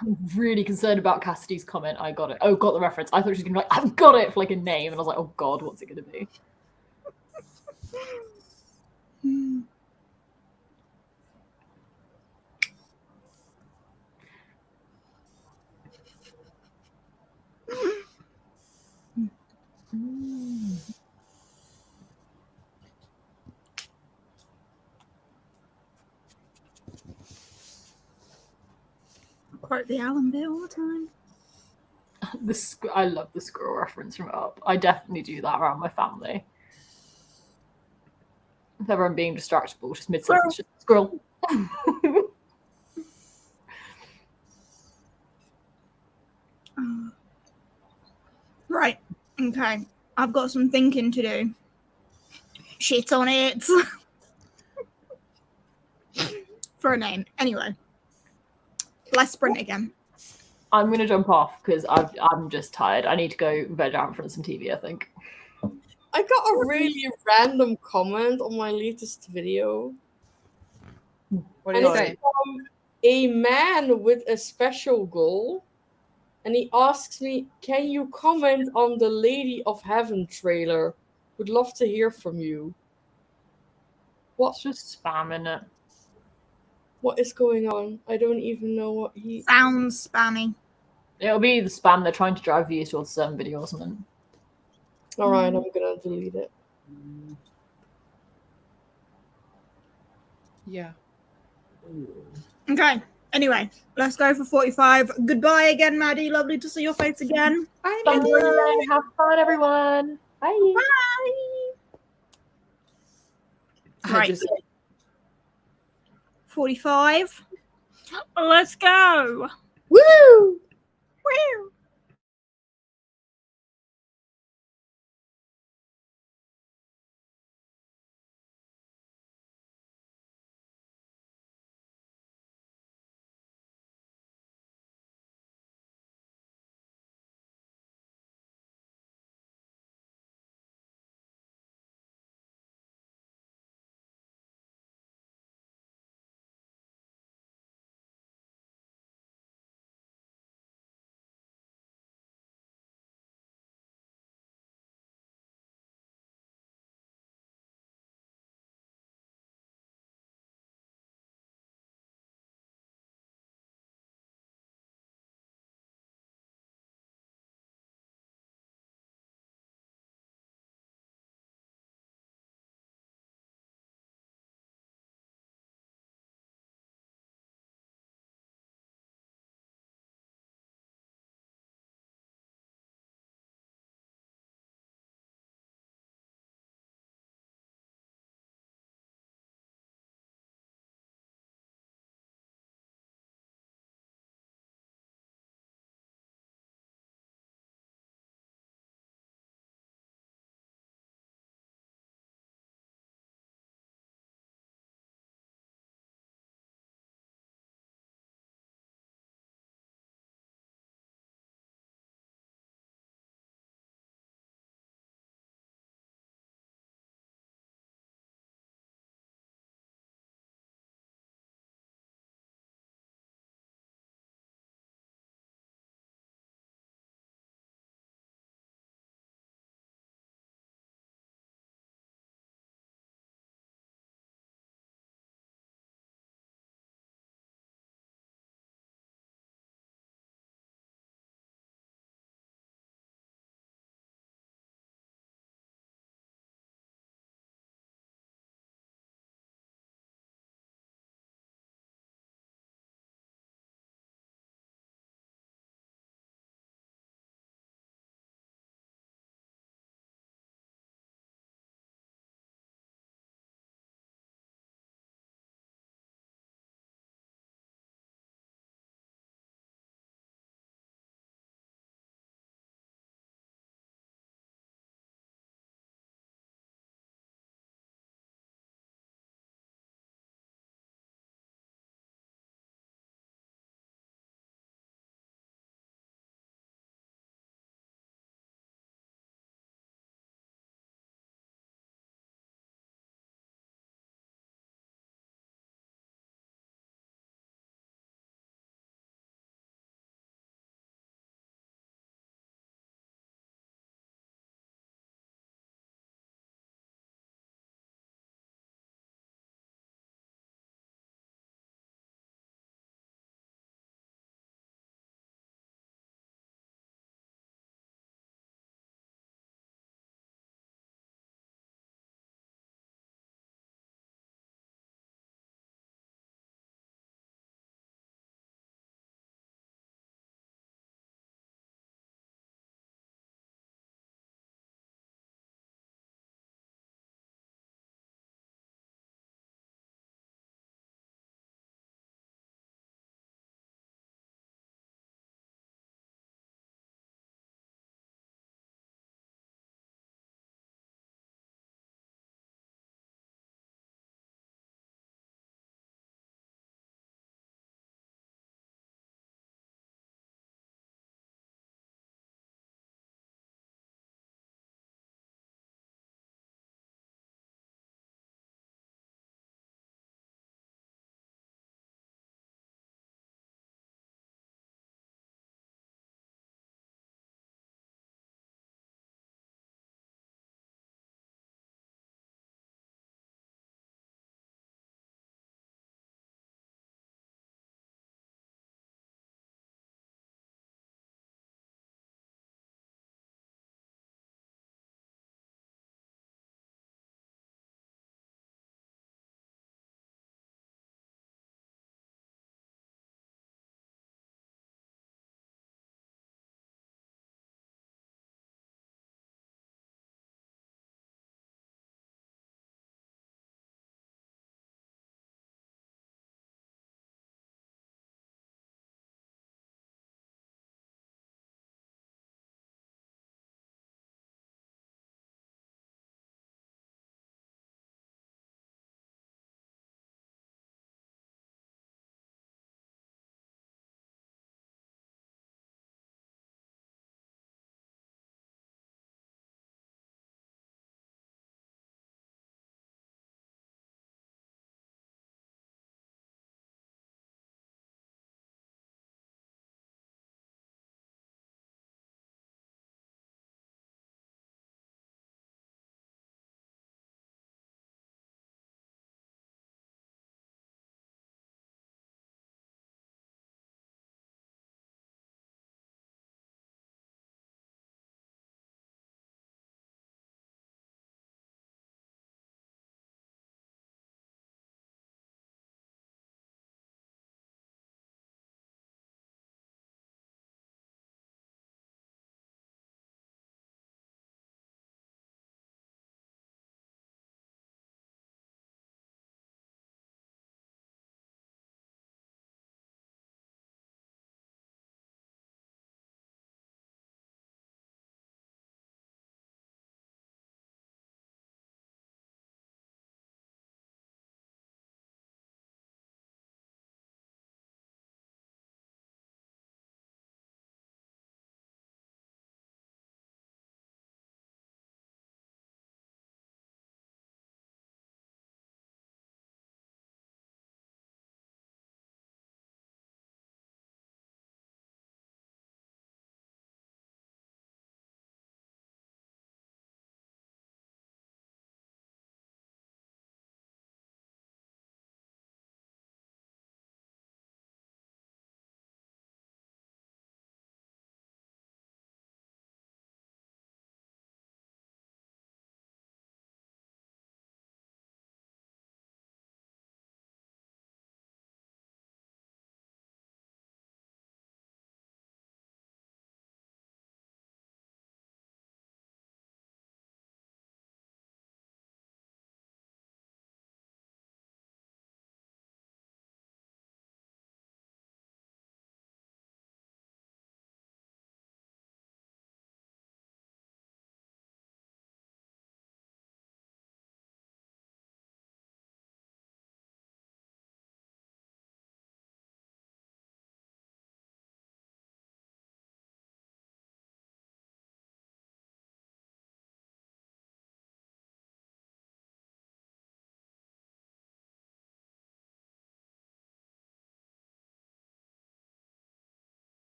I'm really concerned about Cassidy's comment. I got it. Oh, got the reference. I thought she was going to be like, I've got it for like a name. And I was like, oh, God, what's it going to be? Quote the Alan bit all the time. I love the squirrel reference from Up. I definitely do that around my family. If ever I'm being distractible, just mid-sentence, just squirrel. Right. Okay. I've got some thinking to do. Shit on it. For a name. Anyway. Let's sprint again. I'm going to jump off because I'm just tired. I need to go veg out in front of some TV, I think. I got a really random comment on my latest video. What did And you it's say? from a man with a special goal. And he asks me, can you comment on the Lady of Heaven trailer? Would love to hear from you. It's just spamming it. What is going on? I don't even know what he... Sounds spammy. It'll be the spam. They're trying to drive views towards a certain video or something. Alright, I'm gonna delete it. Yeah. Okay. Anyway, let's go for 45. Goodbye again, Maddie. Lovely to see your face again. Bye, Fun Maddie. Monday. Have fun, everyone. Bye. Bye. Right. Just 45. Let's go. Woo! Woo.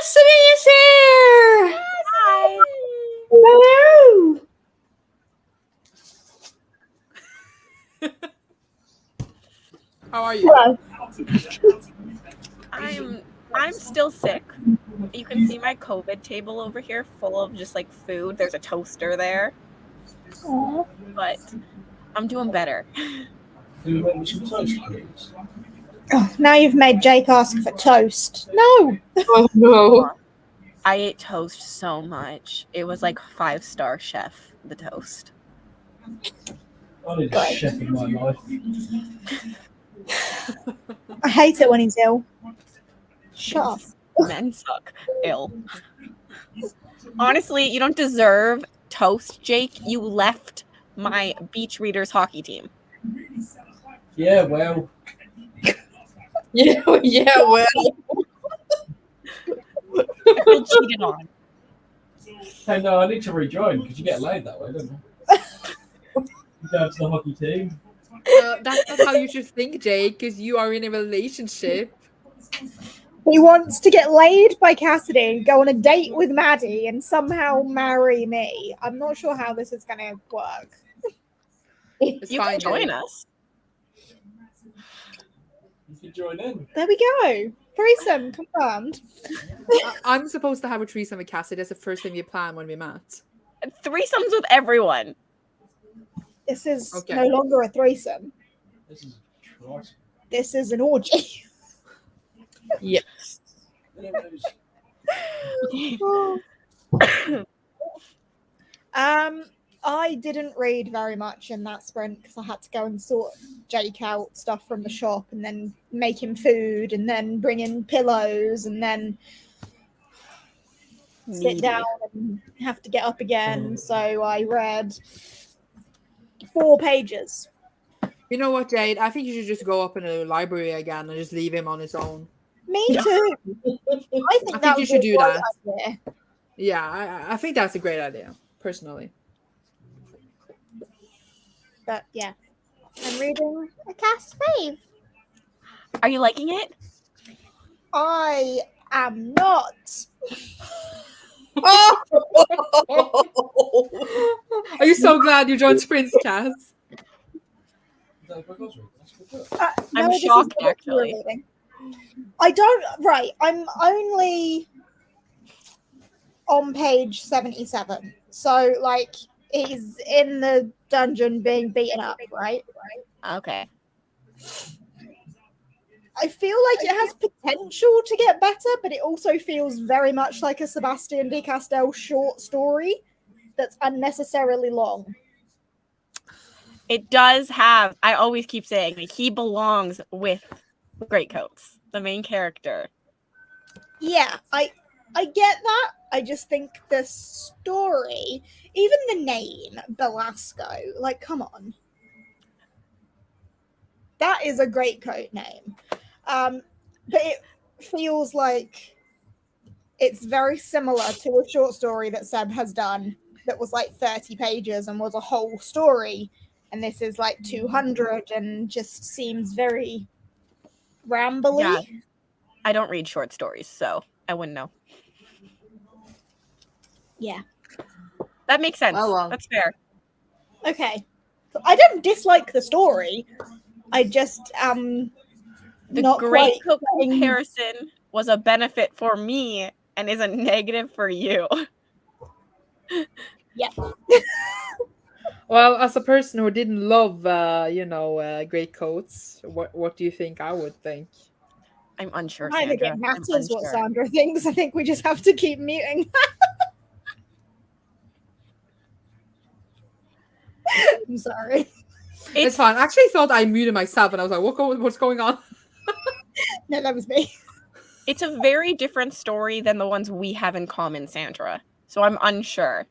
Cassidy is here! Hi. Hello! How are you? I'm still sick. You can see my COVID table over here full of just like food. There's a toaster there. Aw. But I'm doing better. Do you make me some toast, please? Oh, now you've made Jake ask for toast. No. Oh no. I ate toast so much. It was like 5-star chef, the toast. I need a chef in my life. I hate it when he's ill. Shut up. Men suck. Ill. Honestly, you don't deserve toast, Jake. You left my beach readers hockey team. Yeah, well, Yeah, well. I feel cheated on. hey, no, I need to rejoin because you get laid that way, don't you? You go to the hockey team. That's not how you should think, Jake, because you are in a relationship. He wants to get laid by Cassidy, go on a date with Maddie, and somehow marry me. I'm not sure how this is going to work. It's You fine, can join Jake. us. You can join in. There we go. Threesome confirmed. I'm supposed to have a threesome with Cassie. That's the first thing we planned when we met. Threesomes with everyone. This is Okay. no longer a threesome. This is trite. This is an orgy. Yes. Anyways, I didn't read very much in that sprint because I had to go and sort Jake out stuff from the shop and then make him food and then bring in pillows and then sit Needy. down and have to get up again. So I read 4 pages. You know what, Jade? I think you should just go up in the library again and just leave him on his own. Me too. I think that you was should a do great that. idea. Yeah, I think that's a great idea, personally. But yeah, I'm reading a Cass fave. Are you liking it? I am not. Are you so glad you joined Sprint's, Cass? is that a book I was reading? That's a good book. I'm this is shocked, the book you were actually. reading. I don't. Right, I'm only on page 77. So, like, he's in the dungeon being beaten up, right? Okay. I feel like it has potential to get better, but it also feels very much like a Sebastian de Castell short story that's unnecessarily long. It does have, I always keep saying, like, he belongs with Greatcoats, the main character. Yeah, I get that. I just think the story, even the name Belasco, like, come on. That is a Greatcoat name. But it feels like it's very similar to a short story that Seb has done that was like 30 pages and was a whole story. And this is like 200 and just seems very rambly. Yeah. I don't read short stories, so I wouldn't know. Yeah. That makes sense. Oh, well. That's fair. Okay. So I don't dislike the story. I just The not Greatcoat quite getting- comparison was a benefit for me and is a negative for you. Yeah. Well, as a person who didn't love, Greatcoats, what do you think I would think? I'm unsure, I think Sandra. it I'm matters what unsure. Sandra thinks. I think we just have to keep muting. I'm sorry. It's fine. I actually thought I muted myself, and I was like, what's going on? No, that was me. It's a very different story than the ones we have in common, Sandra. So I'm unsure.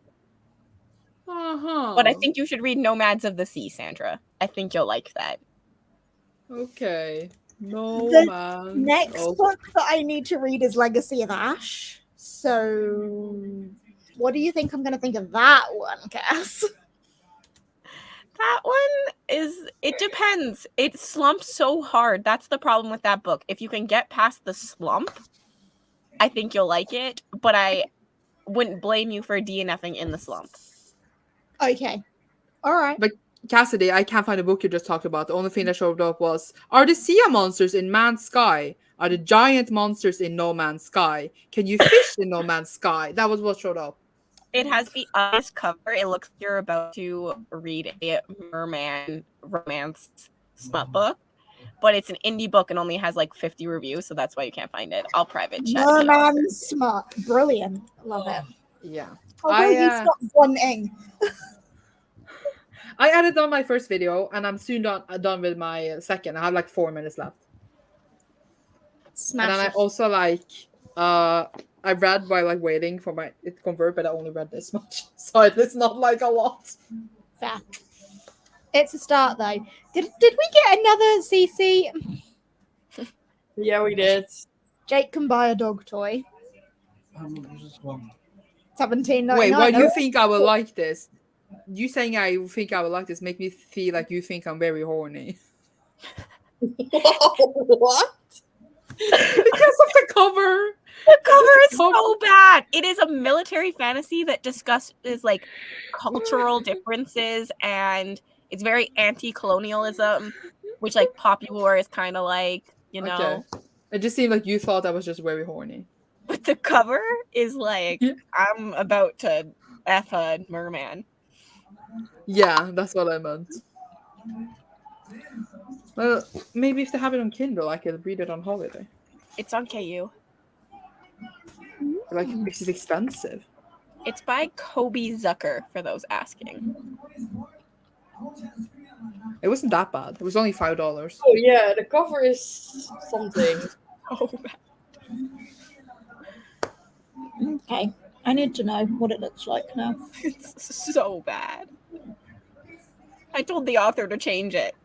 Uh-huh. But I think you should read Nomads of the Sea, Sandra. I think you'll like that. Okay. No, The man. Next book that I need to read is Legacy of Ash. So, what do you think I'm going to think of that one, Cass? That one it depends. It slumps so hard. That's the problem with that book. If you can get past the slump I think you'll like it, but I wouldn't blame you for DNFing in the slump. Okay. All right. But Cassidy, I can't find the book you just talked about. The only thing that showed up was, are the sea monsters in Man's Sky? Are the giant monsters in No Man's Sky? Can you fish in No Man's Sky? That was what showed up. It has the honest cover. It looks like you're about to read a merman romance smut book, but it's an indie book and only has like 50 reviews, so that's why you can't find it. I'll private chat. No man's smart. Brilliant. Love it. Yeah. Although you stop wanting. I added on my first video, and I'm soon done with my second. I have like 4 minutes left. Smash and then I also like I read while like waiting for my it to convert, but I only read this much, so it's not like a lot. Fair. It's a start though. Did we get another CC? Yeah, we did. Jake can buy a dog toy. $17.99. Wait, why do you think I would like this? You saying I think I would like this make me feel like you think I'm very horny. What? Because of the cover. The cover is so bad. It is a military fantasy that discusses like cultural differences, and it's very anti-colonialism, which like Poppy War is kind of like, you know. Okay. It just seemed like you thought I was just very horny. But the cover is like, I'm about to F a merman. Yeah, that's what I meant. Well, maybe if they have it on Kindle, I could read it on holiday. It's on KU. Like, this is expensive. It's by Kobe Zucker, for those asking. It wasn't that bad. It was only $5. Oh yeah, the cover is something. Oh, Okay. I need to know what it looks like now. it's so bad. I told the author to change it.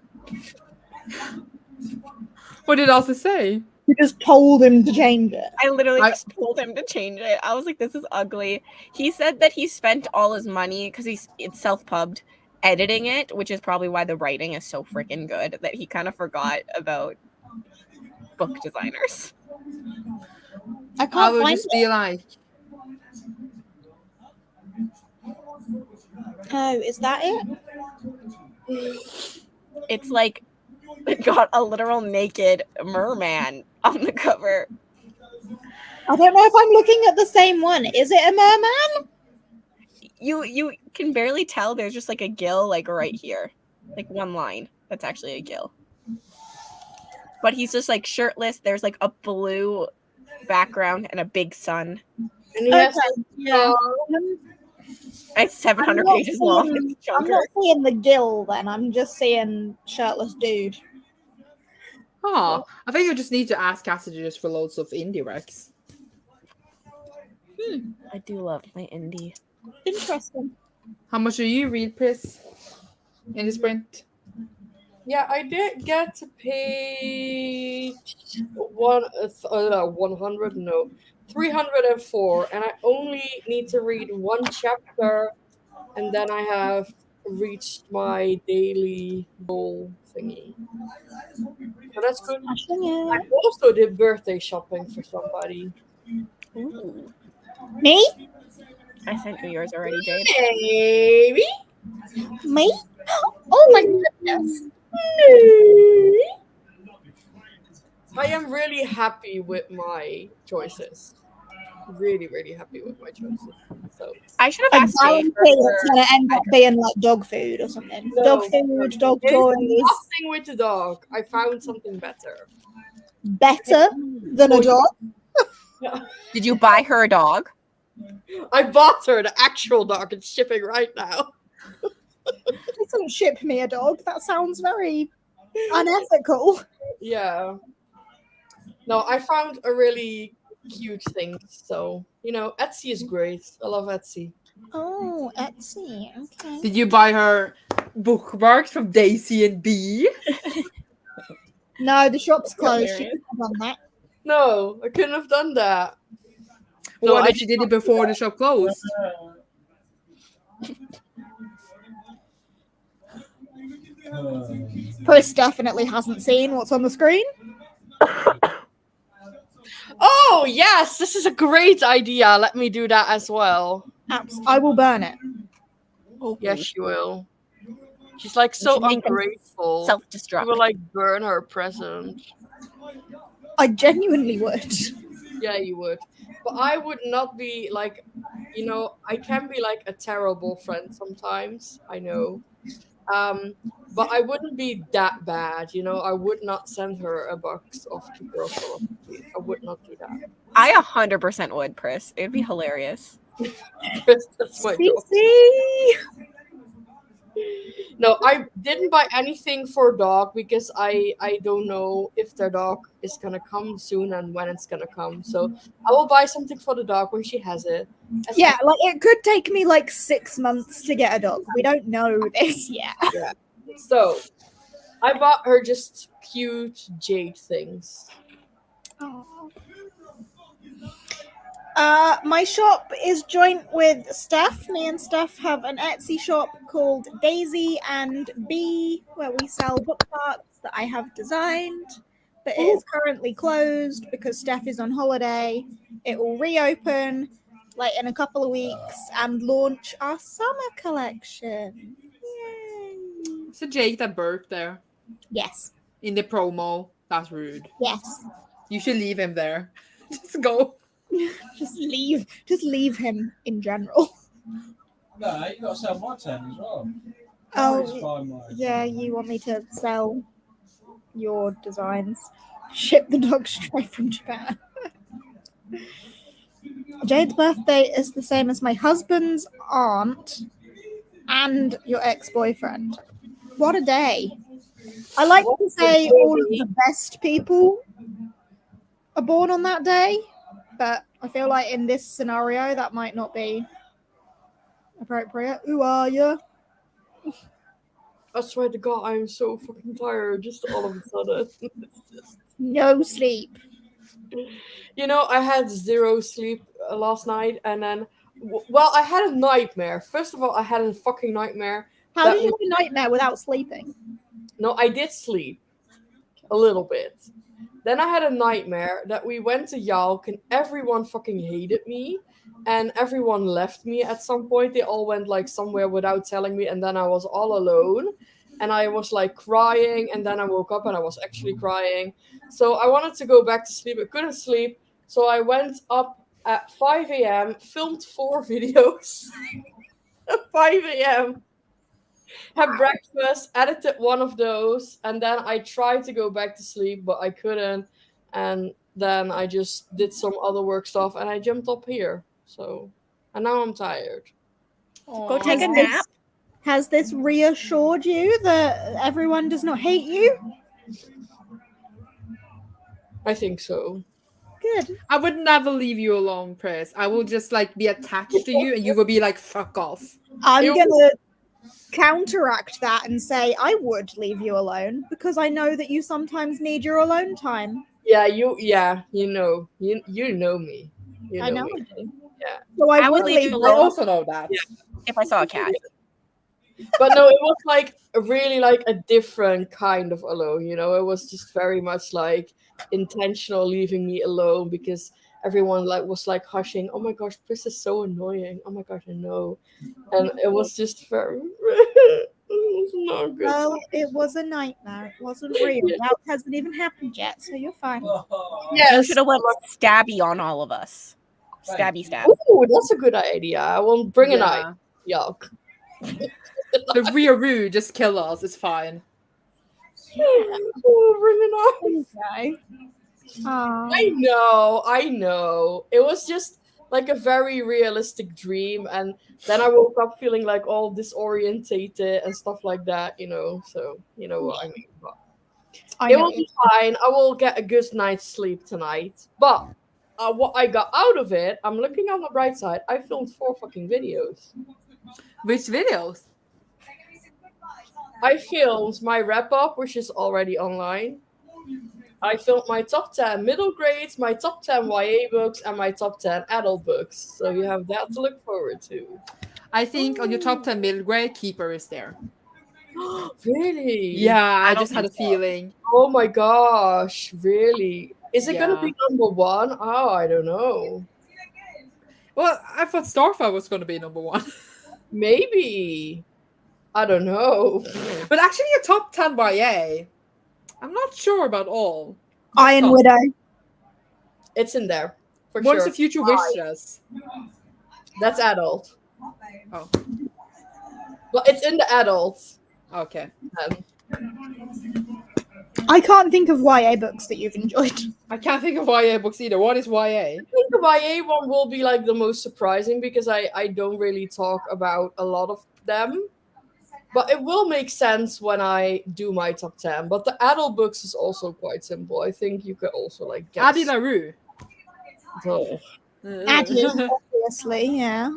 What did Alpha say? You just told him to change it. I literally just told him to change it. I was like, this is ugly. He said that he spent all his money, because it's self-pubbed, editing it, which is probably why the writing is so freaking good, that he kind of forgot about book designers. I can't I would find just it. be like... Oh, is that it? It's like got a literal naked merman on the cover. I don't know if I'm looking at the same one. Is it a merman? You can barely tell. There's just like a gill like right here. Like one line. That's actually a gill. But he's just like shirtless. There's like a blue background and a big sun. And he has Yeah. It's 700 pages long. It's I'm chunker. not seeing the gill then. I'm just seeing shirtless dude. Oh, I think you just need to ask Cassidy just for loads of indie recs. I do love my indie. Interesting. How much do you read, Pris? In the sprint? Yeah, I did get to page 304, and I only need to read one chapter, and then I have reached my daily goal thingy. So that's good. I also did birthday shopping for somebody. Ooh. Me? I sent you yours already, Jade. Maybe. Me? Oh my goodness. I am really happy with my choices. Really, really happy with my choices. So I should I have asked Jade. it's gonna end up being like dog food or something. No, Dog food, dog there's toys. nothing with the dog. I found something better. Better than a dog. Did you buy her a dog? I bought her the actual dog. It's shipping right now. Please don't ship me a dog. That sounds very unethical. Yeah. No, I found a really cute thing. So, you know, Etsy is great. I love Etsy. Oh, Etsy. Okay. Did you buy her bookmarks from Daisy and B? No, the shop's closed. She Hilarious. couldn't have done that. No, I couldn't have done that. Well, No, what I if she did it before the shop closed? Chris definitely hasn't seen what's on the screen. Oh, Oh, yes, this is a great idea. Let me do that as well. I will burn it. Yes, she will. She's like so should make them ungrateful. Self-destruct. She will like burn her present. I genuinely would. Yeah, you would. But I would not be like, I can be like a terrible friend sometimes. I know. But I wouldn't be that bad. I would not send her a box of 2 girls full of cookies. I would not do that. I 100% would, Pris. It'd be hilarious. That's my job. See? No, I didn't buy anything for dog because I don't know if their dog is gonna come soon and when it's gonna come. So I will buy something for the dog when she has it. Yeah, like it could take me like 6 months to get a dog. We don't know this yet. Yeah. So I bought her just cute jade things. My shop is joint with Steph. Me and Steph have an Etsy shop called Daisy and Bee, where we sell book parts that I have designed. But it is currently closed because Steph is on holiday. It will reopen like in a couple of weeks and launch our summer collection. Yay! So Jake that burped there Yes. in the promo. That's rude. Yes. You should leave him there. Just go. Just leave him in general. No, you got to sell my 10 as well. Oh, It's fine, mate. yeah, you want me to sell your designs? Ship the dog straight from Japan. Jade's birthday is the same as my husband's aunt and your ex-boyfriend. What a day. I like to say all of the best people are born on that day, but I feel like in this scenario that might not be appropriate. Who are you? I swear to God, I'm so fucking tired just all of a sudden. No sleep. I had 0 sleep last night, and then, I had a nightmare. First of all, I had a fucking nightmare. How did you have a nightmare without sleeping? No, I did sleep a little bit. Then I had a nightmare that we went to Yalk and everyone fucking hated me, and everyone left me at some point. They all went like somewhere without telling me, and then I was all alone. And I was like crying, and then I woke up and I was actually crying. So I wanted to go back to sleep. I couldn't sleep. So I went up at 5 a.m., filmed 4 videos at 5 a.m., had breakfast, edited one of those, and then I tried to go back to sleep, but I couldn't. And then I just did some other work stuff, and I jumped up here. So, and now I'm tired. Go take a nap. Has this reassured you that everyone does not hate you? I think so. Good. I would never leave you alone, Pris. I will just like be attached to you and you will be like, fuck off. I'm gonna counteract that and say I would leave you alone because I know that you sometimes need your alone time. Yeah, you know me. You know me. I know me. I do. Yeah. So I would would leave leave you I alone. also know that. Yeah. If I saw a cat. But no, it was like really like a different kind of alone, It was just very much like intentional leaving me alone because everyone was hushing. Oh my gosh, this is so annoying. Oh my gosh, I know. And it was just very it was not good. Well, it was a nightmare. It wasn't real. That hasn't even happened yet, so you're fine. You should have let Stabby on all of us. Stabby stab. Oh, that's a good idea. I will bring an eye. Yuck. If we are rude, just kill us. It's fine. Oh, bring an eye. Okay. I know. It was just like a very realistic dream, and then I woke up feeling like all disorientated and stuff like that, So you know what I mean. But it will be fine. I will get a good night's sleep tonight. But what I got out of it, I'm looking on the bright side. I filmed 4 fucking videos. Which videos? I filmed my wrap up, which is already online. I filmed my top 10 middle grades, my top 10 YA books, and my top 10 adult books. So you have that to look forward to. I think on your top 10 middle grade, Keeper is there. Really? Yeah, I don't just had a think so. feeling. Oh my gosh, really? Is it gonna Yeah. be number one? Oh, I don't know. Well, I thought Starfire was going to be number 1. Maybe. I don't know. But actually, a top 10 YA. I'm not sure about all. Iron Top. Widow. It's in there. For Once sure. a Future Wishless. That's adult. Oh, But it's in the adults. okay. I can't think of YA books that you've enjoyed. I can't think of YA books either. What is YA? I think the YA one will be like the most surprising because I don't really talk about a lot of them. But it will make sense when I do my top 10. But the adult books is also quite simple. I think you could also like guess. Adi LaRue. the- Adley, obviously, yeah.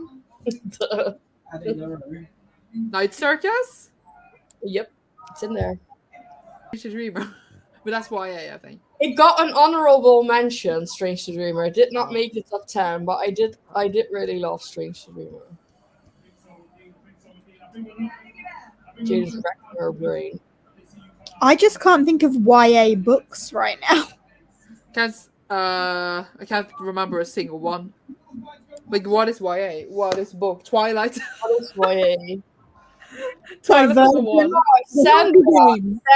Night Circus? Yep, it's in there. Strange to Dreamer. But that's YA, I think. It got an honorable mention, Strange to Dreamer. It did not make the top 10, but I did really love Strange to Dreamer. Jade's wrecking her brain. I just can't think of YA books right now. I can't remember a single one. Like, what is YA? What is book? Twilight? What is YA? Twilight is the one.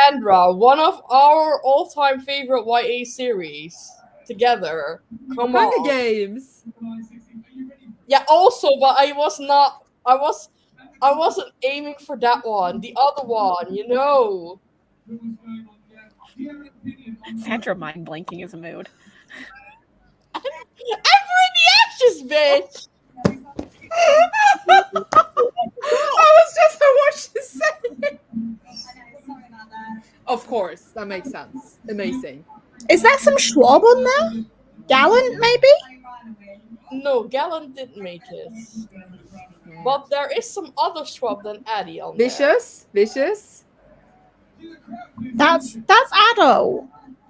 Sandra, one of our all-time favorite YA series. Together. Come Hunger on. Games. Yeah, also, but I wasn't aiming for that one. The other one, you know. Sandra mind blanking is a mood. Ember in the Ashes, bitch! I was just what she said. Of course, that makes sense. Amazing. Is that some Schwab on there? Gallant, maybe? No, Gallant didn't make it. But there is some other Schwab than Addie on there. Vicious. That's adult.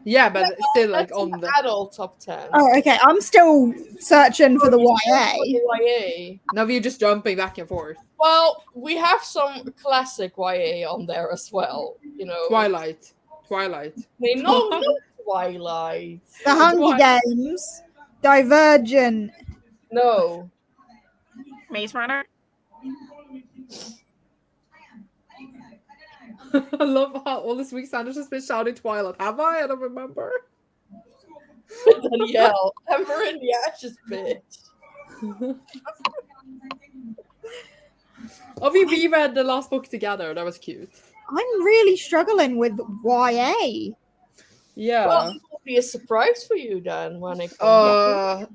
Yeah, but it's still like That's on an the. adult top 10. Oh, okay. I'm still searching for the YA. YA. Now we're just jumping back and forth. Well, we have some classic YA on there as well. You know, Twilight. No, Twilight. The Hunger Games. Divergent. No. Maze Runner? I love how all this week Sandra's just been shouting Twilight. Have I? I don't remember. Danielle, Ember in the Ashes, bitch. Oh, we reread the last book together. That was cute. I'm really struggling with YA. Yeah. Well, it will be a surprise for you then when it comes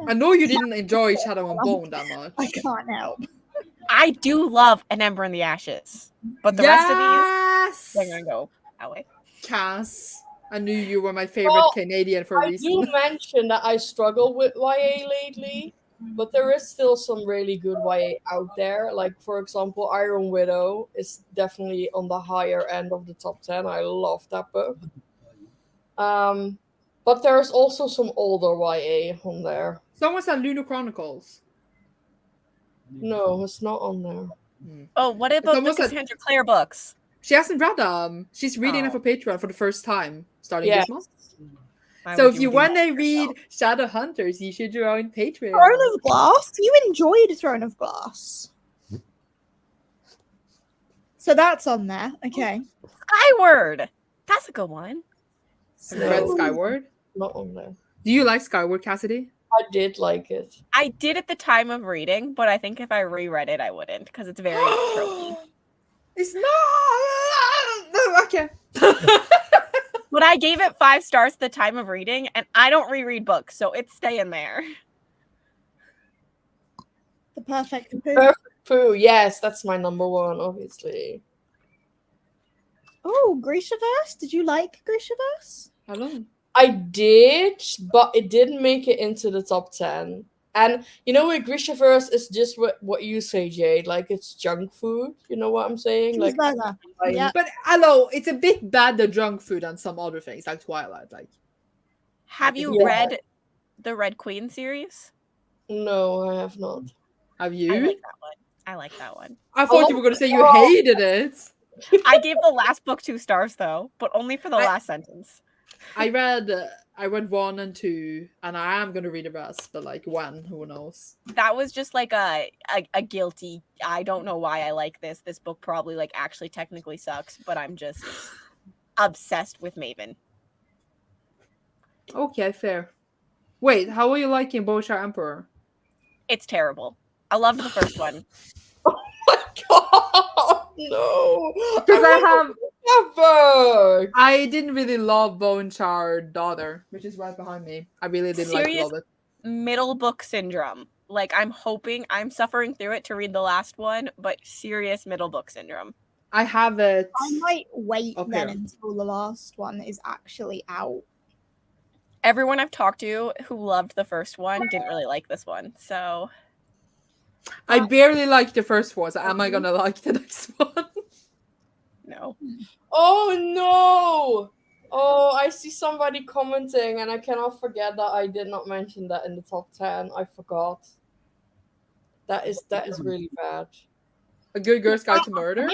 I know you didn't enjoy Shadow and Bone that much. I can't help. I do love An Ember in the Ashes, but the rest of these, they're gonna go that way. Cass, I knew you were my favorite Canadian for a I reason. do mention that I struggle with YA lately, but there is still some really good YA out there. Like, for example, Iron Widow is definitely on the higher end of the top 10. I love that book. But there's also some older YA on there. Someone said Lunar Chronicles. No, it's not on there. Oh, what about almost the like- Cassandra Clare books? She hasn't read them. She's reading them for Patreon for the first time starting Yes. this month. Why So would if you do want that to to read yourself? Shadow Hunters, you should join Patreon. Throne of Glass? You enjoyed Throne of Glass. So that's on there. Okay. Skyward. That's a good one. Have you read Skyward? Not on there. Do you like Skyward, Cassidy? I did like it. I did at the time of reading, but I think if I reread it, I wouldn't because it's very tropey. It's not. No, okay. But I gave it 5 stars at the time of reading, and I don't reread books, so it's staying there. The Perfect Poo. Perfect Pooh, yes, that's my number one, obviously. Oh, Grishaverse? Did you like Grishaverse? Hello. I did, but it didn't make it into the top 10. And you know what, Grishaverse is just what you say, Jade. Like, it's junk food. You know what I'm saying? Like, Cheeseburger. Yeah. But hello, it's a bit bad the junk food than some other things like Twilight. Like, Have you Yeah. read the Red Queen series? no, I have not. have I you? like that one. I like that one. I thought you were gonna say you hated it. I gave the last book 2 stars though, but only for the I- last sentence. I read I read 1 and 2, and I am gonna read the rest, but like when, who knows? That was just like a guilty. I don't know why I like this. This book probably like actually technically sucks, but I'm just obsessed with Maven. Okay, fair. Wait, how are you liking Bojack Emperor? It's terrible. I loved the first one. Oh my god, no! Because Never. I didn't really love Bonechar Daughter, which is right behind me. I really didn't love it. Middle book syndrome. Like I'm suffering through it to read the last one, but serious middle book syndrome. I have it. I might wait up then here. until the last one is actually out. Everyone I've talked to who loved the first one didn't really like this one. So I barely liked the first one, so am I gonna like the next one? no. Oh no! Oh, I see somebody commenting, and I cannot forget that I did not mention that in the top 10. I forgot. That is really bad. A Good Girl's Guide to Murder?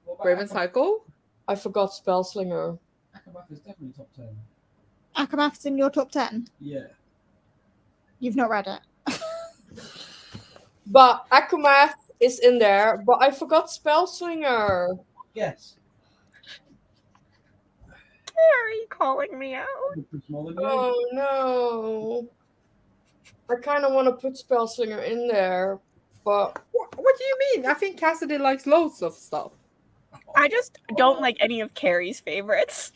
What about Raven Cycle? I forgot Spellslinger. Akamath is definitely top 10. Akamath's in your top 10. Yeah. You've not read it. But Akamath is in there, but I forgot Spellslinger. Yes. Are you calling me out? Pretty smaller than you. Oh no. I kind of want to put Spellslinger in there, but What do you mean? I think Cassidy likes loads of stuff. I just don't like any of Carrie's favorites.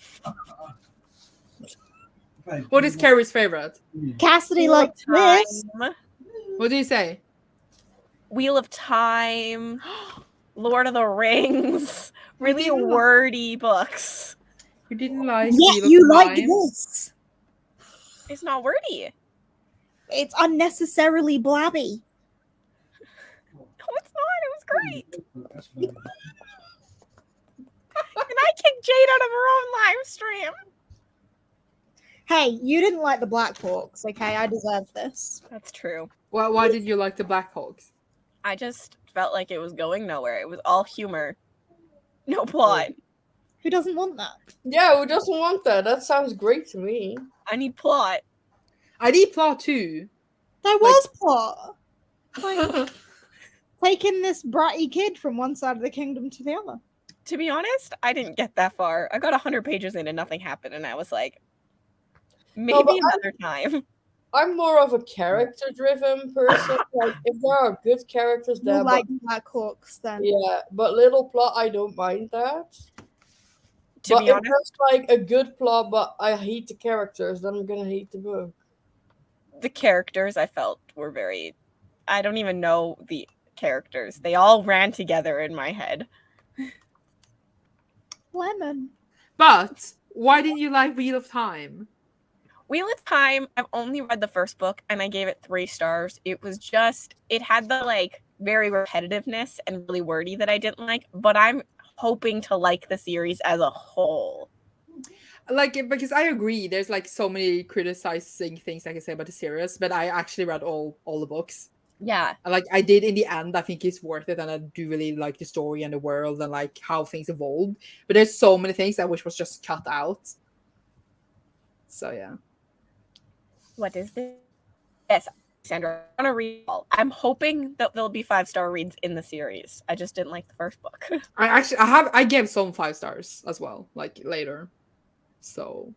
Babe, What is Carrie's favorite? Cassidy likes this. What do you say? Wheel of Time, Lord of the Rings, really didn't wordy books. You didn't like Yeah, Wheel of you like Time? this. It's not wordy. It's unnecessarily blabby. No, it's not. It was great. That's fine. And I kicked Jade out of her own live stream. Hey, you didn't like the Black Hawks, okay? I deserve this. That's true. Well, why did you like the Black Hawks? I just felt like it was going nowhere. It was all humor. No plot. Who doesn't want that? yeah, who doesn't want that? That sounds great to me. I need plot. I need plot too. There was plot. Like, taking this bratty kid from one side of the kingdom to the other. To be honest, I didn't get that far. I got 100 pages in and nothing happened, and I was like, maybe but another time. I'm more of a character-driven person. Like, if there are good characters You there, like Black Hawks then. yeah, but little plot, I don't mind that. To but be if honest, there's like a good plot, but I hate the characters, then I'm gonna hate the book. the characters I felt were very. I don't even know the characters. They all ran together in my head. Lemon. But why didn't you like Wheel of Time? Wheel of Time, I've only read the first book and I gave it 3 stars. It was just, it had the like very repetitiveness and really wordy that I didn't like, but I'm hoping to like the series as a whole. Like, because I agree, there's like so many criticizing things I can say about the series, but I actually read all the books. Yeah. And like I did in the end, I think it's worth it, and I do really like the story and the world and like how things evolved. But there's so many things I wish was just cut out. So yeah. What is this? Yes, Sandra, I want to read all. I'm hoping that there'll be 5-star reads in the series. I just didn't like the first book. I gave some 5 stars as well, like later. So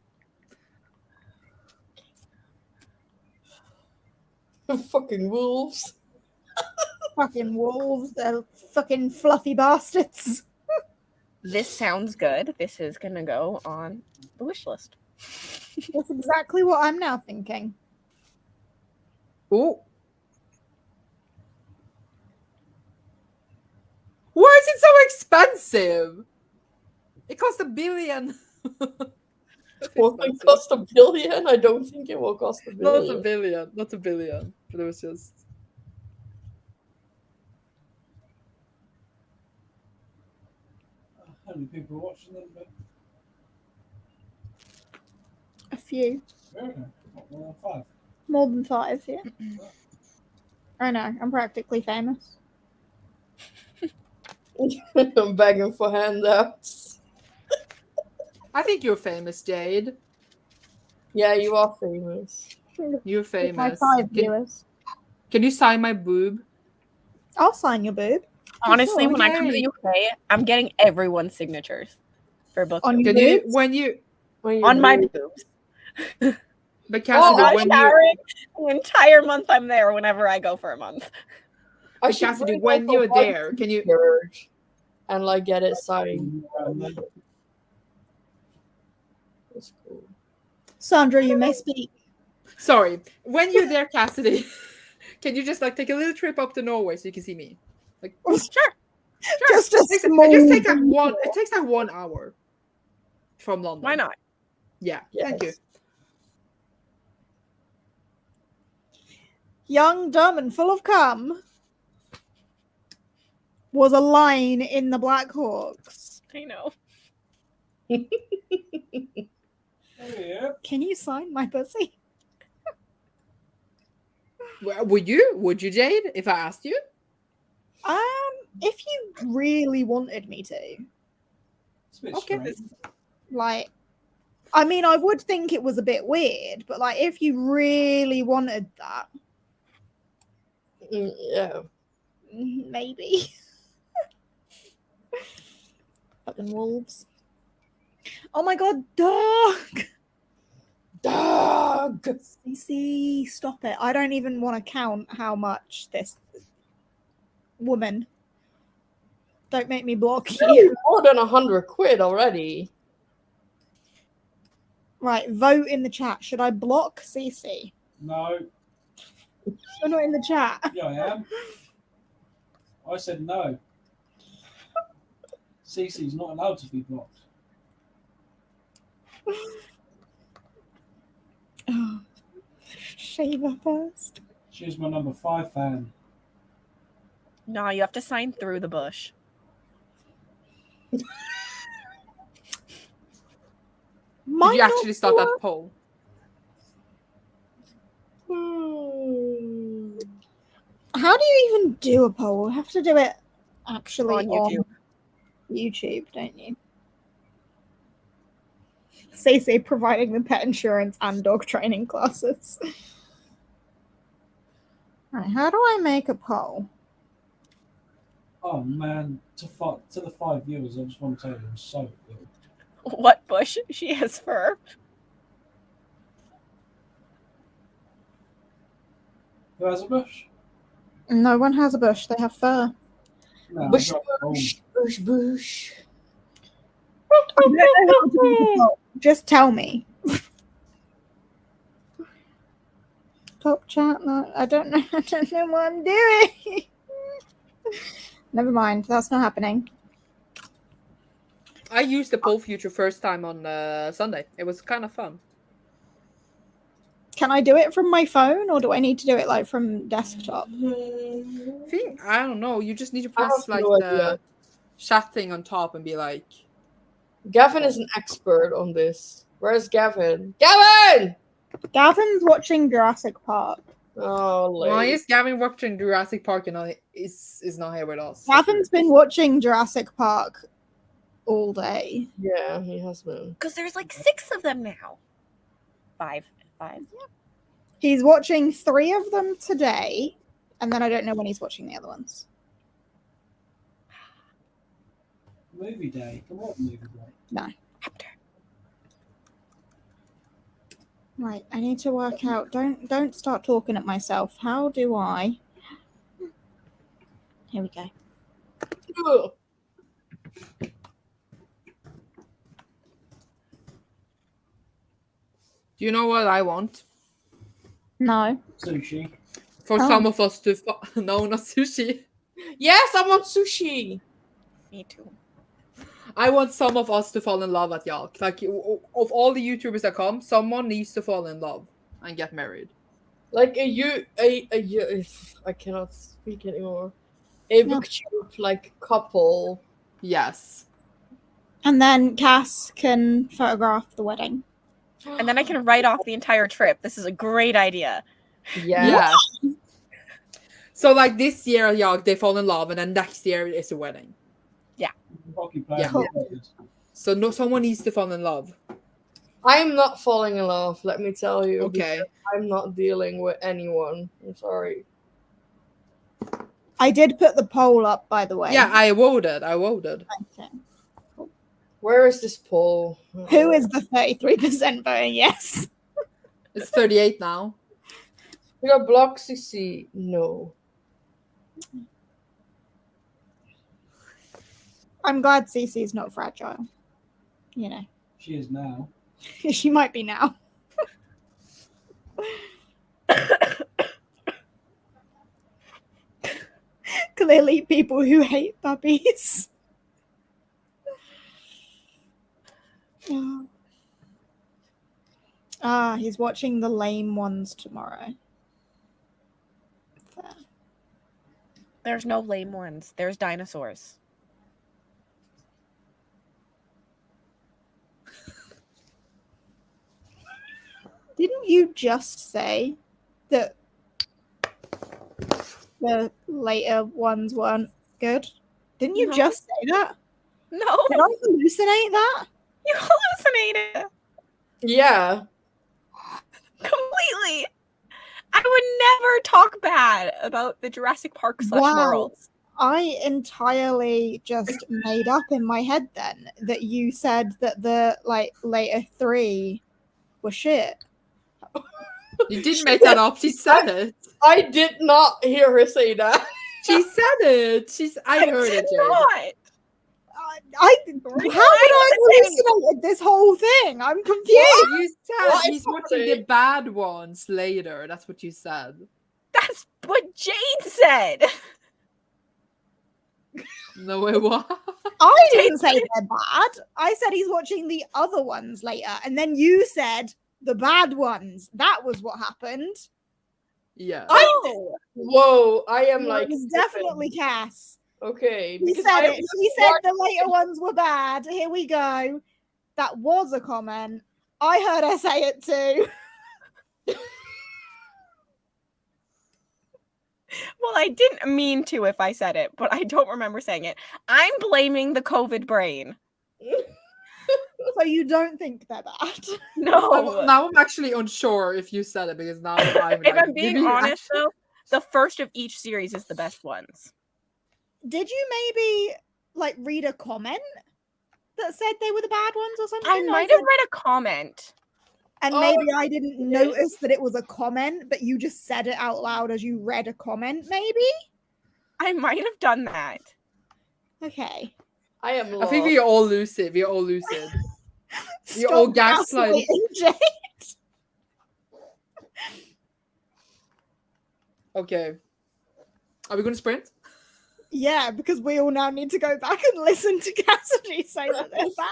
Fucking wolves. Fucking wolves. They're fucking fluffy bastards. This sounds good. This is going to go on the wish list. That's exactly what I'm now thinking. ooh. Why is it so expensive? It cost $1 billion. Will it cost $1 billion? I don't think it will cost $1 Not billion. $1 billion. Not $1 billion. But it was just. How many people are watching them? A few. Very good. What, more than 5? More than 5, yeah. I know, I'm practically famous. I'm begging for handouts. I think you're famous, Jade. Yeah, you are famous. You're With my famous. 5 viewers. Can you sign my boob? I'll sign your boob. Honestly, Sure. when I come to the UK, I'm getting everyone's signatures for book On your Can you boobs? when you on my boobs. but I'm Cassidy, not when you showering the entire month I'm there whenever I go for a month. I but should Cassidy, bring, when like, a you're white there, can you t-shirt and like get it signed. That's cool. Sandra, you may speak. sorry, when you're there, Cassidy, can you just like take a little trip up to Norway so you can see me? Like Sure. Just a it just small. takes like it takes like 1 hour from London. Why not? Yeah, thank you. Yes. Young, dumb, and full of cum was a line in the Black Hawks. I know. Oh, yeah. Can you sign my pussy? Would you, Jade, if I asked you? If you really wanted me to, It's a bit Okay. strange. like, I mean, I would think it was a bit weird, but like, if you really wanted that, Yeah. maybe. Fucking wolves. Oh my god, dog! Dog. CC, stop it. I don't even want to count how much this woman. Don't make me block you. More than 100 quid already. Right, vote in the chat. Should I block CC? No. You're not in the chat. Yeah, I am. I said no. Cece's not allowed to be blocked. Oh, Shaver first. She's my number 5 fan. No, you have to sign through the bush. Did you actually start that poll? How do you even do a poll? You have to do it actually On YouTube. YouTube, don't you? Stacey providing the pet insurance and dog training classes. Right, how do I make a poll? Oh man, to the 5 viewers, I just want to tell you I'm so good. What bush? She has fur. Who has a bush? No one has a bush, they have fur. No, Bush, I've got a bush, bush, bush. I don't know how to make a poll. Just tell me. Top chat, no, I don't know. I don't know what I'm doing. Never mind, that's not happening. I used the poll feature first time on Sunday. It was kind of fun. Can I do it from my phone, or do I need to do it like from desktop? I don't know. You just need to I have press like no the idea. chat thing on top and be like, Gavin is an expert on this. Where's Gavin? Gavin! Gavin's watching Jurassic Park. Oh, why late. is Gavin watching Jurassic Park and is not here with us? Gavin's been watching Jurassic Park all day. Yeah, he has been. Because there's like 6 of them now. 5. He's watching 3 of them today, and then I don't know when he's watching the other ones. movie day. Come on, movie day. No. Right, I need to work out. Don't start talking at myself. How do I? Here we go. Ugh. Do you know what I want? No. Sushi. For Oh. some of us to no, not sushi. Yes, I want sushi. Me too. I want some of us to fall in love at Yalk. Like of all the YouTubers that come, someone needs to fall in love and get married. Like I cannot speak anymore. A booktube like couple. Yes. And then Cass can photograph the wedding. And then I can write off the entire trip. This is a great idea. Yeah. Yeah. So like this year at Yalk, they fall in love, and then next year is a wedding. Hockey player. Yeah. So no, someone needs to fall in love. I'm not falling in love, let me tell you. Okay. Because I'm not dealing with anyone. I'm sorry. I did put the poll up, by the way. Yeah, I voted. Okay. Where is this poll? Who is the 33% voting yes? It's 38 now. You got block CC? No. I'm glad Cece's not fragile. You know. She is now. She might be now. Clearly people who hate puppies. He's watching the lame ones tomorrow. Fair. There's no lame ones. There's dinosaurs. Didn't you just say that the later ones weren't good? Didn't you No. just say that? No, Did I hallucinate that? you hallucinated Yeah. completely. I would never talk bad about the Jurassic Park / Wow. worlds. I entirely just made up in my head then that you said that the later 3 were shit. You didn't make that up. She said it. I did not hear her say that. She said it. I heard it, Jade. How did I hallucinate this whole thing? I'm confused. You said What? he's watching the bad ones later. That's what you said. That's what Jade said. No, it was. I didn't say they're bad. I said he's watching the other ones later, and then you said the bad ones. That was what happened. Yeah. Whoa, I am No, like. it was definitely Cass. Okay. She because said I it. She said the later ones were bad. Here we go. That was a comment. I heard her say it too. Well, I didn't mean to if I said it, but I don't remember saying it. I'm blaming the COVID brain. So you don't think they're bad? No. Now I'm actually unsure if you said it because now I'm If like, I'm being giving you honest, action. though, the first of each series is the best ones. Did you maybe read a comment that said they were the bad ones or something? I might have read a comment. And maybe I didn't notice that it was a comment, but you just said it out loud as you read a comment, maybe? I might have done that. Okay. I am lost. I think we're all lucid. We're all lucid. We're all gaslighting. Jade. Okay. Are we going to sprint? Yeah, because we all now need to go back and listen to Cassidy say that they're bad.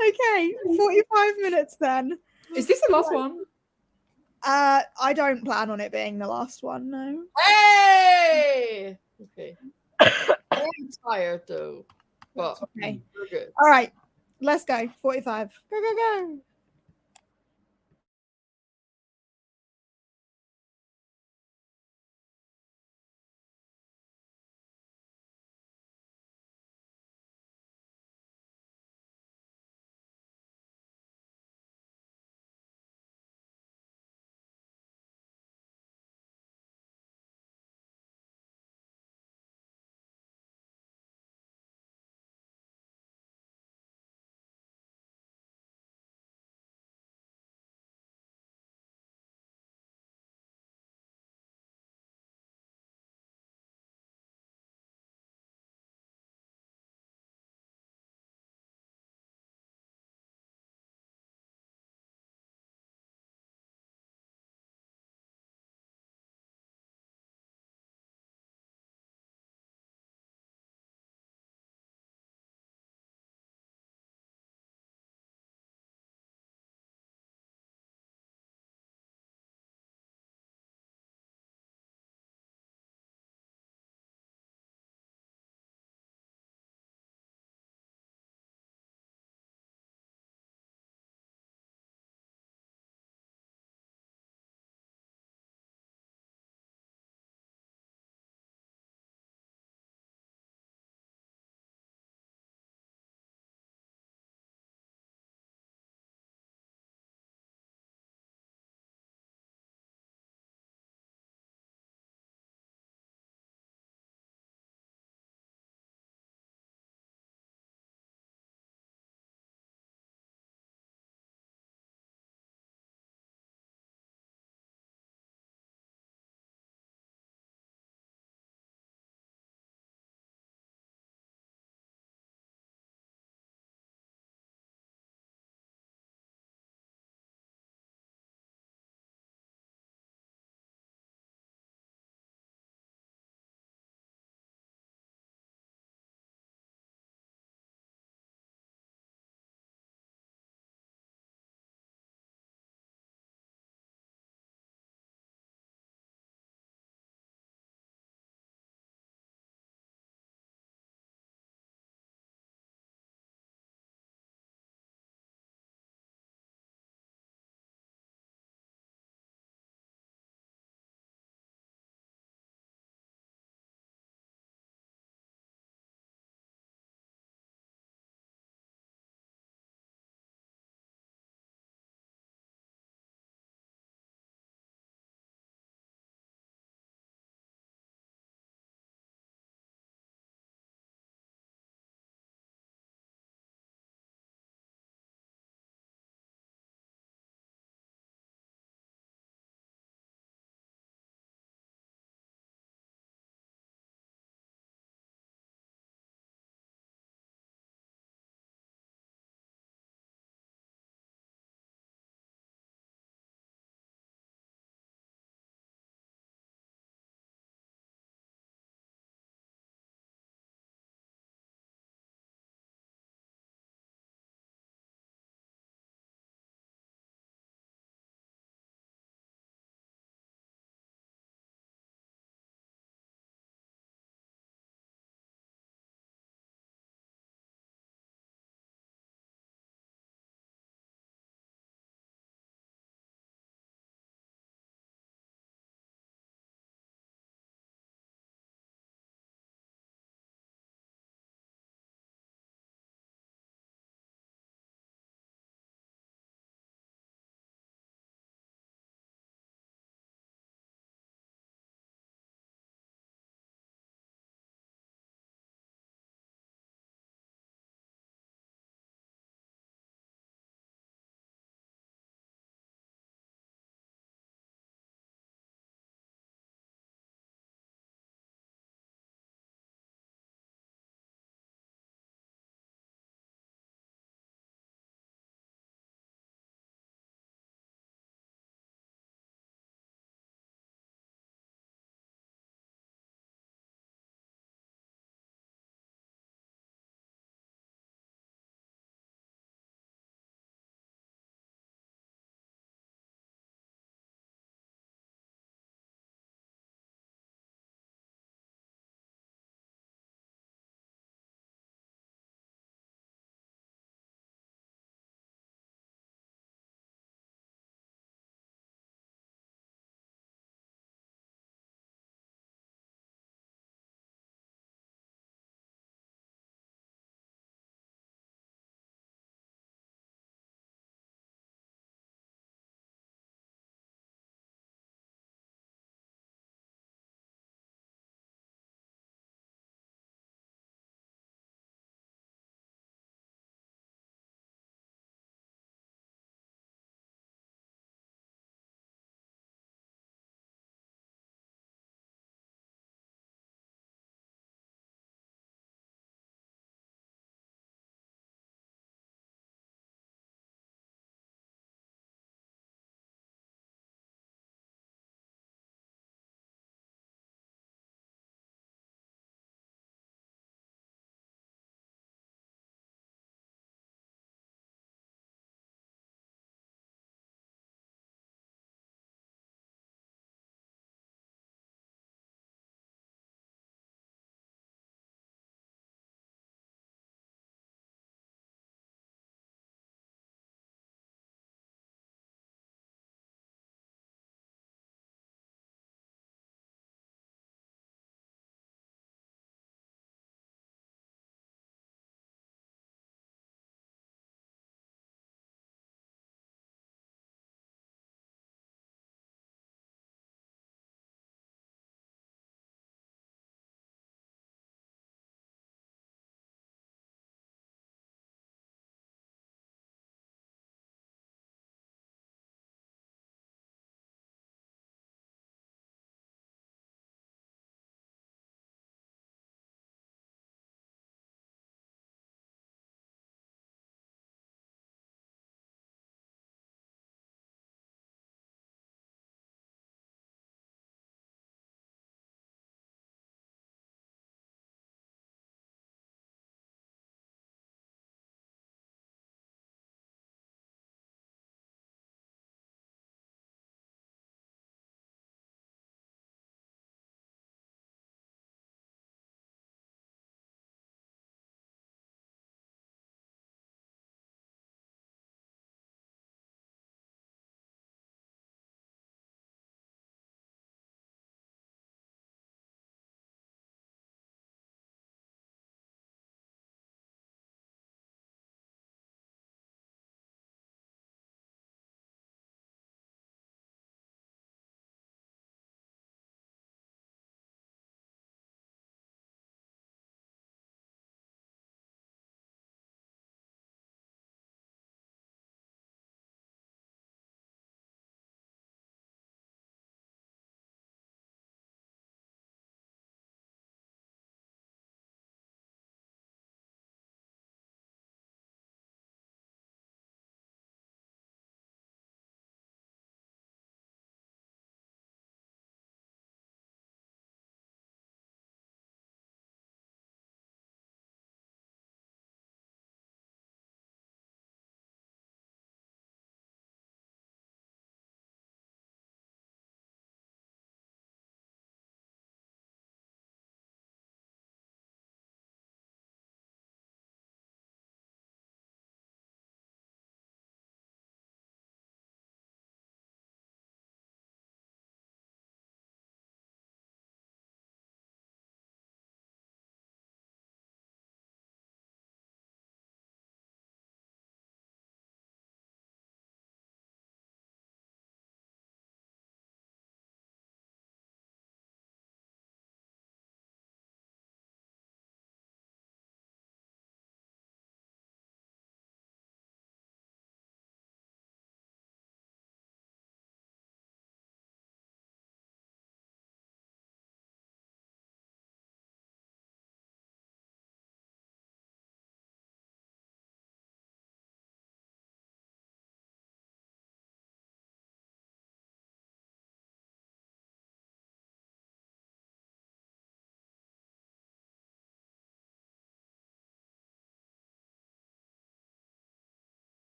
Okay, 45 minutes then. Is this the last one? I don't plan on it being the last one, no. Hey! Okay. I'm tired though. But Okay. we're good. All right, let's go. 45. Go, go, go.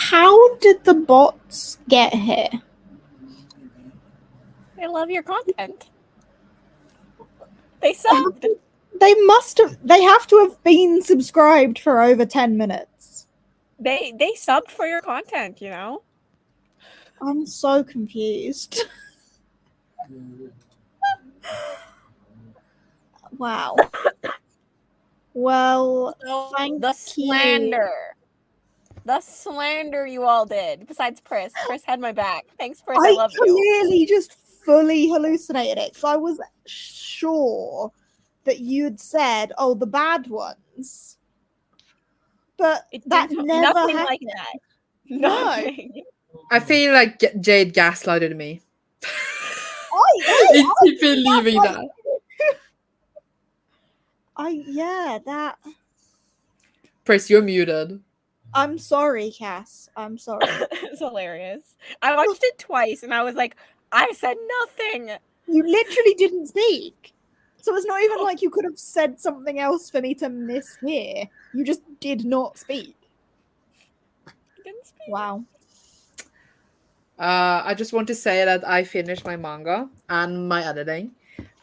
How did the bots get here? They love your content. They subbed. They have to have been subscribed for over 10 minutes. They subbed for your content, you know? I'm so confused. Wow. Well, thank The you. slander. The slander you all did. Besides Pris. Pris had my back. Thanks, Pris. I love you. clearly just fully hallucinated it. So I was sure that you'd said, "Oh, the bad ones," but that never nothing happened. like that. No. I feel like Jade gaslighted me. I Into believing that. that. Pris, you're muted. I'm sorry, Cass. I'm sorry. It's hilarious. I watched it twice and I was like, I said nothing. You literally didn't speak. So it's not even like you could have said something else for me to mishear. You just did not speak. Didn't speak. Wow. I just want to say that I finished my manga and my editing.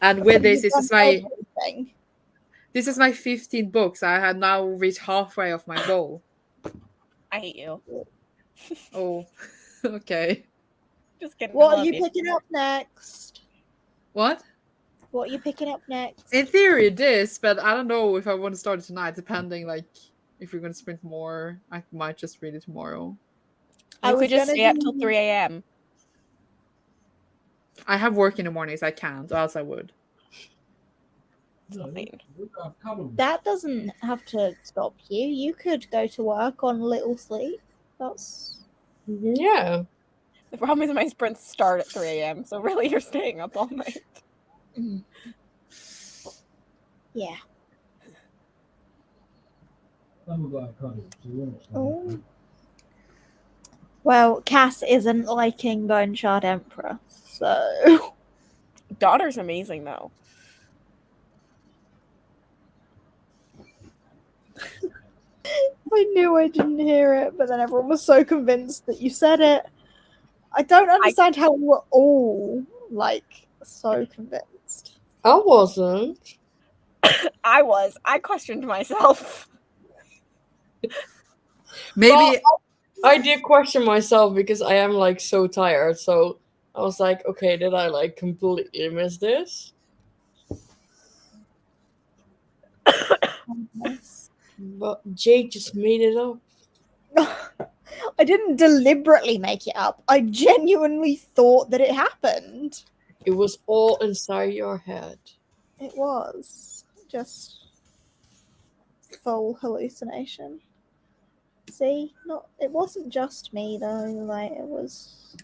And with this is my my 15th book. So I have now reached halfway of my goal. I hate you. Oh, okay. Just kidding. What are you picking up next? What? What are you picking up next? In theory, this, but I don't know if I want to start it tonight, depending, like, if we're going to sprint more. I might just read it tomorrow. I could just stay up till 3 a.m. I have work in the mornings. I can't, or else I would. That doesn't have to stop you. You could go to work on little sleep. That's... Yeah. The problem is my sprints start at 3 a.m. So really you're staying up all night. Yeah. Oh. Well, Cass isn't liking Bone Shard Emperor, so... Daughter's amazing, though. I knew I didn't hear it, but then everyone was so convinced that you said it. I don't understand how we're all, like, so convinced. I wasn't. I was. I questioned myself. Maybe... Well, I did question myself because I am, like, so tired, so I was like, okay, did I, like, completely miss this? But Jake just made it up. I didn't deliberately make it up. I genuinely thought that it happened. It was all inside your head. It was just full hallucination. See, it wasn't just me though. Like it was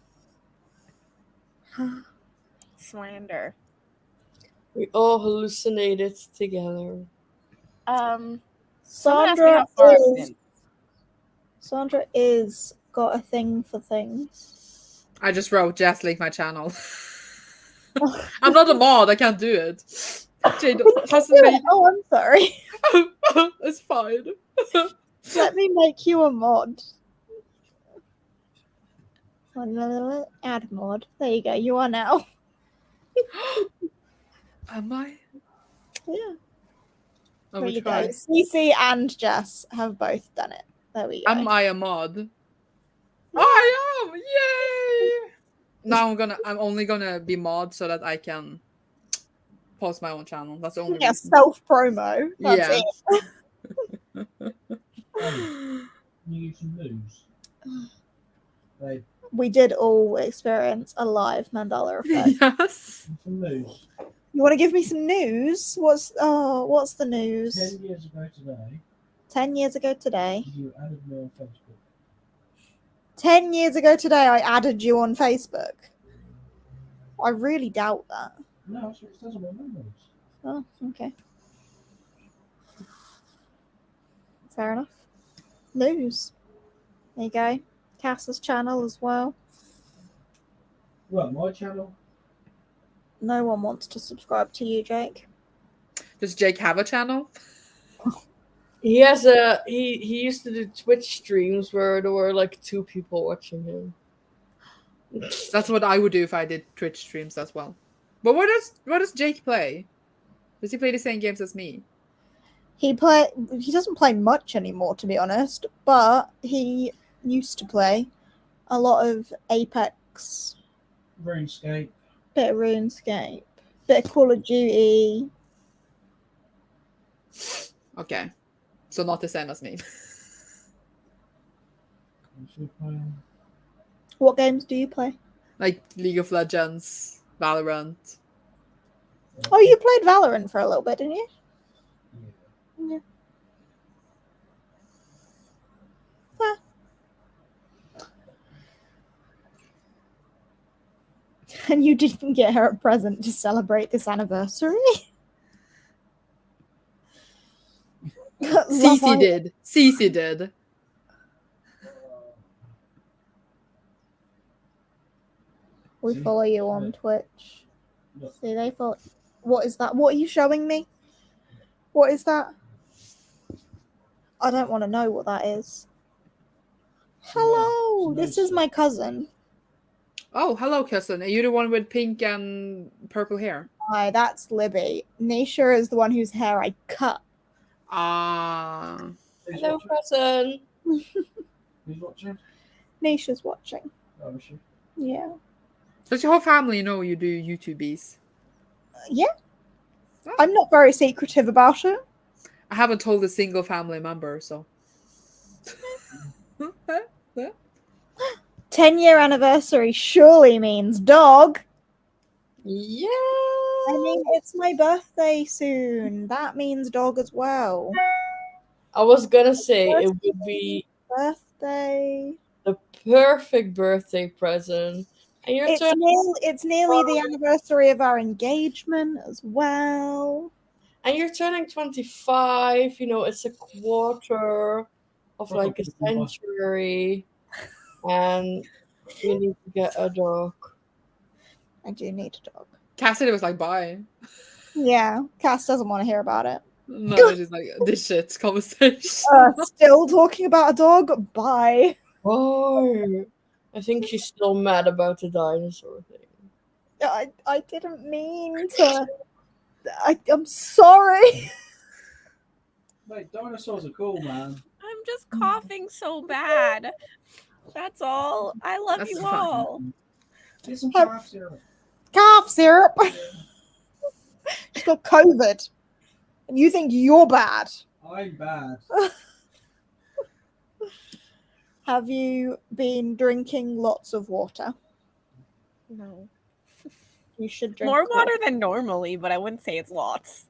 Slander. We all hallucinated together. Sandra is got a thing for things. I just wrote, just leave my channel. I'm not a mod, I can't do it. Jade hasn't made... Oh, I'm sorry. It's fine. Let me make you a mod. Add mod. There you go. You are now. Am I? Yeah. Oh, There we you go. tried. Cece and Jess have both done it. There we go. Am I a mod? I am! Yay! Now I'm only gonna be mod so that I can post my own channel. That's the only reason. Self promo. Yeah. You get some news. We did all experience a live Mandela effect. Yes. Some news. You want to give me some news? What's the news? 10 years ago today, 10 years ago today. you added me on Facebook. 10 years ago today, I added you on Facebook. I really doubt that. No, it says on my memories. Oh, okay. Fair enough. News. There you go. Cass's channel as well. Well, my channel. No one wants to subscribe to you, Jake. Does Jake have a channel? He has a he used to do Twitch streams where there were like 2 people watching him. That's what I would do if I did Twitch streams as well. But what does Jake play? Does he play the same games as me? He doesn't play much anymore, to be honest, but he used to play a lot of Apex, RuneScape. bit of RuneScape, bit of Call of Duty. Okay. So not the same as me. What games do you play? Like League of Legends, Valorant. Oh, you played Valorant for a little bit, didn't you? Yeah. Fair. And you didn't get her a present to celebrate this anniversary? Cece did. Cece did. We follow you on Twitch. See, they follow. What is that? What are you showing me? What is that? I don't want to know what that is. Hello, this is my cousin. Oh, hello, cousin. Are you the one with pink and purple hair? Hi, that's Libby. Nisha is the one whose hair I cut. Ah. Hello, cousin. Who's watching? Nisha's watching. Oh, is she? Yeah. Does your whole family know you do YouTubies? Yeah. Oh. I'm not very secretive about it. I haven't told a single family member, so. 10-year anniversary surely means dog. Yeah. I mean, it's my birthday soon. That means dog as well. I was gonna say it would be Birthday. the perfect birthday present. And you're It's nearly the anniversary of our engagement as well. And you're turning 25, you know, it's a quarter of like a century. And you need to get a dog. I do need a dog. Cassidy was like, bye. Yeah, Cass doesn't want to hear about it. No, she's like, this shit's conversation. Still talking about a dog? Bye. Oh, I think she's still mad about the dinosaur thing. I didn't mean to. I'm sorry. Mate, dinosaurs are cool, man. I'm just coughing so bad. That's all. I love That's you fine. all. Get some cough syrup. Cough syrup. She's got COVID. And you think you're bad. I'm bad. Have you been drinking lots of water? No. You should drink More water than normally, but I wouldn't say it's lots.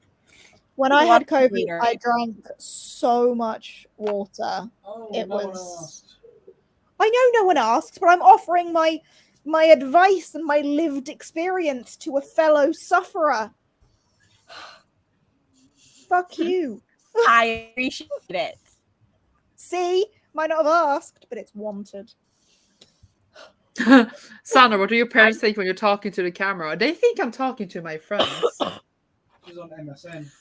When I had Lots of COVID, water. I drank so much water. Oh, It no one was- asked. I know no one asked, but I'm offering my advice and my lived experience to a fellow sufferer. Fuck you. I appreciate it. See? Might not have asked, but it's wanted. Sandra, what do your parents think when you're talking to the camera? They think I'm talking to my friends. She's on MSN.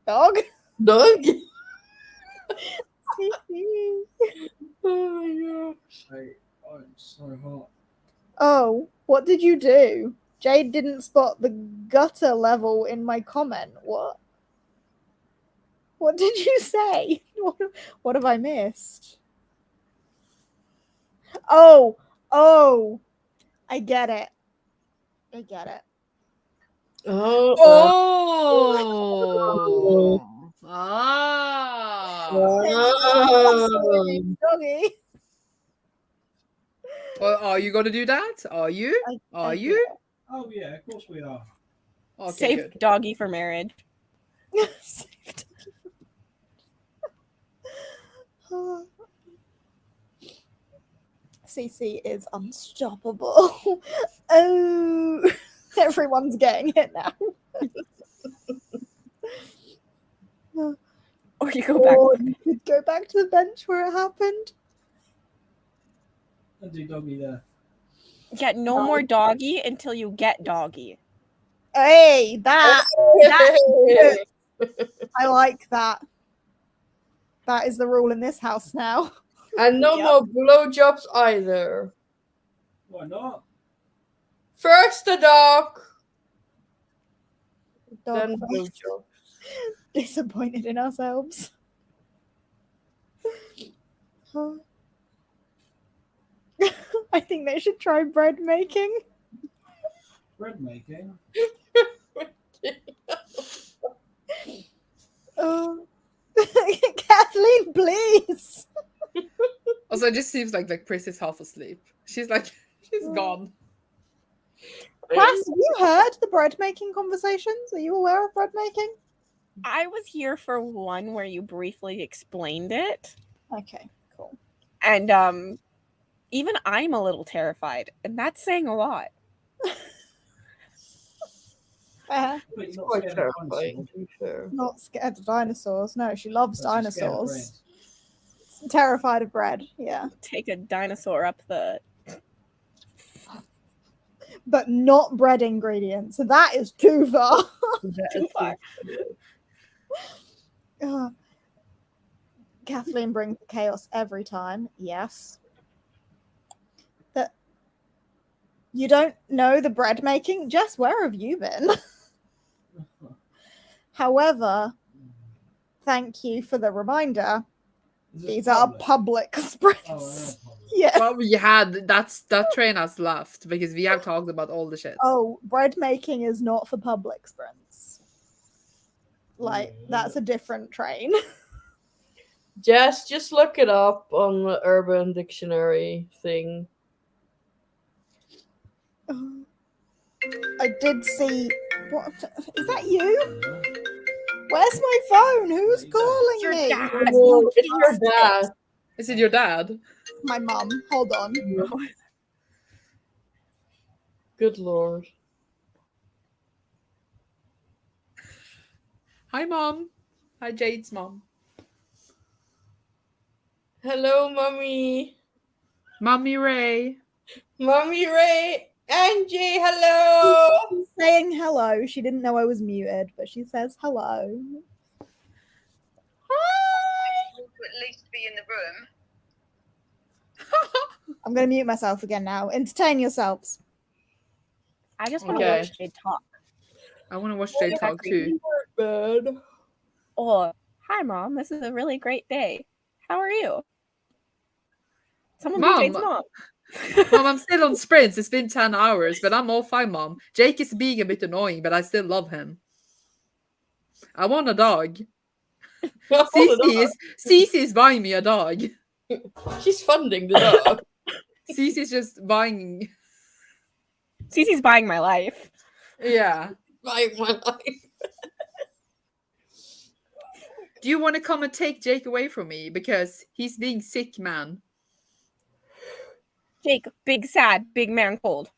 Dog? Dog? Oh my gosh. Hey, I'm so hot. Oh, what did you do? Jade didn't spot the gutter level in my comment. What? What did you say? What have I missed? Oh, I get it. Oh. Ah. Doggy. Well, are you going to do that? Are you? Are you? Oh, yeah, of course we are. Okay, Safe good. doggy for marriage. CC is unstoppable. Oh, everyone's getting it now. Or you go back. Or you could go back to the bench where it happened. And do doggy there. Get no more doggy until you get doggy. Hey, that's good. I like that. That is the rule in this house now. And no Yep. more blowjobs either. Why not? First the dog, then Dog face. blowjob. Disappointed in ourselves. I think they should try bread making. Bread making. Oh. Kathleen, please. Also, it just seems like Pris is half asleep. She's gone. Cass, have you heard the bread making conversations? Are you aware of bread making? I was here for one where you briefly explained it. Okay, cool. And even I'm a little terrified, and that's saying a lot. Fair. But you're not Quite scared of terrifying, dinosaurs. to be fair. Not scared of dinosaurs. No, she loves But she's scared of dinosaurs. Terrified of bread, yeah. Take a dinosaur up the. But not bread ingredients. So that is too far. Too far. Kathleen brings chaos every time. Yes. That you don't know the bread making? Jess, where have you been? However, thank you for the reminder. Is it These are public? public spreads. Oh, I know public. Yeah. Well, we had that train has left because we have talked about all the shit. Oh, bread making is not for public sprints. Like, that's a different train. Jess, just look it up on the Urban Dictionary thing. I did see. What is that? You? Yeah. Where's my phone? Who's Your calling Your me? dad. Oh, it's your dad. Is it your dad? My mum. Hold on. Good lord. Hi, mom. Hi, Jade's mom. Hello, Mommy. Mommy Ray. Mommy Ray. Angie, hello. She's saying hello. She didn't know I was muted, but she says hello. Hi. To at least be in the room. I'm going to mute myself again now. Entertain yourselves. I just want to Okay. watch Jade talk. I want to watch Jade talk too. Bed. Or, hi, Mom. This is a really great day. How are you? Someone be Mom. Jade's mom. Mom, I'm still on sprints. It's been 10 hours, but I'm all fine, Mom. Jake is being a bit annoying, but I still love him. I want a dog. Cece is buying me a dog. She's funding the dog. Cece's just buying. Cece's buying my life. Yeah. My life. Do you want to come and take Jake away from me? Because he's being sick, man. Jake, big sad, big man cold.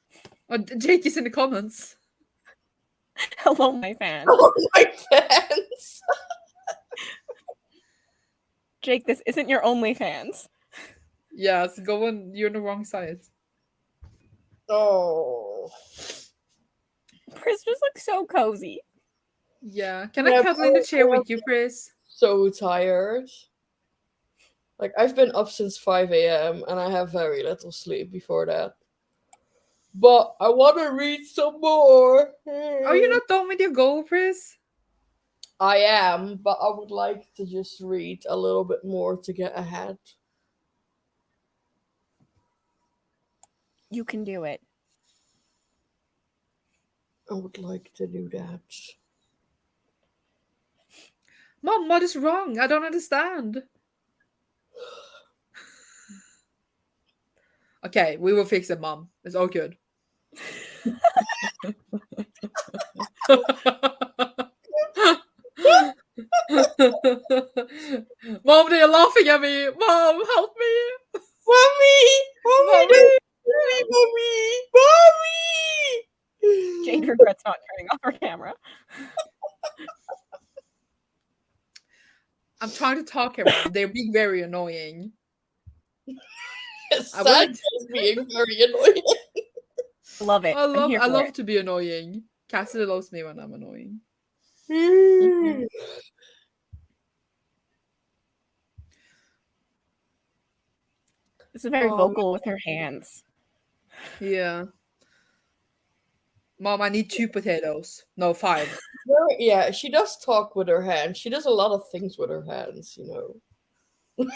Oh, Jake is in the comments. Hello, my fans. Oh, my fans. Jake, this isn't your OnlyFans. Yes, go on. You're on the wrong side. Oh. Chris just looks so cozy. Yeah. Can Yeah, I cuddle in the chair with you, Chris? So tired. Like, I've been up since 5 a.m. and I have very little sleep before that. But I want to read some more. Are you not done with your goal, Chris? I am, but I would like to just read a little bit more to get ahead. You can do it. I would like to do that. Mom, what is wrong? I don't understand. Okay, we will fix it, Mom. It's all good. Mom, they're laughing at me. Mom, help me. Mommy! Mommy! Jade regrets not turning off her camera. I'm trying to talk here, Mom. They're being very annoying. Sandra's being very annoying. Love it. I I'm here love for it. to be annoying. Cassidy loves me when I'm annoying. This is very Oh, vocal with her hands. Yeah. Mom, I need 2 potatoes. No, 5. Yeah, she does talk with her hands. She does a lot of things with her hands, you know.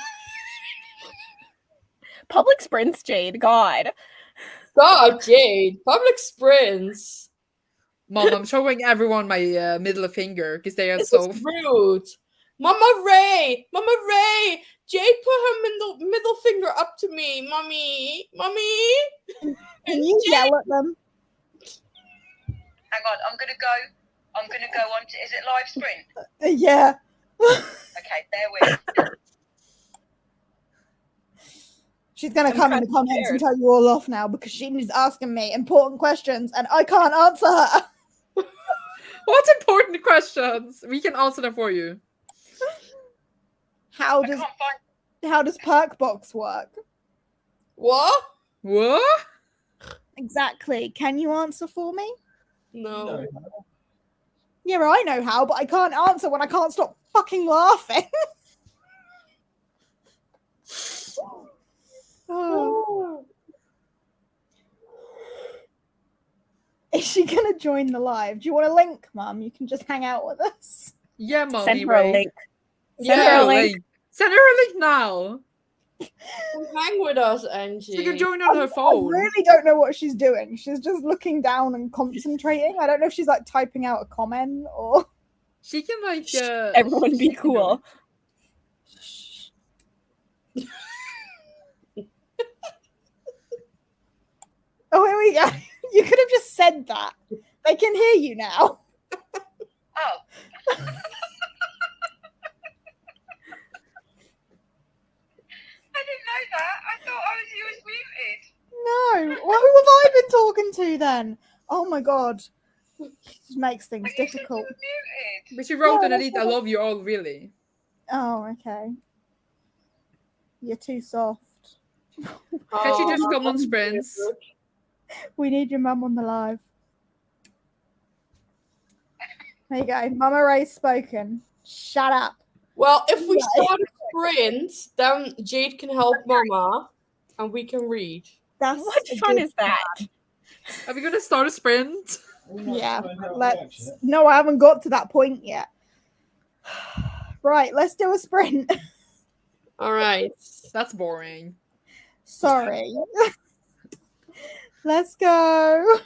Public sprints, Jade. God. God, Jade, public sprints. Mom, I'm showing everyone my middle finger because they are This so. is rude. Mama Ray, Jade put her middle finger up to me, mommy. Can you yell at them? Hang on, I'm gonna go on to, is it live sprint? Yeah. Okay, bear with. She's gonna I'm come in kinda the comments and scared. tell you all off now because she's asking me important questions and I can't answer her. What important questions? We can answer them for you. How I does can't find. how does Perkbox work? What? What? Exactly. Can you answer for me? No. Yeah, I know how, but I can't answer when I can't stop fucking laughing. Oh. Is she gonna join the live? Do you want a link, Mum? You can just hang out with us. Yeah, Mommy. Send her a link. Yeah, Send her a link. Send her a link now. hang with us, Angie. She can join on her I phone. really don't know what she's doing. She's just looking down and concentrating. I don't know if she's like typing out a comment or. She can like. Everyone be she can do cool. Oh, here we go. You could have just said that. They can hear you now. Oh. I didn't know that. I thought you was muted. No. Well, who have I been talking to then? Oh my god. It makes things But you said you difficult. were muted. But she wrote Yeah, underneath, "I love you all, really." Oh, okay. You're too soft. Can she just come on sprints? We need your mum on the live. There you go. Mama Ray's spoken. Shut up. Well, if we Yeah. start a sprint, then Jade can help Mama, and we can read. That's What a fun good is that? Are we gonna start a sprint? Yeah, let's. No, I haven't got to that point yet. Right, let's do a sprint. All right. That's boring. Sorry. Let's go.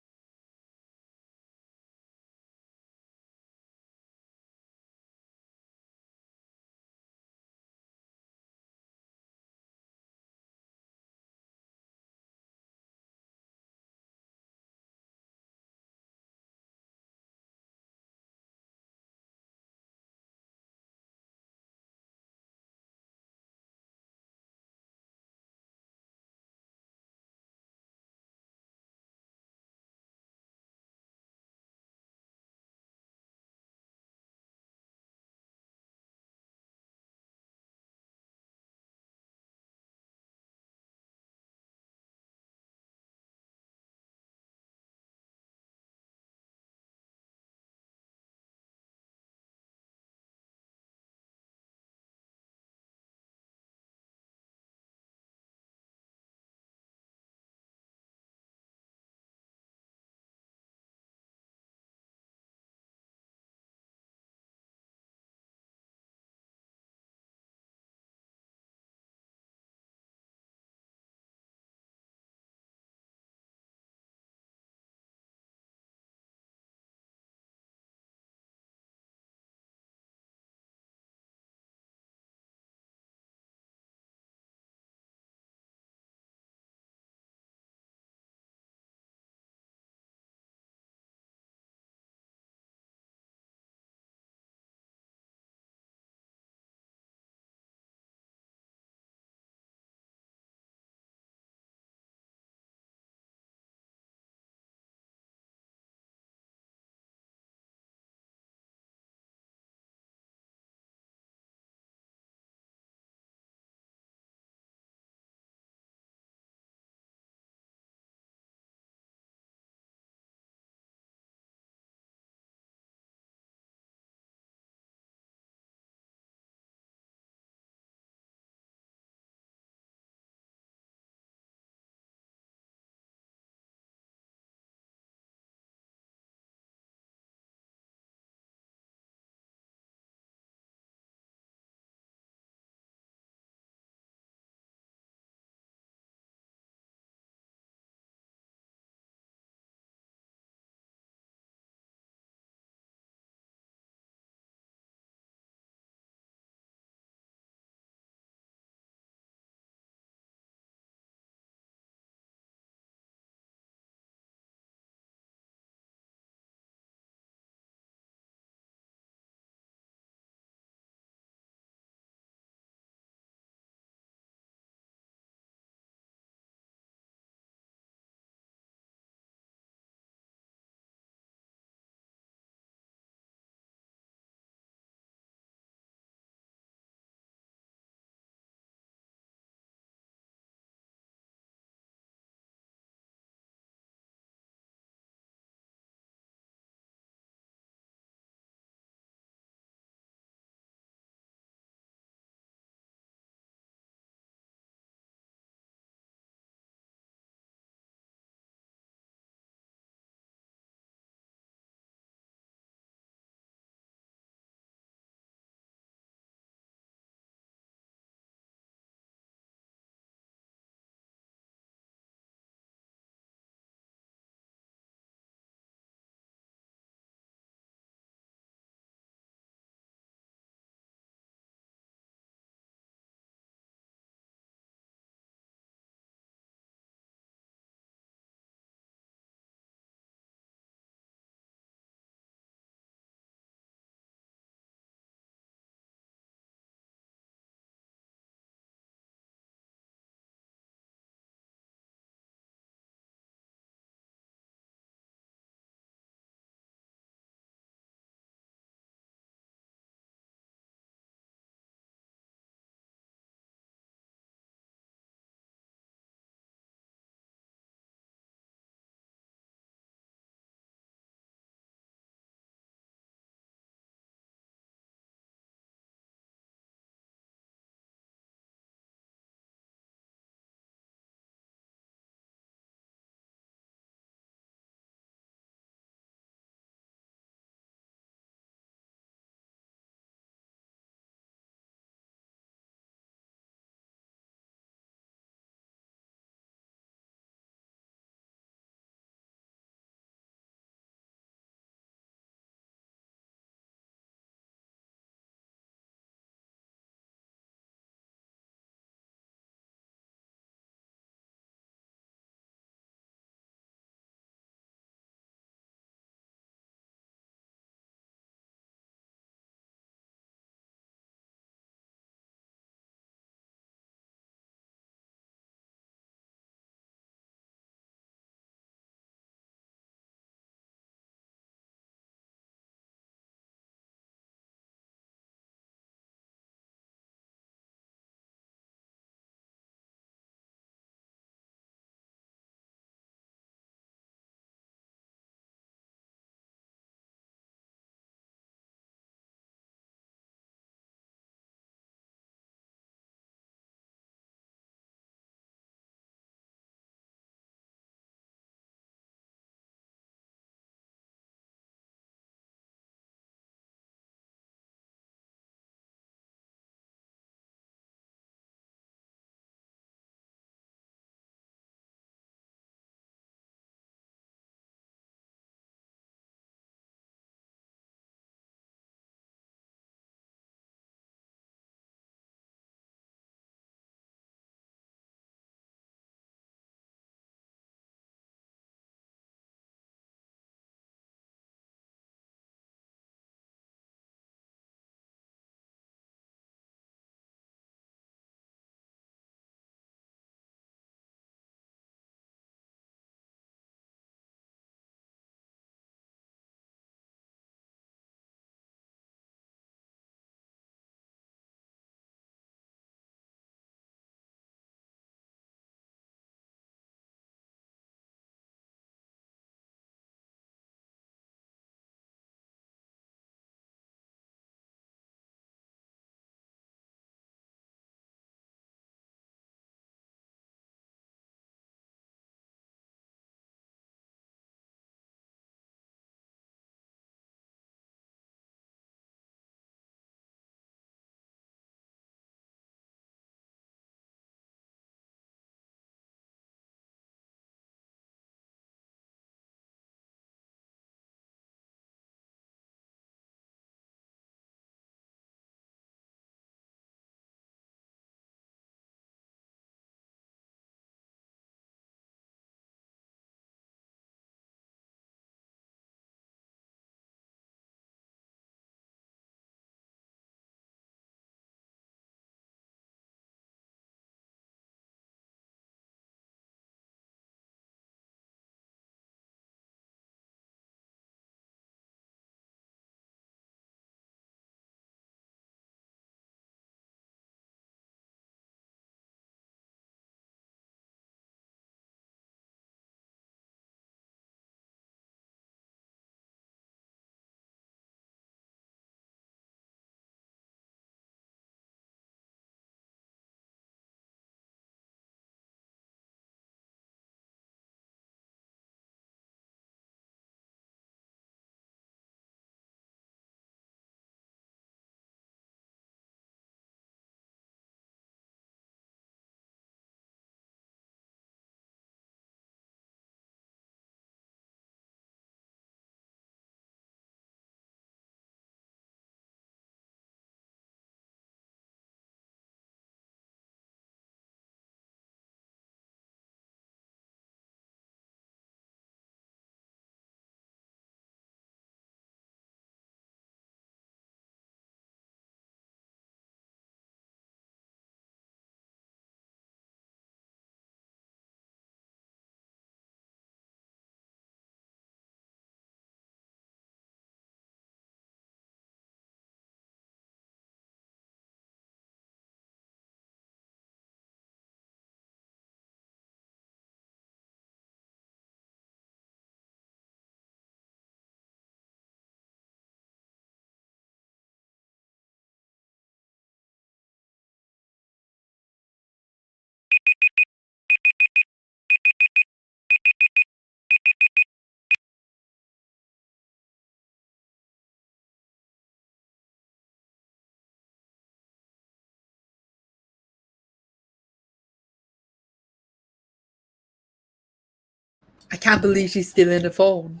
I can't believe she's still in the phone.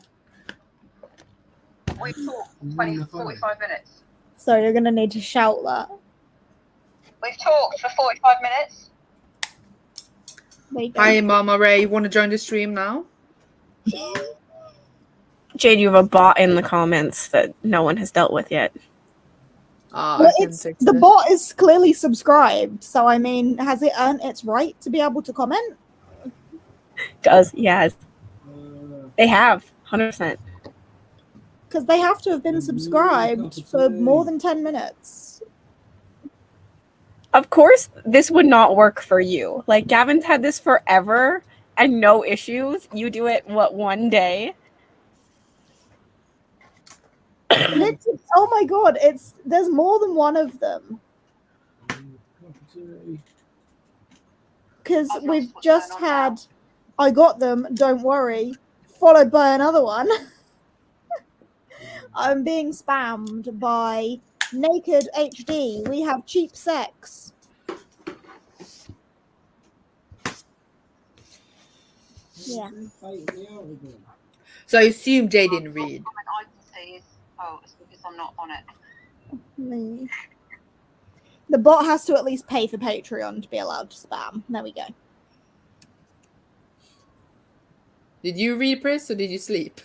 We've talked 45 minutes. So you're gonna need to shout that. We've talked for 45 minutes. There you go. Hi, Mama Ray. You want to join the stream now? Jade, you have a bot in the comments that no one has dealt with yet. Well, the bot is clearly subscribed, so I mean, has it earned its right to be able to comment? Does, yes. They have, 100%. Because they have to have been subscribed for more than 10 minutes. Of course, this would not work for you. Like, Gavin's had this forever and no issues. You do it, what, one day? Oh my god, there's more than one of them. Because we've just had I got them, don't worry, followed by another one. I'm being spammed by Naked HD. We have cheap sex. Yeah. So I assume Jay didn't read. I can see is, oh, it's because I'm not on it. Me. The bot has to at least pay for Patreon to be allowed to spam. There we go. Did you read, Pris, or did you sleep?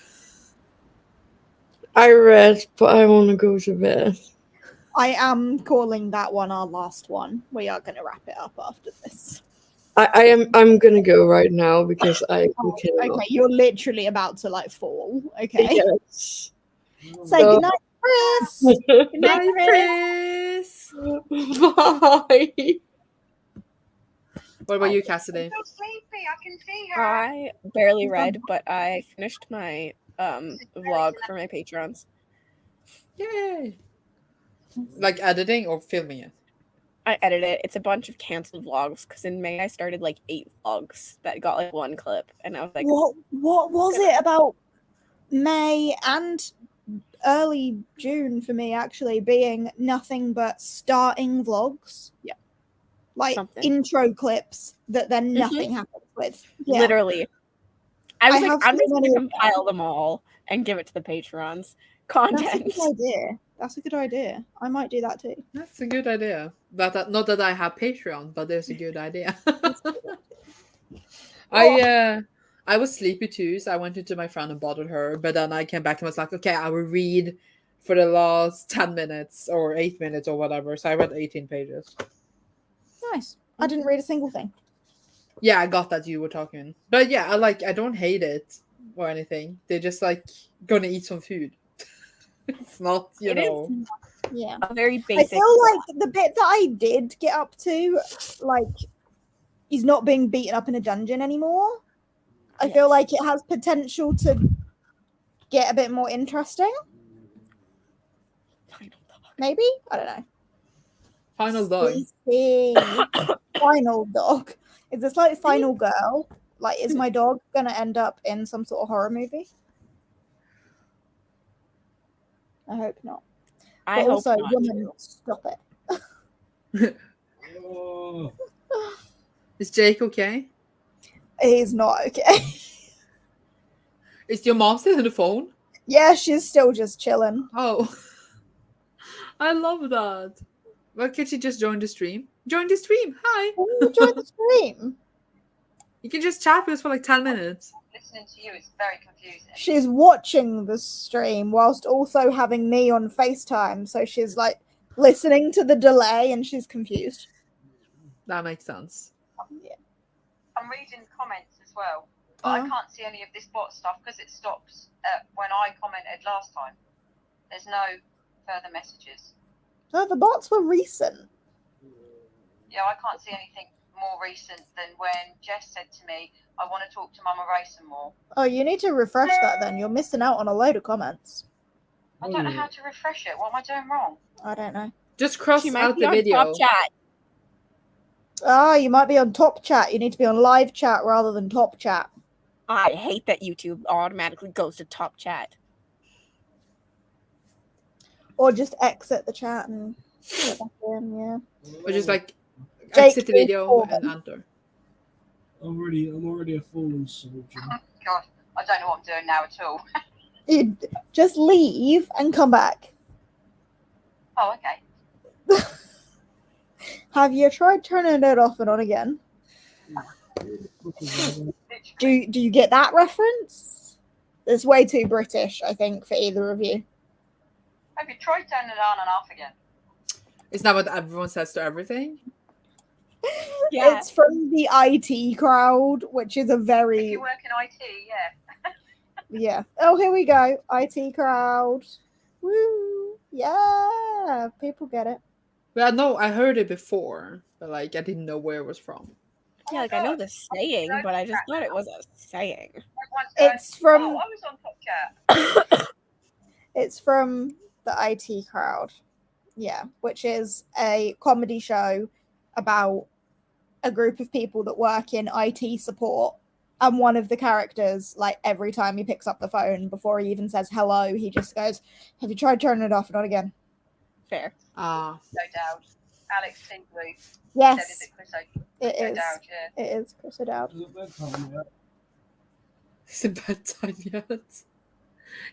I read, but I want to go to bed. I am calling that one our last one. We are going to wrap it up after this. I'm gonna go right now because I cannot. Okay, you're literally about to like fall. Okay. Yes. Say goodnight, Chris. Good night, Chris. Bye. What about you, Cassidy? I'm so sleepy. I can see her. I barely read, but I finished my vlog for my Patrons. Yay! Like editing or filming it? I edited it. It's a bunch of canceled vlogs because in May I started like 8 vlogs that got like 1 clip, and I was like, What was it about May and early June for me actually being nothing but starting vlogs? Yeah. Like Something. intro clips that then nothing happens with. Yeah. Literally. I was like, have I'm so just many gonna of compile them all and give it to the Patrons. That's a Content. good idea. That's a good idea. I might do that too. That's a good idea. But not that I have Patreon, but there's a good idea. I was sleepy too, so I went into my friend and bothered her. But then I came back and was like, okay, I will read for the last 10 minutes or 8 minutes or whatever. So I read 18 pages. Nice. I didn't read a single thing. Yeah, I got that you were talking. But yeah, I don't hate it or anything. They're just like gonna eat some food. It's not, you know. Yeah. A very I basic. feel like the bit that I did get up to, like, he's not being beaten up in a dungeon anymore. I feel like it has potential to get a bit more interesting. Maybe? I don't know. Final dog. Sleepy. Final dog. Is this like Final Girl? Like, is my dog gonna end up in some sort of horror movie? I hope not. I But hope also, not. woman, stop it. Oh. Is Jake okay? He's not okay. Is your mom still on the phone? Yeah, she's still just chilling. Oh. I love that. Well, can she just join the stream? Join the stream. Hi. Join the stream. You can just chat with us for like 10 minutes. Listening to you is very confusing. She's watching the stream whilst also having me on FaceTime. So she's like listening to the delay and she's confused. That makes sense. Yeah. I'm reading comments as well, but I can't see any of this bot stuff because it stops when I commented last time. There's no further messages. No, the bots were recent. Yeah, I can't see anything more recent than when Jess said to me, I want to talk to Mama Ray some more. Oh, you need to refresh that then. You're missing out on a load of comments. I don't know how to refresh it. What am I doing wrong? I don't know. Just cross She might out be the on video. Top chat. Ah, you might be on top chat. You need to be on live chat rather than top chat. I hate that YouTube automatically goes to top chat. Or just exit the chat and get back in, yeah. Or just like Jake exit the video Corbin. and enter. I'm already a fallen soldier. God, I don't know what I'm doing now at all. You just leave and come back. Oh, okay. Have you tried turning it off and on again? Do you get that reference? It's way too British, I think, for either of you. Have you tried turning it on and off again? Isn't that what everyone says to everything? Yeah. It's from the IT crowd, which is a If very you work in IT, yeah. yeah. Oh, here we go. IT crowd. Woo! Yeah, people get it. Well, no, I heard it before, but like I didn't know where it was from. Yeah, like I know the saying, but I just thought it was a saying. It's from Oh, I was on Top Chat. it's from the IT crowd. Yeah, which is a comedy show about a group of people that work in IT support. And one of the characters, like every time he picks up the phone, before he even says hello, he just goes, "Have you tried turning it off and on again?" Fair. Ah, No doubt. Alex Tingley said, Yes, is it Chris O'Dowd? it No is. doubt, yeah. It is Chris O'Dowd. it's a bedtime yet.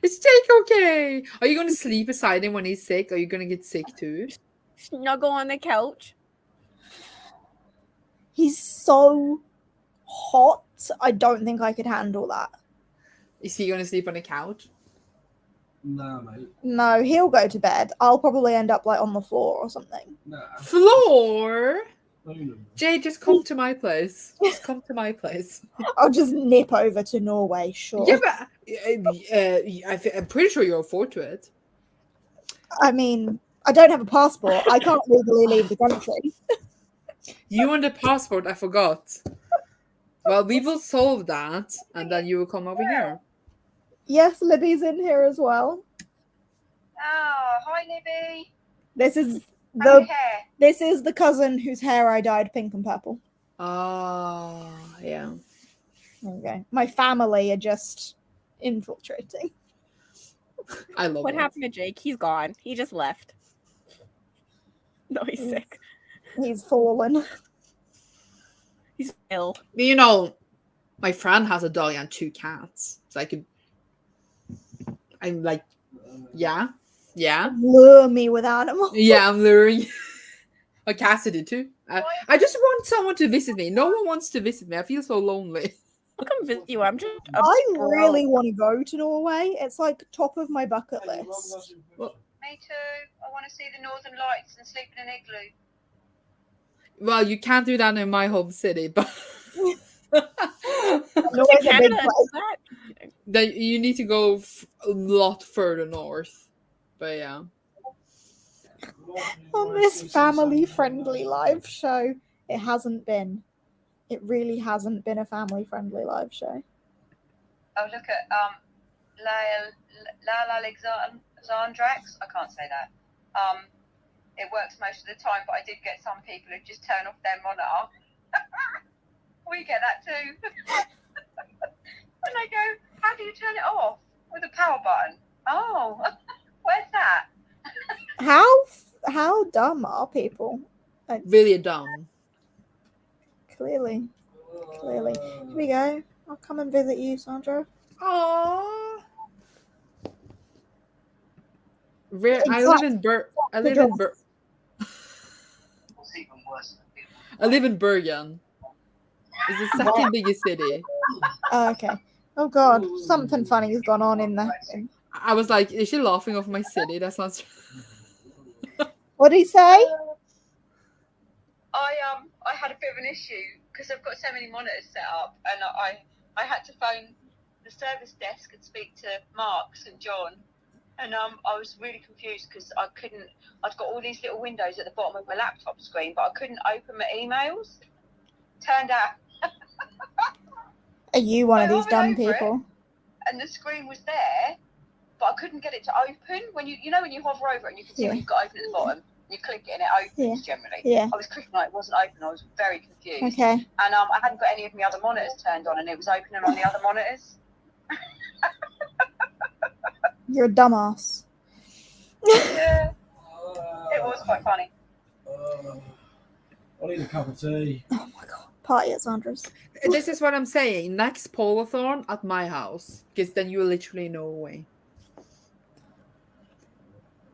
Is Jake okay? Are you going to sleep beside him when he's sick? Are you going to get sick too? Snuggle on the couch. He's so hot. I don't think I could handle that. Is he going to sleep on the couch? Nah, mate. No, he'll go to bed. I'll probably end up like on the floor or something. Nah. Floor? No, no. Jay, just come to my place. Just come to my place. I'll just nip over to Norway, sure. Yeah, but I'm pretty sure you're afford to it. I mean, I don't have a passport. I can't legally leave the country. You and the passport, I forgot. Well, we will solve that, and then you will come over here. Yes, Libby's in here as well. Oh, hi, Libby. This is How the hair? this is the cousin whose hair I dyed pink and purple. Oh, yeah. Okay. My family are just infiltrating. I love What it. happened to Jake? He's gone. He just left. No, he's sick. He's fallen. He's ill. You know, my friend has a dog and 2 cats. So I'm like, yeah. Lure me with animals. Yeah, I'm luring. My Cassidy too. I just want someone to visit me. No one wants to visit me. I feel so lonely. I'll come visit you. I'm just. I really want to go to Norway. It's like top of my bucket list. Me too. I want to see the Northern Lights and sleep in an igloo. Well, you can't do that in my home city, but Norway's a big Canada place. does that. then you need to go a lot further north. But yeah. On this family-friendly live show, it hasn't been. It really hasn't been a family-friendly live show. Oh, look at Alexandrax. I can't say that. It works most of the time, but I did get some people who just turn off their monitor. We get that too. And I go, how do you turn it off? With a power button. Oh, where's that? How dumb are people? Really dumb. Clearly. Here we go. I'll come and visit you, Sandra. Aww. I live in Bergen. It's the second biggest city. Oh, okay. Oh god, something funny has gone on in there. I was like, is she laughing off my city? That sounds. What did he say? I had a bit of an issue because I've got so many monitors set up, and I had to phone the service desk and speak to Mark St. John, and I was really confused because I'd got all these little windows at the bottom of my laptop screen, but I couldn't open my emails. Turned out. Are you one of these dumb over it, people? And the screen was there, but I couldn't get it to open. When you when you hover over it and you can see what you've got open at the bottom, you click it and it opens generally. Yeah. I was clicking on it, wasn't open. I was very confused. Okay. And I hadn't got any of my other monitors turned on, and it was opening on the other monitors. You're a dumbass. Yeah. It was quite funny. I need a cup of tea. Oh my god, party at Sandra's. This is what I'm saying. Next polathon at my house, because then you literally know away.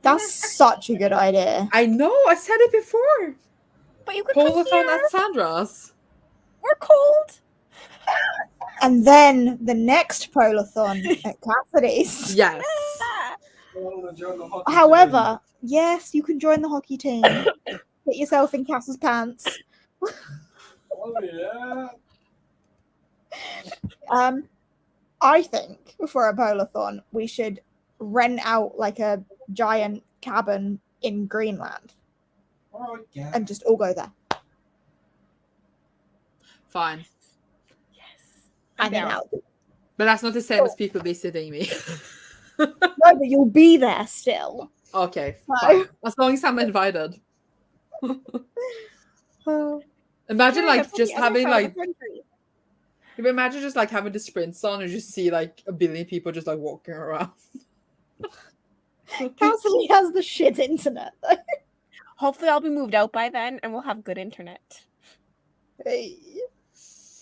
That's such a good idea. I know. I said it before. But you could come Polathon here. at Sandra's. We're cold. And then the next polathon at Cassidy's. Yes. However, yes, you can join the hockey team. Get yourself in Cass's pants. Oh yeah. I think for a polathon, we should rent out like a giant cabin in Greenland Oh yeah. and just all go there. Fine. Hanging down. out. But that's not the same as people visiting me. No, but you'll be there still. Okay. No. Fine. As long as I'm invited. Imagine like just having like imagine just like having the sprints on and just see like a billion people just like walking around. Cassidy has the shit internet though. Hopefully, I'll be moved out by then, and we'll have good internet. Hey.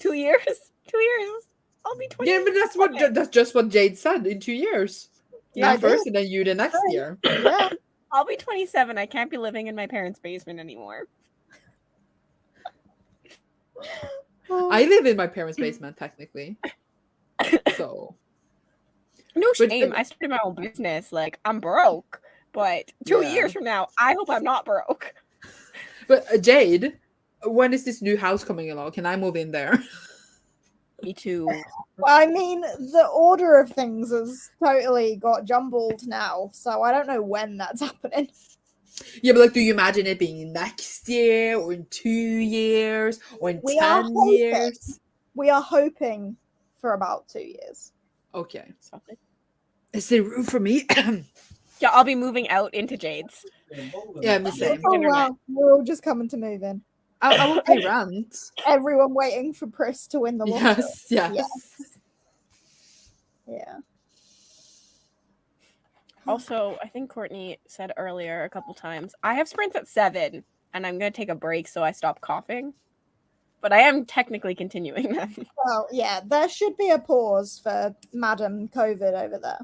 2 years. 2 years. I'll be 20. Yeah, but that's just what Jade said in 2 years. Yeah, I You first did. and then you the next year. Yeah. I'll be 27. I can't be living in my parents' basement anymore. I live in my parents' basement technically. So No But- shame. I started my own business. Like, I'm broke. But 2 Yeah. years from now, I hope I'm not broke. but Jade, when is this new house coming along? Can I move in there? Me too. I mean, the order of things has totally got jumbled now, so I don't know when that's happening. Yeah, but like, do you imagine it being next year or in 2 years or in We are 10 hoping. years? We are hoping for about 2 years. Okay. Stop it. Is there room for me? Yeah, I'll be moving out into Jade's. Yeah, me same. Oh Internet. wow, we're all just coming to move in. I will pay rent. Everyone waiting for Pris to win the lottery. Yes. Yeah. Also, I think Courtney said earlier a couple times, I have sprints at 7, and I'm going to take a break so I stop coughing. But I am technically continuing them. Well, yeah, there should be a pause for Madam COVID over there.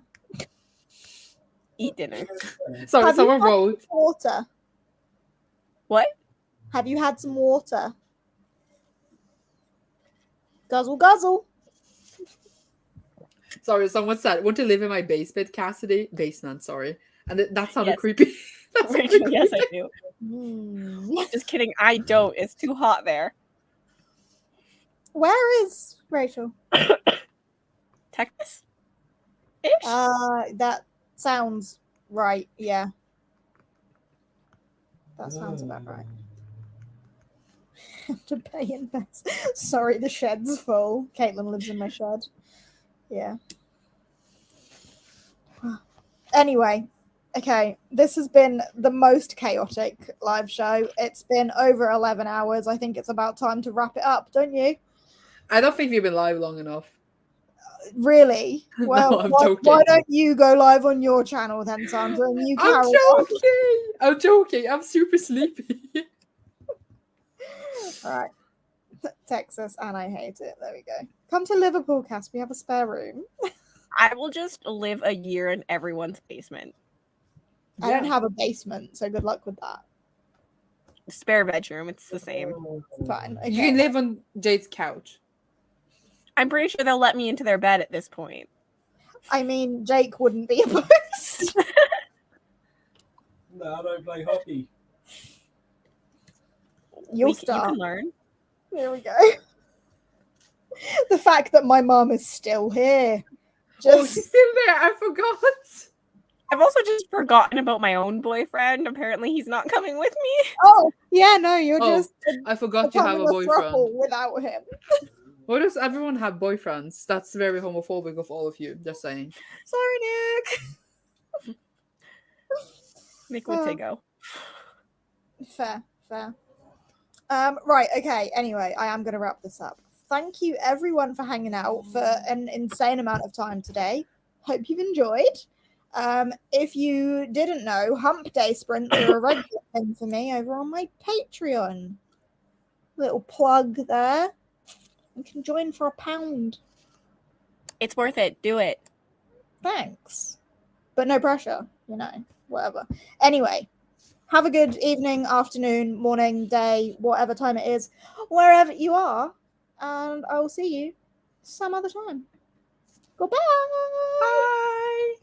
Eat dinner. Sorry, Have you someone had wrote. Water. What? Have you had some water? Guzzle, guzzle. Sorry, someone said, want to live in my basement, sorry. And that sounded Yes. creepy. That sounded Rachel, yes, I creepy. do. Just kidding. I don't. It's too hot there. Where is Rachel? Texas? Ish? That sounds right. Yeah. That sounds about right. To pay invest. Sorry, the shed's full. Caitlin lives in my shed. Yeah. Anyway, okay. This has been the most chaotic live show. It's been over 11 hours. I think it's about time to wrap it up, don't you? I don't think we've been live long enough. Really? Well, I'm why joking. don't you go live on your channel then, Sandra, and you I'm carry on? joking. I'm joking. I'm super sleepy. All right. Texas, and I hate it. There we go. Come to Liverpool, Cass. We have a spare room. I will just live a year in everyone's basement. I don't have a basement, so good luck with that. Spare bedroom. It's the same. Fine. Okay. You can live on Jade's couch. I'm pretty sure they'll let me into their bed at this point. I mean, Jake wouldn't be opposed. No, I don't play hockey. You'll You start. can learn. There we go. The fact that my mum is still here. Oh, Just she's still there. I forgot. I've also just forgotten about my own boyfriend. Apparently, he's not coming with me. oh yeah, no, you're Oh, just I forgot you have a becoming boyfriend. throuple without him. Why does everyone have boyfriends? That's very homophobic of all of you. Just saying. Sorry, Nick. Nick would say go. Fair. Right, okay. Anyway, I am going to wrap this up. Thank you, everyone, for hanging out for an insane amount of time today. Hope you've enjoyed. If you didn't know, Hump Day sprints are a regular thing for me over on my Patreon. Little plug there. You can join for £1. It's worth it. Do it. Thanks. But no pressure, whatever. Anyway, have a good evening, afternoon, morning, day, whatever time it is, wherever you are. And I will see you some other time. Goodbye. Bye.